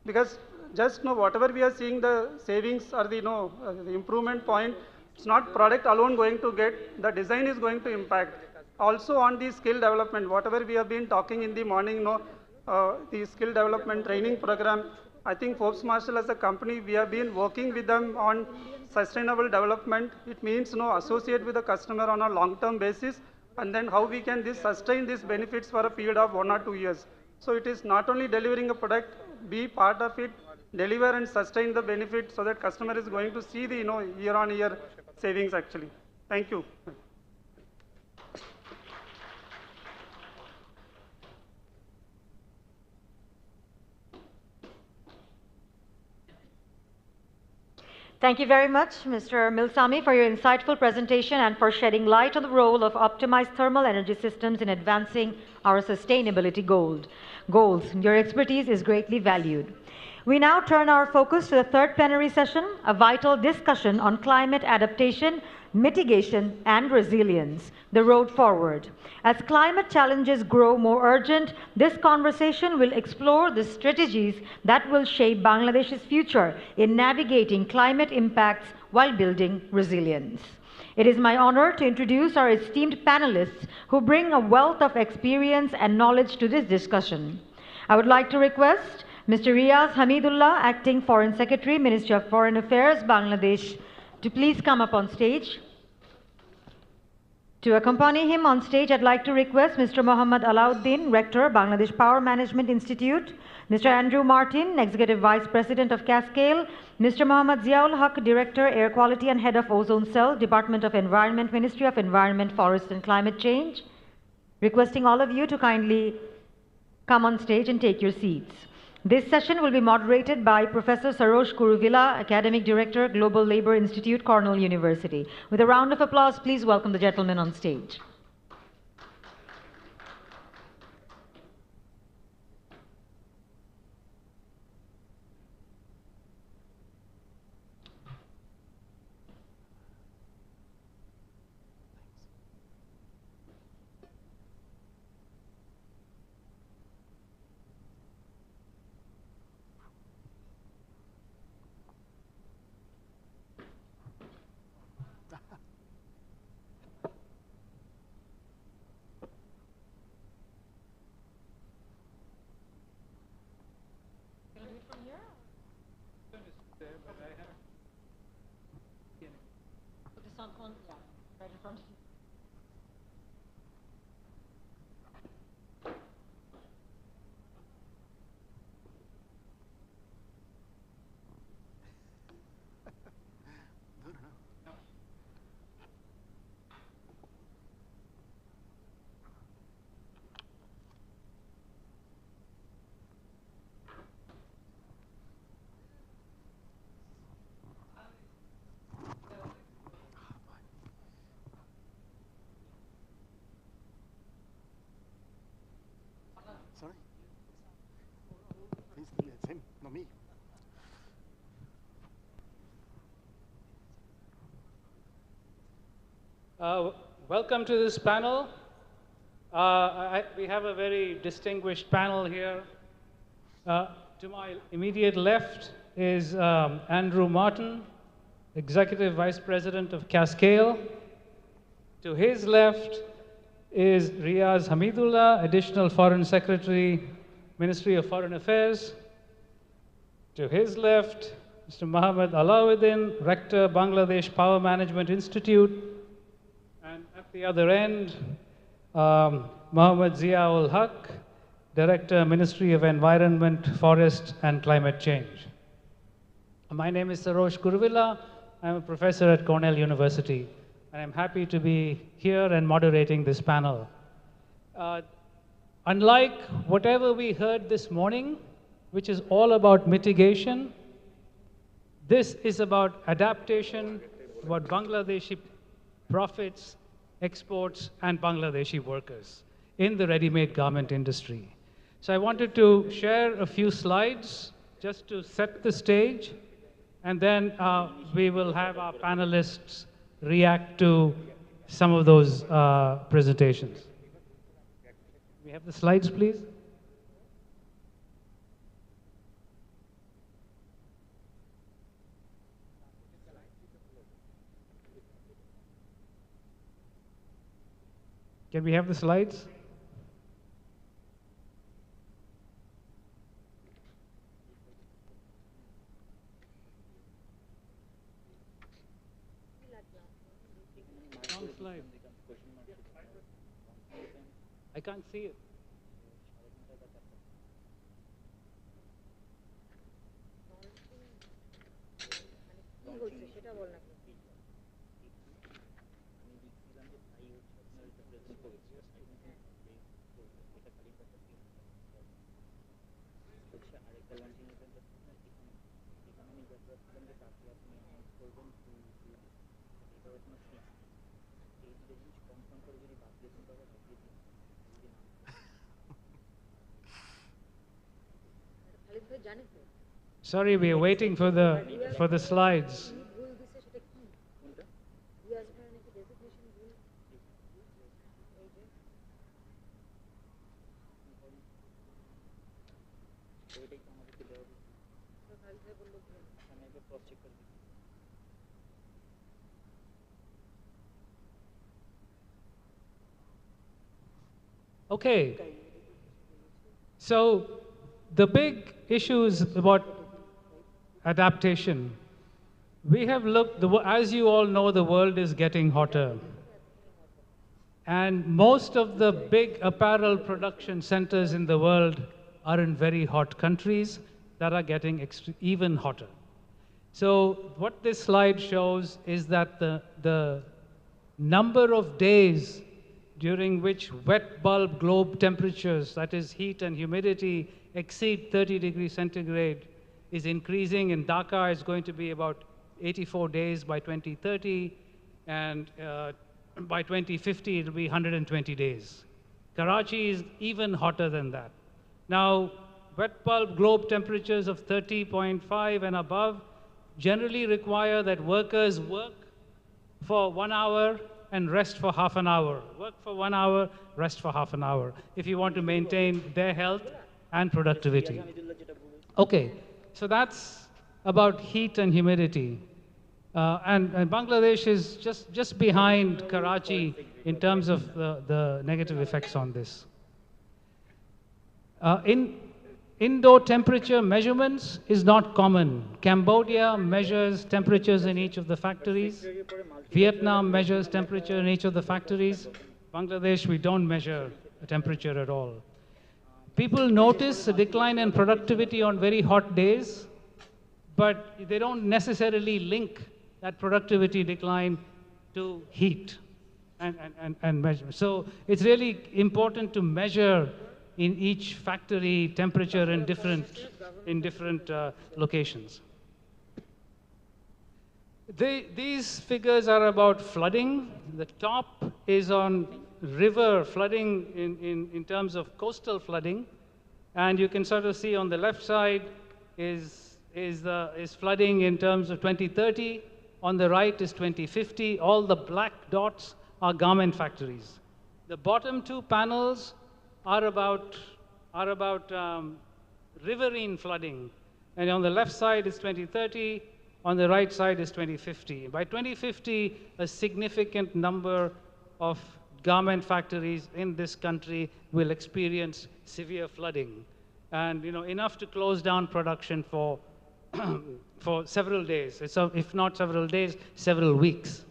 because just whatever we are seeing the savings or the, the improvement point, it's not product alone going to get, the design is going to impact. Also on the skill development, whatever we have been talking in the morning, the skill development training program, I think Forbes Marshall as a company, we have been working with them on sustainable development. It means associate with the customer on a long-term basis, and then how we can sustain these benefits for a period of 1 or 2 years. So it is not only delivering a product, be part of it, deliver and sustain the benefit so that customer is going to see the year-on-year savings actually. Thank you. Thank you very much, Mr. Milsami, for your insightful presentation and for shedding light on the role of optimized thermal energy systems in advancing our sustainability goals. Your expertise is greatly valued. We now turn our focus to the third plenary session, a vital discussion on climate adaptation, mitigation, and resilience, the road forward. As climate challenges grow more urgent, this conversation will explore the strategies that will shape Bangladesh's future in navigating climate impacts while building resilience. It is my honor to introduce our esteemed panelists who bring a wealth of experience and knowledge to this discussion. I would like to request Mr. Riaz Hamidullah, Acting Foreign Secretary, Ministry of Foreign Affairs, Bangladesh, to please come up on stage. To accompany him on stage, I'd like to request Mr. Mohammad Alauddin, Rector, Bangladesh Power Management Institute, Mr. Andrew Martin, Executive Vice President of Cascale, Mr. Mohammad Ziaul Haq, Director, Air Quality and Head of Ozone Cell, Department of Environment, Ministry of Environment, Forest and Climate Change. Requesting all of you to kindly come on stage and take your seats. This session will be moderated by Professor Sarosh Kuruvilla, Academic Director, Global Labor Institute, Cornell University. With a round of applause, please welcome the gentleman on stage. Right in front of you. Sorry? Please, it's him, not me. Welcome to this panel. We have a very distinguished panel here. To my immediate left is Andrew Martin, Executive Vice President of Cascale. To his left is Riaz Hamidullah, Additional Foreign Secretary, Ministry of Foreign Affairs. To his left, Mr. Mohammad Alauddin, Rector, Bangladesh Power Management Institute. And at the other end, Mohammad Ziaul Haq, Director, Ministry of Environment, Forest and Climate Change. My name is Sarosh Kuruvilla. I'm a professor at Cornell University, and I'm happy to be here and moderating this panel. Unlike whatever we heard this morning, which is all about mitigation, this is about adaptation, about Bangladeshi profits, exports, and Bangladeshi workers in the ready-made garment industry. So I wanted to share a few slides just to set the stage, and then we will have our panelists react to some of those presentations. We have the slides, please. Can we have the slides? Wrong slide. I can't see it. Sorry, we are waiting for the slides. Okay. So the big issues about adaptation. We have looked, as you all know, the world is getting hotter. And most of the big apparel production centers in the world are in very hot countries that are getting even hotter. So what this slide shows is that the number of days during which wet bulb globe temperatures, that is heat and humidity, exceed 30 degrees centigrade is increasing. In Dhaka, it's going to be about 84 days by 2030, and by 2050, it'll be 120 days. Karachi is even hotter than that. Now, wet bulb globe temperatures of 30.5 and above generally require that workers work for 1 hour and rest for half an hour. Work for 1 hour, rest for half an hour, if you want to maintain their health and productivity. Okay, so that's about heat and humidity. And Bangladesh is just behind Karachi in terms of the negative effects on this. Indoor temperature measurements is not common. Cambodia measures temperatures in each of the factories. Vietnam measures temperature in each of the factories. Bangladesh, we don't measure a temperature at all. People notice a decline in productivity on very hot days, but they don't necessarily link that productivity decline to heat and measure. So it's really important to measure in each factory temperature in different locations. These figures are about flooding. The top is on river flooding in terms of coastal flooding, and you can sort of see on the left side is flooding in terms of 2030. On the right is 2050. All the black dots are garment factories. The bottom two panels are about riverine flooding, and on the left side is 2030. On the right side is 2050. By 2050, a significant number of garment factories in this country will experience severe flooding, and enough to close down production for for several days. So if not several days, several weeks.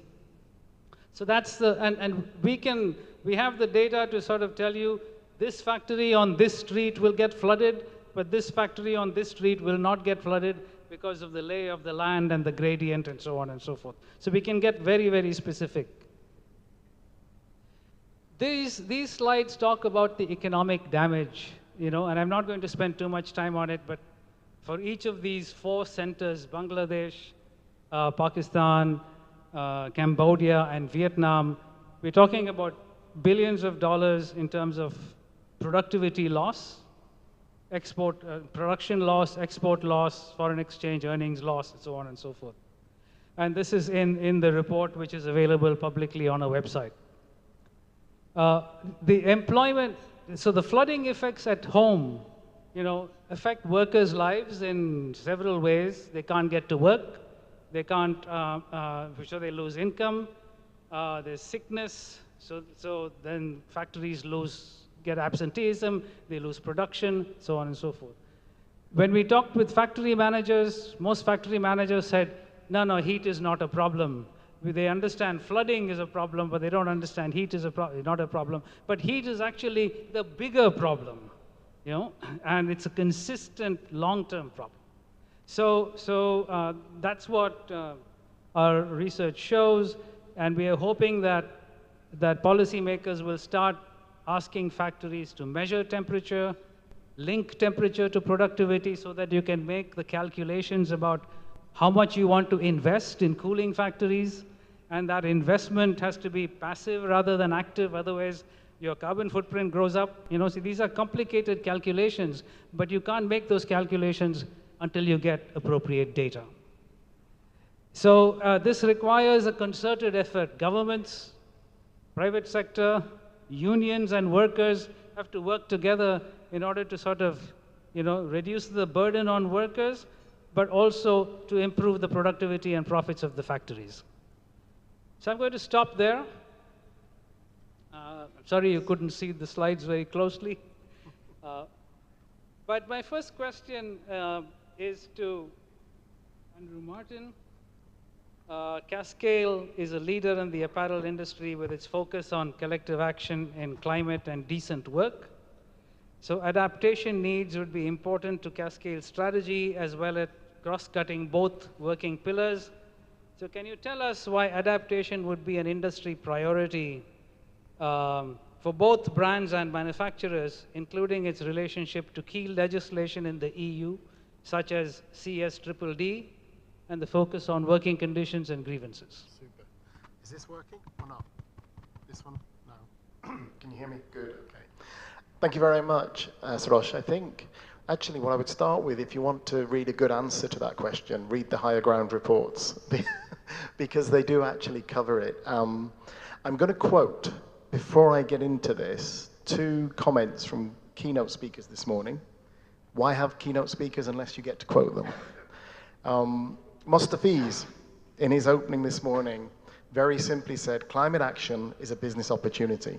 So that's and we have the data to sort of tell you this factory on this street will get flooded, but this factory on this street will not get flooded. because of the lay of the land and the gradient and so on and so forth. So we can get very, very specific. These slides talk about the economic damage, and I'm not going to spend too much time on it, but for each of these 4 centers, Bangladesh, Pakistan, Cambodia, and Vietnam, we're talking about billions of dollars in terms of productivity loss, production loss, export loss, foreign exchange earnings loss, and so on and so forth. And this is in the report, which is available publicly on our website. The employment, so the flooding effects at home, affect workers' lives in several ways. They can't get to work. They can't, so they lose income. There's sickness. So then factories get absenteeism. They lose production, so on and so forth. When we talked with factory managers, most factory managers said, no, heat is not a problem. They understand flooding is a problem, but they don't understand heat is not a problem. But heat is actually the bigger problem, and it's a consistent long-term problem. So that's what our research shows, and we are hoping that policymakers will start asking factories to measure temperature, link temperature to productivity so that you can make the calculations about how much you want to invest in cooling factories. And that investment has to be passive rather than active, otherwise your carbon footprint grows up. See, these are complicated calculations, but you can't make those calculations until you get appropriate data. So this requires a concerted effort. Governments, private sector, unions and workers have to work together in order to sort of, reduce the burden on workers, but also to improve the productivity and profits of the factories. So I'm going to stop there. I'm sorry you couldn't see the slides very closely. But my first question is to Andrew Martin. Cascale is a leader in the apparel industry with its focus on collective action in climate and decent work. So adaptation needs would be important to Cascale's strategy as well as cross-cutting both working pillars. So can you tell us why adaptation would be an industry priority for both brands and manufacturers, including its relationship to key legislation in the EU, such as CSDDD, and the focus on working conditions and grievances? Super. Is this working or not? This one? No. Can you hear me? Good, okay. Thank you very much, Sarosh. I think actually what I would start with, if you want to read a good answer to that question, read the Higher Ground reports, because they do actually cover it. I'm going to quote, before I get into this, 2 comments from keynote speakers this morning. Why have keynote speakers unless you get to quote them? Mostafiz, in his opening this morning, very simply said, climate action is a business opportunity.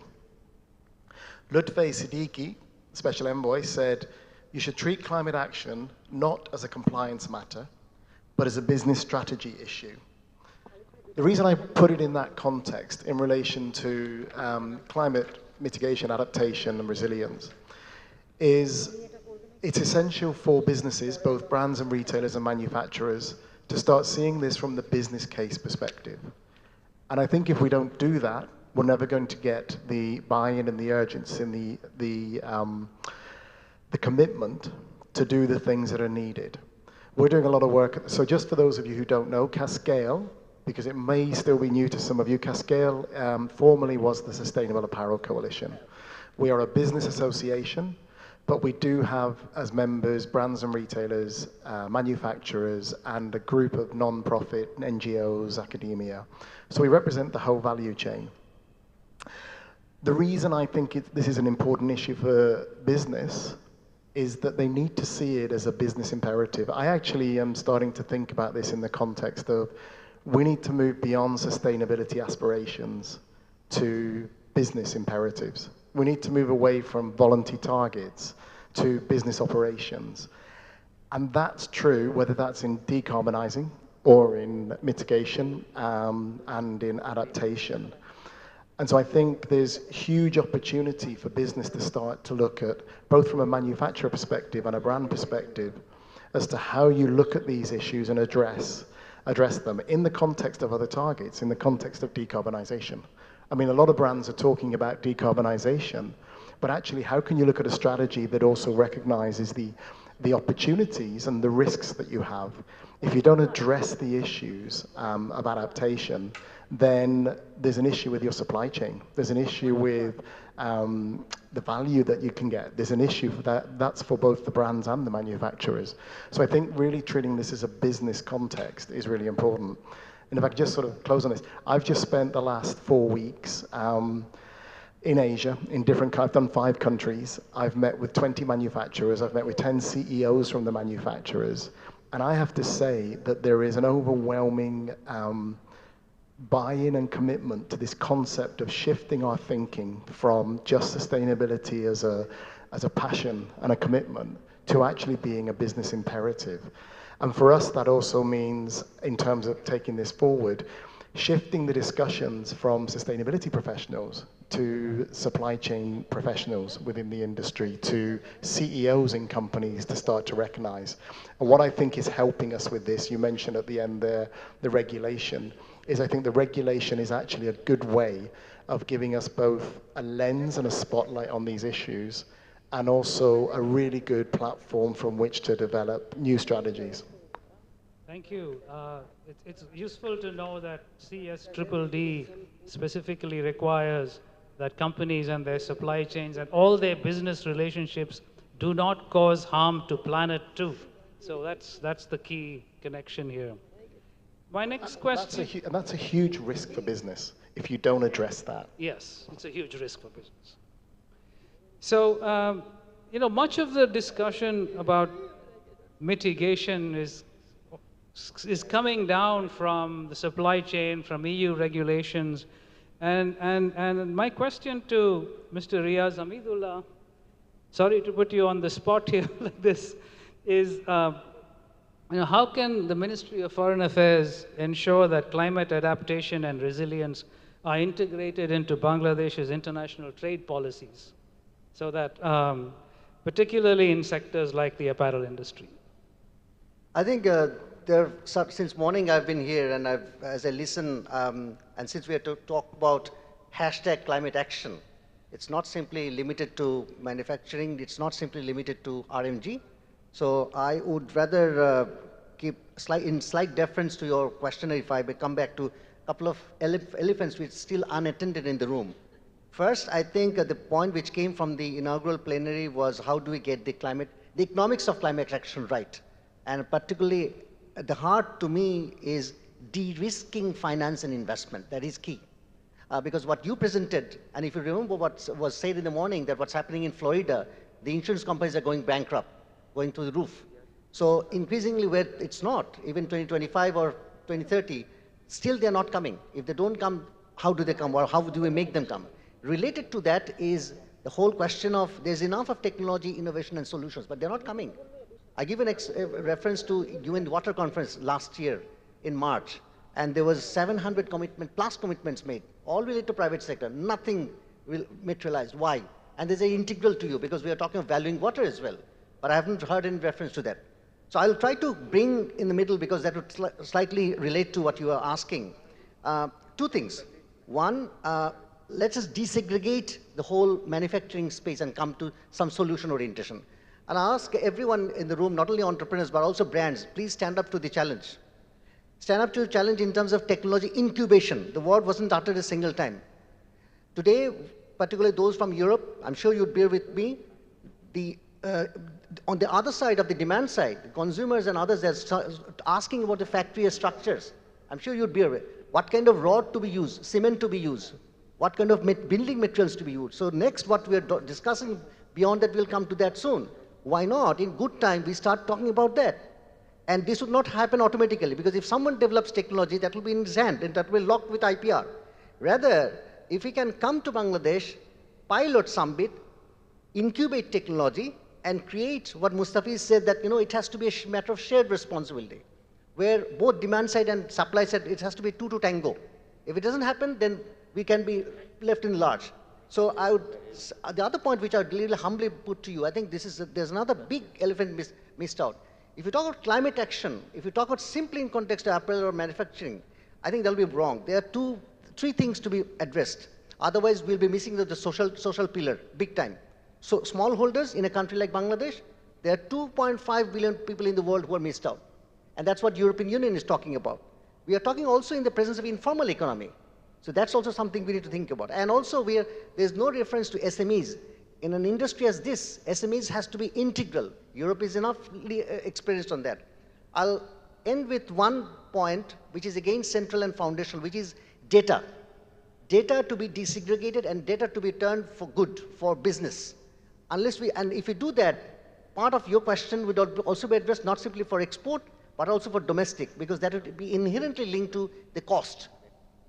Lutfi Siddiqui, Special Envoy, said, you should treat climate action not as a compliance matter, but as a business strategy issue. The reason I put it in that context in relation to climate mitigation, adaptation, and resilience is it's essential for businesses, both brands and retailers and manufacturers, to start seeing this from the business case perspective. And I think if we don't do that, we're never going to get the buy-in and the urgency and the commitment to do the things that are needed. We're doing a lot of work. So just for those of you who don't know, Cascale, because it may still be new to some of you, Cascale formerly was the Sustainable Apparel Coalition. We are a business association, but we do have as members brands and retailers, manufacturers, and a group of non-profit NGOs, academia. So we represent the whole value chain. The reason I think this is an important issue for business is that they need to see it as a business imperative. I actually am starting to think about this in the context of we need to move beyond sustainability aspirations to business imperatives. We need to move away from voluntary targets to business operations. And that's true whether that's in decarbonizing or in mitigation and in adaptation. And so I think there's huge opportunity for business to start to look at, both from a manufacturer perspective and a brand perspective, as to how you look at these issues and address them in the context of other targets, in the context of decarbonization. I mean, a lot of brands are talking about decarbonization, but actually, how can you look at a strategy that also recognizes the opportunities and the risks that you have? If you don't address the issues of adaptation, then there's an issue with your supply chain. There's an issue with the value that you can get. There's an issue that's for both the brands and the manufacturers. So I think really treating this as a business context is really important. And if I could just sort of close on this, I've just spent the last 4 weeks in Asia, I've done 5 countries. I've met with 20 manufacturers. I've met with 10 CEOs from the manufacturers. And I have to say that there is an overwhelming buy-in and commitment to this concept of shifting our thinking from just sustainability as a passion and a commitment to actually being a business imperative. And for us, that also means, in terms of taking this forward, shifting the discussions from sustainability professionals to supply chain professionals within the industry, to CEOs in companies to start to recognize. And what I think is helping us with this, you mentioned at the end there, the regulation, is I think the regulation is actually a good way of giving us both a lens and a spotlight on these issues, and also a really good platform from which to develop new strategies. Thank you. It's useful to know that CSDDD specifically requires that companies and their supply chains and all their business relationships do not cause harm to planet 2. So that's the key connection here. My next question... And that's a huge risk for business if you don't address that. Yes, it's a huge risk for business. So, much of the discussion about mitigation is coming down from the supply chain, from EU regulations. And my question to Mr. Riaz Hamidullah, sorry to put you on the spot here like this, is how can the Ministry of Foreign Affairs ensure that climate adaptation and resilience are integrated into Bangladesh's international trade policies, so that, particularly in sectors like the apparel industry? I think since morning I've been here, and as I listen, and since we have to talk about #climate action, it's not simply limited to manufacturing, it's not simply limited to RMG. So I would rather keep in slight deference to your question, if I may come back to a couple of elephants which are still unattended in the room. First, I think the point which came from the inaugural plenary was how do we get the economics of climate action right? And particularly at the heart to me is de-risking finance and investment. That is key. Because what you presented, and if you remember what was said in the morning, that what's happening in Florida, the insurance companies are going bankrupt, going through the roof. So increasingly where it's not, even 2025 or 2030, still they're not coming. If they don't come, how do they come, or how do we make them come? Related to that is the whole question of there's enough of technology, innovation, and solutions, but they're not coming. I give a reference to UN Water Conference last year in March, and there was 700 plus commitments made, all related to private sector. Nothing will materialize. Why? And there's an integral to you, because we are talking of valuing water as well, but I haven't heard any reference to that. So I'll try to bring in the middle, because that would slightly relate to what you are asking. 2 things. One, let's just desegregate the whole manufacturing space and come to some solution orientation. And I ask everyone in the room, not only entrepreneurs, but also brands, please stand up to the challenge. Stand up to the challenge in terms of technology incubation. The word wasn't uttered a single time. Today, particularly those from Europe, I'm sure you'd bear with me, on the other side of the demand side, the consumers and others are asking about the factory structures. I'm sure you'd bear with what kind of rod to be used, cement to be used, what kind of building materials to be used. So next, what we are discussing beyond that, we'll come to that soon. Why not, in good time, we start talking about that? And this would not happen automatically, because if someone develops technology, that will be in his hand, and that will be locked with IPR. Rather, if we can come to Bangladesh, pilot some bit, incubate technology, and create what Mustafiz said, that it has to be a matter of shared responsibility, where both demand side and supply side, it has to be 2 to tango. If it doesn't happen, then we can be left in large. So the other point which I would really humbly put to you, I think there's another big elephant missed out. If you talk about climate action, if you talk about simply in context of apparel or manufacturing, I think that'll be wrong. There are three things to be addressed. Otherwise, we'll be missing the social pillar, big time. So smallholders in a country like Bangladesh, there are 2.5 billion people in the world who are missed out. And that's what European Union is talking about. We are talking also in the presence of informal economy. So that's also something we need to think about. And also there's no reference to SMEs. In an industry as this, SMEs has to be integral. Europe is enoughly experienced on that. I'll end with one point, which is again central and foundational, which is data. Data to be desegregated and data to be turned for good, for business. And if we do that, part of your question would also be addressed not simply for export, but also for domestic, because that would be inherently linked to the cost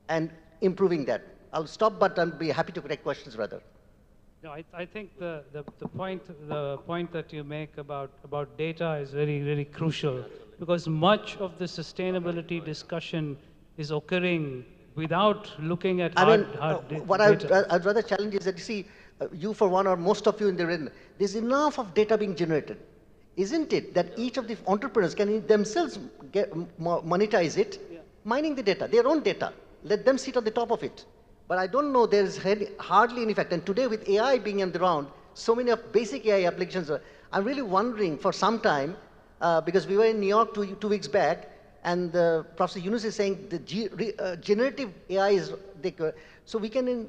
and improving that. I'll stop, but I'll be happy to take questions rather. No, I think the point that you make about data is very, very crucial, because much of the sustainability discussion is occurring without looking at what data. I'd rather challenge is that, you see, you for one or most of you in the room, there's enough of data being generated. Isn't it that each of the entrepreneurs can themselves monetize it, mining the data, their own data, let them sit on the top of it. But I don't know, there's hardly any fact. And today with AI being on the round, so many of basic AI applications, I'm really wondering for some time, because we were in New York two weeks back, and Professor Yunus is saying the generative AI is, so we can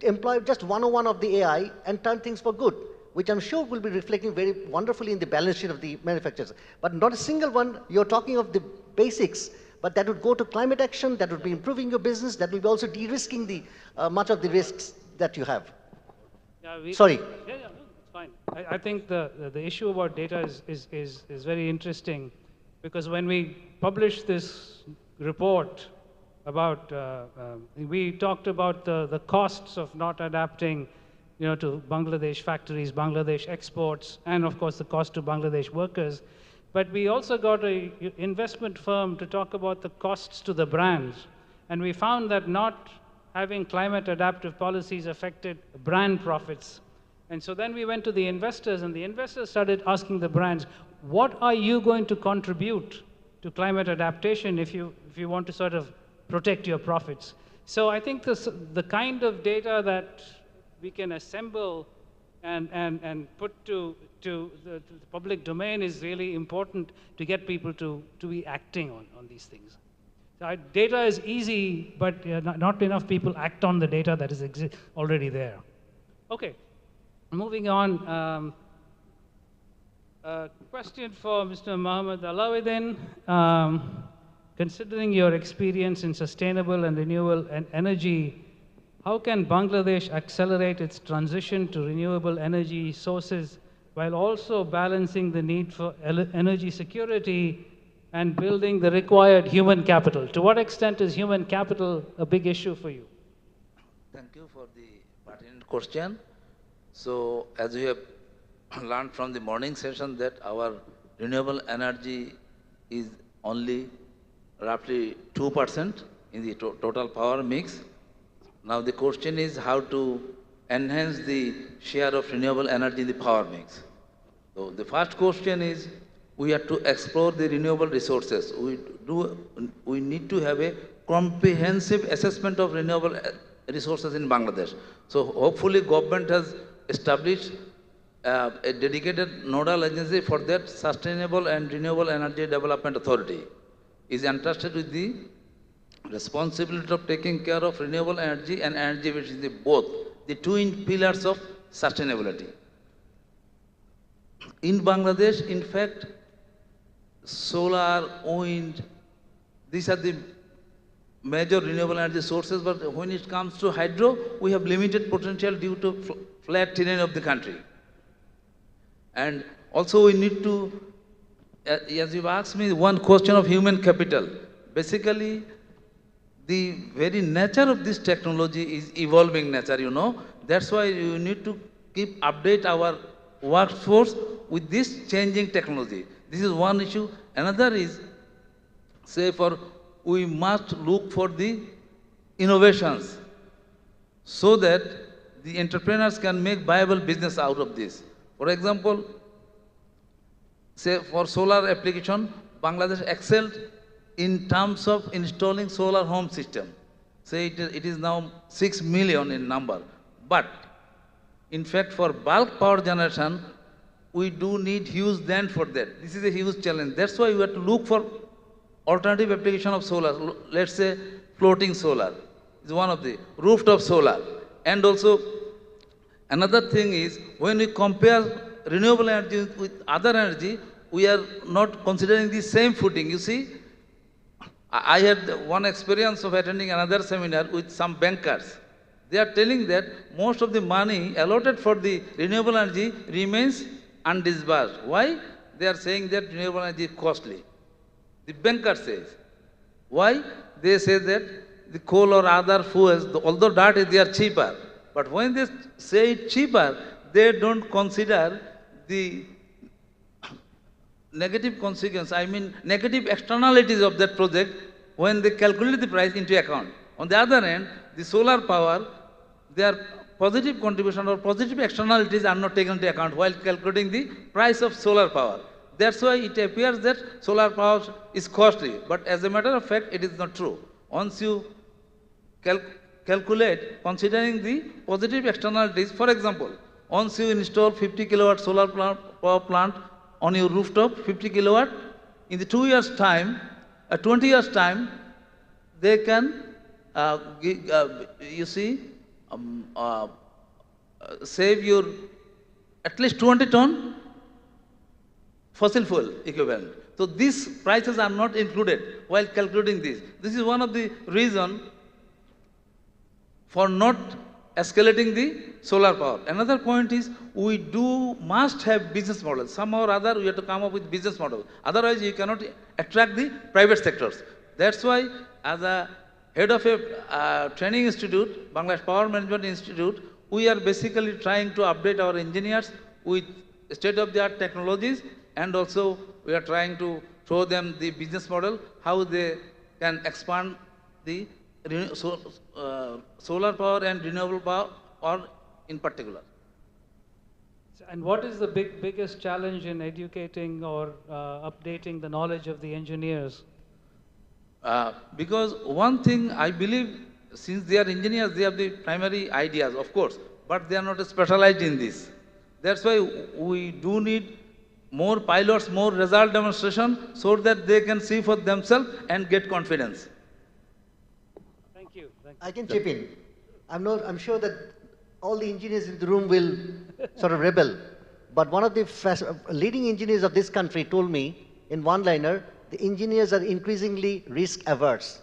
employ just 101 of the AI and turn things for good, which I'm sure will be reflecting very wonderfully in the balance sheet of the manufacturers. But not a single one, you're talking of the basics, but that would go to climate action, that would be improving your business, that will be also de-risking the much of the risks that you have. Sorry. Yeah, no, it's fine. I think the issue about data is very interesting, because when we published this report about, we talked about the costs of not adapting to Bangladesh factories, Bangladesh exports, and of course the cost to Bangladesh workers. But we also got an investment firm to talk about the costs to the brands. And we found that not having climate adaptive policies affected brand profits. And so then we went to the investors, and the investors started asking the brands, what are you going to contribute to climate adaptation if you want to sort of protect your profits? So I think the kind of data that we can assemble and put to the public domain is really important to get people to be acting on these things. Data is easy, but not enough people act on the data that is already there. Okay, moving on. Question for Mr. Mohammed Alauddin. Considering your experience in sustainable and renewable energy, how can Bangladesh accelerate its transition to renewable energy sources while also balancing the need for energy security and building the required human capital? To what extent is human capital a big issue for you? Thank you for the pertinent question. So, as we have learned from the morning session that our renewable energy is only roughly 2% in the total power mix. Now the question is how to enhance the share of renewable energy in the power mix. So the first question is we have to explore the renewable resources. We need to have a comprehensive assessment of renewable resources in Bangladesh. So hopefully government has established a dedicated nodal agency for that. Sustainable and Renewable Energy Development Authority is entrusted with the responsibility of taking care of renewable energy and energy which is both the twin pillars of sustainability. In Bangladesh, in fact, solar, wind, these are the major renewable energy sources, but when it comes to hydro, we have limited potential due to flat terrain of the country. And also we need to, as you've asked me, one question of human capital. Basically, the very nature of this technology is evolving nature, That's why you need to keep update our workforce with this changing technology. This is one issue. Another is, we must look for the innovations so that the entrepreneurs can make viable business out of this. For example, say for solar application, Bangladesh excelled in terms of installing solar home system. Say it is now 6 million in number. But in fact, for bulk power generation, we do need huge land for that. This is a huge challenge. That's why we have to look for alternative application of solar. Let's say floating solar is one of the rooftop solar. And also another thing is when we compare renewable energy with other energy, we are not considering the same footing. You see, I had one experience of attending another seminar with some bankers. They are telling that most of the money allotted for the renewable energy remains undisbursed. Why? They are saying that renewable energy is costly. The banker says. Why? They say that the coal or other fuels, although that is they are cheaper. But when they say it cheaper, they don't consider the negative consequence, I mean negative externalities of that project when they calculate the price into account. On the other hand, the solar power, their positive contribution or positive externalities are not taken into account while calculating the price of solar power. That's why it appears that solar power is costly. But as a matter of fact, it is not true. Once you calculate, considering the positive externalities, for example, once you install 50 kilowatt solar power plant on your rooftop, 50 kilowatt, in the 2 years' time, 20 years' time, they can, save your at least 20 ton fossil fuel equivalent. So these prices are not included while calculating this. This is one of the reasons for not escalating the solar power. Another point is we must have business models. Somehow or other we have to come up with business model. Otherwise you cannot attract the private sectors. That's why as a head of a training institute, Bangladesh Power Management Institute, we are basically trying to update our engineers with state-of-the-art technologies, and also we are trying to show them the business model, how they can expand the solar power and renewable power, or in particular. And what is the biggest challenge in educating or updating the knowledge of the engineers? Because one thing I believe, since they are engineers, they have the primary ideas, of course, but they are not specialized in this. That's why we do need more pilots, more result demonstration, so that they can see for themselves and get confidence. Thank you. I can chip in. I'm sure that all the engineers in the room will sort of rebel. But one of the leading engineers of this country told me in one-liner, the engineers are increasingly risk-averse.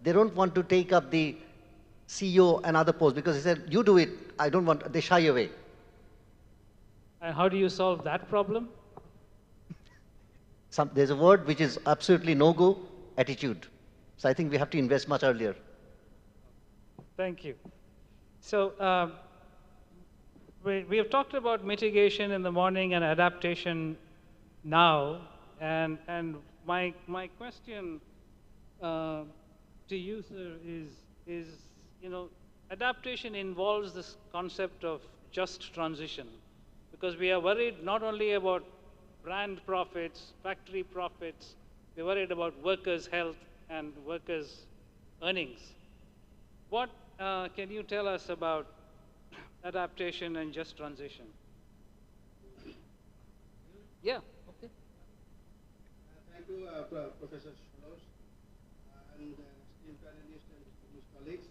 They don't want to take up the CEO and other posts because he said, you do it, I don't want, they shy away. And how do you solve that problem? There's a word which is absolutely no-go, attitude. So I think we have to invest much earlier. Thank you. So we have talked about mitigation in the morning and adaptation now, and my question to you, sir, is adaptation involves this concept of just transition, because we are worried not only about brand profits, factory profits, we're worried about workers' health and workers' earnings. What can you tell us about adaptation and just transition? Yeah, okay. Thank you, Professor Sarosh, and esteemed panelists and distinguished colleagues.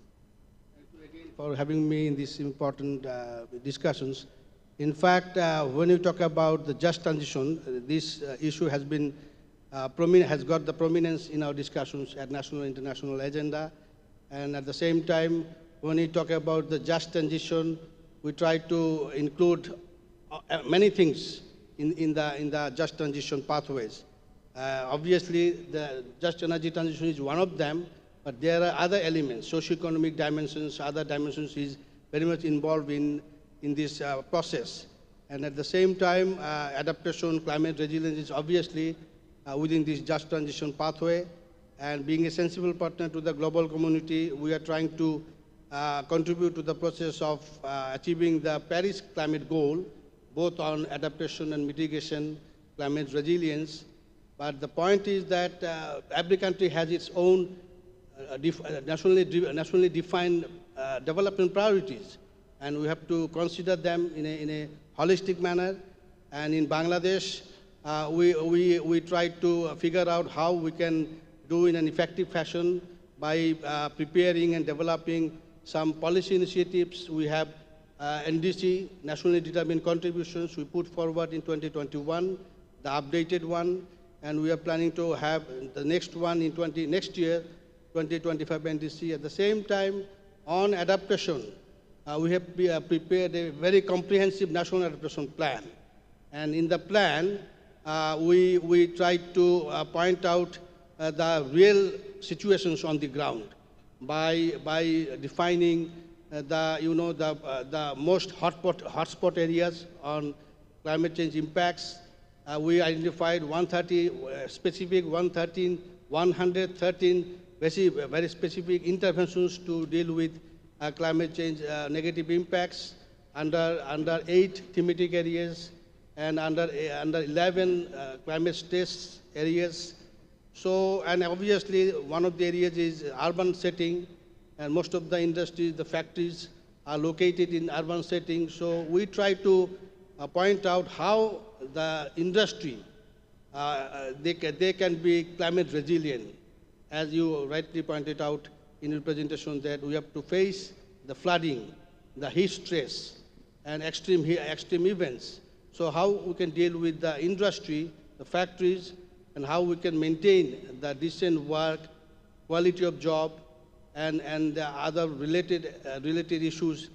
Thank you again for having me in these important discussions. In fact, when you talk about the just transition, this issue has been has got the prominence in our discussions at national and international agenda. And at the same time, when we talk about the just transition, we try to include many things in the just transition pathways. Obviously, the just energy transition is one of them, but there are other elements, socio-economic dimensions, other dimensions is very much involved in this process. And at the same time, adaptation, climate resilience is obviously within this just transition pathway. And being a sensible partner to the global community, we are trying to contribute to the process of achieving the Paris climate goal, both on adaptation and mitigation, climate resilience. But the point is that every country has its own nationally defined development priorities, and we have to consider them in a holistic manner. And in Bangladesh, we try to figure out how we can do in an effective fashion by preparing and developing some policy initiatives. We have NDC, Nationally Determined Contributions, we put forward in 2021, the updated one, and we are planning to have the next one in next year, 2025 NDC. At the same time, on adaptation, we have prepared a very comprehensive national adaptation plan. And in the plan, we try to point out the real situations on the ground by defining the most hotspot areas on climate change impacts. We identified 113 very specific interventions to deal with climate change negative impacts under 8 thematic areas and under 11 climate stress areas. So, and obviously one of the areas is urban setting, and most of the industries, the factories are located in urban settings. So we try to point out how the industry, they can be climate resilient. As you rightly pointed out in your presentation, that we have to face the flooding, the heat stress, and extreme events. So how we can deal with the industry, the factories, and how we can maintain the decent work, quality of job, and the other related issues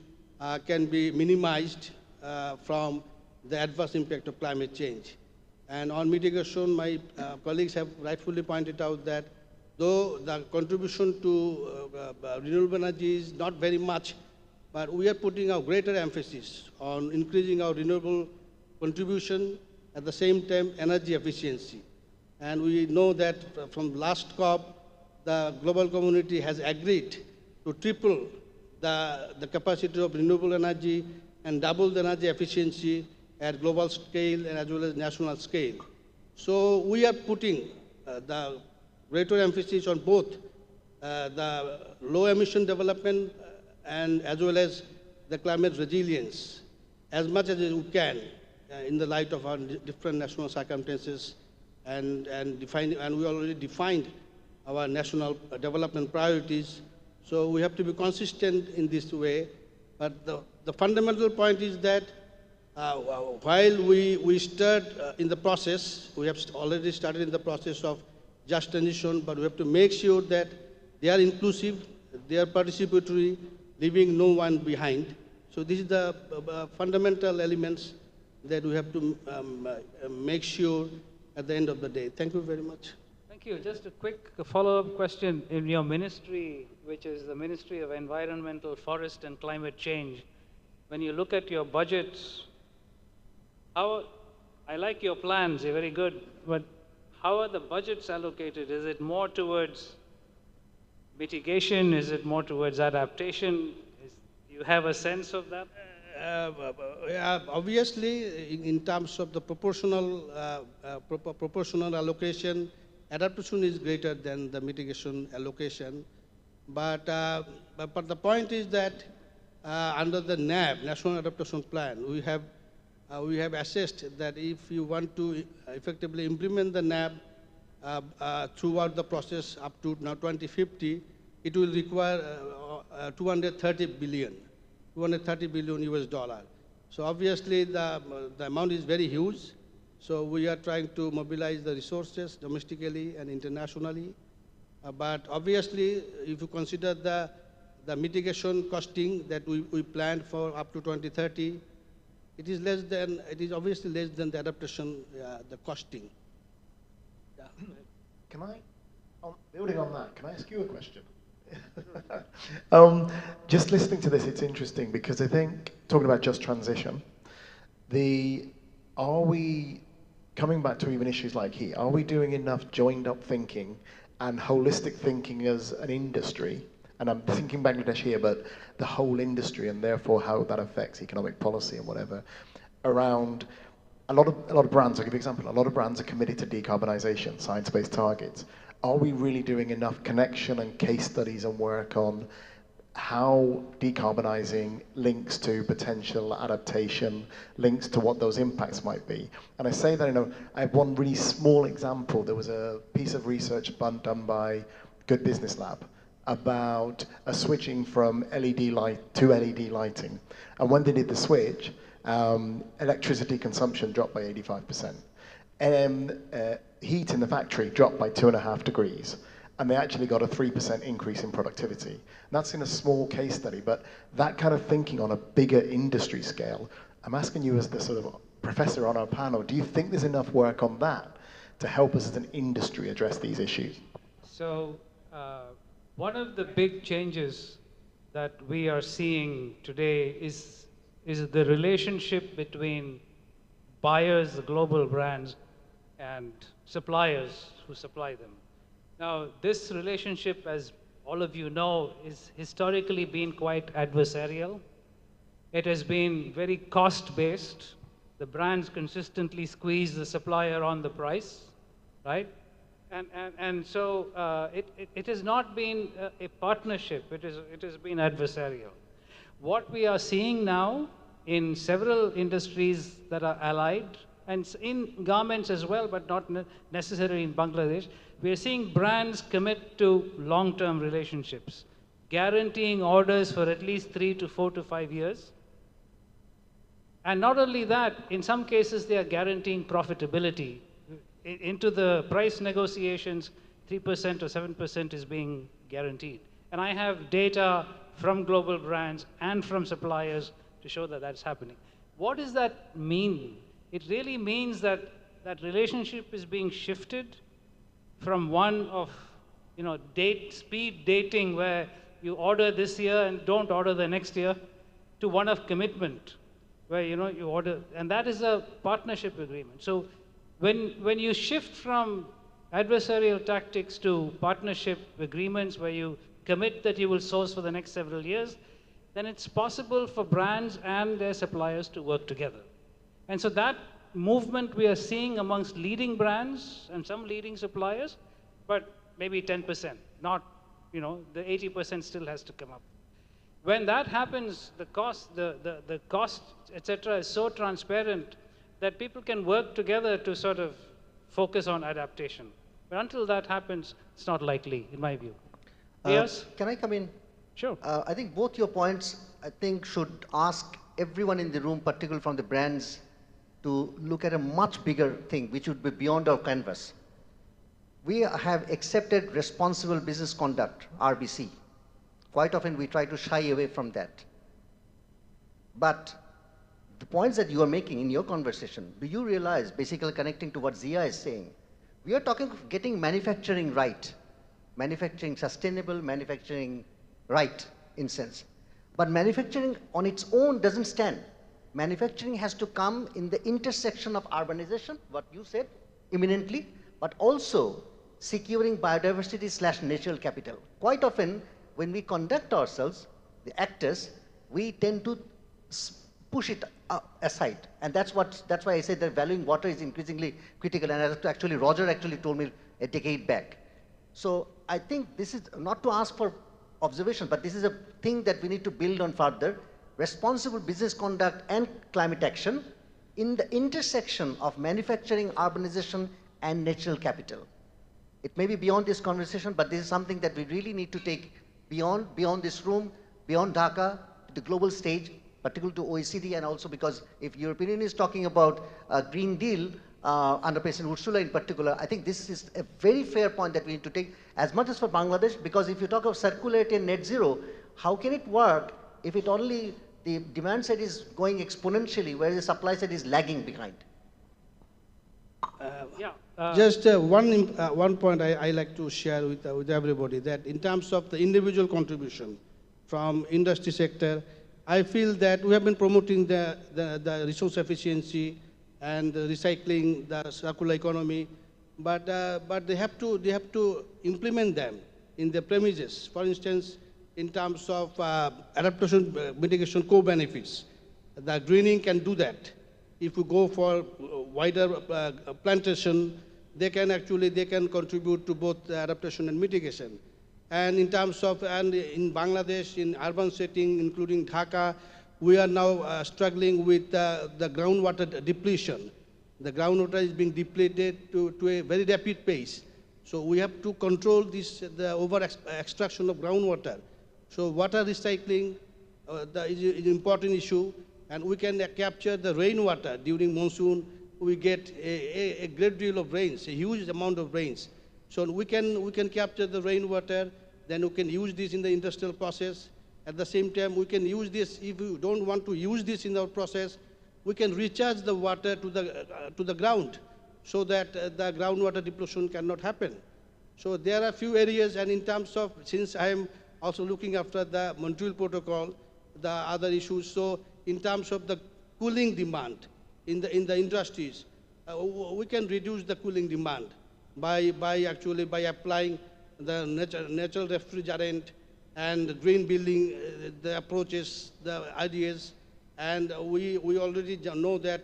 can be minimized from the adverse impact of climate change. And on mitigation, my colleagues have rightfully pointed out that though the contribution to renewable energy is not very much, but we are putting a greater emphasis on increasing our renewable contribution, at the same time energy efficiency. And we know that from last COP, the global community has agreed to triple the capacity of renewable energy and double the energy efficiency at global scale and as well as national scale. So we are putting the greater emphasis on both the low emission development and as well as the climate resilience as much as we can in the light of our different national circumstances, and we already defined our national development priorities. So we have to be consistent in this way. But the fundamental point is that while we start in the process, we have already started in the process of just transition, but we have to make sure that they are inclusive, they are participatory, leaving no one behind. So this is the fundamental elements that we have to make sure at the end of the day. Thank you very much. Thank you. Just a quick follow-up question. In your ministry, which is the Ministry of Environmental, Forest and Climate Change, when you look at your budgets, I like your plans, they're very good, but how are the budgets allocated? Is it more towards mitigation? Is it more towards adaptation? Do you have a sense of that? Obviously, in terms of the proportional allocation, adaptation is greater than the mitigation allocation. But the point is that under the NAP, National Adaptation Plan, we have assessed that if you want to effectively implement the NAP throughout the process up to now 2050, it will require 230 billion US dollar. So obviously the amount is very huge. So we are trying to mobilize the resources domestically and internationally. But obviously, if you consider the mitigation costing that we planned for up to 2030, it is obviously less than the adaptation, the costing. Yeah. Can I, building on that, can I ask you a question? Just listening to this, it's interesting because I think, talking about just transition, are we, coming back to even issues like heat, are we doing enough joined up thinking and holistic thinking as an industry? And I'm thinking Bangladesh here, but the whole industry and therefore how that affects economic policy and whatever, around a lot of brands, I'll give you an example, a lot of brands are committed to decarbonisation, science-based targets. Are we really doing enough connection and case studies and work on how decarbonising links to potential adaptation, links to what those impacts might be? And I say that, I have one really small example. There was a piece of research done by Good Business Lab about a switching from LED light to LED lighting. And when they did the switch, electricity consumption dropped by 85%. Heat in the factory dropped by 2.5 degrees. And they actually got a 3% increase in productivity. And that's in a small case study, but that kind of thinking on a bigger industry scale, I'm asking you as the sort of professor on our panel, do you think there's enough work on that to help us as an industry address these issues? So one of the big changes that we are seeing today is the relationship between buyers, the global brands, and suppliers who supply them. Now, this relationship, as all of you know, is historically been quite adversarial. It has been very cost-based. The brands consistently squeeze the supplier on the price, right? And so it has not been a partnership. It has been adversarial. What we are seeing now in several industries that are allied, and in garments as well, but not necessarily in Bangladesh, we are seeing brands commit to long-term relationships, guaranteeing orders for at least 3 to 4 to 5 years. And not only that, in some cases, they are guaranteeing profitability. Into the price negotiations, 3% or 7% is being guaranteed. And I have data from global brands and from suppliers to show that that's happening. What does that mean? It really means that that relationship is being shifted from one of, speed dating where you order this year and don't order the next year, to one of commitment where, you order, and that is a partnership agreement. So when you shift from adversarial tactics to partnership agreements where you commit that you will source for the next several years, then it's possible for brands and their suppliers to work together. And so that movement we are seeing amongst leading brands and some leading suppliers, but maybe 10%, not, the 80% still has to come up. When that happens, the cost, etc., is so transparent that people can work together to sort of focus on adaptation. But until that happens, it's not likely, in my view. Yes? Can I come in? Sure. I think both your points, should ask everyone in the room, particularly from the brands, to look at a much bigger thing, which would be beyond our canvas. We have accepted responsible business conduct, RBC. Quite often we try to shy away from that. But the points that you are making in your conversation, do you realize, basically connecting to what Zia is saying, we are talking of getting manufacturing right, manufacturing sustainable, manufacturing right in sense. But manufacturing on its own doesn't stand. Manufacturing has to come in the intersection of urbanization, what you said, imminently, but also securing biodiversity / natural capital. Quite often, when we conduct ourselves, the actors, we tend to push it aside. And that's why I said that valuing water is increasingly critical. And actually, Roger actually told me a decade back. So I think this is not to ask for observation, but this is a thing that we need to build on further. Responsible business conduct and climate action in the intersection of manufacturing, urbanization, and natural capital. It may be beyond this conversation, but this is something that we really need to take beyond this room, beyond Dhaka, to the global stage, particularly to OECD, and also because if European Union is talking about a Green Deal under President Ursula in particular, I think this is a very fair point that we need to take as much as for Bangladesh, because if you talk of circularity and net zero, how can it work if it only the demand side is going exponentially, whereas the supply side is lagging behind? Just one point I like to share with everybody, that in terms of the individual contribution from industry sector, I feel that we have been promoting the resource efficiency and the recycling, the circular economy, but they have to implement them in the premises. For instance, in terms of adaptation mitigation co-benefits, the greening can do that. if we go for wider plantation, they can contribute to both adaptation and mitigation. And in terms of, and in Bangladesh, in urban setting, including Dhaka, we are now struggling with the groundwater depletion. The groundwater is being depleted to a very rapid pace. So we have to control this, the over extraction of groundwater. So water recycling is an important issue, and we can capture the rainwater during monsoon. We get a great deal of rains, a huge amount of rains. So we can capture the rainwater, then we can use this in the industrial process. At the same time, we can use this, if we don't want to use this in our process, we can recharge the water to the ground so that the groundwater depletion cannot happen. So there are a few areas, and in terms of, since I am also looking after the Montreal Protocol, the other issues, so in terms of the cooling demand in the industries, we can reduce the cooling demand by applying the natural refrigerant and green building, the approaches, the ideas, and we already know that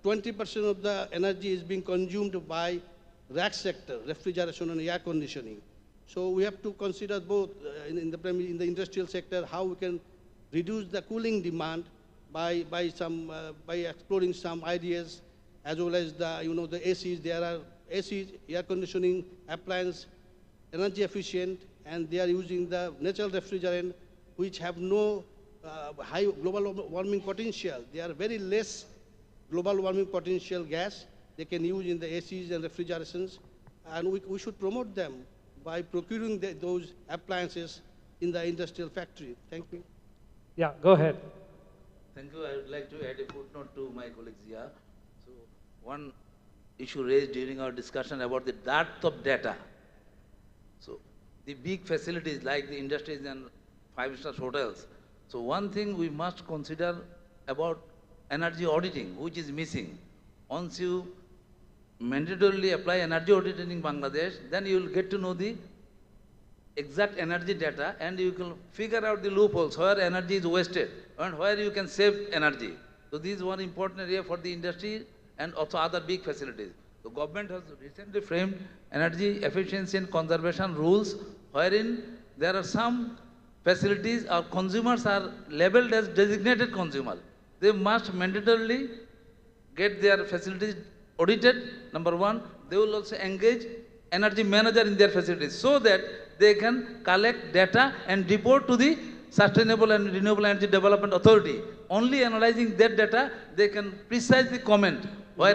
20% of the energy is being consumed by rack sector, refrigeration and air conditioning. So we have to consider both in the industrial sector how we can reduce the cooling demand by exploring some ideas, as well as the the ACs. There are ACs, air conditioning appliance, energy efficient, and they are using the natural refrigerant, which have no high global warming potential. They are very less global warming potential gas. They can use in the ACs and refrigerations, and we should promote them by procuring those appliances in the industrial factory. Thank you. Yeah, go ahead. Thank you. I would like to add a footnote to my colleagues here. So one issue raised during our discussion about the dearth of data. So the big facilities like the industries and five-star hotels. So one thing we must consider about energy auditing, which is missing. Once you mandatorily apply energy auditing in Bangladesh, then you will get to know the exact energy data, and you can figure out the loopholes where energy is wasted and where you can save energy. So this is one important area for the industry and also other big facilities. The government has recently framed energy efficiency and conservation rules, wherein there are some facilities or consumers are labeled as designated consumer. They must mandatorily get their facilities audited, number one. They will also engage energy manager in their facilities so that they can collect data and report to the Sustainable and Renewable Energy Development Authority. Only analyzing that data, they can precisely comment where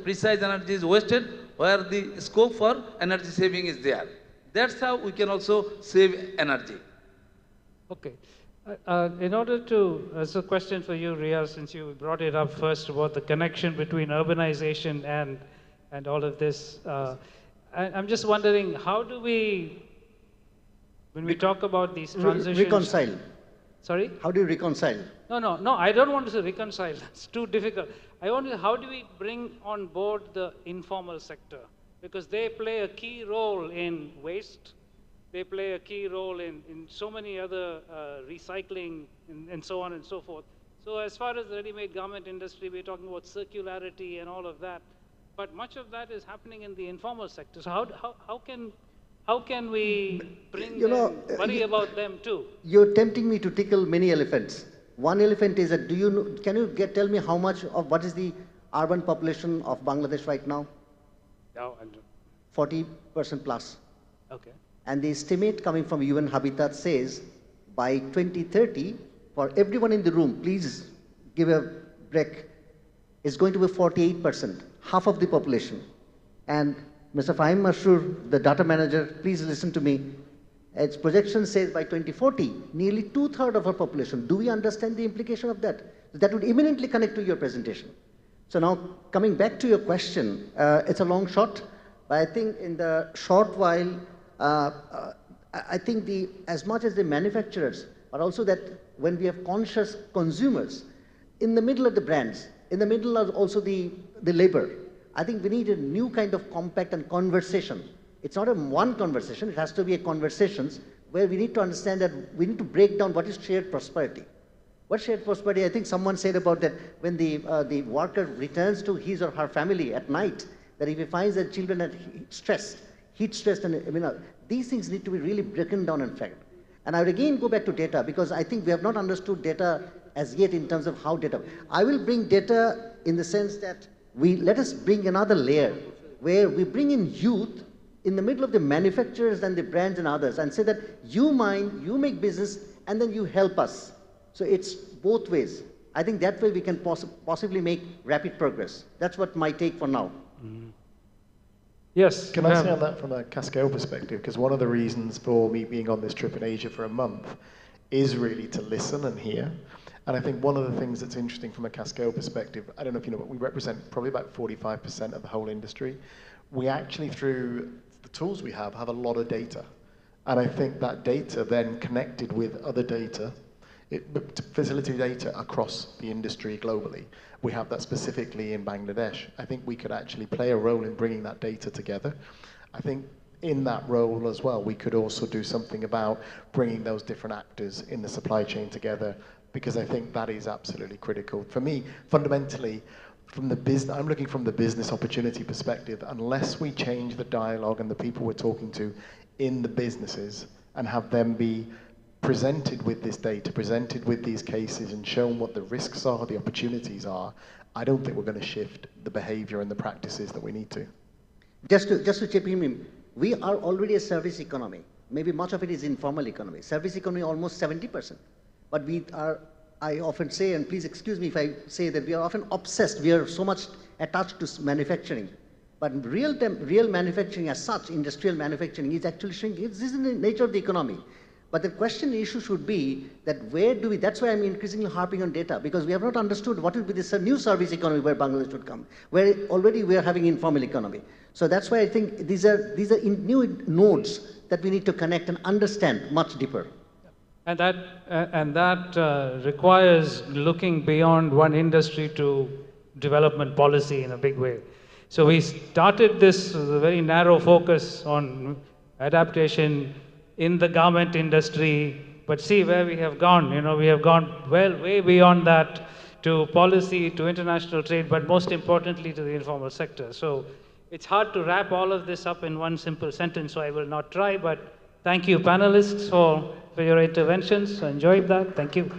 precise energy is wasted, where the scope for energy saving is there. That's how we can also save energy. Okay. In order to, as a question for you, Riaz, since you brought it up first about the connection between urbanization and all of this, I'm just wondering, how do we, when we talk about these transitions... Reconcile. Sorry? How do you reconcile? No, I don't want to say reconcile. That's too difficult. I want to, how do we bring on board the informal sector? Because they play a key role in waste. They play a key role in so many other recycling and so on and so forth. So as far as the ready-made garment industry, we're talking about circularity and all of that. But much of that is happening in the informal sector. So how can we bring worry about them too? You're tempting me to tickle many elephants. One elephant is that, can you tell me how much of, what is the urban population of Bangladesh right now? No, 40% plus. Okay. And the estimate coming from UN Habitat says by 2030, for everyone in the room, please give a break, is going to be 48%, half of the population. And Mr. Fahim Mashroor, the data manager, please listen to me. Its projection says by 2040, nearly 2/3 of our population. Do we understand the implication of that? That would imminently connect to your presentation. So now, coming back to your question, it's a long shot, but I think in the short while, I think as much as the manufacturers, but also that when we have conscious consumers, in the middle of the brands, in the middle of also the labor, I think we need a new kind of compact and conversation. It's not a one conversation, it has to be a conversations where we need to understand that we need to break down what is shared prosperity. What shared prosperity? I think someone said about that when the worker returns to his or her family at night, that if he finds that children are stressed, heat stressed, and these things need to be really broken down in fact. And I would again go back to data, because I think we have not understood data as yet in terms of how data. I will bring data in the sense that let us bring another layer where we bring in youth in the middle of the manufacturers and the brands and others, and say that you make business, and then you help us. So it's both ways. I think that way we can possibly make rapid progress. That's what my take for now. Yes. Can I say on that from a Cascale perspective? Because one of the reasons for me being on this trip in Asia for a month is really to listen and hear. And I think one of the things that's interesting from a Cascale perspective, I don't know if you know, but we represent probably about 45% of the whole industry. We actually, through the tools we have a lot of data. And I think that data then connected with other data, facility data across the industry globally. We have that specifically in Bangladesh. I think we could actually play a role in bringing that data together. I think in that role as well, we could also do something about bringing those different actors in the supply chain together, because I think that is absolutely critical. For me, fundamentally, I'm looking from the business opportunity perspective. Unless we change the dialogue and the people we're talking to in the businesses and have them be presented with this data, presented with these cases, and shown what the risks are, the opportunities are, I don't think we're going to shift the behavior and the practices that we need to. Just to chip in, we are already a service economy. Maybe much of it is informal economy. Service economy almost 70%. But I often say, and please excuse me if I say that we are often obsessed, we are so much attached to manufacturing. But real manufacturing as such, industrial manufacturing, is actually shrinking. This is the nature of the economy. But the issue should be that that's why I'm increasingly harping on data, because we have not understood what will be this new service economy where Bangladesh would come, where already we are having informal economy. So that's why I think these are new nodes that we need to connect and understand much deeper. And that requires looking beyond one industry to development policy in a big way. So we started this with a very narrow focus on adaptation in the garment industry, but see where we have gone. We have gone way beyond that to policy, to international trade, but most importantly to the informal sector. So it's hard to wrap all of this up in one simple sentence, so I will not try, but thank you panelists for your interventions. I enjoyed that. Thank you.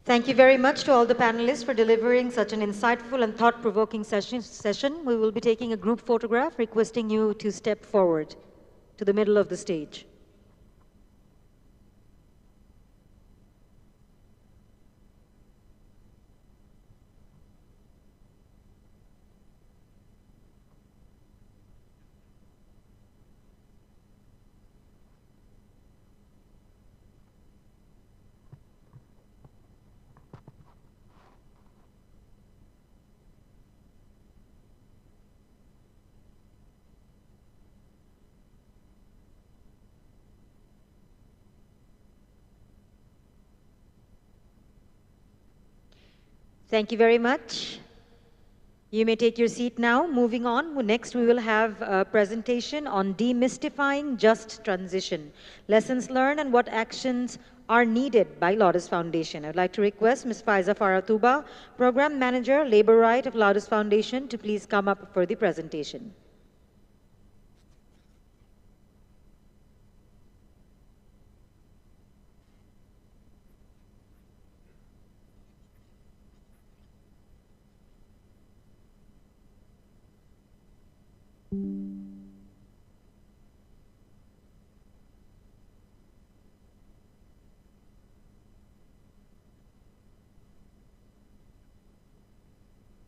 Thank you very much to all the panelists for delivering such an insightful and thought-provoking session. We will be taking a group photograph, requesting you to step forward to the middle of the stage. Thank you very much. You may take your seat now. Moving on, next we will have a presentation on demystifying just transition, lessons learned and what actions are needed by Lotus Foundation. I'd like to request Ms. Faiza Faratuba, Program Manager, Labor Right of Lotus Foundation, to please come up for the presentation.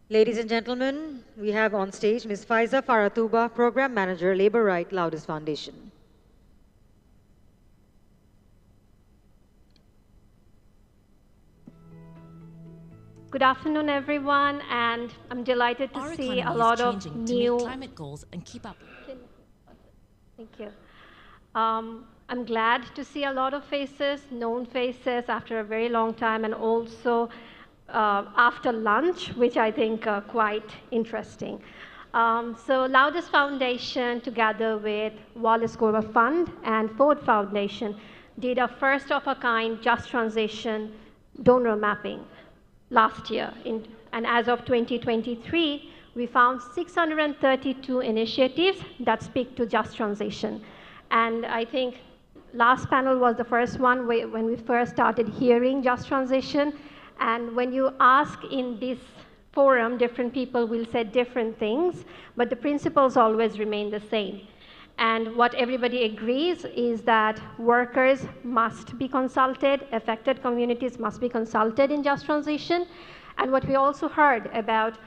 Ladies and gentlemen, we have on stage Ms. Faiza Faratuba, Program Manager, Labor Right, Lotus Foundation. Good afternoon, everyone, and I'm delighted to see a lot of new climate goals and keep up. Thank you. I'm glad to see a lot of faces, known faces, after a very long time, and also after lunch, which I think are quite interesting. So Loudest Foundation, together with Wallace Global Fund and Ford Foundation, did a first-of-a-kind Just Transition donor mapping last year. And as of 2023, we found 632 initiatives that speak to Just Transition. And I think last panel was the first one when we first started hearing Just Transition. And when you ask in this forum, different people will say different things, but the principles always remain the same. And what everybody agrees is that workers must be consulted, affected communities must be consulted in Just Transition. And what we also heard about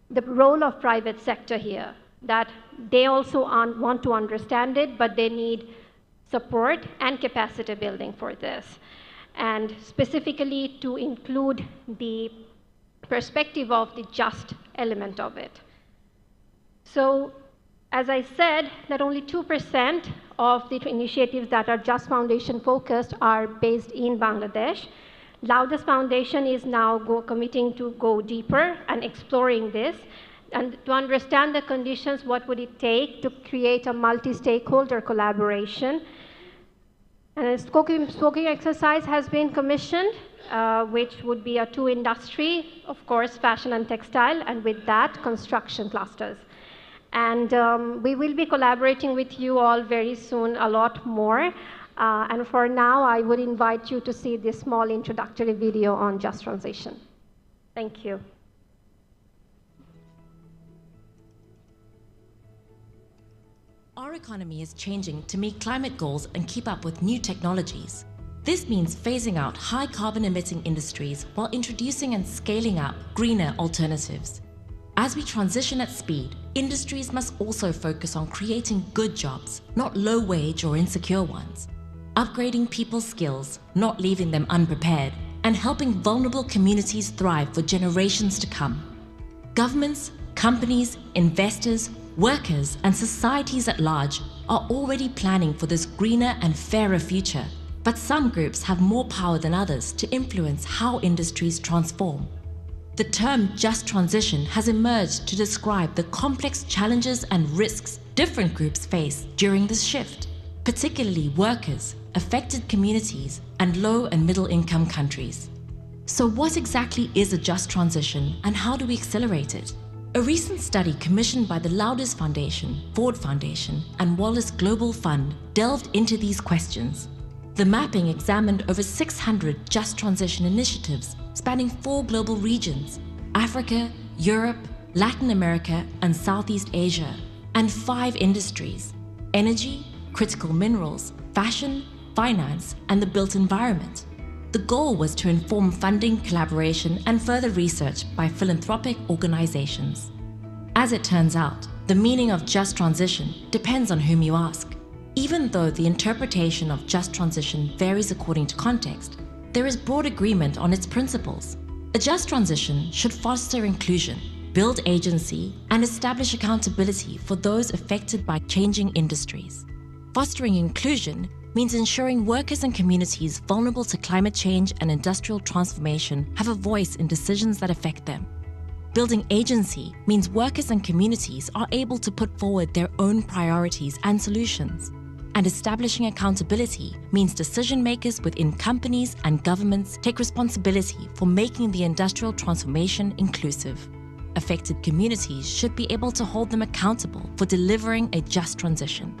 the role of private sector here, that they also want to understand it, but they need support and capacity building for this. And specifically to include the perspective of the just element of it. So, as I said, that only 2% of the initiatives that are Just Foundation focused are based in Bangladesh. Loudest Foundation is now committing to go deeper and exploring this. And to understand the conditions, what would it take to create a multi-stakeholder collaboration? And a scoping exercise has been commissioned, which would be a two-industry, of course, fashion and textile, and with that, construction clusters. And we will be collaborating with you all very soon a lot more. And for now, I would invite you to see this small introductory video on Just Transition. Thank you. Our economy is changing to meet climate goals and keep up with new technologies. This means phasing out high carbon emitting industries while introducing and scaling up greener alternatives. As we transition at speed, industries must also focus on creating good jobs, not low wage or insecure ones. Upgrading people's skills, not leaving them unprepared, and helping vulnerable communities thrive for generations to come. Governments, companies, investors, workers, and societies at large are already planning for this greener and fairer future. But some groups have more power than others to influence how industries transform. The term Just Transition has emerged to describe the complex challenges and risks different groups face during this shift, particularly workers, affected communities, and low and middle income countries. So what exactly is a just transition and how do we accelerate it? A recent study commissioned by the Loudest Foundation, Ford Foundation, and Wallace Global Fund delved into these questions. The mapping examined over 600 just transition initiatives spanning 4 global regions: Africa, Europe, Latin America, and Southeast Asia, and 5 industries: energy, critical minerals, fashion, finance, and the built environment. The goal was to inform funding, collaboration, and further research by philanthropic organizations. As it turns out, the meaning of just transition depends on whom you ask. Even though the interpretation of just transition varies according to context, there is broad agreement on its principles. A just transition should foster inclusion, build agency, and establish accountability for those affected by changing industries. Fostering inclusion means ensuring workers and communities vulnerable to climate change and industrial transformation have a voice in decisions that affect them. Building agency means workers and communities are able to put forward their own priorities and solutions. And establishing accountability means decision makers within companies and governments take responsibility for making the industrial transformation inclusive. Affected communities should be able to hold them accountable for delivering a just transition.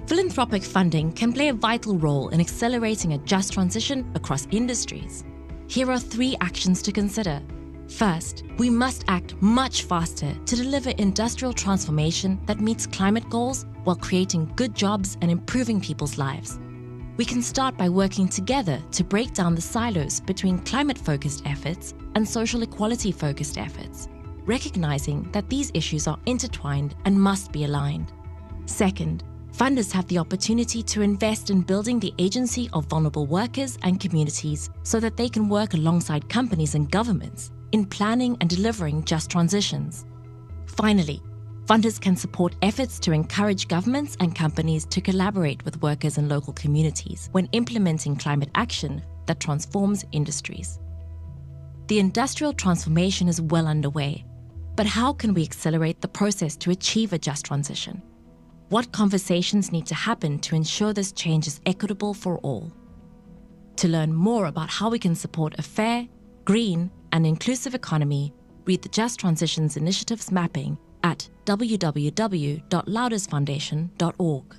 Philanthropic funding can play a vital role in accelerating a just transition across industries. Here are 3 actions to consider. First, we must act much faster to deliver industrial transformation that meets climate goals while creating good jobs and improving people's lives. We can start by working together to break down the silos between climate-focused efforts and social equality-focused efforts, recognizing that these issues are intertwined and must be aligned. Second, funders have the opportunity to invest in building the agency of vulnerable workers and communities so that they can work alongside companies and governments in planning and delivering just transitions. Finally, funders can support efforts to encourage governments and companies to collaborate with workers and local communities when implementing climate action that transforms industries. The industrial transformation is well underway. But how can we accelerate the process to achieve a just transition? What conversations need to happen to ensure this change is equitable for all? To learn more about how we can support a fair, green, and inclusive economy, read the Just Transitions Initiatives mapping at www.loudersfoundation.org.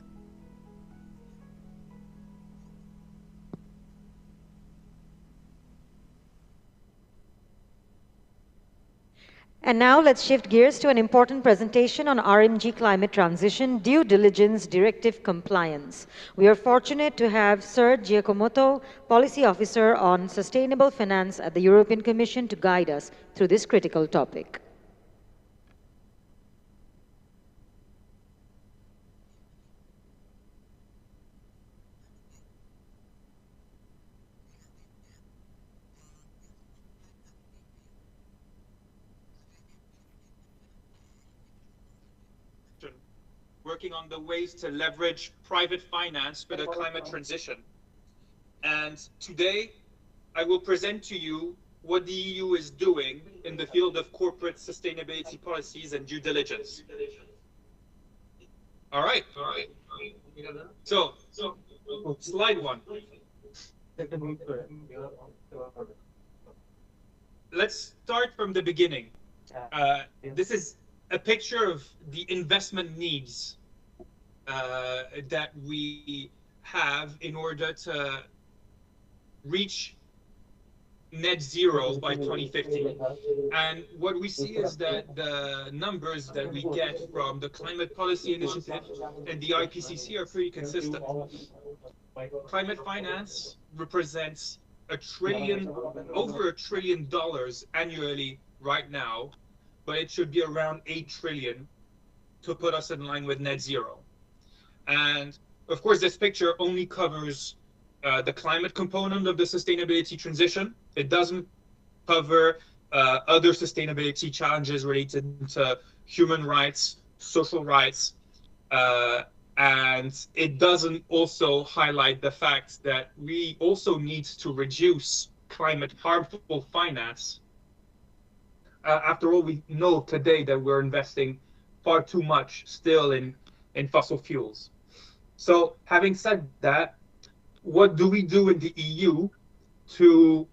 And now let's shift gears to an important presentation on RMG climate transition, due diligence, directive compliance. We are fortunate to have Sir Giacomo, Policy Officer on Sustainable Finance at the European Commission, to guide us through this critical topic. Working on the ways to leverage private finance for the climate transition. And today, I will present to you what the EU is doing in the field of corporate sustainability policies and due diligence. All right. So slide one. Let's start from the beginning. This is a picture of the investment needs that we have in order to reach net zero by 2050. And what we see is that the numbers that we get from the Climate Policy Initiative and the IPCC are pretty consistent. Climate finance represents over $1 trillion annually right now, but it should be around 8 trillion to put us in line with net zero. And of course, this picture only covers the climate component of the sustainability transition. It doesn't cover other sustainability challenges related to human rights, social rights, and it doesn't also highlight the fact that we also need to reduce climate harmful finance. After all, we know today that we're investing far too much still in fossil fuels. So having said that, what do we do in the EU to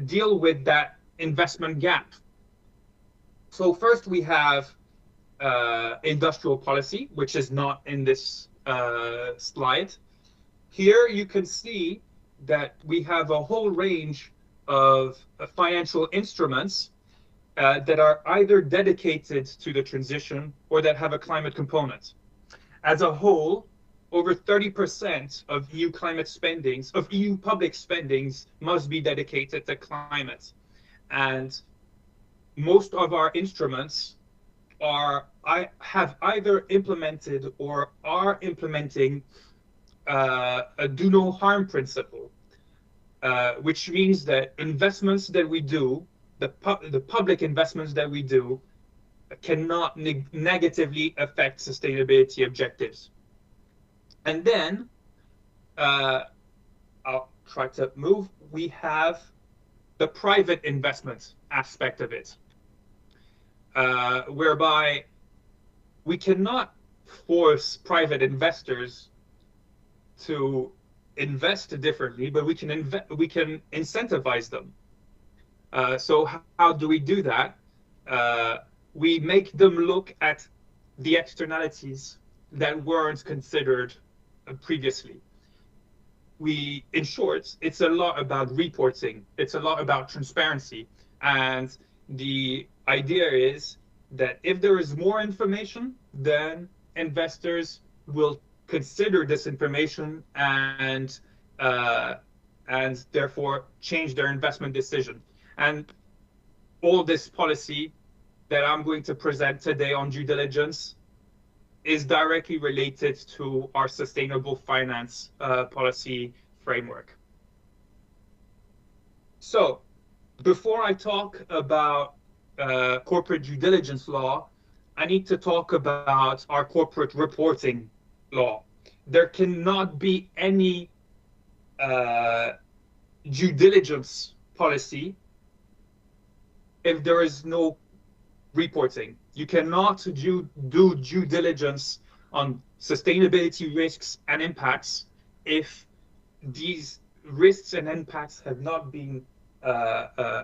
deal with that investment gap? So first we have industrial policy, which is not in this slide. Here you can see that we have a whole range of financial instruments that are either dedicated to the transition or that have a climate component. As a whole, over 30% of EU climate spendings, of EU public spendings, must be dedicated to climate. And most of our instruments have either implemented or are implementing a do no harm principle, which means that investments that we do, the public investments that we do, cannot negatively affect sustainability objectives. And then, I'll try to move, we have the private investment aspect of it, whereby we cannot force private investors to invest differently, but we can incentivize them. So how do we do that? We make them look at the externalities that weren't considered previously. In short, it's a lot about reporting. It's a lot about transparency. And the idea is that if there is more information, then investors will consider this information and therefore change their investment decision. And all this policy that I'm going to present today on due diligence is directly related to our sustainable finance policy framework. So before I talk about corporate due diligence law, I need to talk about our corporate reporting law. There cannot be any due diligence policy if there is no reporting. You cannot do due diligence on sustainability risks and impacts if these risks and impacts have not been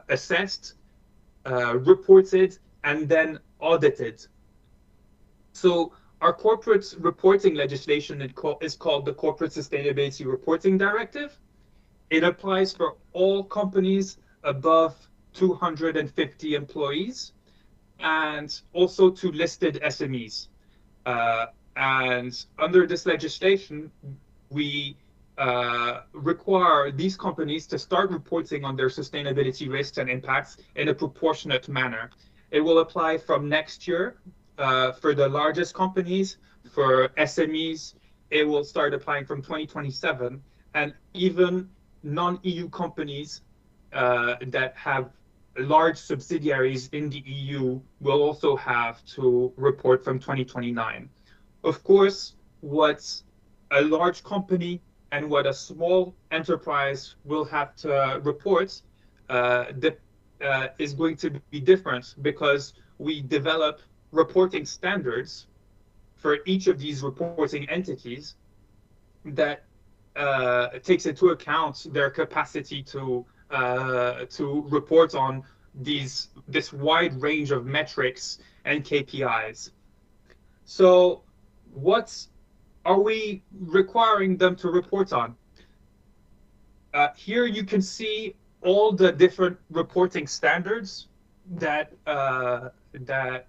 assessed, reported, and then audited. So our corporate reporting legislation is called the Corporate Sustainability Reporting Directive. It applies for all companies above 250 employees and also to listed SMEs. And under this legislation, we require these companies to start reporting on their sustainability risks and impacts in a proportionate manner. It will apply from next year for the largest companies. For SMEs, it will start applying from 2027, and even non-EU companies that have large subsidiaries in the EU will also have to report from 2029. Of course, what a large company and what a small enterprise will have to report is going to be different, because we develop reporting standards for each of these reporting entities that takes into account their capacity to report on this wide range of metrics and KPIs. So what are we requiring them to report on? Here you can see all the different reporting standards that that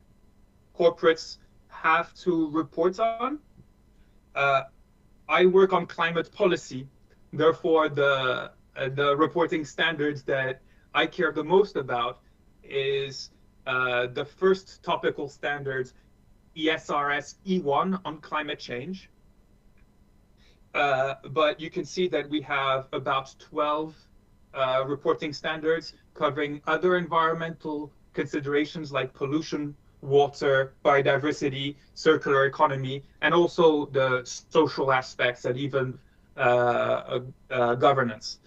corporates have to report on. I work on climate policy, therefore the reporting standards that I care the most about is the first topical standard, ESRS E1 on climate change. But you can see that we have about 12 reporting standards covering other environmental considerations like pollution, water, biodiversity, circular economy, and also the social aspects and even governance.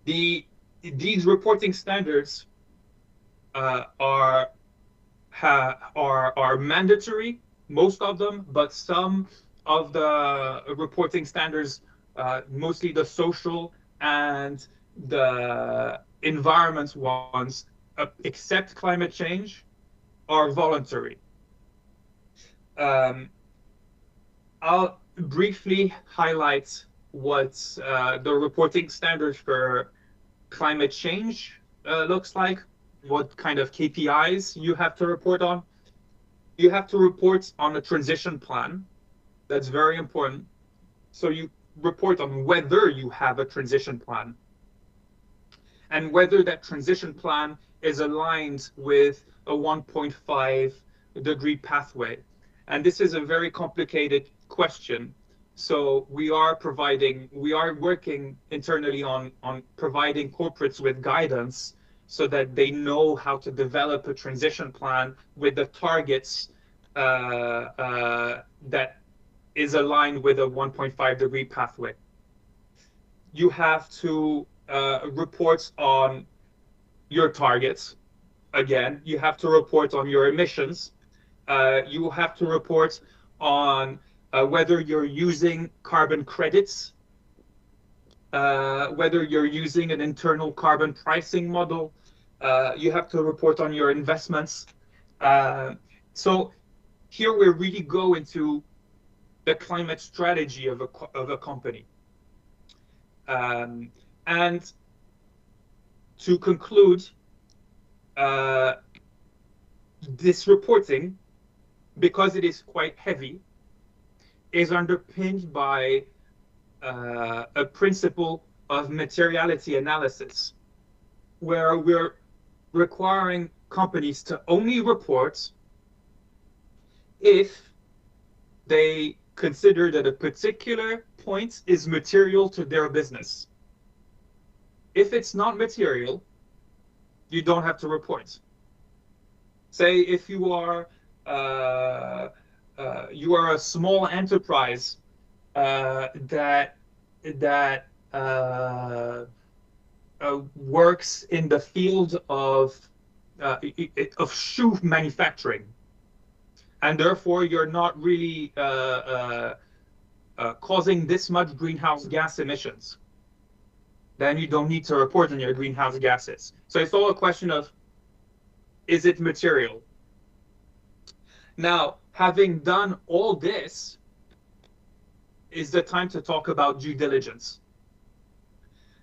These reporting standards are mandatory, most of them, but some of the reporting standards, mostly the social and the environment ones, except climate change, are voluntary. I'll briefly highlight what the reporting standards for climate change looks like, what kind of KPIs you have to report on. You have to report on a transition plan. That's very important. So you report on whether you have a transition plan and whether that transition plan is aligned with a 1.5 degree pathway. And this is a very complicated question. So we are working internally on providing corporates with guidance so that they know how to develop a transition plan with the targets that is aligned with a 1.5 degree pathway. You have to report on your targets. Again, you have to report on your emissions. You have to report on whether you're using carbon credits, whether you're using an internal carbon pricing model. You have to report on your investments. So here we really go into the climate strategy of a company. And to conclude, this reporting, because it is quite heavy, is underpinned by a principle of materiality analysis, where we're requiring companies to only report if they consider that a particular point is material to their business. If it's not material, you don't have to report. Say if you are a small enterprise that works in the field of of shoe manufacturing, and therefore you're not really causing this much greenhouse gas emissions, then you don't need to report on your greenhouse gases. So it's all a question of, is it material? Now, having done all this, is the time to talk about due diligence.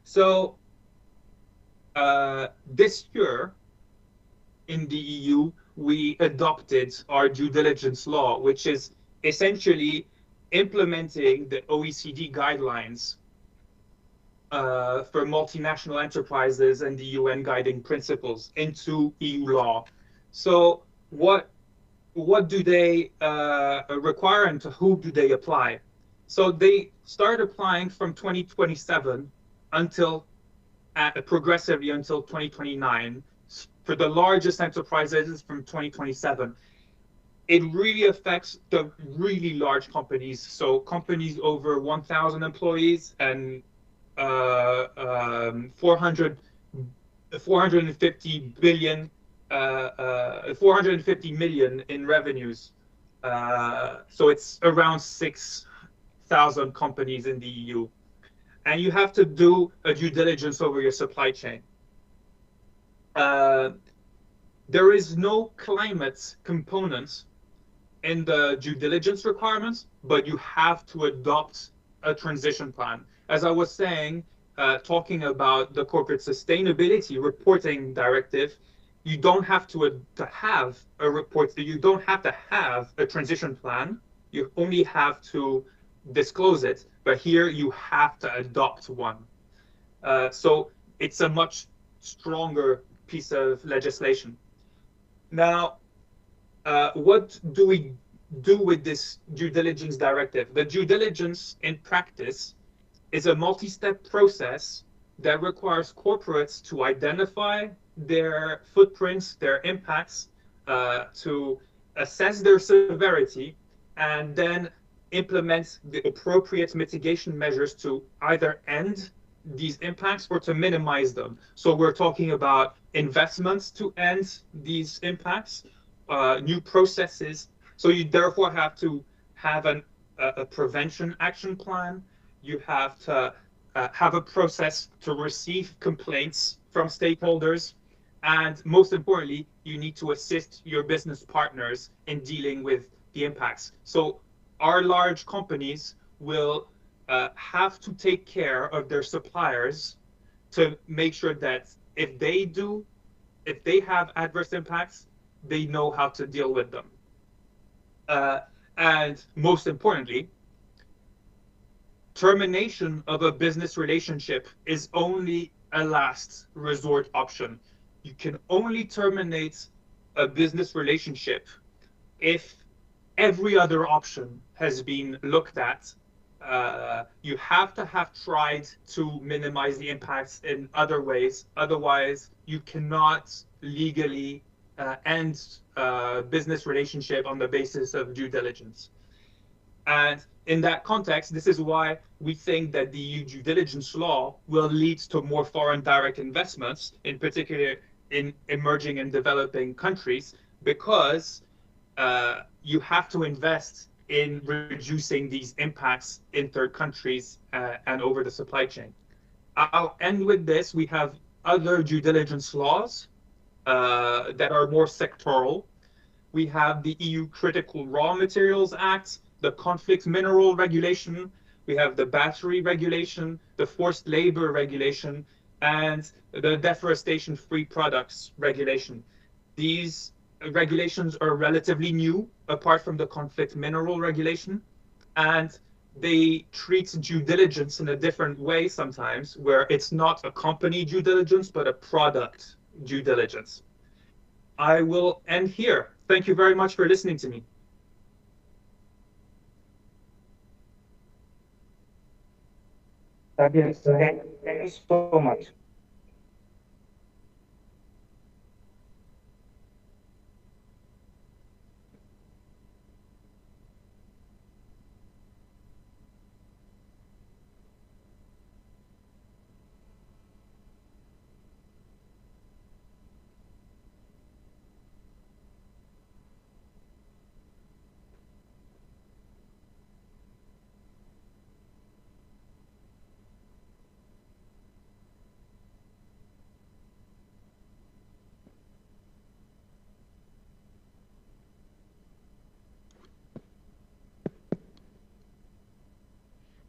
So this year in the EU, we adopted our due diligence law, which is essentially implementing the OECD guidelines for multinational enterprises and the UN guiding principles into EU law. So what do they require, and to whom do they apply? So they start applying from 2027 until progressively until 2029. For the largest enterprises from 2027. It really affects the really large companies. So companies over 1,000 employees and 450 million in revenues. So it's around 6,000 companies in the EU. And you have to do a due diligence over your supply chain. There is no climate component in the due diligence requirements, but you have to adopt a transition plan. As I was saying, talking about the corporate sustainability reporting directive, you don't have to have a report. You don't have to have a transition plan. You only have to disclose it. But here you have to adopt one. So it's a much stronger piece of legislation. Now, what do we do with this due diligence directive? The due diligence in practice is a multi-step process that requires corporates to identify their footprints, their impacts, to assess their severity, and then implement the appropriate mitigation measures to either end these impacts or to minimize them. So we're talking about investments to end these impacts, new processes. So you therefore have to have a prevention action plan. You have to have a process to receive complaints from stakeholders. And most importantly, you need to assist your business partners in dealing with the impacts. So our large companies will have to take care of their suppliers to make sure that if they have adverse impacts, they know how to deal with them. And most importantly, termination of a business relationship is only a last resort option. You can only terminate a business relationship if every other option has been looked at. You have to have tried to minimize the impacts in other ways. Otherwise, you cannot legally end business relationship on the basis of due diligence. And in that context, this is why we think that the EU due diligence law will lead to more foreign direct investments, in particular in emerging and developing countries, because you have to invest in reducing these impacts in third countries and over the supply chain. I'll end with this. We have other due diligence laws that are more sectoral. We have the EU Critical Raw Materials Act, the Conflict Mineral Regulation, we have the Battery Regulation, the Forced Labor Regulation, and the Deforestation-Free Products Regulation. These regulations are relatively new, apart from the Conflict Mineral Regulation, and they treat due diligence in a different way sometimes, where it's not a company due diligence, but a product due diligence. I will end here. Thank you very much for listening to me. Thank you so much.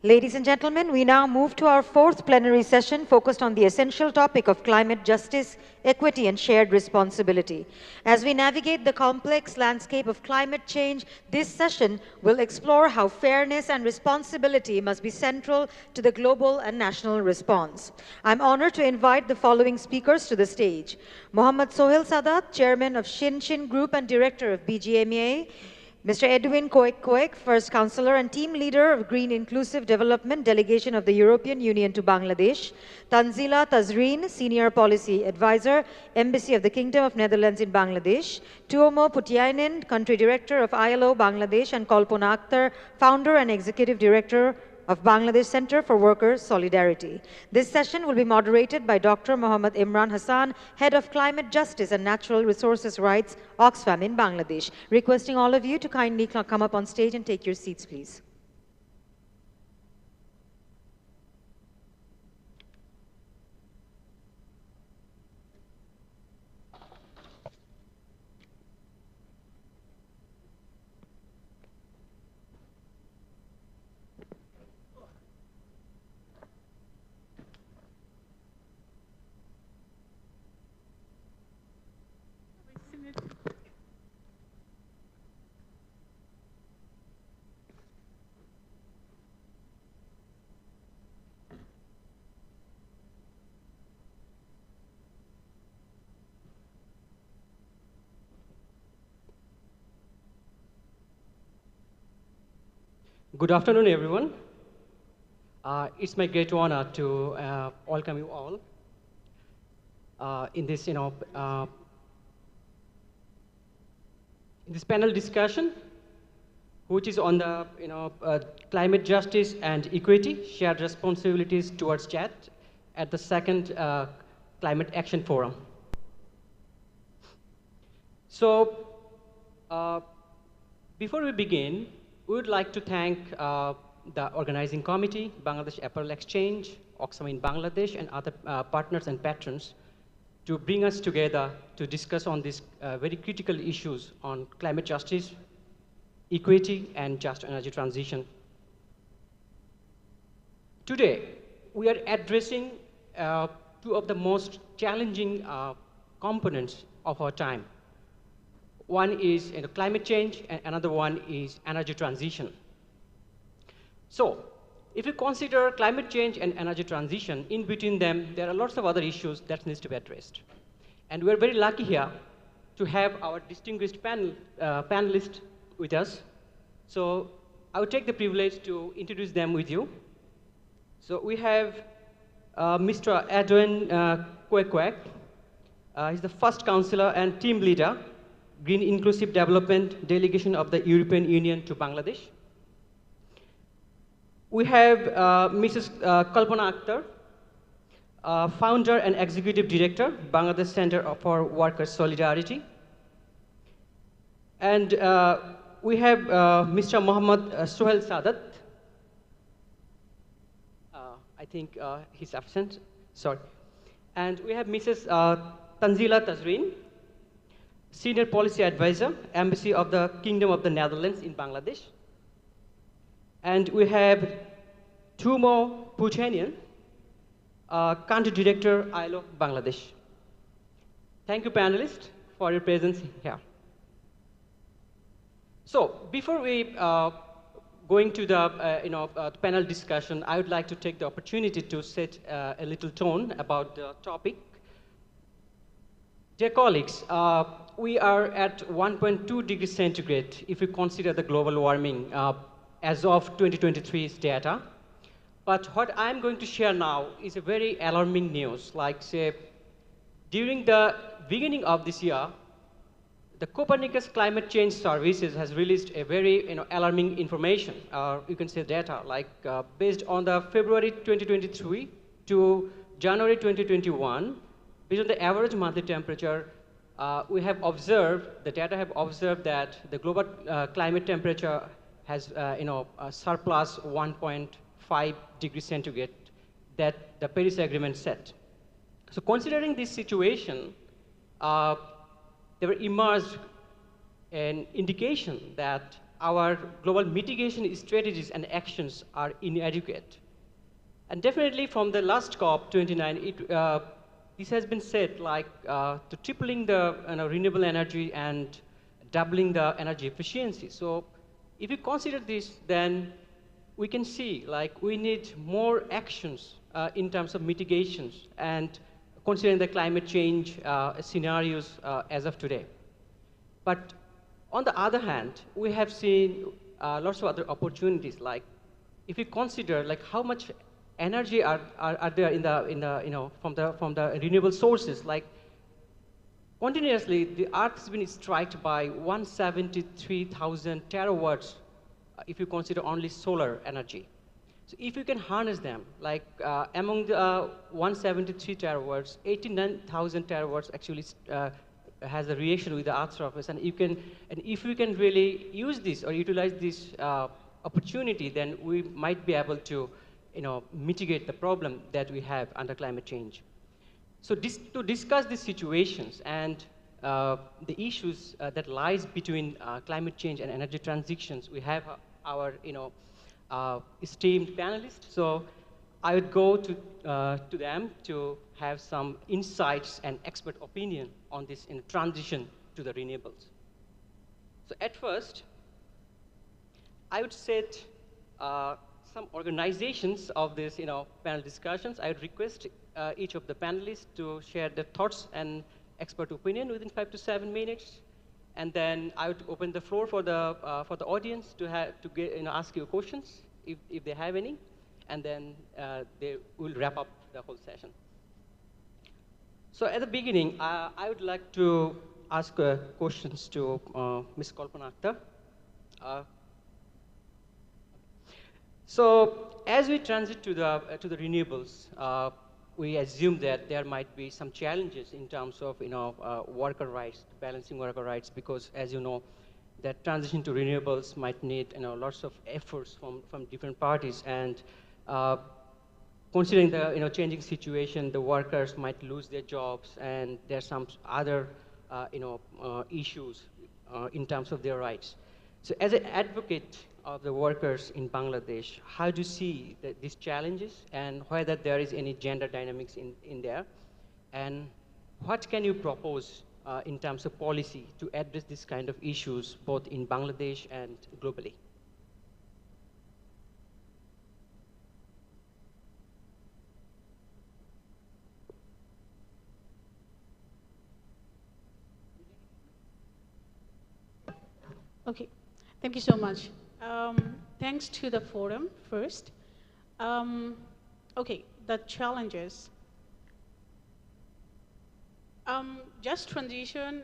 Ladies and gentlemen, we now move to our fourth plenary session focused on the essential topic of climate justice, equity, and shared responsibility. As we navigate the complex landscape of climate change, this session will explore how fairness and responsibility must be central to the global and national response. I'm honored to invite the following speakers to the stage. Mohammad Sohail Sadat, Chairman of Shinshin Group and Director of BGMEA, Mr. Edwin Koek, First Counselor and Team Leader of Green Inclusive Development Delegation of the European Union to Bangladesh, Tanzila Tazreen, Senior Policy Advisor, Embassy of the Kingdom of Netherlands in Bangladesh, Tuomo Putiainen, Country Director of ILO Bangladesh, and Kalpana Akhtar, Founder and Executive Director of Bangladesh Center for Worker Solidarity. This session will be moderated by Dr. Mohammad Imran Hassan, Head of Climate Justice and Natural Resources Rights, Oxfam in Bangladesh. Requesting all of you to kindly come up on stage and take your seats, please. Good afternoon, everyone. It's my great honor to welcome you all in this, in this panel discussion, which is on the, climate justice and equity, shared responsibilities towards chat at the second Climate Action Forum. So, before we begin, we would like to thank the organizing committee, Bangladesh Apparel Exchange, Oxfam in Bangladesh, and other partners and patrons to bring us together to discuss on these very critical issues on climate justice, equity, and just energy transition. Today, we are addressing two of the most challenging components of our time. One is climate change, and another one is energy transition. So, if you consider climate change and energy transition, in between them, there are lots of other issues that needs to be addressed. And we're very lucky here to have our distinguished panelists with us. So, I would take the privilege to introduce them with you. So, we have Mr. Edwin Koek. He's the First Counselor and Team Leader, Green Inclusive Development Delegation of the European Union to Bangladesh. We have Mrs. Kalpana Akhtar, Founder and Executive Director, Bangladesh Center for Worker Solidarity. And we have Mr. Mohammad Sohail Sadat. I think he's absent, sorry. And we have Mrs. Tanzila Tazreen, Senior Policy Advisor, Embassy of the Kingdom of the Netherlands in Bangladesh. And we have Tuomo Putiainen, Country Director, ILO, Bangladesh. Thank you, panelists, for your presence here. So, before we going to the panel discussion, I would like to take the opportunity to set a little tone about the topic. Dear colleagues, we are at 1.2 degrees centigrade if we consider the global warming as of 2023's data. But what I'm going to share now is a very alarming news. Like, say, during the beginning of this year, the Copernicus Climate Change Services has released a very alarming information, or you can say data, like based on the February 2023 to January 2021, based on the average monthly temperature, we have observed, the data have observed that the global climate temperature has surplus 1.5 degrees centigrade that the Paris Agreement set. So considering this situation, there emerged an indication that our global mitigation strategies and actions are inadequate. And definitely from the last COP29, this has been said, like to tripling the renewable energy and doubling the energy efficiency. So if you consider this, then we can see like we need more actions in terms of mitigations and considering the climate change scenarios as of today. But on the other hand, we have seen lots of other opportunities. Like if you consider like how much energy are there in the from the renewable sources, like continuously the Earth has been struck by 173,000 terawatts if you consider only solar energy. So if you can harness them, like among the 173 terawatts, 89,000 terawatts actually has a reaction with the Earth's surface, and if we can really use this or utilize this opportunity, then we might be able to mitigate the problem that we have under climate change. So to discuss these situations and the issues that lies between climate change and energy transitions, we have our esteemed panelists. So I would go to them to have some insights and expert opinion on this in transition to the renewables. So at first, I would set some organizations of this panel discussions. I would request each of the panelists to share their thoughts and expert opinion within 5 to 7 minutes. And then I would open the floor for the audience to ask you questions if they have any, and then they will wrap up the whole session. So at the beginning, I would like to ask questions to Ms. Kalpana Akhtar. So as we transit to the renewables, we assume that there might be some challenges in terms of worker rights, balancing worker rights, because as you know, that transition to renewables might need lots of efforts from different parties, and considering the changing situation, the workers might lose their jobs, and there's some other issues in terms of their rights. So as an advocate of the workers in Bangladesh, how do you see these challenges and whether there is any gender dynamics in there? And what can you propose in terms of policy to address this kind of issues both in Bangladesh and globally? Okay, thank you so much. Thanks to the forum first. Okay, the challenges. Just transition,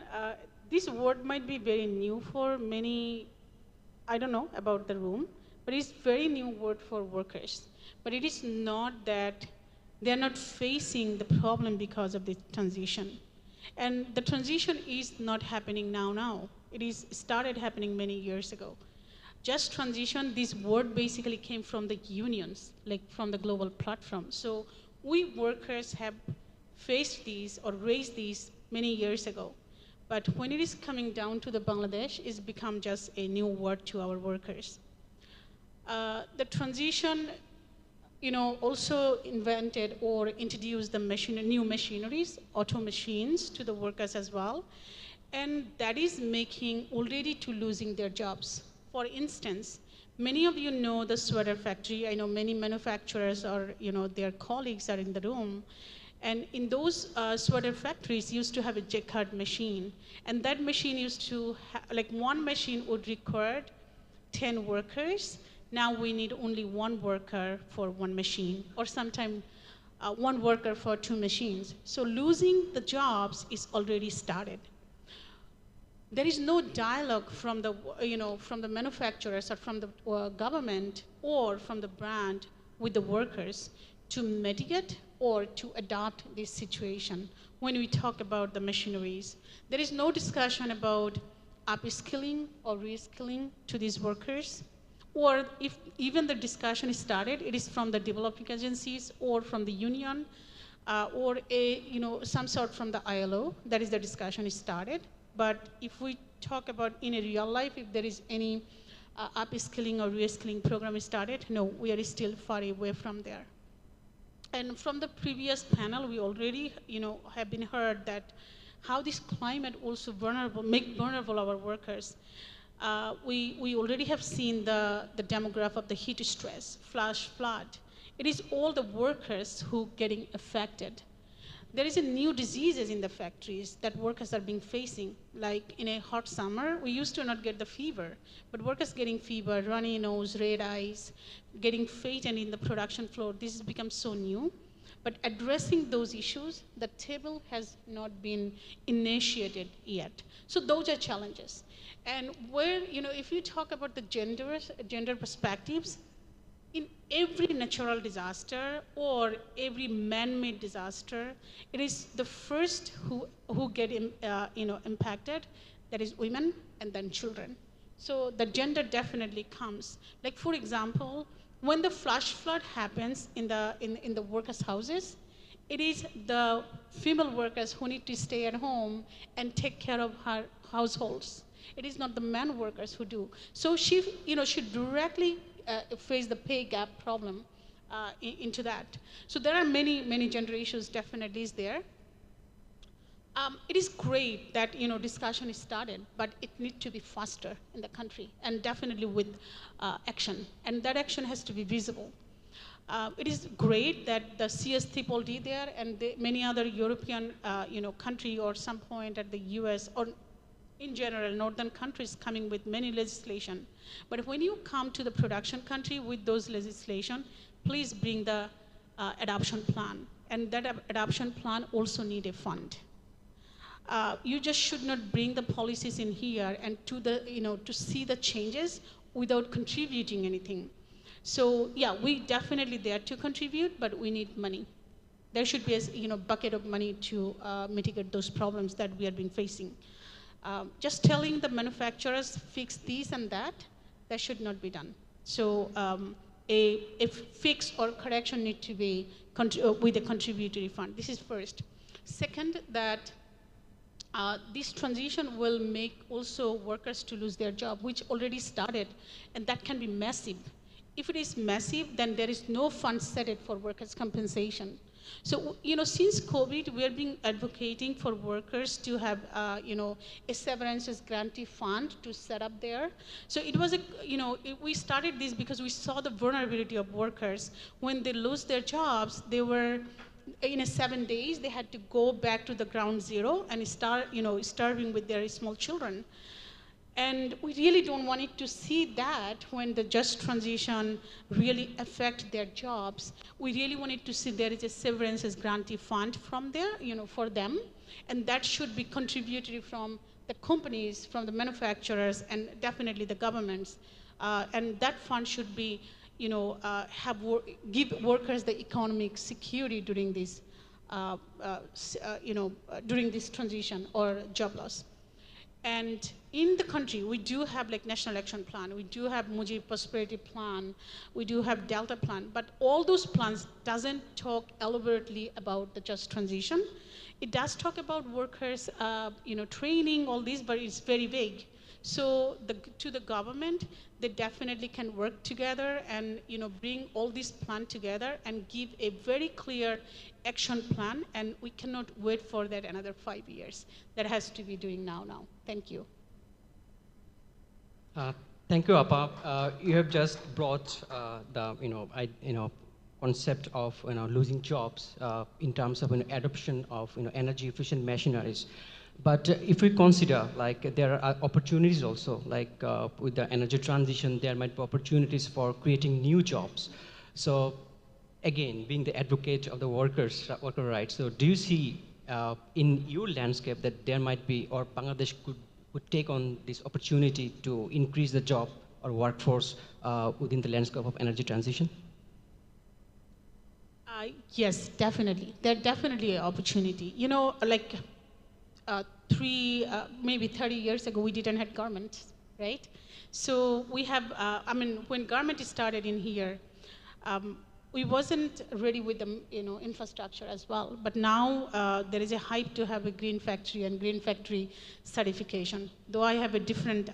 this word might be very new for many, I don't know about the room, but it's very new word for workers. But it is not that they're not facing the problem because of the transition. And the transition is not happening now. It is started happening many years ago. Just transition, this word basically came from the unions, like from the global platform. So we workers have faced these or raised these many years ago. But when it is coming down to the Bangladesh, it's become just a new word to our workers. The transition, also invented or introduced the new machineries, auto machines to the workers as well. And that is making already to losing their jobs. For instance, many of you know the sweater factory. I know many manufacturers or their colleagues are in the room. And in those sweater factories used to have a jacquard machine. And that machine used to, one machine would require 10 workers. Now we need only 1 worker for 1 machine, or sometimes 1 worker for 2 machines. So losing the jobs is already started. There is no dialogue from the, from the manufacturers or from the government or from the brand with the workers to mitigate or to adapt this situation. When we talk about the machineries, there is no discussion about upskilling or reskilling to these workers. Or if even the discussion is started, it is from the developing agencies or from the union or some sort from the ILO. That is the discussion is started. But if we talk about in a real life, if there is any upskilling or reskilling program is started. No, we are still far away from there. And from the previous panel, we already, have been heard that how this climate also make vulnerable our workers. We already have seen the demographic of the heat stress, flash flood. It is all the workers who getting affected. There is a new diseases in the factories that workers are being facing. Like in a hot summer, we used to not get the fever, but workers getting fever, runny nose, red eyes, getting fainted in the production floor. This has become so new. But addressing those issues, the table has not been initiated yet. So those are challenges. And where, if you talk about the gender perspectives, in every natural disaster or every man-made disaster, it is the first who get impacted, that is women and then children. So the gender definitely comes. Like for example, when the flash flood happens in the workers' houses, it is the female workers who need to stay at home and take care of her households. It is not the men workers who do. So she directly face the pay gap problem into that. So there are many gender issues definitely is there. It is great that discussion is started, but it needs to be faster in the country and definitely with action. And that action has to be visible. It is great that the CS3D there and many other European country or some point at the US or in general, northern countries coming with many legislation. But when you come to the production country with those legislation, please bring the adoption plan. And that adoption plan also need a fund. You just should not bring the policies in here and to see the changes without contributing anything. So yeah, we definitely there to contribute, but we need money. There should be a bucket of money to mitigate those problems that we have been facing. Just telling the manufacturers fix this and that should not be done. So a fix or correction need to be with a contributory fund. This is first. Second, that this transition will make also workers to lose their job, which already started, and that can be massive. If it is massive, then there is no fund set for workers' compensation. So, since COVID, we have been advocating for workers to have, a severances grantee fund to set up there. So it was we started this because we saw the vulnerability of workers. When they lose their jobs, they were, in 7 days, they had to go back to the ground zero and start, starving with their small children. And we really don't want it to see that when the just transition really affect their jobs. We really wanted to see there is a severances grantee fund from there, for them. And that should be contributory from the companies, from the manufacturers, and definitely the governments. And that fund should be, give workers the economic security during this, during this transition or job loss. And in the country, we do have like National Action Plan, we do have Mujib Prosperity Plan, we do have Delta Plan, but all those plans doesn't talk elaborately about the just transition. It does talk about workers, training, all these, but it's very vague. So to the government, they definitely can work together and bring all these plans together and give a very clear action plan, and we cannot wait for that another 5 years. That has to be doing now. Thank you. Thank you, Apa. You have just brought the concept of losing jobs in terms of adoption of energy efficient machineries. But if we consider like there are opportunities also, like with the energy transition, there might be opportunities for creating new jobs. So again, being the advocate of the worker rights, so do you see in your landscape that there might be, or Bangladesh could take on this opportunity to increase the job or workforce within the landscape of energy transition? Yes, definitely. There's definitely an opportunity. Like maybe 30 years ago, we didn't have garments, right? So we have, when garment started in here, we wasn't ready with the infrastructure as well. But now there is a hype to have a green factory and green factory certification. Though I have a different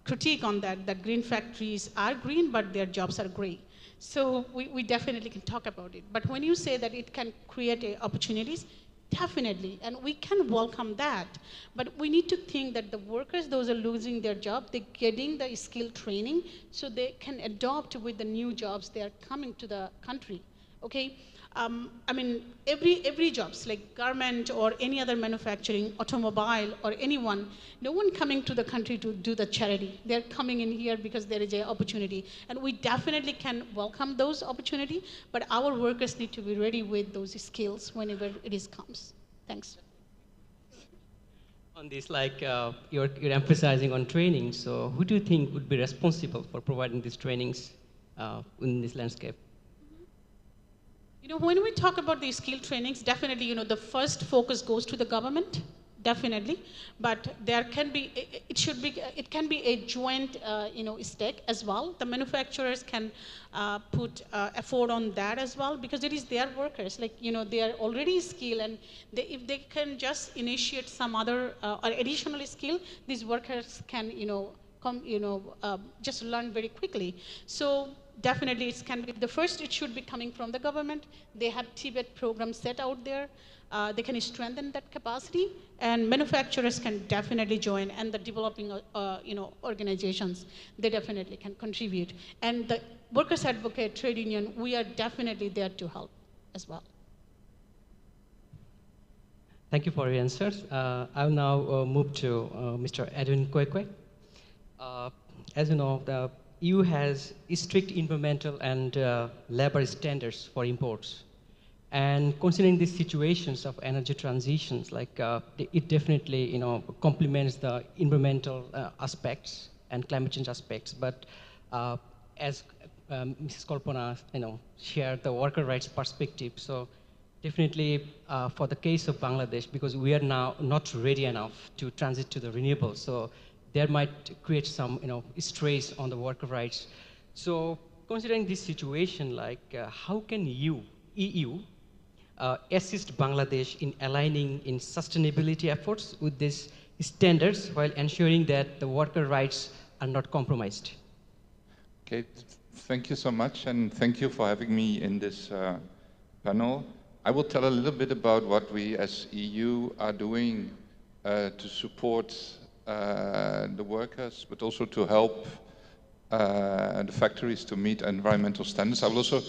critique on that, that green factories are green, but their jobs are gray. So we definitely can talk about it. But when you say that it can create opportunities, definitely, and we can welcome that. But we need to think that the workers, those are losing their job, they're getting the skill training so they can adopt with the new jobs that are coming to the country, okay? I mean, every jobs, like garment or any other manufacturing, automobile or anyone, no one coming to the country to do the charity. They're coming in here because there is an opportunity. And we definitely can welcome those opportunities, but our workers need to be ready with those skills whenever it comes. Thanks. On this, like you're emphasizing on training, so who do you think would be responsible for providing these trainings in this landscape? You know, when we talk about these skill trainings, definitely, you know, the first focus goes to the government, definitely, but there can be, it can be a joint, you know, stake as well. The manufacturers can put effort on that as well, because it is their workers, like, you know, they are already skilled, and if they can just initiate some other or additional skill, these workers can, you know, just learn very quickly. So definitely it can be, the first it should be coming from the government. They have TBET programs set out there. They can strengthen that capacity, and manufacturers can definitely join, and the developing you know, organizations, they definitely can contribute. And the workers advocate trade union, we are definitely there to help as well. Thank you for your answers. I'll now move to Mr. Edwin Kwekwe. As you know, the EU has strict environmental and labor standards for imports. And considering these situations of energy transitions, like it definitely, you know, complements the environmental aspects and climate change aspects. But as Mrs. Kalpana, you know, shared the worker rights perspective, so definitely for the case of Bangladesh, because we are now not ready enough to transit to the renewables, so there might create some, you know, stress on the worker rights. So considering this situation, like how can EU assist Bangladesh in aligning in sustainability efforts with these standards while ensuring that the worker rights are not compromised? Okay, thank you so much, and thank you for having me in this panel. I will tell a little bit about what we as EU are doing to support the workers, but also to help the factories to meet environmental standards. I will also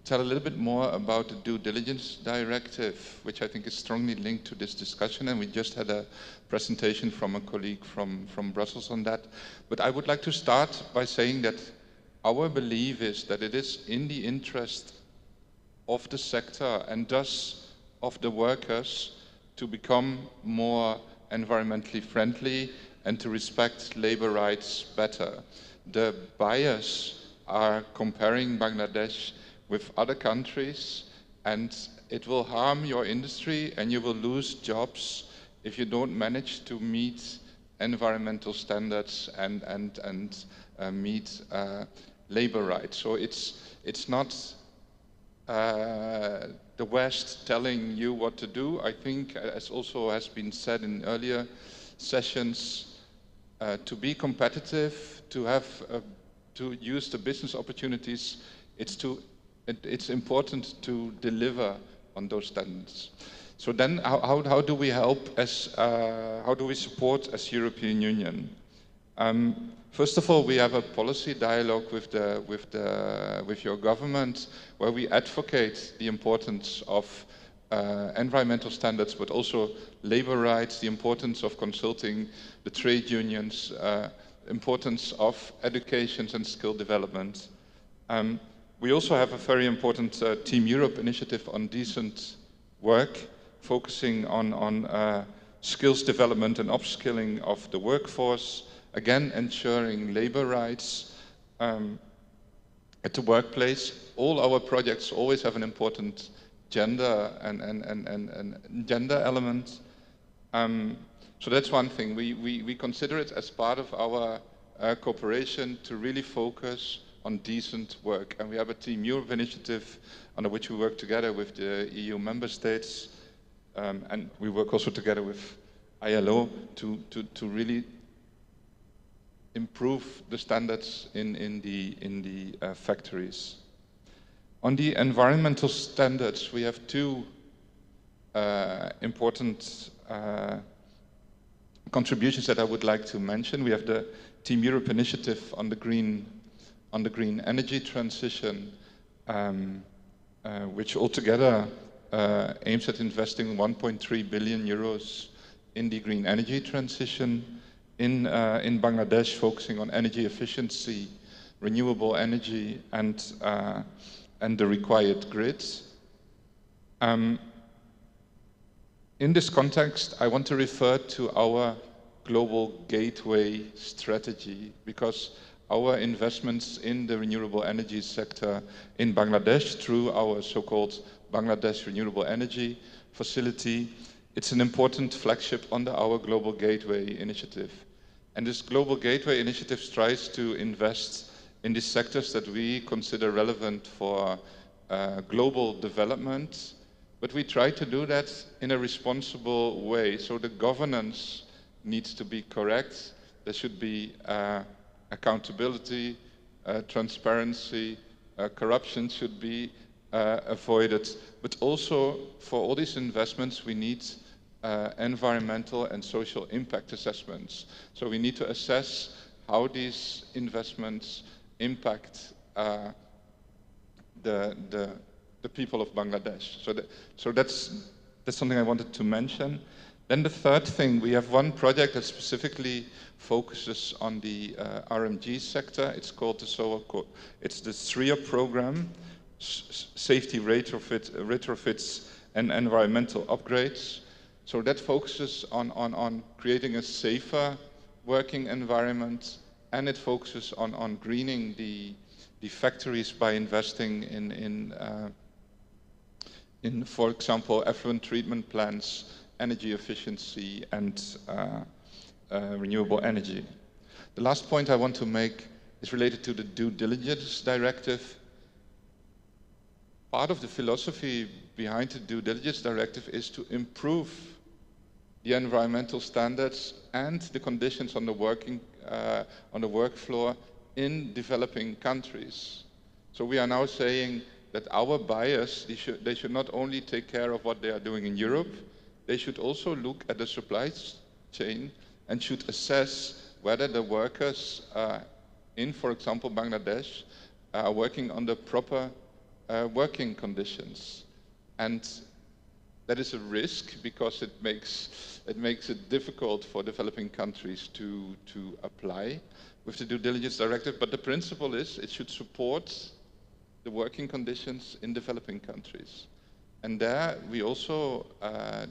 tell a little bit more about the due diligence directive, which I think is strongly linked to this discussion, and we just had a presentation from a colleague from Brussels on that. But I would like to start by saying that our belief is that it is in the interest of the sector and thus of the workers to become more environmentally friendly and to respect labor rights better. The buyers are comparing Bangladesh with other countries, and it will harm your industry and you will lose jobs if you don't manage to meet environmental standards and meet labor rights. So it's not the West telling you what to do. I think, as also has been said in earlier sessions, to be competitive, to have to use the business opportunities, it's important to deliver on those standards. So then, how do we help as how do we support as European Union? First of all, we have a policy dialogue with your government, where we advocate the importance of environmental standards, but also labor rights, the importance of consulting the trade unions, importance of education and skill development. We also have a very important Team Europe initiative on decent work, focusing on skills development and upskilling of the workforce, again ensuring labor rights at the workplace. All our projects always have an important gender and gender element. So that's one thing. We consider it as part of our cooperation to really focus on decent work. And we have a Team Europe initiative under which we work together with the EU member states. And we work also together with ILO to really improve the standards in the factories. On the environmental standards, we have two important contributions that I would like to mention. We have the Team Europe initiative on the green energy transition, which altogether aims at investing 1.3 billion euros in the green energy transition in Bangladesh, focusing on energy efficiency, renewable energy, and the required grids. In this context, I want to refer to our global gateway strategy, because our investments in the renewable energy sector in Bangladesh through our so-called Bangladesh Renewable Energy Facility, it's an important flagship under our Global Gateway Initiative. And this Global Gateway Initiative tries to invest in the sectors that we consider relevant for global development, but we try to do that in a responsible way. So the governance needs to be correct. There should be accountability, transparency, corruption should be avoided. But also for all these investments, we need environmental and social impact assessments. So we need to assess how these investments impact the people of Bangladesh. So that's something I wanted to mention. Then the third thing, we have one project that specifically focuses on the RMG sector. It's called it's the SRIA program, Safety Retrofits and Environmental Upgrades. So that focuses on creating a safer working environment, and it focuses on greening the factories by investing in, for example, effluent treatment plants, energy efficiency, and renewable energy. The last point I want to make is related to the due diligence directive. Part of the philosophy behind the due diligence directive is to improve the environmental standards and the conditions on the work floor in developing countries. So we are now saying that our buyers, they should not only take care of what they are doing in Europe, they should also look at the supply chain and should assess whether the workers in, for example, Bangladesh, are working under proper working conditions. And that is a risk because it makes it difficult for developing countries to apply with the due diligence directive. But the principle is it should support the working conditions in developing countries. And there we also, the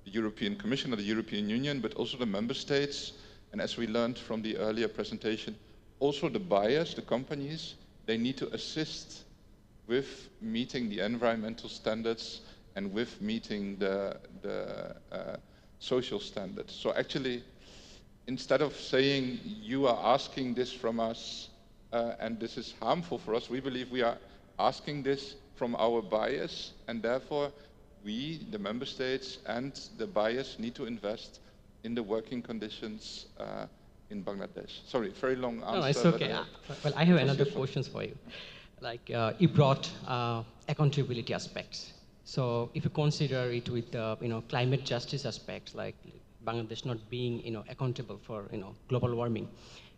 European Commission or the European Union, but also the member states, and as we learned from the earlier presentation, also the buyers, the companies, they need to assist with meeting the environmental standards and with meeting the social standards. So actually, instead of saying you are asking this from us and this is harmful for us, we believe we are asking this from our buyers, and therefore we, the member states and the buyers, need to invest in the working conditions in Bangladesh. Sorry, very long answer. No, it's okay. Well, I have another question for you. Like you brought accountability aspects. So if you consider it with climate justice aspects, like Bangladesh not being accountable for global warming,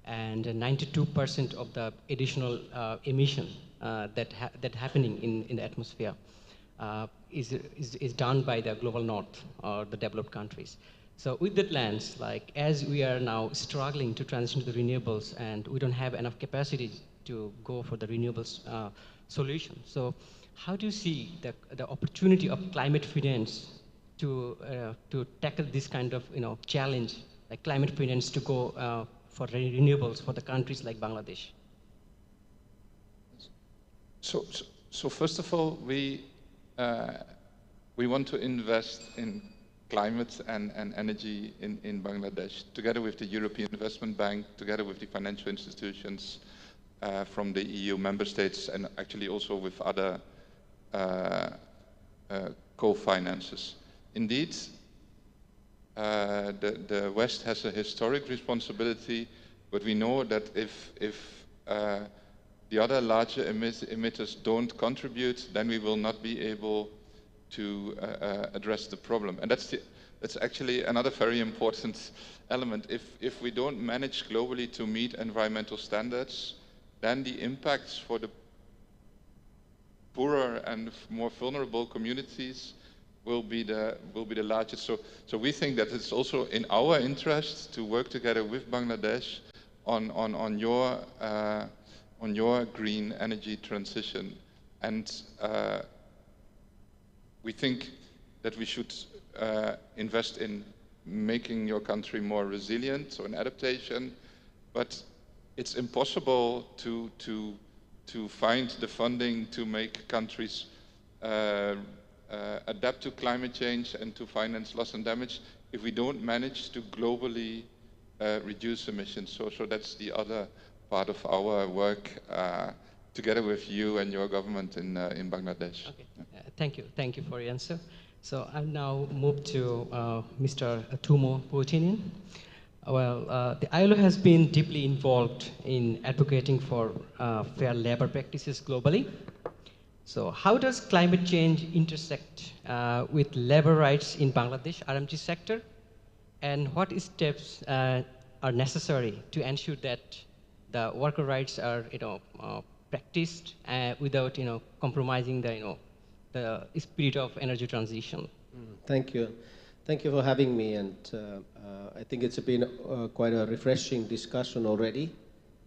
and 92% of the additional emission that happening in the atmosphere is done by the global north or the developed countries. So with that lens, like as we are now struggling to transition to the renewables and we don't have enough capacity to go for the renewables solution. So how do you see the opportunity of climate finance to tackle this kind of challenge, like climate finance to go for renewables for the countries like Bangladesh? So first of all, we want to invest in climate and energy in Bangladesh, together with the European Investment Bank, together with the financial institutions from the EU member states, and actually also with other co-finances. Indeed, the West has a historic responsibility, But we know that if the other larger emitters don't contribute, then we will not be able to address the problem. And that's actually another very important element. If we don't manage globally to meet environmental standards, then the impacts for the poorer and more vulnerable communities will be the largest. So we think that it's also in our interest to work together with Bangladesh on your green energy transition. And we think that we should invest in making your country more resilient, so in adaptation, but it's impossible to find the funding to make countries adapt to climate change and to finance loss and damage if we don't manage to globally reduce emissions. So that's the other part of our work together with you and your government in Bangladesh. Okay. Thank you for your answer. So I'll now move to Mr. Tumo Puutinen. Well, the ILO has been deeply involved in advocating for fair labor practices globally. So how does climate change intersect with labor rights in Bangladesh RMG sector? And what steps are necessary to ensure that the worker rights are practiced without compromising the spirit of energy transition? Thank you. Thank you for having me, and I think it's been quite a refreshing discussion already,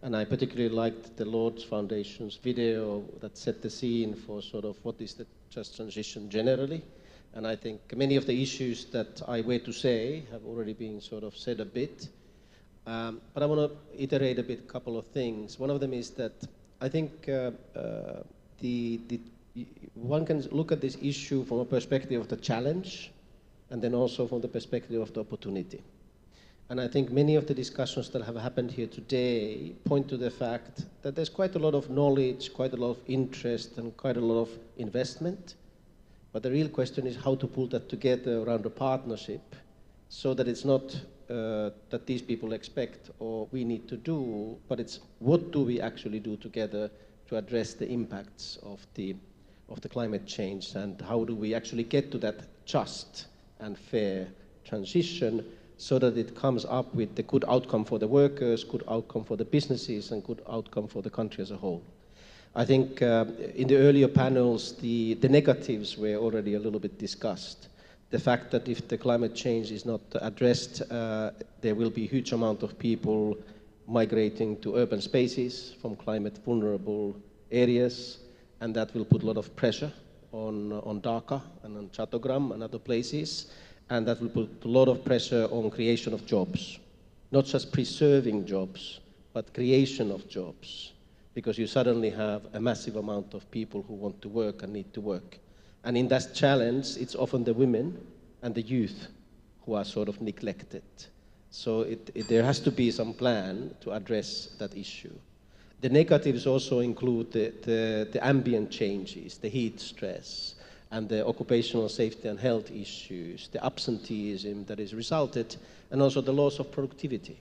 and I particularly liked the Lord's Foundation's video that set the scene for sort of what is the just transition generally, and I think many of the issues that I were to say have already been sort of said a bit, but I want to iterate a bit a couple of things. One of them is that I think one can look at this issue from a perspective of the challenge, and then also from the perspective of the opportunity. And I think many of the discussions that have happened here today point to the fact that there's quite a lot of knowledge, quite a lot of interest, and quite a lot of investment. But the real question is how to pull that together around a partnership so that it's not that these people expect or we need to do, but it's what do we actually do together to address the impacts of the climate change, and how do we actually get to that just and fair transition so that it comes up with the good outcome for the workers, good outcome for the businesses, and good outcome for the country as a whole. I think in the earlier panels, the negatives were already a little bit discussed. The fact that if the climate change is not addressed, there will be a huge amount of people migrating to urban spaces from climate vulnerable areas, and that will put a lot of pressure on Dhaka and on Chattogram and other places, and that will put a lot of pressure on creation of jobs, not just preserving jobs, but creation of jobs, because you suddenly have a massive amount of people who want to work and need to work. And in that challenge, it's often the women and the youth who are sort of neglected. So there has to be some plan to address that issue. The negatives also include the ambient changes, the heat stress, and the occupational safety and health issues, the absenteeism that is resulted, and also the loss of productivity.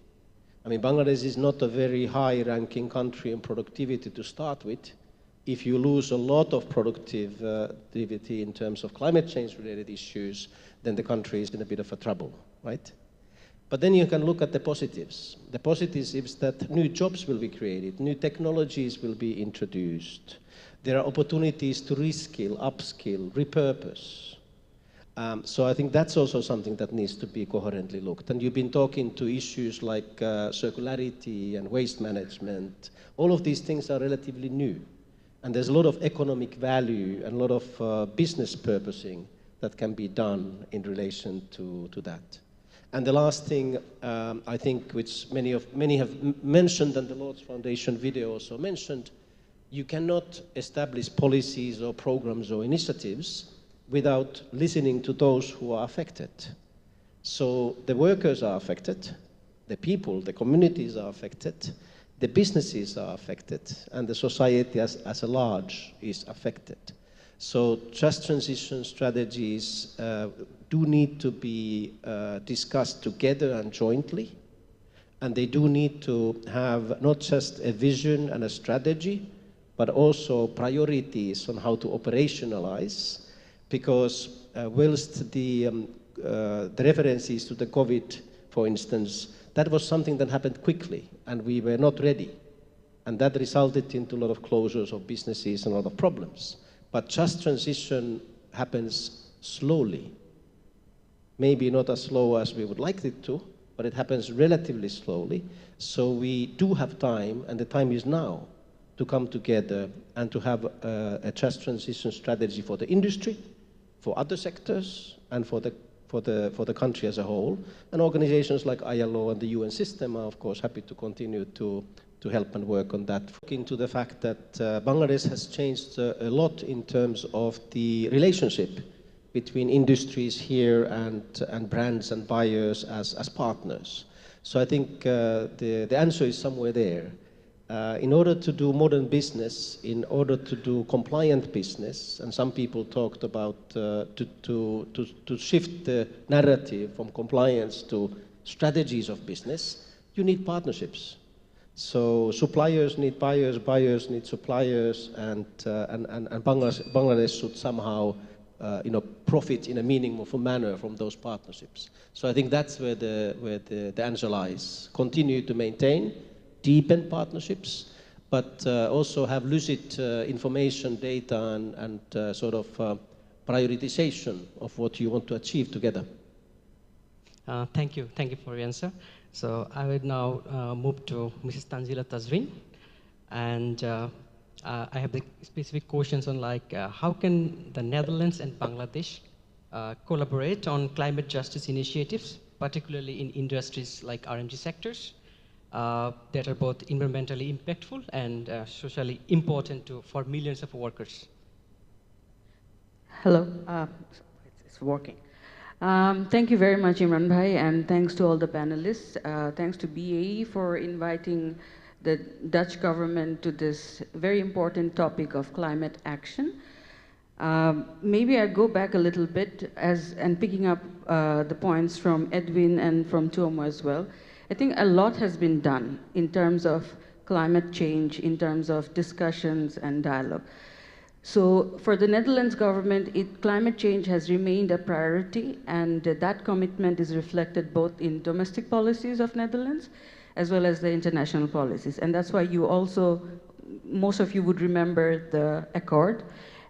I mean, Bangladesh is not a very high-ranking country in productivity to start with. If you lose a lot of productivity in terms of climate change-related issues, then the country is in a bit of a trouble, right? But then you can look at the positives. The positives is that new jobs will be created, new technologies will be introduced. There are opportunities to reskill, upskill, repurpose. So I think that's also something that needs to be coherently looked. And you've been talking to issues like circularity and waste management. All of these things are relatively new. And there's a lot of economic value and a lot of business purposing that can be done in relation to that. And the last thing, I think, which many have mentioned, and the Lord's Foundation video also mentioned, you cannot establish policies or programs or initiatives without listening to those who are affected. So the workers are affected, the people, the communities are affected, the businesses are affected, and the society as a large is affected. So just transition strategies do need to be discussed together and jointly. And they do need to have not just a vision and a strategy, but also priorities on how to operationalize, because whilst the references to the COVID, for instance, that was something that happened quickly, and we were not ready. And that resulted into a lot of closures of businesses and a lot of problems. But just transition happens slowly. Maybe not as slow as we would like it to, but it happens relatively slowly. So we do have time, and the time is now, to come together and to have a just transition strategy for the industry, for other sectors, and for the country as a whole. And organizations like ILO and the UN system are, of course, happy to continue to help and work on that. Into the fact that Bangladesh has changed a lot in terms of the relationship between industries here and brands and buyers as partners. So I think the answer is somewhere there. In order to do modern business, in order to do compliant business, and some people talked about to shift the narrative from compliance to strategies of business, you need partnerships. So suppliers need buyers, buyers need suppliers, and Bangladesh should somehow profit in a meaningful manner from those partnerships. So I think that's where the answer lies. Continue to maintain, deepen partnerships, but also have lucid information, data, and sort of prioritization of what you want to achieve together. Thank you for your answer. So I will now move to Mrs. Tanzila Tazreen, and I have the specific questions on how can the Netherlands and Bangladesh collaborate on climate justice initiatives, particularly in industries like RMG sectors that are both environmentally impactful and socially important for millions of workers. Hello, it's working. Thank you very much, Imran Bhai, and thanks to all the panelists. Thanks to BAE for inviting the Dutch government to this very important topic of climate action. Maybe I go back a little bit and picking up the points from Edwin and from Tuomo as well. I think a lot has been done in terms of climate change, in terms of discussions and dialogue. So for the Netherlands government, climate change has remained a priority, and that commitment is reflected both in domestic policies of Netherlands as well as the international policies. And that's why most of you would remember the Accord,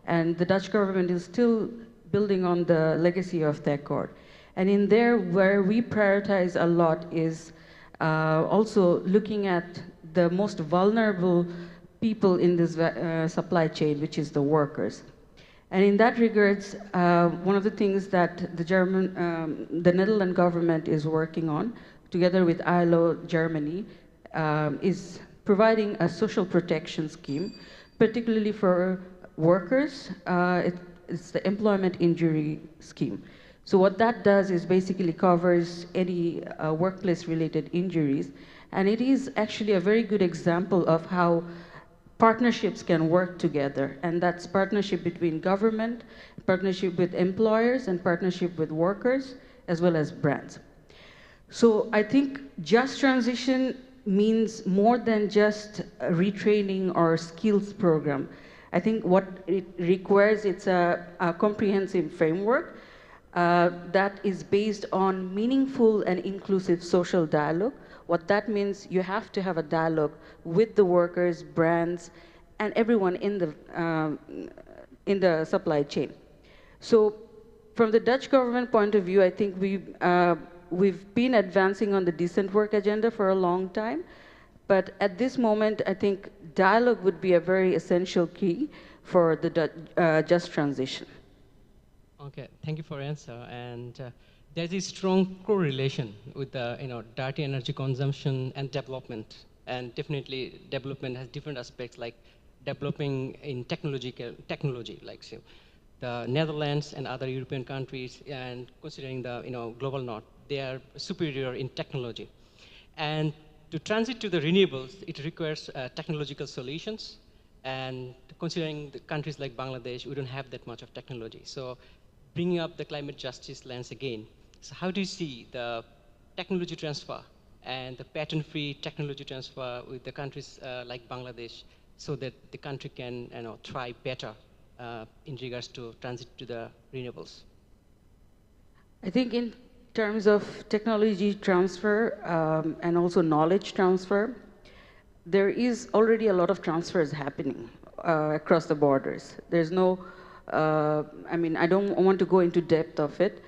and the Dutch government is still building on the legacy of the Accord. And in there, where we prioritize a lot is also looking at the most vulnerable people in this supply chain, which is the workers. And in that regards, one of the things that the Netherlands government is working on, together with ILO Germany, is providing a social protection scheme, particularly for workers. It's the employment injury scheme. So what that does is basically covers any workplace-related injuries, and it is actually a very good example of how partnerships can work together, and that's partnership between government, partnership with employers, and partnership with workers, as well as brands. So I think just transition means more than just a retraining or skills program. I think what it requires, it's a comprehensive framework that is based on meaningful and inclusive social dialogue. What that means, you have to have a dialogue with the workers, brands, and everyone in the supply chain. So from the Dutch government point of view, I think we've been advancing on the decent work agenda for a long time. But at this moment, I think dialogue would be a very essential key for the just transition. Okay, thank you for your answer. And there's a strong correlation with the dirty energy consumption and development. And definitely development has different aspects, like developing in technology, like so the Netherlands and other European countries, and considering the global north, they are superior in technology. And to transit to the renewables, it requires technological solutions. And considering the countries like Bangladesh, we don't have that much of technology. So bringing up the climate justice lens again. So how do you see the technology transfer and the patent-free technology transfer with the countries like Bangladesh, so that the country can thrive better in regards to transit to the renewables? I think in terms of technology transfer and also knowledge transfer, there is already a lot of transfers happening across the borders. There's no, I mean, I don't want to go into depth of it.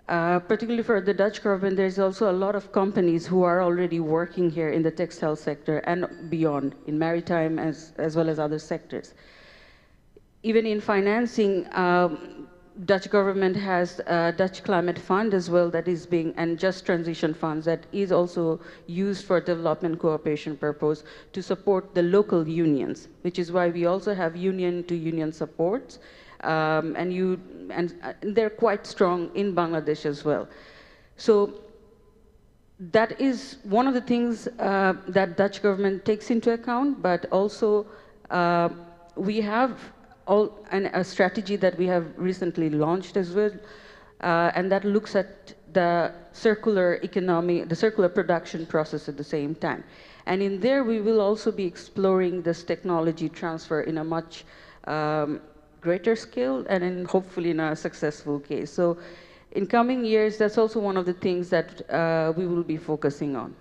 Particularly for the Dutch government, there's also a lot of companies who are already working here in the textile sector and beyond, in maritime as well as other sectors. Even in financing, Dutch government has a Dutch Climate Fund as well that is being, and Just Transition Funds that is also used for development cooperation purpose to support the local unions, which is why we also have union-to-union supports. And they're quite strong in Bangladesh as well. So that is one of the things that Dutch government takes into account, but also we have a strategy that we have recently launched as well, and that looks at the circular economy, the circular production process at the same time. And in there, we will also be exploring this technology transfer in a much greater scale and hopefully in a successful case. So in coming years, that's also one of the things that we will be focusing on.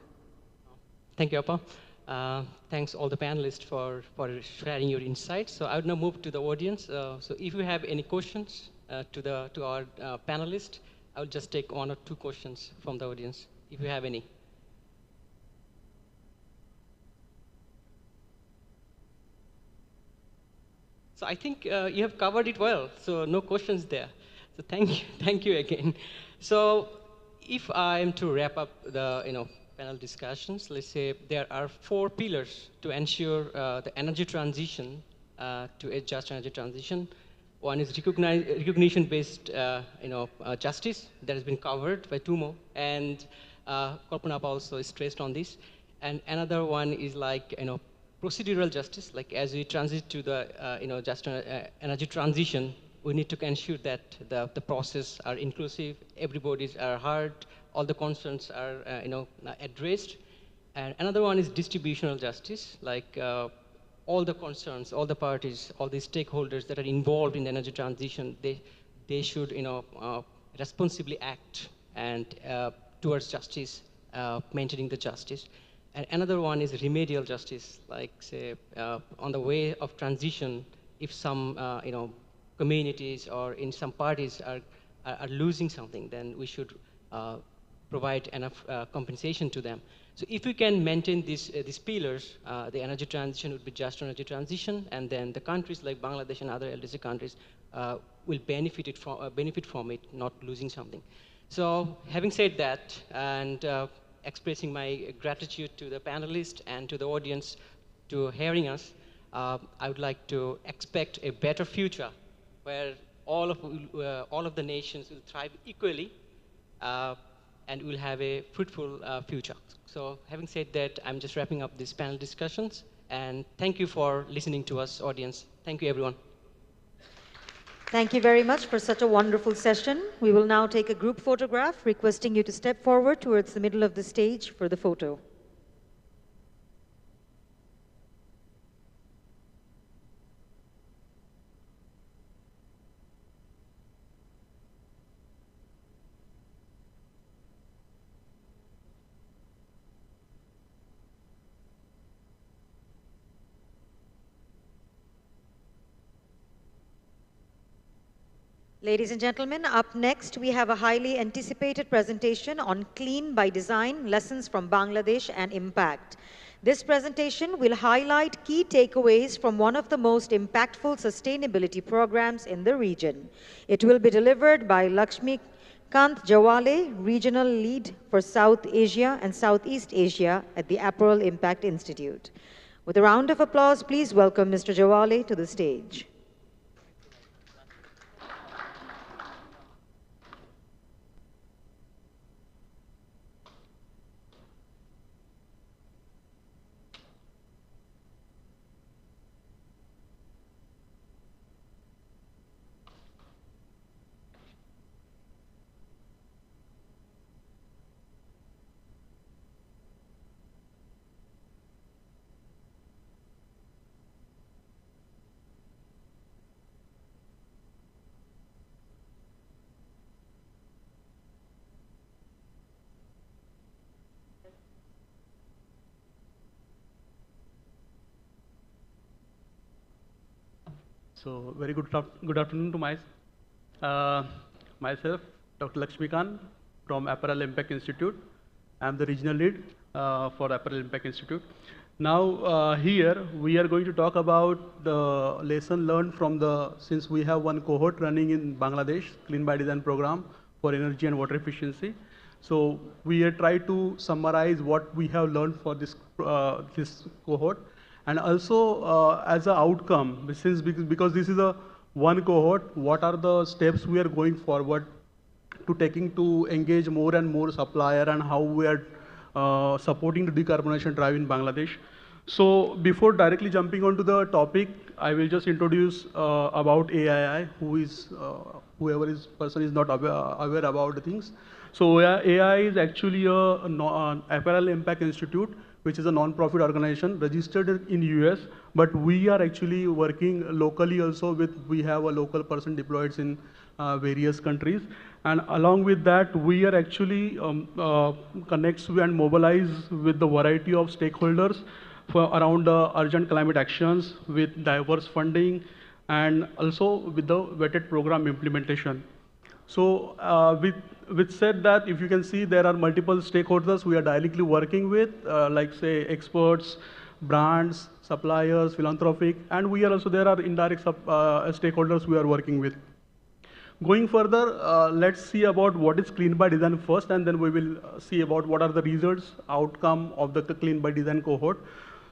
Thank you, Appa. Thanks all the panelists for sharing your insights. So I would now move to the audience. So if you have any questions to our panelists, I will just take one or two questions from the audience, if you have any. So I think you have covered it well, so no questions there. So thank you again. So if I am to wrap up the panel discussions, let's say there are 4 pillars to ensure the energy transition to a just energy transition. One is recognition-based justice that has been covered by Tumo, and Kalpana also stressed on this. And another one is like procedural justice, like as we transit to the just energy transition, we need to ensure that the process are inclusive, everybody's are heard, all the concerns are addressed. And another one is distributional justice, like all the concerns, all the parties, all the stakeholders that are involved in the energy transition, they should responsibly act and towards justice, maintaining the justice. And another one is remedial justice, like say on the way of transition, if some communities or in some parties are losing something, then we should provide enough compensation to them. So if we can maintain these pillars, the energy transition would be just energy transition, and then the countries like Bangladesh and other LDC countries will benefit from it, not losing something. So having said that, and expressing my gratitude to the panelists and to the audience to hearing us, I would like to expect a better future where all of the nations will thrive equally and will have a fruitful future. So having said that, I'm just wrapping up these panel discussions, and thank you for listening to us, audience. Thank you, everyone. Thank you very much for such a wonderful session. We will now take a group photograph, requesting you to step forward towards the middle of the stage for the photo. Ladies and gentlemen, up next we have a highly anticipated presentation on Clean by Design, Lessons from Bangladesh and Impact. This presentation will highlight key takeaways from one of the most impactful sustainability programs in the region. It will be delivered by Lakshmi Kant Jawale, Regional Lead for South Asia and Southeast Asia at the Apparel Impact Institute. With a round of applause, please welcome Mr. Jawale to the stage. So very good afternoon to myself, Dr. Lakshmikant from Apparel Impact Institute. I'm the regional lead for Apparel Impact Institute. Now here we are going to talk about the lesson learned from since we have one cohort running in Bangladesh, Clean by Design program for energy and water efficiency. So we are trying to summarize what we have learned for this cohort, and also as an outcome, because this is a one cohort, what are the steps we are going forward to taking to engage more and more supplier, and how we are supporting the decarbonization drive in Bangladesh. So before directly jumping onto the topic, I will just introduce about AII, whoever is person is not aware about the things. So AII is actually an Apparel Impact Institute, which is a non-profit organization registered in US, but we are actually working locally also we have a local person deployed in various countries. And along with that, we are actually connects and mobilize with the variety of stakeholders for around urgent climate actions with diverse funding, and also with the vetted program implementation. So with said that, if you can see, there are multiple stakeholders we are directly working with, like say experts, brands, suppliers, philanthropic, and there are indirect stakeholders we are working with. Going further, let's see about what is Clean by Design first, and then we will see about what are the results, outcome of the Clean by Design cohort.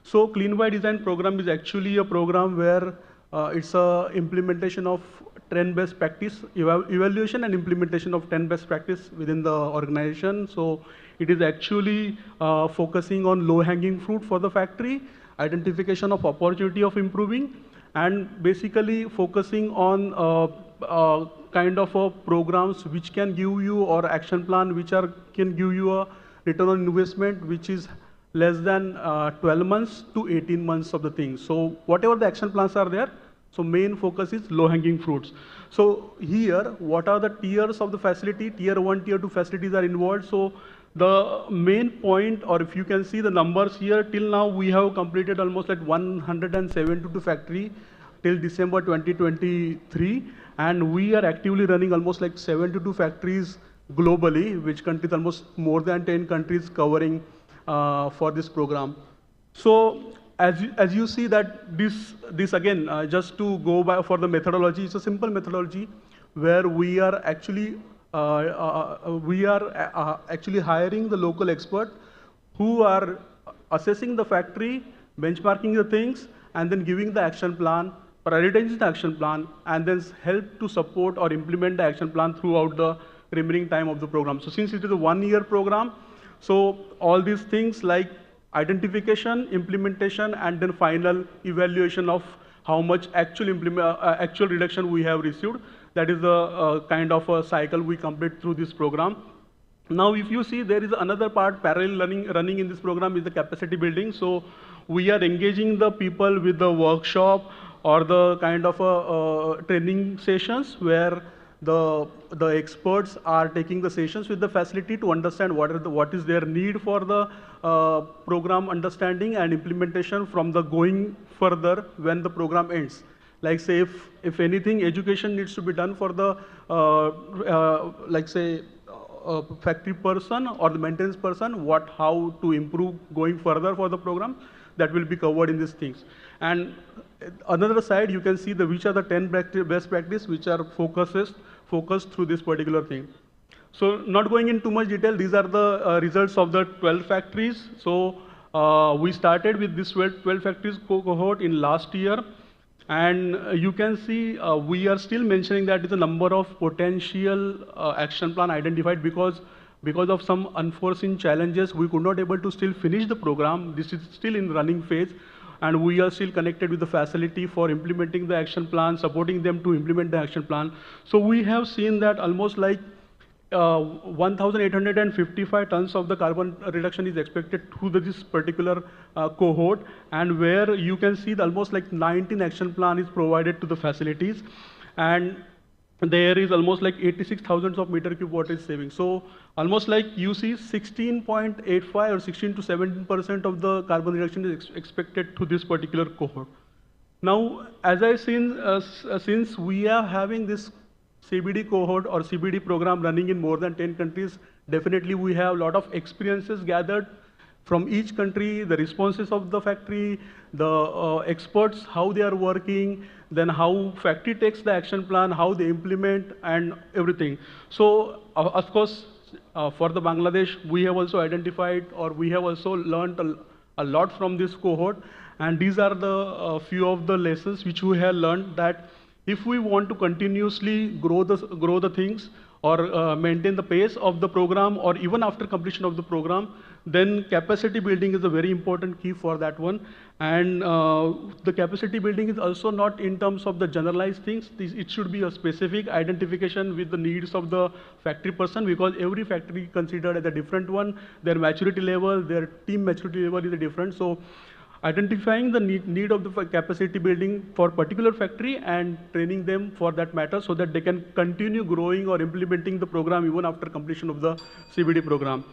So Clean by Design program is actually a program where it's a implementation of 10 best practice, evaluation and implementation of 10 best practice within the organization. So it is actually focusing on low-hanging fruit for the factory, identification of opportunity of improving, and basically focusing on kind of programs which can give you, or action plan which can give you a return on investment which is less than 12 months to 18 months of the thing. So whatever the action plans are there, so main focus is low-hanging fruits. So here, what are the tiers of the facility? Tier 1, Tier 2 facilities are involved. So the main point, or if you can see the numbers here, till now we have completed almost like 172 factory till December 2023, and we are actively running almost like 72 factories globally, which countries, almost more than 10 countries covering for this program. So as you see that this again, just to go by for the methodology, it's a simple methodology where we are actually hiring the local expert who are assessing the factory, benchmarking the things, and then giving the action plan, prioritizing the action plan, and then help to support or implement the action plan throughout the remaining time of the program. So since it is a one-year program, so all these things like identification, implementation, and then final evaluation of how much actual reduction we have received. That is the kind of a cycle we complete through this program. Now, if you see, there is another part parallel running in this program is the capacity building. So we are engaging the people with the workshop or the kind of training sessions where the experts are taking the sessions with the facility to understand what is their need for the program understanding and implementation from the going further when the program ends. Like say if anything, education needs to be done for the like say factory person or the maintenance person, how to improve going further for the program, that will be covered in these things. And another side, you can see which are the 10 best practice which are focused through this particular thing. So not going into too much detail, these are the results of the 12 factories. So we started with this 12 factories cohort in last year. And you can see we are still mentioning that the number of potential action plan identified because of some unforeseen challenges, we could not able to still finish the program. This is still in running phase. And we are still connected with the facility for implementing the action plan, supporting them to implement the action plan. So we have seen that almost like 1,855 tons of the carbon reduction is expected through this particular cohort, and where you can see almost like 19 action plan is provided to the facilities, and there is almost like 86,000 of meter cube water is saving. So almost like you see 16.85 or 16 to 17% of the carbon reduction is expected to this particular cohort. Now, as I seen, since we are having this CBD cohort or CBD program running in more than 10 countries, definitely we have a lot of experiences gathered from each country, the responses of the factory, the experts, how they are working, then how factory takes the action plan, how they implement, and everything. So, of course, for the Bangladesh, we have also identified, or we have also learned a lot from this cohort. And these are the few of the lessons which we have learned, that if we want to continuously grow the things, or maintain the pace of the program, or even after completion of the program, then capacity building is a very important key for that one. And the capacity building is also not in terms of the generalized things. It should be a specific identification with the needs of the factory person, because every factory is considered as a different one. Their maturity level, their team maturity level is different. So identifying the need of the capacity building for particular factory and training them for that matter, so that they can continue growing or implementing the program even after completion of the CBD program.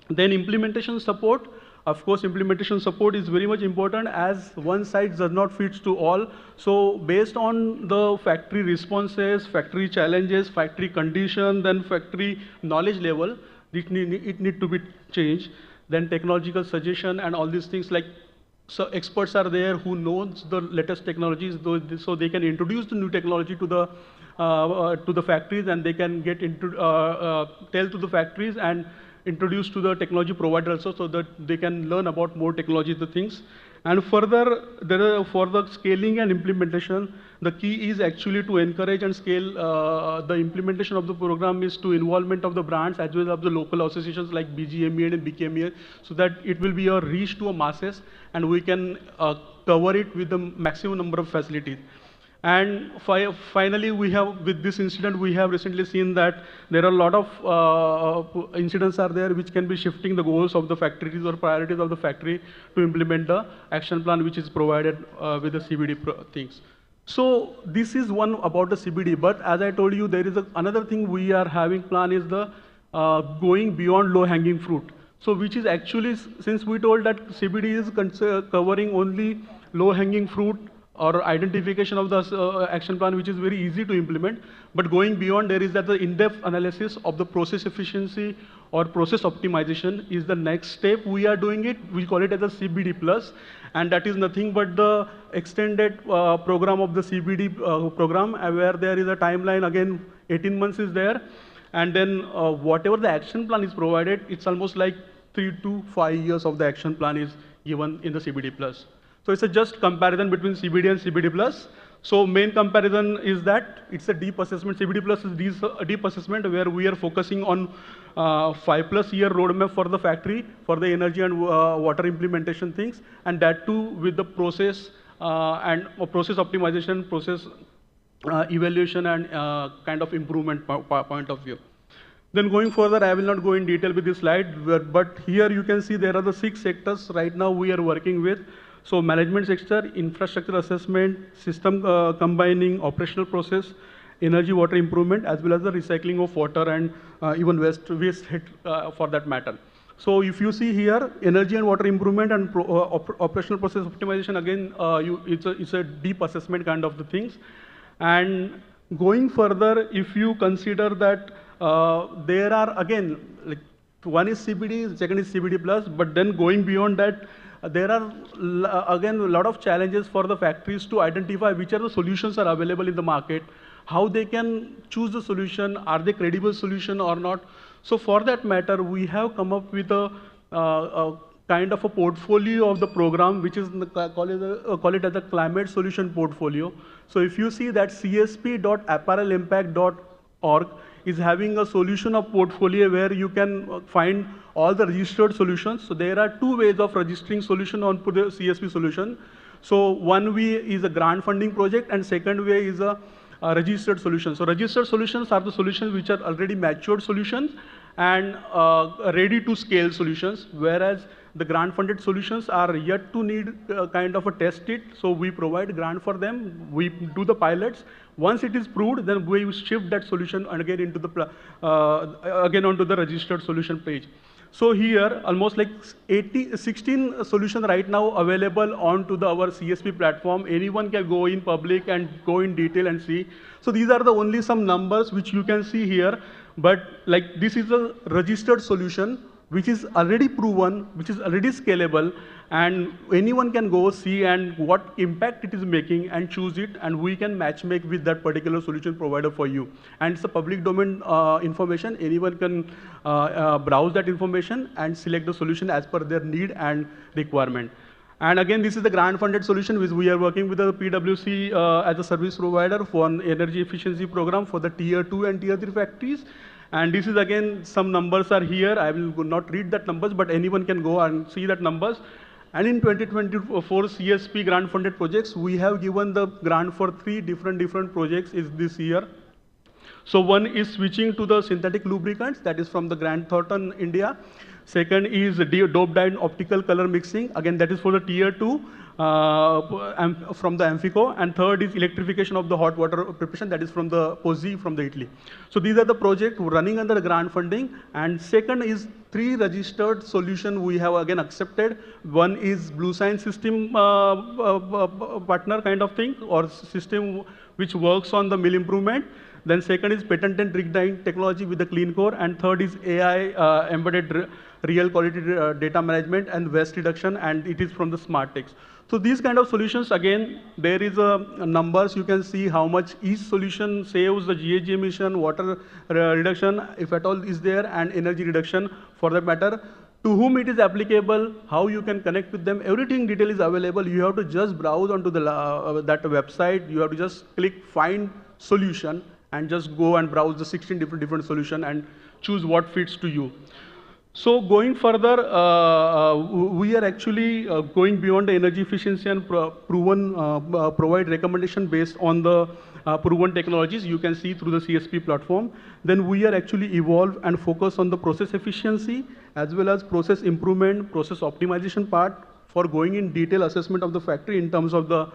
Then implementation support. Of course, implementation support is very much important, as one size does not fit to all. So based on the factory responses, factory challenges, factory condition, then factory knowledge level, it need to be changed. Then technological suggestion and all these things, like, so experts are there who knows the latest technologies, so they can introduce the new technology to the factories, and they can get into tell to the factories and introduce to the technology provider also, so that they can learn about more technology, the things. And further, for the scaling and implementation, the key is actually to encourage and scale the implementation of the program is to involvement of the brands as well as the local associations like BGMEA and BKMEA, so that it will be a reach to a masses, and we can cover it with the maximum number of facilities. And finally, we have, with this incident, we have recently seen that there are a lot of incidents are there which can be shifting the goals of the factories or priorities of the factory to implement the action plan which is provided with the CBD things. So this is one about the CBD, but as I told you, there is another thing we are having plan is the going beyond low-hanging fruit. So which is actually, since we told that CBD is covering only low-hanging fruit, or identification of the action plan, which is very easy to implement. But going beyond, there is that the in-depth analysis of the process efficiency or process optimization is the next step. We are doing it. We call it as a CBD Plus, and that is nothing but the extended program of the CBD program, where there is a timeline. Again, 18 months is there, and then whatever the action plan is provided, it's almost like 3 to 5 years of the action plan is given in the CBD Plus. So it's a just comparison between CBD and CBD Plus. So main comparison is that it's a deep assessment. CBD Plus is a deep assessment where we are focusing on 5+ year roadmap for the factory, for the energy and water implementation things, and that too with the process and process optimization, process evaluation, and kind of improvement point of view. Then going further, I will not go in detail with this slide, but here you can see there are the 6 sectors right now we are working with. So management sector, infrastructure assessment, system combining, operational process, energy water improvement, as well as the recycling of water and even waste hit for that matter. So if you see here, energy and water improvement and operational process optimization, again, it's a deep assessment kind of the things. And going further, if you consider that there are, again, like one is CBD, second is CBD Plus, but then going beyond that, there are, again, a lot of challenges for the factories to identify which are the solutions are available in the market, how they can choose the solution, are they credible solution or not. So for that matter, we have come up with a kind of a portfolio of the program, which is call it as a climate solution portfolio. So if you see that csp.apparelimpact.org is having a solution of portfolio where you can find all the registered solutions. So there are 2 ways of registering solution on the CSP solution. So one way is a grant funding project, and second way is a registered solution. So registered solutions are the solutions which are already matured solutions and ready to scale solutions, whereas the grant funded solutions are yet to need kind of a test it. So we provide grant for them, we do the pilots. Once it is proved, then we shift that solution and again into the again onto the registered solution page. So here, almost like 16 solutions right now available onto our CSP platform. Anyone can go in public and go in detail and see. So these are the only some numbers which you can see here. But like this is a registered solution which is already proven, which is already scalable, and anyone can go see and what impact it is making and choose it, and we can match make with that particular solution provider for you. And it's a public domain information. Anyone can browse that information and select the solution as per their need and requirement. And again, this is the grant-funded solution which we are working with the PwC as a service provider for an energy efficiency program for the Tier 2 and Tier 3 factories. And this is again, some numbers are here. I will not read that numbers, but anyone can go and see that numbers. And in 2024 CSP grant-funded projects, we have given the grant for 3 different projects is this year. So one is switching to the synthetic lubricants, that is from the Grant Thornton, India. Second is dope-dyed optical color mixing, again that is for the Tier 2 from the Amphico. And third is electrification of the hot water preparation, that is from the Pozzi from the Italy. So these are the projects running under the grant funding. And second is 3 registered solutions we have again accepted. One is Blue Science system partner kind of thing, or system which works on the mill improvement. Then second is patented rig dyeing technology with the clean core, and third is AI embedded real quality data management and waste reduction, and it is from the SmartTex. So these kind of solutions, again, there is numbers. You can see how much each solution saves the GHG emission, water reduction, if at all is there, and energy reduction for that matter. To whom it is applicable, how you can connect with them, everything detail is available. You have to just browse onto the that website. You have to just click find solution and just go and browse the 16 different solution and choose what fits to you. So going further, we are actually going beyond the energy efficiency and provide recommendation based on the proven technologies you can see through the CSP platform. Then we are actually evolve and focus on the process efficiency as well as process improvement, process optimization part for going in detail assessment of the factory in terms of the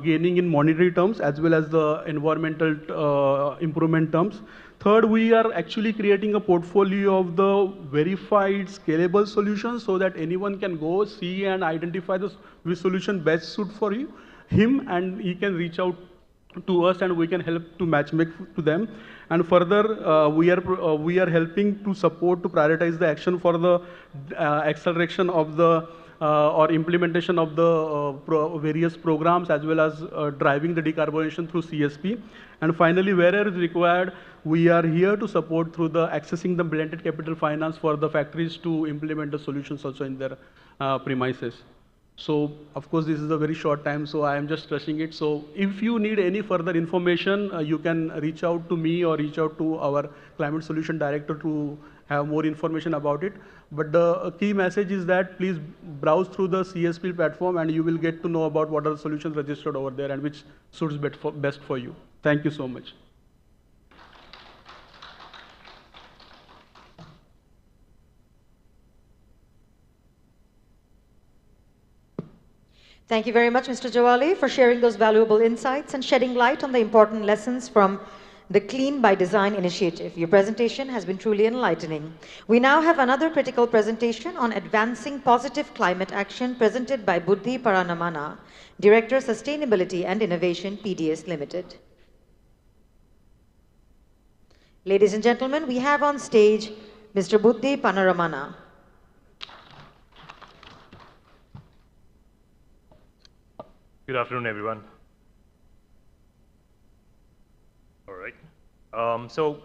gaining in monetary terms as well as the environmental improvement terms. Third, we are actually creating a portfolio of the verified scalable solutions so that anyone can go see and identify which solution best suit for him, and he can reach out to us and we can help to match make to them. And further, we are helping to support to prioritize the action for the acceleration of the or implementation of the various programs as well as driving the decarbonization through CSP. And finally, wherever is required, we are here to support through the accessing the blended capital finance for the factories to implement the solutions also in their premises. So, of course, this is a very short time, so I am just rushing it. So, if you need any further information, you can reach out to me or reach out to our Climate Solution Director to have more information about it. But the key message is that please browse through the CSP platform and you will get to know about what are the solutions registered over there and which suits best for you. Thank you so much. Thank you very much, Mr. Jawali, for sharing those valuable insights and shedding light on the important lessons from the Clean by Design initiative. Your presentation has been truly enlightening. We now have another critical presentation on advancing positive climate action presented by Buddhi Paranamana, Director Sustainability and Innovation, PDS Limited. Ladies and gentlemen, we have on stage Mr. Buddhi Paranamana. Good afternoon, everyone. All right. So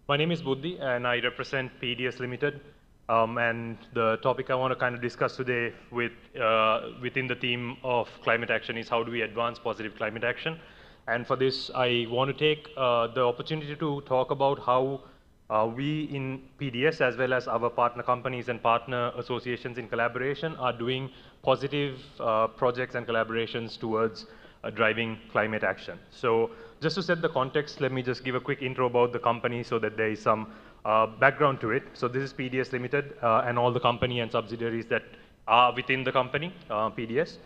my name is Buddhi, and I represent PDS Limited. And the topic I want to kind of discuss today within the theme of climate action is how do we advance positive climate action. And for this, I want to take the opportunity to talk about how we in PDS, as well as our partner companies and partner associations in collaboration, are doing positive projects and collaborations towards driving climate action. So just to set the context, let me just give a quick intro about the company so that there is some background to it. So this is PDS Limited and all the company and subsidiaries that are within the company, PDS.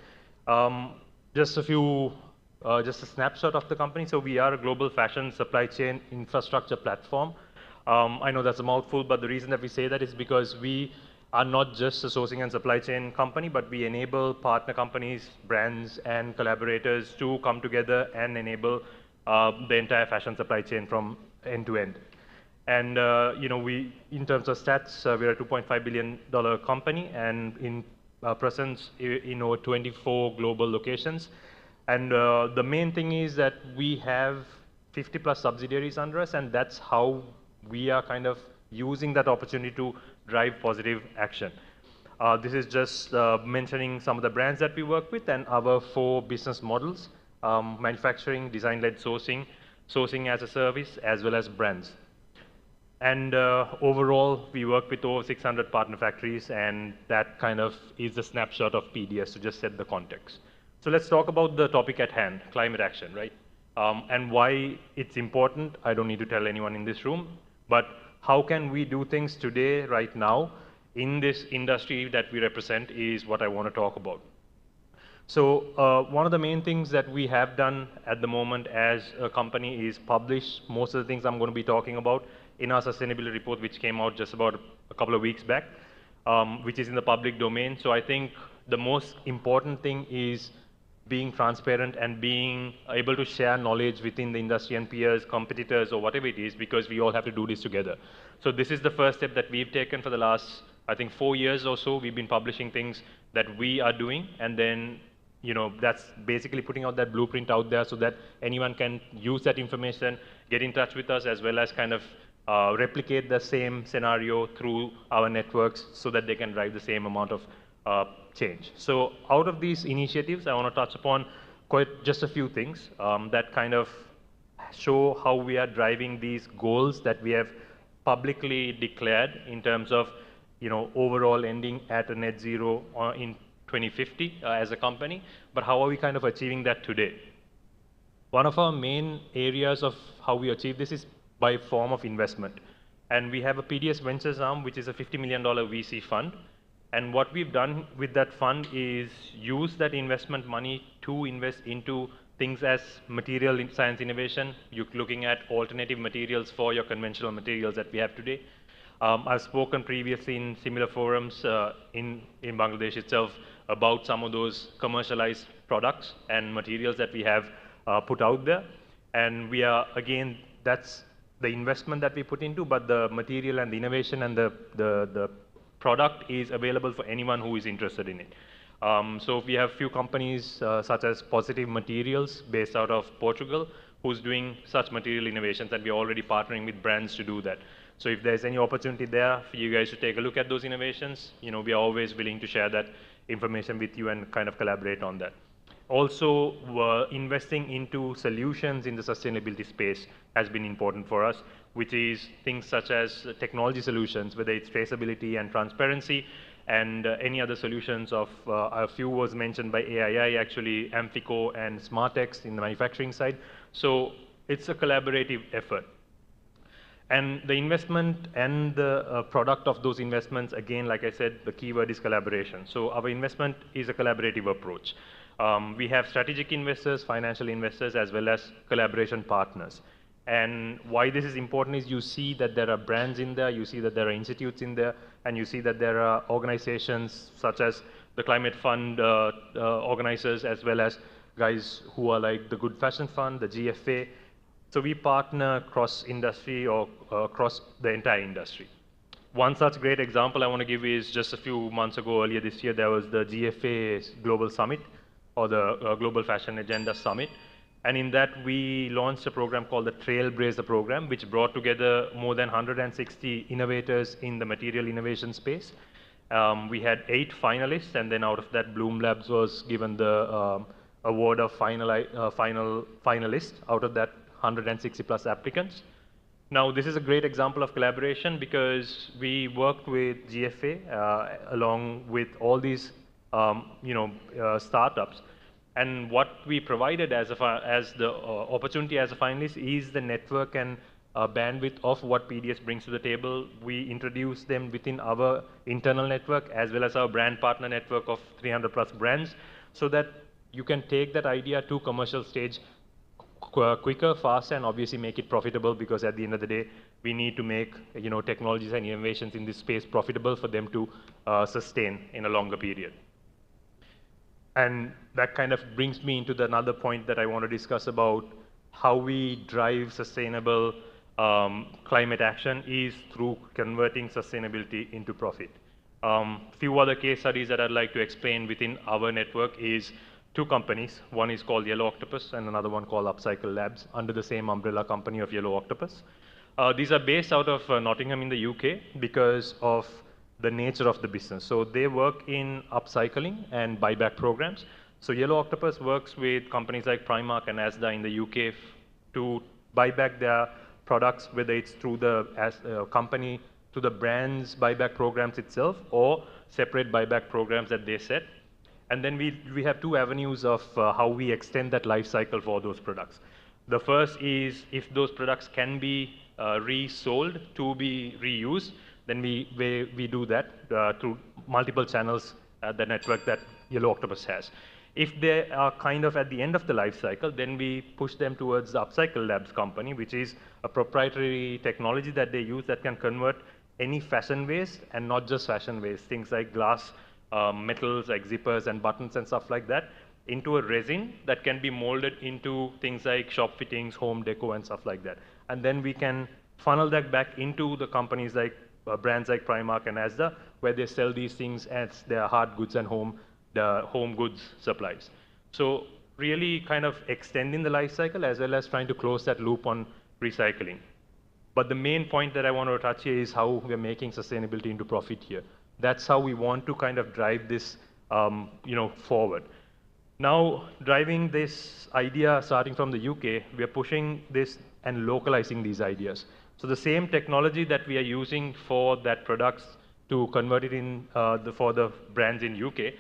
Just a snapshot of the company. So we are a global fashion supply chain infrastructure platform. I know that's a mouthful, but the reason that we say that is because we are not just a sourcing and supply chain company, but we enable partner companies, brands, and collaborators to come together and enable the entire fashion supply chain from end to end. And we, in terms of stats, we're a $2.5 billion company, and in presence in over 24 global locations. And the main thing is that we have 50 plus subsidiaries under us, and that's how we are kind of using that opportunity to drive positive action. This is just mentioning some of the brands that we work with and our 4 business models: manufacturing, design-led sourcing, sourcing as a service, as well as brands. And overall, we work with over 600 partner factories, and that kind of is a snapshot of PDS to just set the context. So let's talk about the topic at hand, climate action, right? And why it's important, I don't need to tell anyone in this room, but how can we do things today, right now, in this industry that we represent is what I want to talk about. So one of the main things that we have done at the moment as a company is publish most of the things I'm going to be talking about in our sustainability report, which came out just about a couple of weeks back, which is in the public domain. So I think the most important thing is being transparent and being able to share knowledge within the industry and peers, competitors, or whatever it is, because we all have to do this together. So this is the first step that we've taken for the last, I think, 4 years or so. We've been publishing things that we are doing, and then that's basically putting out that blueprint out there so that anyone can use that information, get in touch with us, as well as kind of replicate the same scenario through our networks so that they can drive the same amount of change. So out of these initiatives, I want to touch upon just a few things that kind of show how we are driving these goals that we have publicly declared in terms of overall ending at a net zero in 2050 as a company, but how are we kind of achieving that today? One of our main areas of how we achieve this is by form of investment. And we have a PDS Ventures arm, which is a $50 million VC fund. And what we've done with that fund is use that investment money to invest into things as material science innovation. You're looking at alternative materials for your conventional materials that we have today. I've spoken previously in similar forums in Bangladesh itself about some of those commercialized products and materials that we have put out there. And we are, again, that's the investment that we put into, but the material and the innovation and the product is available for anyone who is interested in it. So we have few companies such as Positive Materials based out of Portugal who's doing such material innovations, and we're already partnering with brands to do that. So if there's any opportunity there for you guys to take a look at those innovations, we are always willing to share that information with you and kind of collaborate on that. Also, investing into solutions in the sustainability space has been important for us, which is things such as technology solutions, whether it's traceability and transparency, and any other solutions of, a few was mentioned by AII, actually, Amphico and SmartX in the manufacturing side. So it's a collaborative effort. And the investment and the product of those investments, again, like I said, the keyword is collaboration. So our investment is a collaborative approach. We have strategic investors, financial investors, as well as collaboration partners. And why this is important is you see that there are brands in there, you see that there are institutes in there, and you see that there are organizations such as the Climate Fund organizers, as well as guys who are like the Good Fashion Fund, the GFA. So we partner across industry or across the entire industry. One such great example I want to give is just a few months ago, earlier this year, there was the GFA Global Summit, or the Global Fashion Agenda Summit. And in that, we launched a program called the Trailblazer program, which brought together more than 160 innovators in the material innovation space. We had 8 finalists, and then out of that, Bloom Labs was given the award of finalist out of that 160 plus applicants. Now, this is a great example of collaboration because we worked with GFA along with all these startups. And what we provided as the opportunity as a finalist is the network and bandwidth of what PDS brings to the table. We introduce them within our internal network as well as our brand partner network of 300 plus brands, so that you can take that idea to commercial stage quicker, faster, and obviously make it profitable, because at the end of the day, we need to make technologies and innovations in this space profitable for them to sustain in a longer period. And that kind of brings me into another point that I want to discuss about how we drive sustainable climate action is through converting sustainability into profit. Few other case studies that I'd like to explain within our network is two companies. One is called Yellow Octopus and another one called Upcycle Labs under the same umbrella company of Yellow Octopus. These are based out of Nottingham in the UK because of the nature of the business. So they work in upcycling and buyback programs. So Yellow Octopus works with companies like Primark and Asda in the UK to buy back their products, whether it's through the company, to the brand's buyback programs itself, or separate buyback programs that they set. And then we have two avenues of how we extend that life cycle for those products. The first is if those products can be resold to be reused, then we do that through multiple channels, the network that Yellow Octopus has. If they are kind of at the end of the life cycle, then we push them towards the Upcycle Labs company, which is a proprietary technology that they use that can convert any fashion waste, and not just fashion waste, things like glass, metals like zippers and buttons and stuff like that, into a resin that can be molded into things like shop fittings, home deco and stuff like that. And then we can funnel that back into the companies like brands like Primark and Asda, where they sell these things as their hard goods and home goods supplies. So really kind of extending the life cycle as well as trying to close that loop on recycling. But the main point that I want to touch here is how we're making sustainability into profit here. That's how we want to kind of drive this forward. Now, driving this idea starting from the UK, we're pushing this and localizing these ideas. So the same technology that we are using for that products to convert it in for the brands in UK,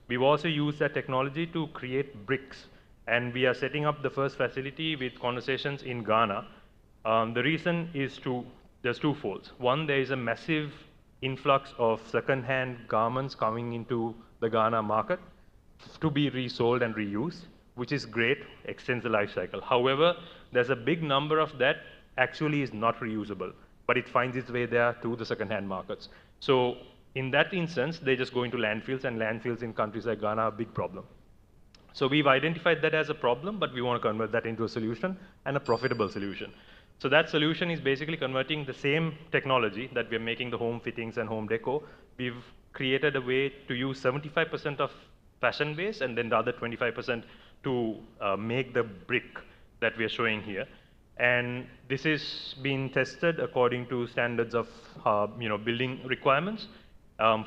we've also used that technology to create bricks. And we are setting up the first facility with Conversations in Ghana. The reason is there's twofold. One, there is a massive influx of second-hand garments coming into the Ghana market to be resold and reused, which is great, extends the life cycle. However, there's a big number of that actually is not reusable, but it finds its way there to the second-hand markets. So in that instance, they just go into landfills, and landfills in countries like Ghana are a big problem. So we've identified that as a problem, but we want to convert that into a solution, and a profitable solution. So that solution is basically converting the same technology that we're making the home fittings and home deco. We've created a way to use 75% of fashion waste and then the other 25% to make the brick that we're showing here. And this is being tested according to standards of building requirements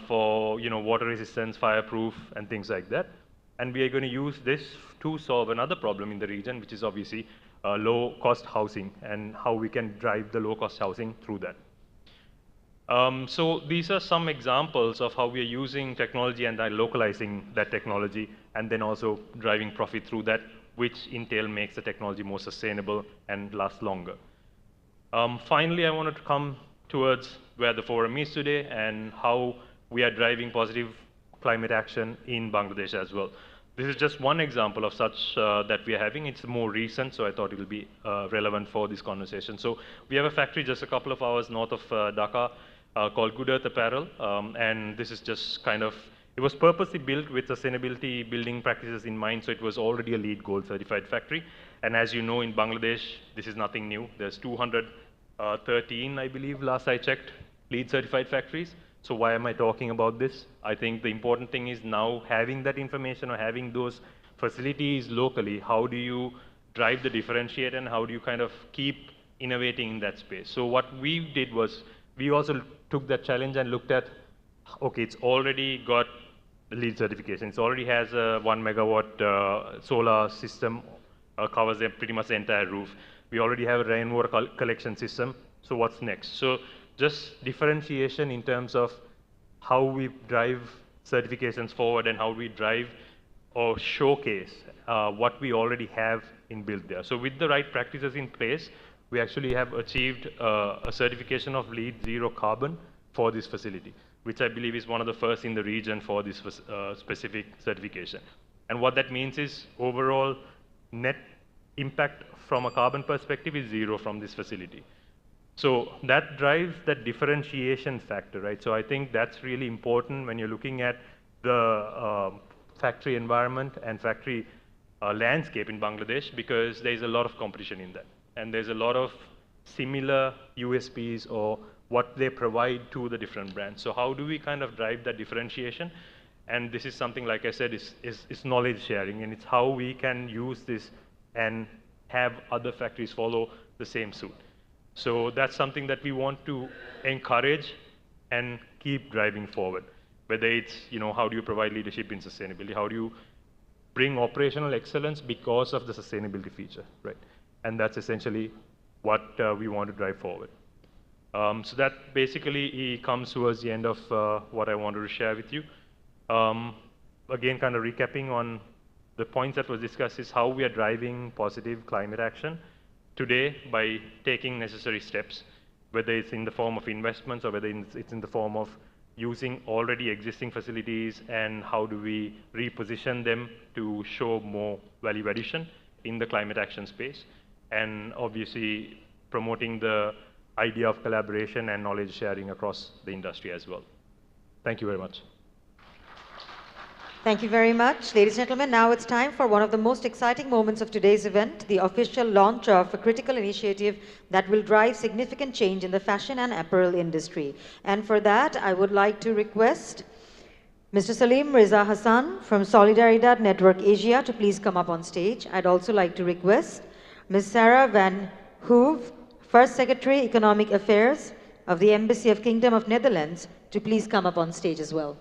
for water resistance, fireproof, and things like that. And we are going to use this to solve another problem in the region, which is obviously low-cost housing, and how we can drive the low-cost housing through that. So these are some examples of how we are using technology and localizing that technology, and then also driving profit through that, which in turn makes the technology more sustainable and last longer. Finally, I wanted to come towards where the forum is today and how we are driving positive climate action in Bangladesh as well. This is just one example of such that we are having. It's more recent, so I thought it will be relevant for this conversation. So we have a factory just a couple of hours north of Dhaka called Good Earth Apparel, and this is just kind of, it was purposely built with sustainability building practices in mind, so it was already a LEED Gold certified factory. And as you know, in Bangladesh, this is nothing new. There's 213, I believe, last I checked, LEED certified factories. So why am I talking about this? I think the important thing is now having that information or having those facilities locally, how do you drive the differentiate and how do you kind of keep innovating in that space? So what we did was we also took that challenge and looked at, okay, it's already got the LEED certification. It already has a 1 megawatt solar system, covers pretty much the entire roof. We already have a rainwater collection system. So what's next? So just differentiation in terms of how we drive certifications forward and how we drive or showcase what we already have in built there. So with the right practices in place, we actually have achieved a certification of LEED Zero Carbon for this facility, which I believe is one of the first in the region for this specific certification. And what that means is overall net impact from a carbon perspective is zero from this facility. So that drives that differentiation factor, right? So I think that's really important when you're looking at the factory environment and factory landscape in Bangladesh, because there's a lot of competition in that. And there's a lot of similar USPs or what they provide to the different brands. So how do we kind of drive that differentiation? And this is something, like I said, is knowledge sharing, and it's how we can use this and have other factories follow the same suit. So that's something that we want to encourage and keep driving forward. Whether it's, how do you provide leadership in sustainability? How do you bring operational excellence because of the sustainability feature, right? And that's essentially what we want to drive forward. So that basically comes towards the end of what I wanted to share with you. Again, kind of recapping on the points that was discussed is how we are driving positive climate action today by taking necessary steps, whether it's in the form of investments or whether it's in the form of using already existing facilities, and how do we reposition them to show more value addition in the climate action space, and obviously promoting the idea of collaboration and knowledge sharing across the industry as well. Thank you very much. Thank you very much. Ladies and gentlemen, now it's time for one of the most exciting moments of today's event, the official launch of a critical initiative that will drive significant change in the fashion and apparel industry. And for that, I would like to request Mr. Salim Reza Hassan from Solidaridad Network Asia to please come up on stage. I'd also like to request Ms. Sarah Van Hoeve, First Secretary, Economic Affairs of the Embassy of Kingdom of Netherlands, to please come up on stage as well.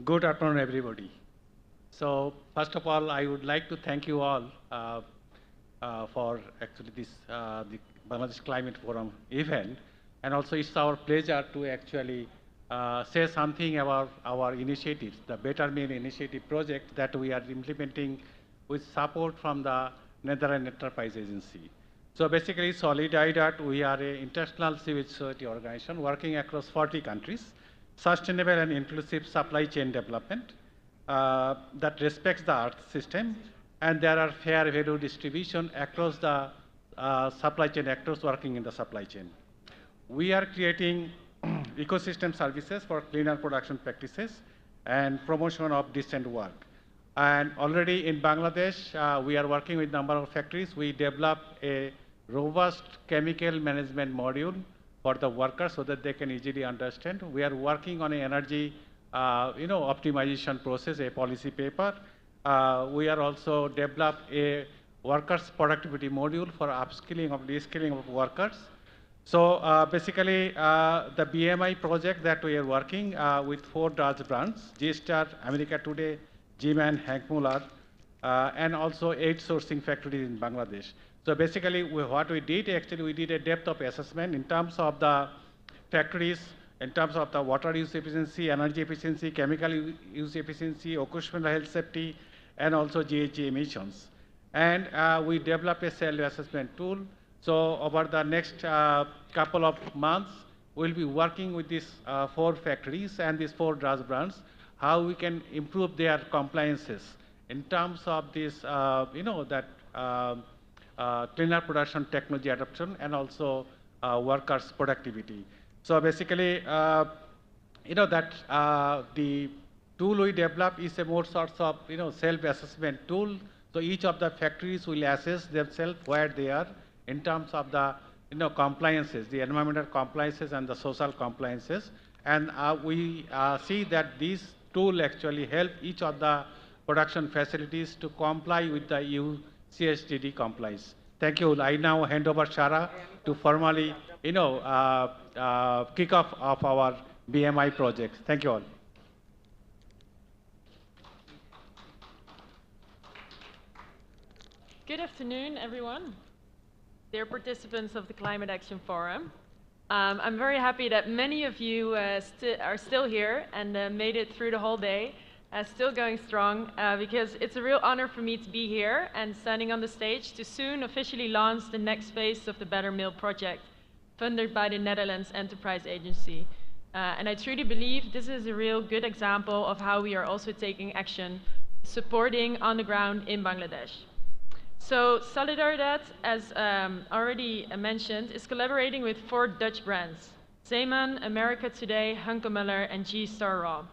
Good afternoon, everybody. So first of all, I would like to thank you all for actually this the Bangladesh Climate Forum event, and also it's our pleasure to actually say something about our initiatives, the Better Meal Initiative project that we are implementing with support from the Netherlands Enterprise Agency. So basically, Solidaridad, we are an international civil society organization working across 40 countries. Sustainable and inclusive supply chain development that respects the earth system, and there are fair value distribution across the supply chain actors working in the supply chain. We are creating ecosystem services for cleaner production practices and promotion of decent work. And already in Bangladesh, we are working with a number of factories. We developed a robust chemical management module for the workers so that they can easily understand. We are working on an energy optimization process, a policy paper. We are also developed a workers productivity module for upskilling or reskilling of workers. So basically, the BMI project that we are working with 4 Dutch brands, G-Star, America Today, G-Man, Hank Muller, and also 8 sourcing factories in Bangladesh. So basically, what we did, actually, we did a depth of assessment in terms of the factories, in terms of the water use efficiency, energy efficiency, chemical use efficiency, occupational health safety, and also GHG emissions. And we developed a self-assessment tool. So over the next couple of months, we'll be working with these 4 factories and these 4 Dutch brands, how we can improve their compliances in terms of this, cleaner production technology adoption and also workers' productivity. So basically, the tool we develop is a more sort of self-assessment tool. So each of the factories will assess themselves where they are in terms of the compliances, the environmental compliances and the social compliances. And we see that this tool actually help each of the production facilities to comply with the EU CSDD compliance. Thank you. I now hand over Shara to formally, kick off of our BMI project. Thank you all. Good afternoon, everyone. Dear participants of the Climate Action Forum. I'm very happy that many of you are still here and made it through the whole day. Still going strong, because it's a real honor for me to be here and standing on the stage to soon officially launch the next phase of the Better Meal project funded by the Netherlands Enterprise Agency. And I truly believe this is a real good example of how we are also taking action, supporting on the ground in Bangladesh. So Solidaridad, as already mentioned, is collaborating with 4 Dutch brands: Zeeman, America Today, Hunkemöller, and G-Star Raw.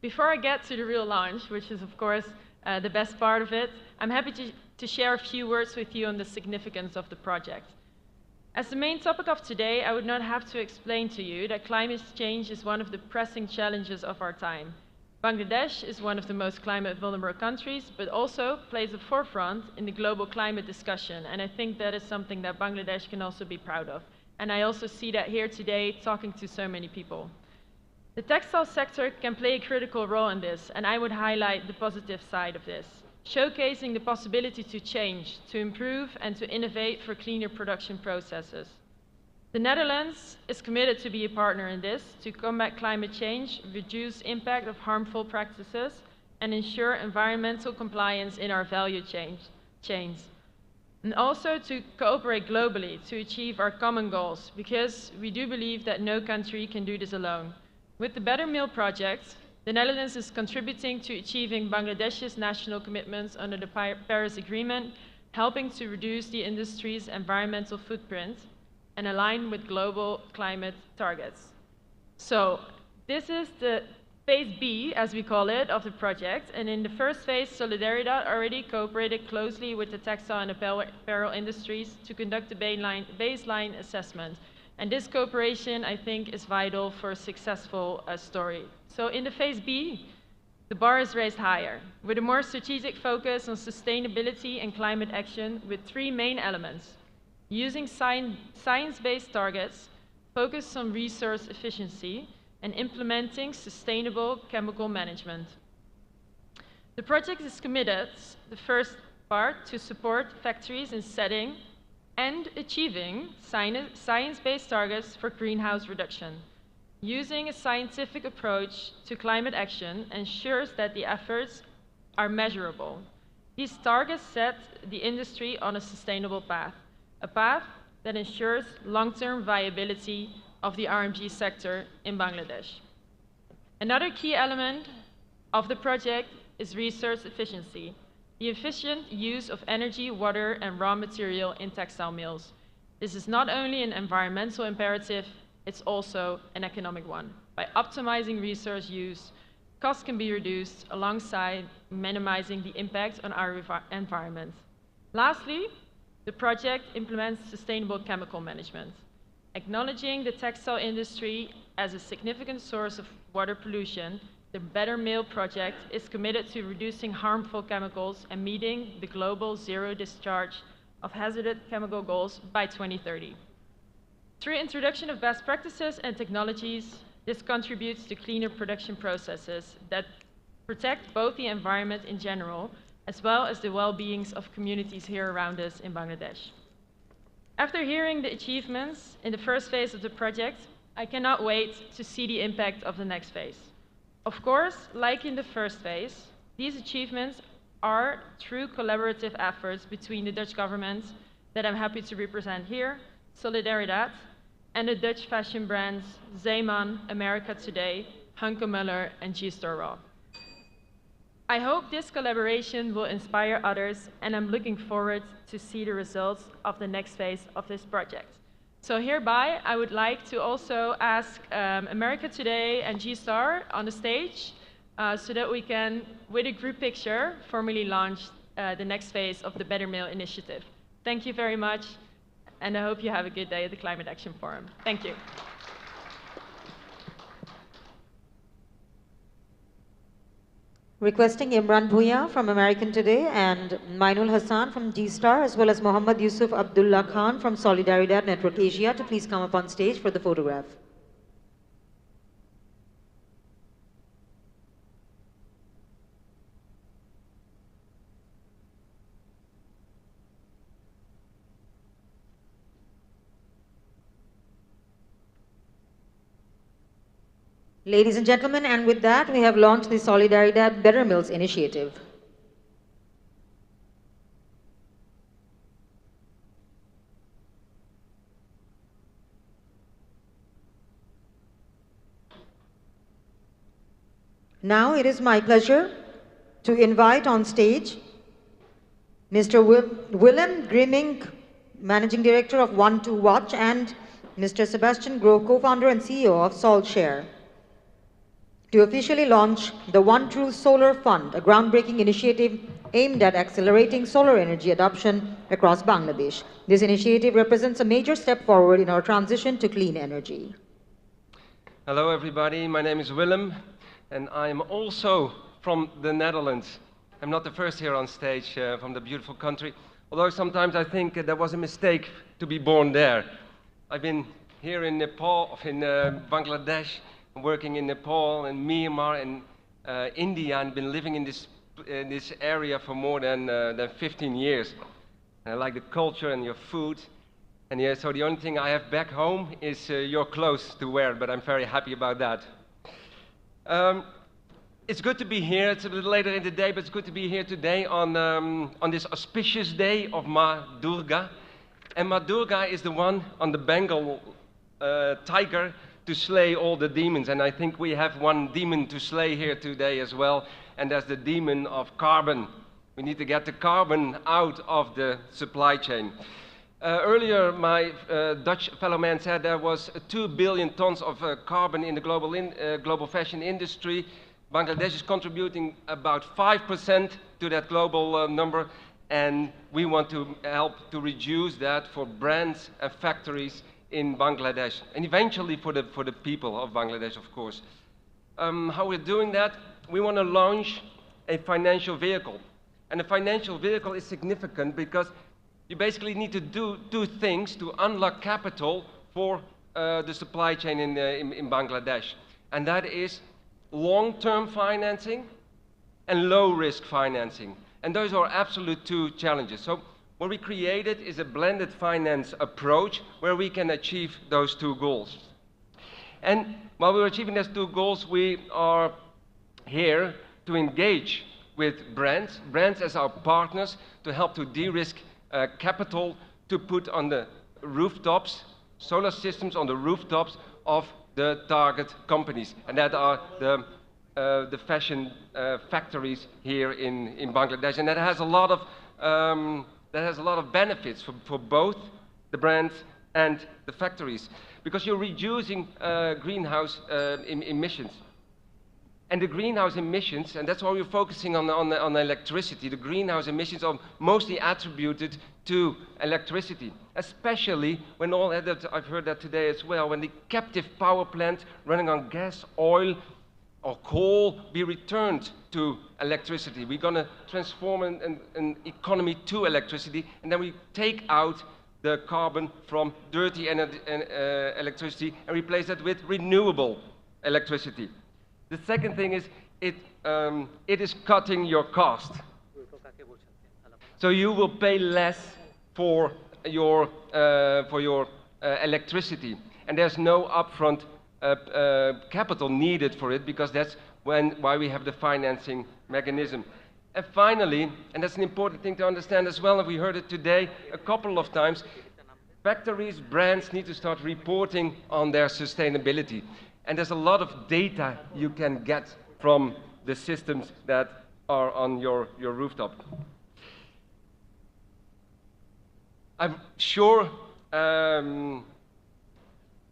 Before I get to the real launch, which is of course the best part of it, I'm happy to share a few words with you on the significance of the project. As the main topic of today, I would not have to explain to you that climate change is one of the pressing challenges of our time. Bangladesh is one of the most climate vulnerable countries, but also plays a forefront in the global climate discussion, and I think that is something that Bangladesh can also be proud of. And I also see that here today, talking to so many people. The textile sector can play a critical role in this, and I would highlight the positive side of this, showcasing the possibility to change, to improve, and to innovate for cleaner production processes. The Netherlands is committed to be a partner in this, to combat climate change, reduce impact of harmful practices, and ensure environmental compliance in our value chains. And also to cooperate globally to achieve our common goals, because we do believe that no country can do this alone. With the Better Mill project, the Netherlands is contributing to achieving Bangladesh's national commitments under the Paris Agreement, helping to reduce the industry's environmental footprint and align with global climate targets. So this is the phase B, as we call it, of the project. And in the first phase, Solidaridad already cooperated closely with the textile and apparel industries to conduct the baseline assessment. And this cooperation, I think, is vital for a successful story. So in the phase B, the bar is raised higher, with a more strategic focus on sustainability and climate action with 3 main elements: using science-based targets, focus on resource efficiency, and implementing sustainable chemical management. The project is committed, the first part, to support factories in setting and achieving science-based targets for greenhouse reduction. Using a scientific approach to climate action ensures that the efforts are measurable. These targets set the industry on a sustainable path, a path that ensures long-term viability of the RMG sector in Bangladesh. Another key element of the project is resource efficiency, the efficient use of energy, water, and raw material in textile mills. This is not only an environmental imperative, it's also an economic one. By optimizing resource use, costs can be reduced alongside minimizing the impact on our environment. Lastly, the project implements sustainable chemical management. Acknowledging the textile industry as a significant source of water pollution, the Better Mill project is committed to reducing harmful chemicals and meeting the global zero discharge of hazardous chemical goals by 2030. Through introduction of best practices and technologies, this contributes to cleaner production processes that protect both the environment in general, as well as the well-being of communities here around us in Bangladesh. After hearing the achievements in the first phase of the project, I cannot wait to see the impact of the next phase. Of course, like in the first phase, these achievements are true collaborative efforts between the Dutch government that I'm happy to represent here, Solidaridad, and the Dutch fashion brands Zeeman, America Today, Hunkemöller, and G-Star Raw. I hope this collaboration will inspire others, and I'm looking forward to see the results of the next phase of this project. So hereby, I would like to also ask America Today and G-Star on the stage so that we can, with a group picture, formally launch the next phase of the Better Mill initiative. Thank you very much, and I hope you have a good day at the Climate Action Forum. Thank you. Requesting Imran Bhuiya from American Today and Mainul Hassan from G-Star, as well as Mohammad Yusuf Abdullah Khan from Solidaridad Network Asia to please come up on stage for the photograph. Ladies and gentlemen, and with that, we have launched the Solidaridad Better Mills initiative. Now it is my pleasure to invite on stage Mr. Willem Grimming, Managing Director of One2Watch, and Mr. Sebastian Groh, co-founder and CEO of SolShare, to officially launch the One True Solar Fund, a groundbreaking initiative aimed at accelerating solar energy adoption across Bangladesh. This initiative represents a major step forward in our transition to clean energy. Hello everybody, my name is Willem and I'm also from the Netherlands. I'm not the first here on stage from the beautiful country, although sometimes I think there was a mistake to be born there. I've been here in Nepal, in Bangladesh, working in Nepal and Myanmar and India, and been living in this area for more than 15 years. And I like the culture and your food. And yeah, so the only thing I have back home is your clothes to wear, but I'm very happy about that. It's good to be here. It's a little later in the day, but it's good to be here today on this auspicious day of Ma Durga. And Ma Durga is the one on the Bengal tiger to slay all the demons. And I think we have one demon to slay here today as well, and that's the demon of carbon. We need to get the carbon out of the supply chain. Earlier, my Dutch fellow man said there was 2 billion tons of carbon in the global fashion industry. Bangladesh is contributing about 5% to that global number, and we want to help to reduce that for brands and factories in Bangladesh, and eventually for the people of Bangladesh, of course. How we're doing that? We want to launch a financial vehicle. And a financial vehicle is significant because you basically need to do two things to unlock capital for the supply chain in Bangladesh. And that is long-term financing and low-risk financing. And those are absolute two challenges. So what we created is a blended finance approach where we can achieve those two goals. And while we're achieving those two goals, we are here to engage with brands as our partners to help to de-risk capital to put on the rooftops, solar systems on the rooftops of the target companies. And that are the fashion factories here in Bangladesh. And that has a lot of benefits for both the brands and the factories, because you're reducing greenhouse emissions. And the greenhouse emissions, and that's why we're focusing on electricity, the greenhouse emissions are mostly attributed to electricity, especially when all, I've heard that today as well, when the captive power plant running on gas, oil, or coal be returned to electricity. We're going to transform an economy to electricity, and then we take out the carbon from dirty electricity and replace that with renewable electricity. The second thing is it is cutting your cost. So you will pay less for your electricity, and there's no upfront capital needed for it, because that's why we have the financing mechanism. And finally, and that's an important thing to understand as well, and we heard it today a couple of times, factories, brands need to start reporting on their sustainability. And there's a lot of data you can get from the systems that are on your rooftop. I'm sure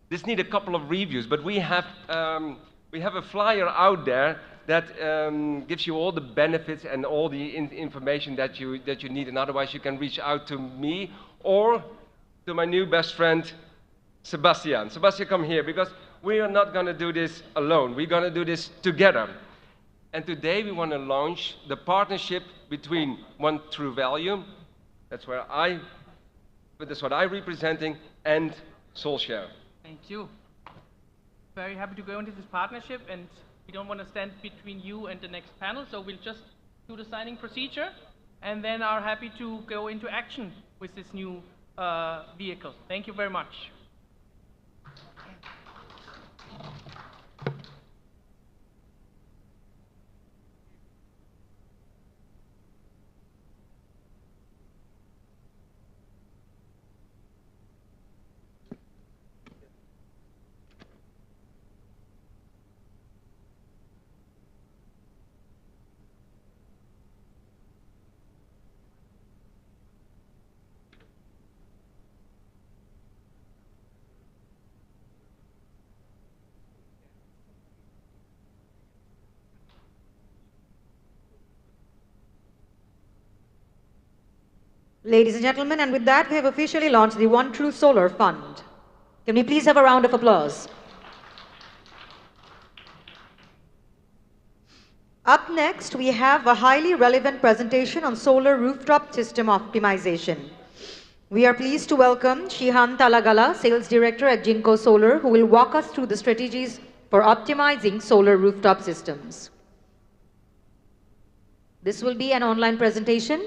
this needs a couple of reviews, but we have a flyer out there that gives you all the benefits and all the information that you need, and otherwise you can reach out to me or to my new best friend, Sebastian. Sebastian, come here, because we are not going to do this alone. We're going to do this together. And today we want to launch the partnership between One True Value, that's what I'm representing, and SolShare. Thank you. Very happy to go into this partnership, and we don't want to stand between you and the next panel, so we'll just do the signing procedure and then are happy to go into action with this new vehicle. Thank you very much. Ladies and gentlemen, and with that, we have officially launched the One True Solar Fund. Can we please have a round of applause? Up next, we have a highly relevant presentation on solar rooftop system optimization. We are pleased to welcome Shihan Talagala, Sales Director at Jinko Solar, who will walk us through the strategies for optimizing solar rooftop systems. This will be an online presentation.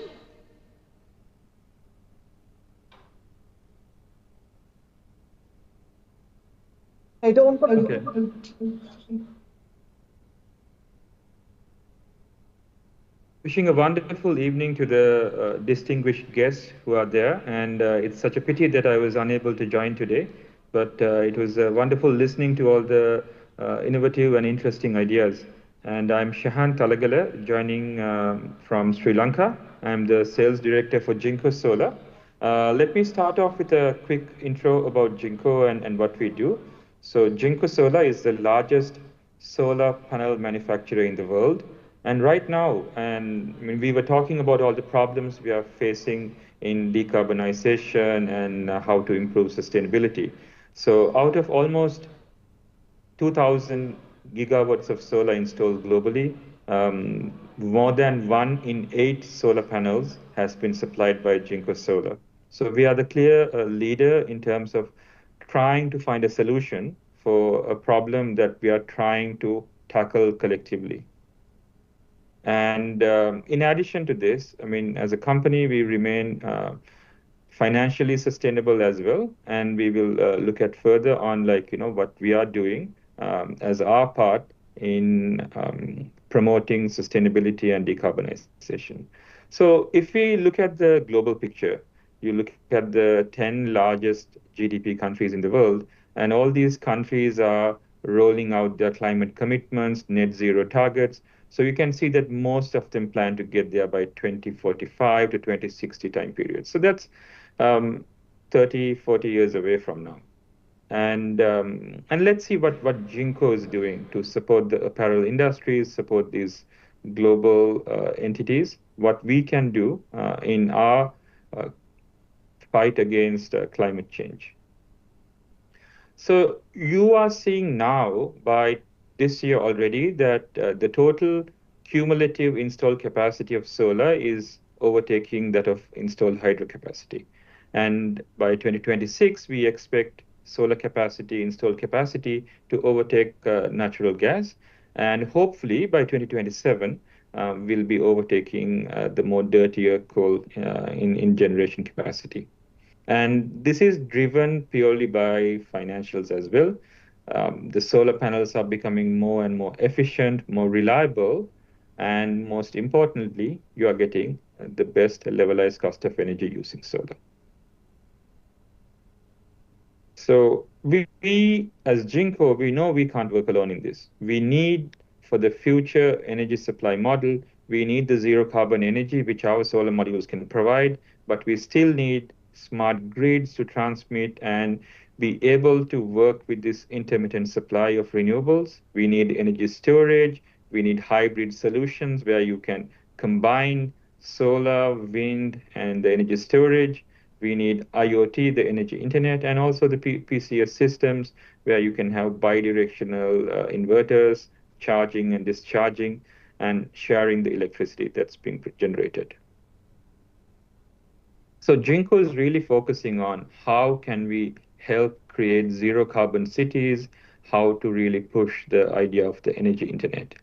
I don't. Okay. Wishing a wonderful evening to the distinguished guests who are there, and it's such a pity that I was unable to join today, but it was wonderful listening to all the innovative and interesting ideas. And I'm Shahan Talagala, joining from Sri Lanka. I'm the Sales Director for Jinko Solar. Let me start off with a quick intro about Jinko and what we do. So Jinko Solar is the largest solar panel manufacturer in the world. And right now, and I mean, we were talking about all the problems we are facing in decarbonization and how to improve sustainability. So out of almost 2,000 gigawatts of solar installed globally, more than 1 in 8 solar panels has been supplied by Jinko Solar. So we are the clear leader in terms of trying to find a solution for a problem that we are trying to tackle collectively. And in addition to this, I mean, as a company, we remain financially sustainable as well. And we will look at further on, like, what we are doing as our part in promoting sustainability and decarbonization. So if we look at the global picture, you look at the 10 largest GDP countries in the world, and all these countries are rolling out their climate commitments, net zero targets. So you can see that most of them plan to get there by 2045 to 2060 time period. So that's 30, 40 years away from now. And let's see what Jinko is doing to support the apparel industries, support these global entities, what we can do in our fight against climate change. So you are seeing now by this year already that the total cumulative installed capacity of solar is overtaking that of installed hydro capacity. And by 2026, we expect solar capacity, installed capacity to overtake natural gas. And hopefully by 2027, we'll be overtaking the more dirtier coal in generation capacity. And this is driven purely by financials as well. The solar panels are becoming more and more efficient, more reliable, and most importantly, you are getting the best levelized cost of energy using solar. So we as Jinko, we know we can't work alone in this. We need, for the future energy supply model, we need the zero carbon energy, which our solar modules can provide, but we still need smart grids to transmit and be able to work with this intermittent supply of renewables. We need energy storage. We need hybrid solutions where you can combine solar, wind, and the energy storage. We need IoT, the energy internet, and also the PCS systems where you can have bidirectional inverters, charging and discharging, and sharing the electricity that's being generated. So Jinko is really focusing on how can we help create zero carbon cities, how to really push the idea of the energy internet.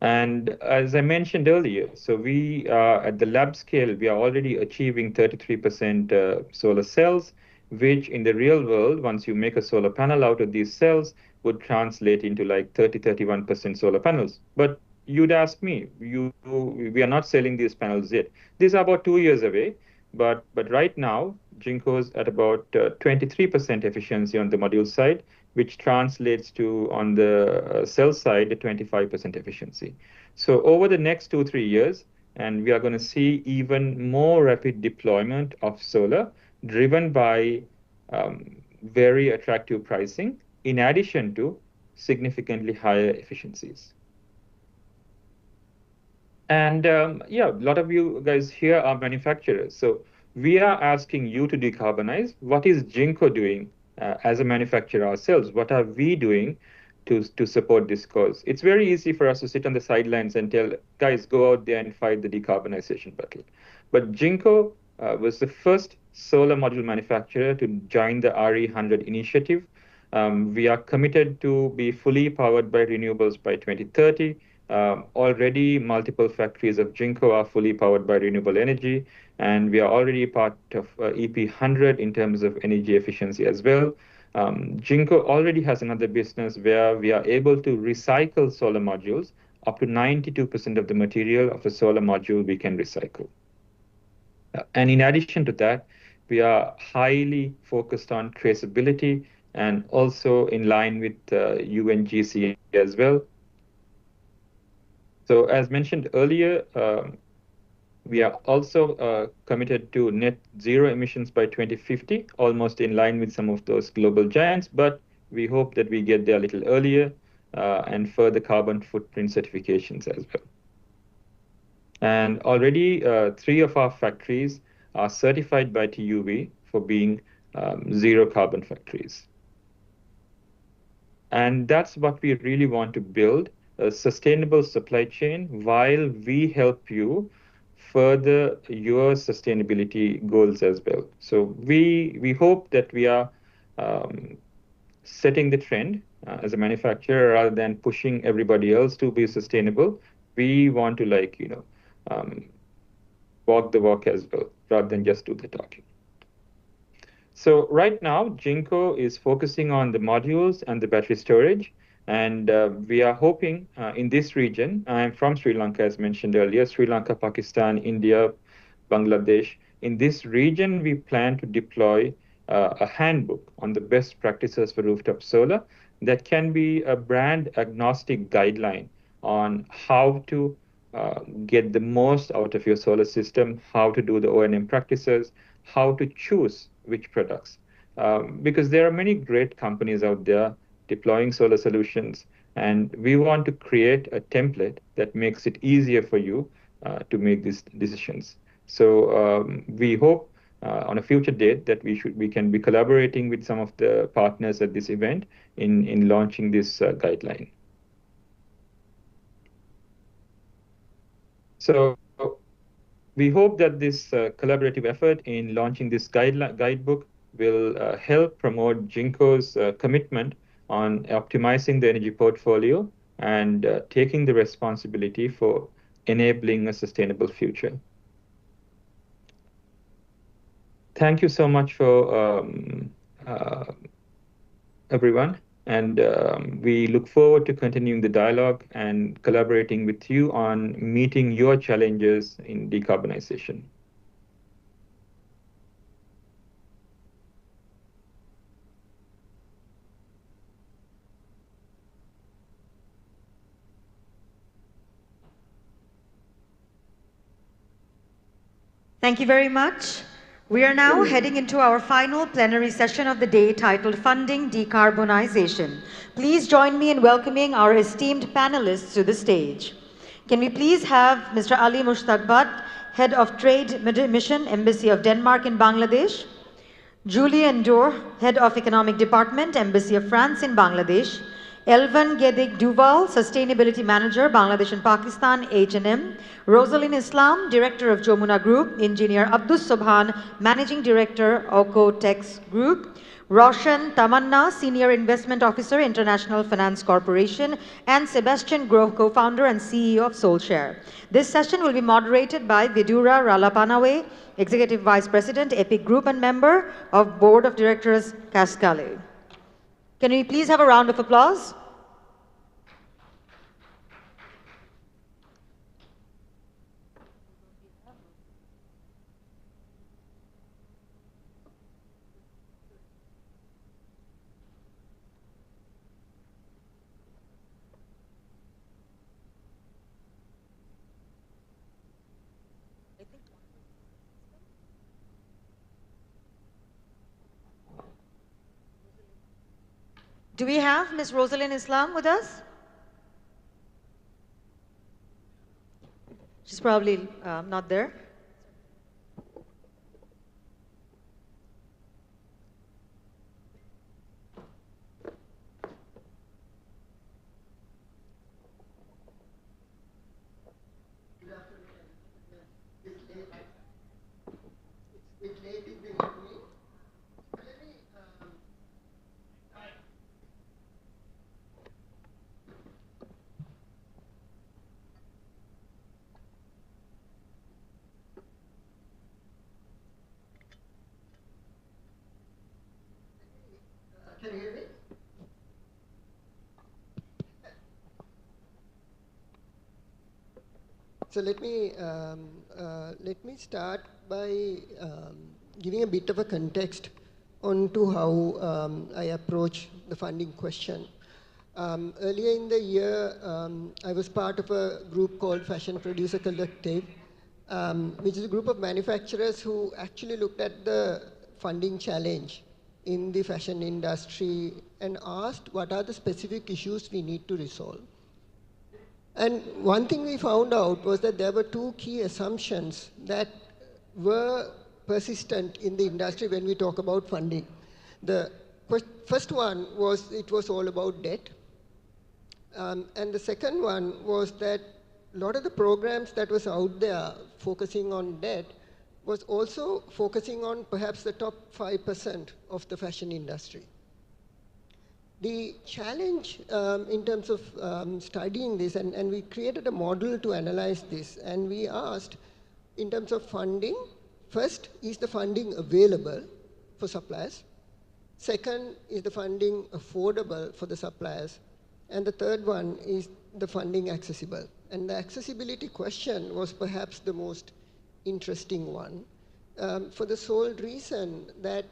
And as I mentioned earlier, so we are at the lab scale, we are already achieving 33% solar cells, which in the real world, once you make a solar panel out of these cells, would translate into like 31% solar panels. But you'd ask me, we are not selling these panels yet. These are about 2 years away, but right now, Jinko's at about 23% efficiency on the module side, which translates to, on the cell side, 25% efficiency. So over the next 2-3 years, and we are going to see even more rapid deployment of solar, driven by very attractive pricing, in addition to significantly higher efficiencies. And yeah, a lot of you guys here are manufacturers. So we are asking you to decarbonize. What is Jinko doing as a manufacturer ourselves? What are we doing to support this cause? It's very easy for us to sit on the sidelines and tell guys, go out there and fight the decarbonization battle. But Jinko was the first solar module manufacturer to join the RE100 initiative. We are committed to be fully powered by renewables by 2030. Already multiple factories of Jinko are fully powered by renewable energy, and we are already part of EP100 in terms of energy efficiency as well. Jinko already has another business where we are able to recycle solar modules. Up to 92% of the material of a solar module we can recycle. And in addition to that, we are highly focused on traceability and also in line with UNGC as well. So as mentioned earlier, we are also committed to net zero emissions by 2050, almost in line with some of those global giants, but we hope that we get there a little earlier and further carbon footprint certifications as well. And already 3 of our factories are certified by TUV for being zero carbon factories. And that's what we really want to build, a sustainable supply chain while we help you further your sustainability goals as well. So we hope that we are setting the trend as a manufacturer rather than pushing everybody else to be sustainable. We want to walk the walk as well, rather than just do the talking. So right now, Jinko is focusing on the modules and the battery storage. And we are hoping in this region, I am from Sri Lanka, as mentioned earlier, Sri Lanka, Pakistan, India, Bangladesh. In this region, we plan to deploy a handbook on the best practices for rooftop solar that can be a brand agnostic guideline on how to get the most out of your solar system, how to do the O&M practices, how to choose which products. Because there are many great companies out there deploying solar solutions, and we want to create a template that makes it easier for you to make these decisions. So we hope on a future date that we can be collaborating with some of the partners at this event in launching this guideline. So we hope that this collaborative effort in launching this guidebook will help promote Jinko's commitment on optimizing the energy portfolio and taking the responsibility for enabling a sustainable future. Thank you so much for everyone. And we look forward to continuing the dialogue and collaborating with you on meeting your challenges in decarbonization. Thank you very much. We are now heading into our final plenary session of the day titled Funding Decarbonization. Please join me in welcoming our esteemed panelists to the stage. Can we please have Mr. Ali Mushtaq Bhatt, Head of Trade Mission, Embassy of Denmark in Bangladesh, Julie Endor, Head of Economic Department, Embassy of France in Bangladesh, Elvan Gedik Duval, Sustainability Manager, Bangladesh and Pakistan, H&M, Rosalind Islam, Director of Jomuna Group, Engineer Abdus Sobhan, Managing Director, Oko Tex Group, Roshan Tamanna, Senior Investment Officer, International Finance Corporation, and Sebastian Grove, Co-Founder and CEO of Soulshare. This session will be moderated by Vidura Ralapanawe, Executive Vice President, EPIC Group and member of Board of Directors, Cascale. Can we please have a round of applause? Do we have Ms. Rosalind Islam with us? She's probably not there. Can you hear me? So let me start by giving a bit of a context onto how I approach the funding question. Earlier in the year, I was part of a group called Fashion Producer Collective, which is a group of manufacturers who actually looked at the funding challenge in the fashion industry and asked what are the specific issues we need to resolve. And one thing we found out was that there were two key assumptions that were persistent in the industry when we talk about funding. The first one was it was all about debt. And the second one was that a lot of the programs that was out there focusing on debt was also focusing on perhaps the top 5% of the fashion industry. The challenge in terms of studying this, and we created a model to analyze this, and we asked, in terms of funding, first, is the funding available for suppliers? Second, is the funding affordable for the suppliers? And the third one is the funding accessible. And the accessibility question was perhaps the most interesting one, for the sole reason that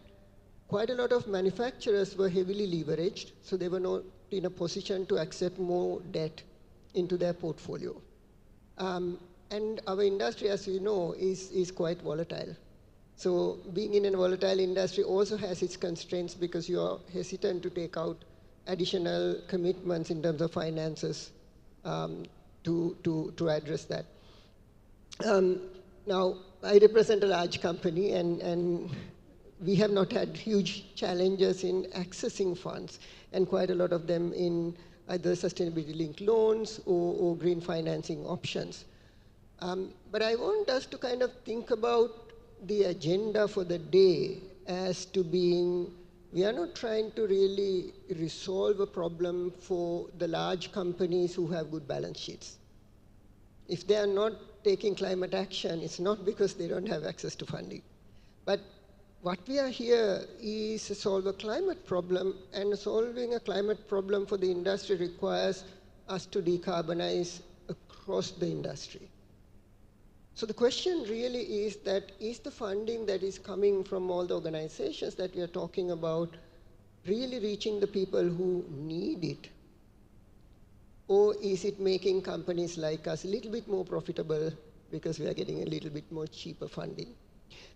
quite a lot of manufacturers were heavily leveraged, so they were not in a position to accept more debt into their portfolio. And our industry, as you know, is quite volatile. So being in a volatile industry also has its constraints because you are hesitant to take out additional commitments in terms of finances to address that. Now, I represent a large company, and we have not had huge challenges in accessing funds, and quite a lot of them in either sustainability-linked loans or green financing options. But I want us to kind of think about the agenda for the day as to being, we are not trying to really resolve a problem for the large companies who have good balance sheets. If they are not taking climate action, it's not because they don't have access to funding. But what we are here is to solve a climate problem, and solving a climate problem for the industry requires us to decarbonize across the industry. So the question really is that, is the funding that is coming from all the organizations that we are talking about really reaching the people who need it? Or is it making companies like us a little bit more profitable because we are getting a little bit more cheaper funding?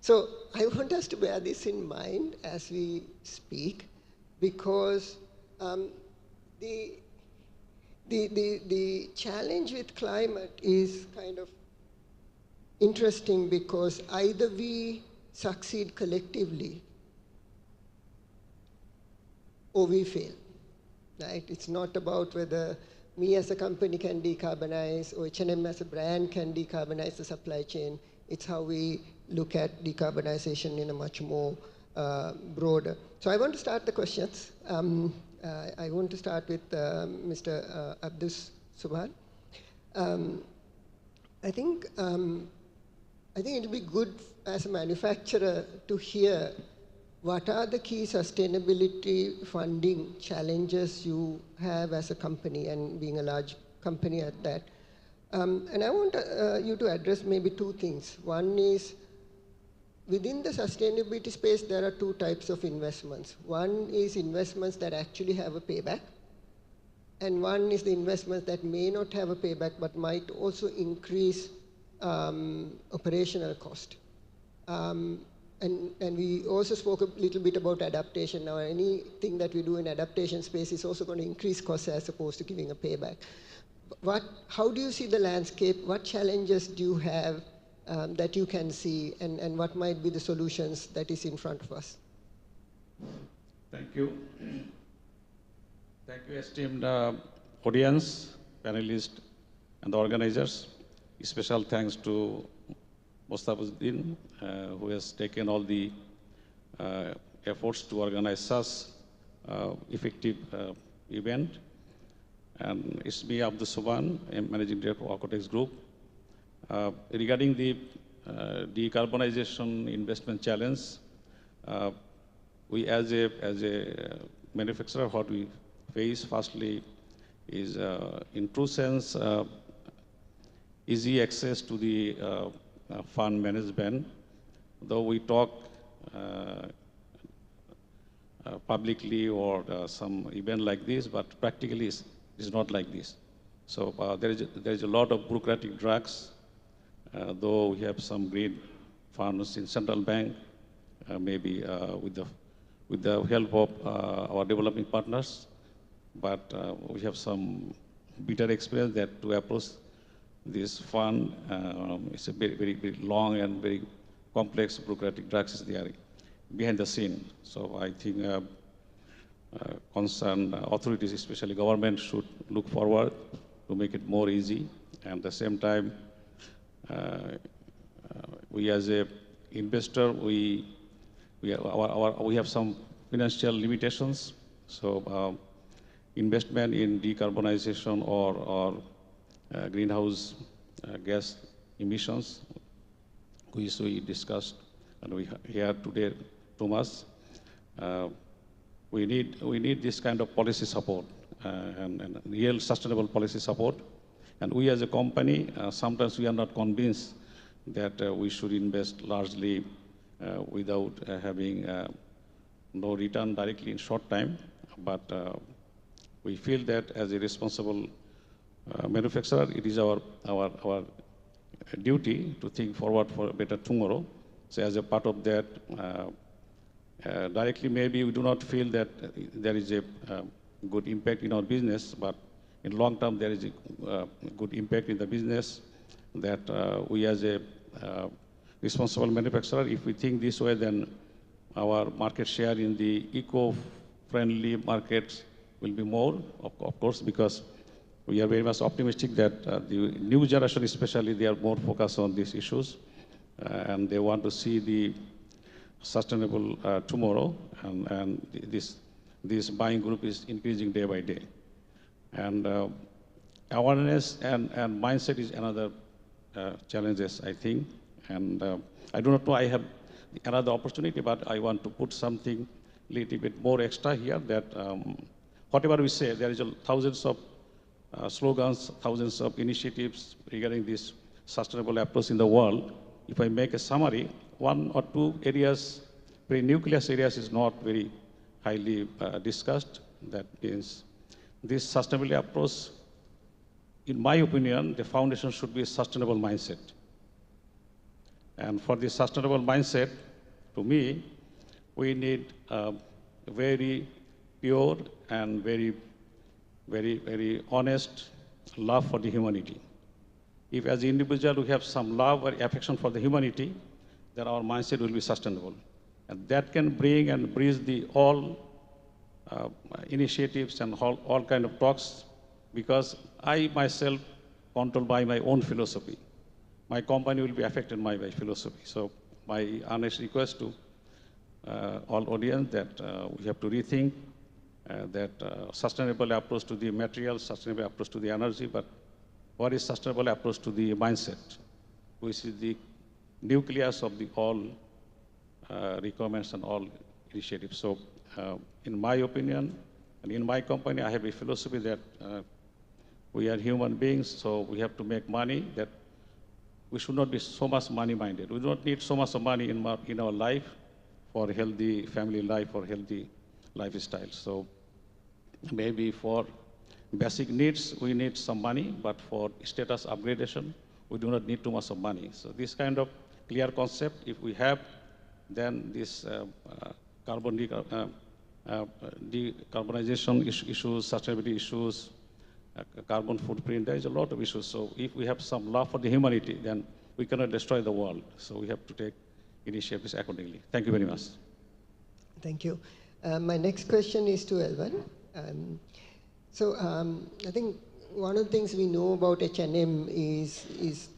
So I want us to bear this in mind as we speak, because the challenge with climate is kind of interesting, because either we succeed collectively or we fail, right? It's not about whether me as a company can decarbonize or H&M as a brand can decarbonize the supply chain. It's how we look at decarbonization in a much more broader. So I want to start the questions. I want to start with Mr. Abdus Subhan. I think it'll be good as a manufacturer to hear what are the key sustainability funding challenges you have as a company, and being a large company at that. And I want you to address maybe two things. One is, within the sustainability space, there are two types of investments. One is investments that actually have a payback, and one is the investments that may not have a payback but might also increase operational cost. And we also spoke a little bit about adaptation. Now, anything that we do in adaptation space is also going to increase costs as opposed to giving a payback. how do you see the landscape? What challenges do you have that you can see, and what might be the solutions that is in front of us? Thank you. Thank you, esteemed audience, panelists, and the organizers. Special thanks to Mustafazuddin, who has taken all the efforts to organize such effective event. And it's me, Abdul Subhan, I'm Managing Director of Architects Group. Regarding the decarbonization investment challenge, we as a manufacturer, what we face firstly is, in true sense, easy access to the fund management. Though we talk publicly or some event like this, but practically it's not like this. So there is a lot of bureaucratic drugs, though we have some great funds in central bank, maybe with the help of our developing partners, but we have some bitter experience that to approach this fund, it's a very, very, very long and very complex bureaucratic drugs is there behind the scene. So I think concerned authorities, especially government, should look forward to make it more easy. And at the same time, we as a investor, we have some financial limitations. So investment in decarbonization or greenhouse gas emissions, which we discussed and we hear today, Thomas. We need this kind of policy support and real sustainable policy support. And we as a company, sometimes we are not convinced that we should invest largely without having no return directly in short time. But we feel that as a responsible manufacturer, it is our duty to think forward for a better tomorrow. So as a part of that, directly maybe we do not feel that there is a good impact in our business, but in long term there is a good impact in the business that we as a responsible manufacturer, if we think this way, then our market share in the eco-friendly markets will be more, of course, because we are very much optimistic that the new generation especially, they are more focused on these issues and they want to see the sustainable tomorrow, and this buying group is increasing day by day. And awareness and mindset is another challenges, I think. And I do not know, I have another opportunity, but I want to put something a little bit more extra here that whatever we say, there is thousands of slogans, thousands of initiatives regarding this sustainable approach in the world. If I make a summary, one or two areas, very nucleus areas is not very highly discussed. That means this sustainable approach, in my opinion, the foundation should be a sustainable mindset. And for this sustainable mindset, to me, we need a very pure and very, very, very honest love for the humanity. If as an individual we have some love or affection for the humanity, then our mindset will be sustainable. And that can bring and bridge the all initiatives and all kind of talks, because I myself controlled by my own philosophy. My company will be affected by my philosophy. So my honest request to all audience that we have to rethink that sustainable approach to the material, sustainable approach to the energy, but what is sustainable approach to the mindset, which is the nucleus of the all requirements and all initiatives. So in my opinion, and in my company, I have a philosophy that we are human beings, so we have to make money, that we should not be so much money-minded. We do not need so much money in our life for healthy family life or healthy lifestyle. So maybe for basic needs, we need some money, but for status upgradation, we do not need too much of money. So this kind of clear concept, if we have, then this carbon decarbonization issues, sustainability issues, carbon footprint. There is a lot of issues. So if we have some love for the humanity, then we cannot destroy the world. So we have to take initiatives accordingly. Thank you very much. Thank you. My next question is to Elvan. I think one of the things we know about H&M is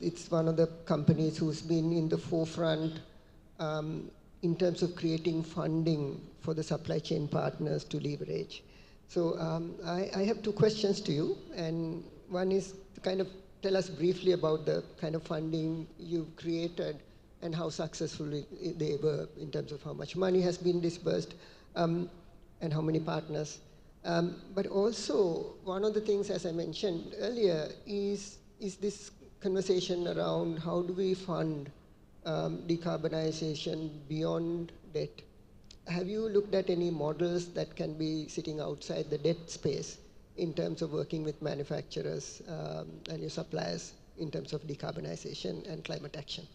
it's one of the companies who's been in the forefront in terms of creating funding for the supply chain partners to leverage. So I have two questions to you, and one is to kind of tell us briefly about the kind of funding you've created and how successful they were in terms of how much money has been disbursed and how many partners. But also, one of the things, as I mentioned earlier, is this conversation around how do we fund decarbonization beyond debt. Have you looked at any models that can be sitting outside the debt space in terms of working with manufacturers and your suppliers in terms of decarbonization and climate action?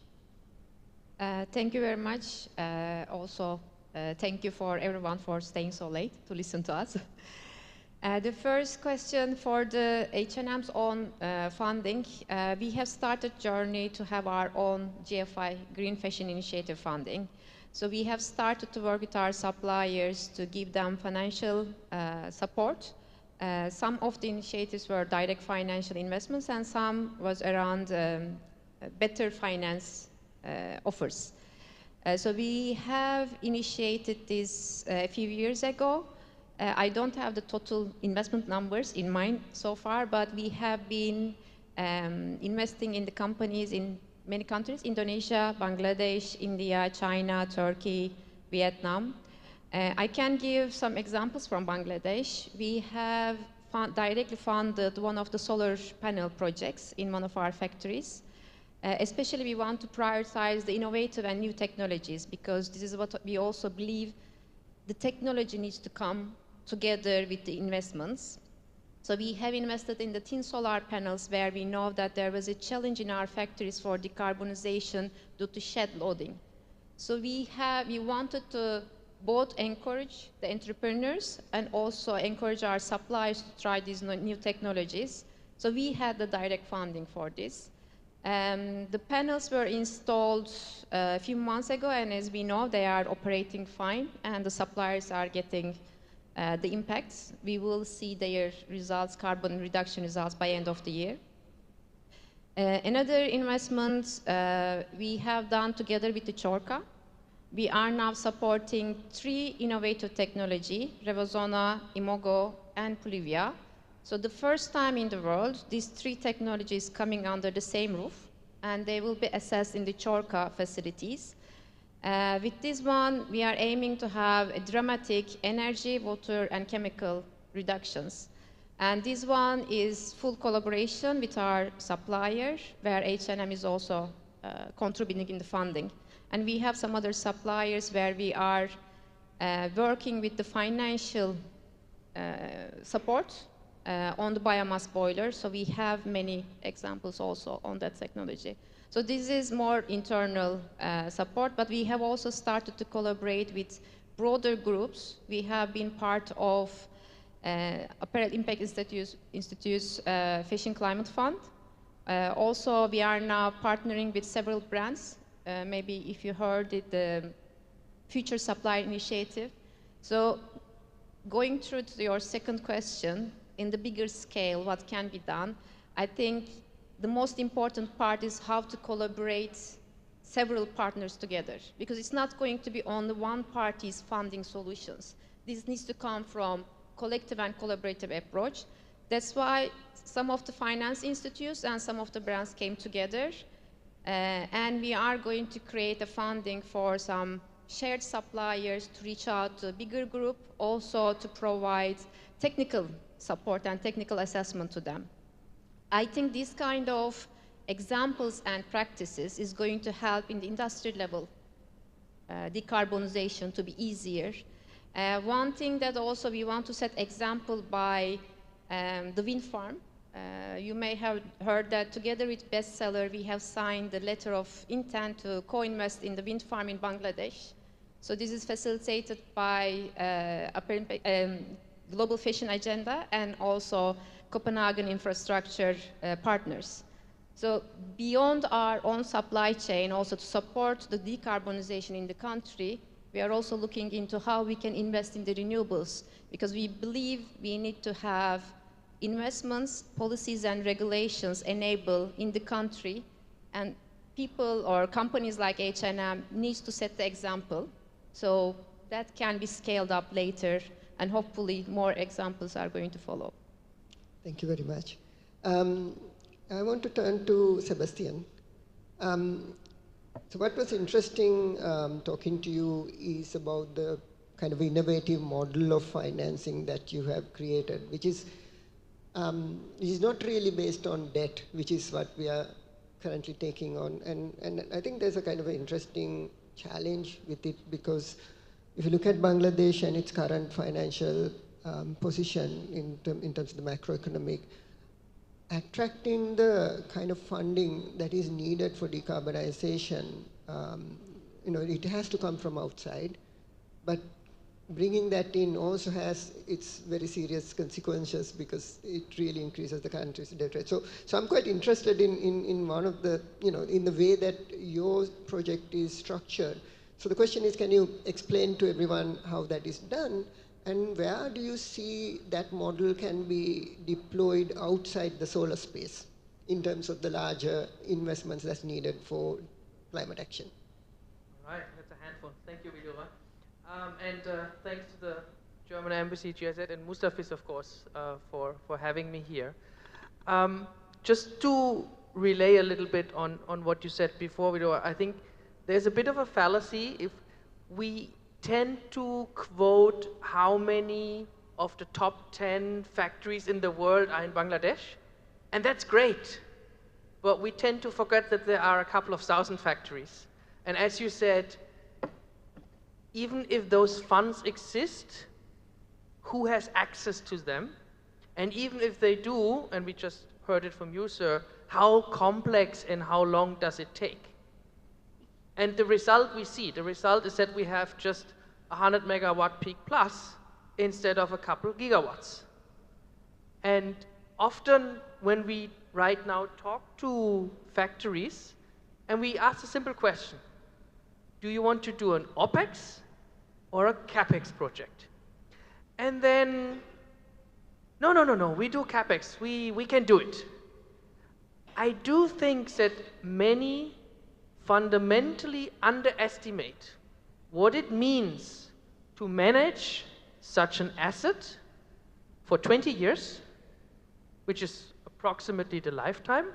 Thank you very much. Thank you for everyone for staying so late to listen to us. The first question for the H&M's own funding, we have started journey to have our own GFI, Green Fashion Initiative funding. So we have started to work with our suppliers to give them financial support. Some of the initiatives were direct financial investments and some was around better finance offers. So we have initiated this a few years ago. I don't have the total investment numbers in mind so far, but we have been investing in the companies in many countries: Indonesia, Bangladesh, India, China, Turkey, Vietnam. I can give some examples from Bangladesh. We have directly funded one of the solar panel projects in one of our factories. Especially we want to prioritize the innovative and new technologies, because this is what we also believe the technology needs to come together with the investments. So we have invested in the thin solar panels where we know that there was a challenge in our factories for decarbonization due to shed loading. So we wanted to both encourage the entrepreneurs and also encourage our suppliers to try these new technologies. So we had the direct funding for this. The panels were installed a few months ago, and as we know, they are operating fine, and the suppliers are getting the impacts. We will see their results, carbon reduction results, by end of the year. Another investment we have done together with the Chorka. We are now supporting 3 innovative technology: Revozona, Imogo, and Pluvia. So the first time in the world, these 3 technologies coming under the same roof, and they will be assessed in the Chorka facilities. With this one, we are aiming to have a dramatic energy, water, and chemical reductions. And this one is full collaboration with our supplier, where H&M is also contributing in the funding. And we have some other suppliers where we are working with the financial support on the biomass boiler. So we have many examples also on that technology. So this is more internal support, but we have also started to collaborate with broader groups. We have been part of Apparel Impact Institute's Fashion Climate Fund. Also, we are now partnering with several brands. Maybe if you heard it, the Future Supply Initiative. So going through to your second question, in the bigger scale, what can be done? I think the most important part is how to collaborate several partners together, because it's not going to be only one party's funding solutions. This needs to come from collective and collaborative approach. That's why some of the finance institutes and some of the brands came together, and we are going to create a funding for some shared suppliers to reach out to a bigger group, also to provide technical support and technical assessment to them. I think this kind of examples and practices is going to help in the industry level decarbonization to be easier. One thing that also we want to set example by the wind farm. You may have heard that together with Bestseller, we have signed the letter of intent to co-invest in the wind farm in Bangladesh. So this is facilitated by Global Fashion Agenda and also Copenhagen infrastructure partners. So beyond our own supply chain, also to support the decarbonization in the country, we are also looking into how we can invest in the renewables, because we believe we need to have investments, policies, and regulations enabled in the country, and people or companies like H&M needs to set the example. So that can be scaled up later, and hopefully more examples are going to follow. Thank you very much. I want to turn to Sebastian. So what was interesting talking to you is about the kind of innovative model of financing that you have created, which is not really based on debt, which is what we are currently taking on. And I think there's a kind of an interesting challenge with it, because if you look at Bangladesh and its current financial position in terms of the macroeconomic, attracting the kind of funding that is needed for decarbonization, it has to come from outside, but bringing that in also has its very serious consequences, because it really increases the country's debt rate. So I'm quite interested in one of the, in the way that your project is structured. So the question is, can you explain to everyone how that is done? And where do you see that model can be deployed outside the solar space in terms of the larger investments that's needed for climate action? All right, that's a handful. Thank you, Vidura. And thanks to the German Embassy, GIZ, and Mustafis, of course, for having me here. Just to relay a little bit on what you said before, Vidura, I think there's a bit of a fallacy if we tend to quote how many of the top 10 factories in the world are in Bangladesh, and that's great, but we tend to forget that there are a couple of thousand factories. And as you said, even if those funds exist, who has access to them? And even if they do, and we just heard it from you, sir, how complex and how long does it take? And the result we see, the result is that we have just 100 megawatt peak plus instead of a couple gigawatts. And often when we right now talk to factories and we ask a simple question, do you want to do an OPEX or a CAPEX project? And then, no, we do CAPEX, we can do it. I do think that many fundamentally underestimate what it means to manage such an asset for 20 years, which is approximately the lifetime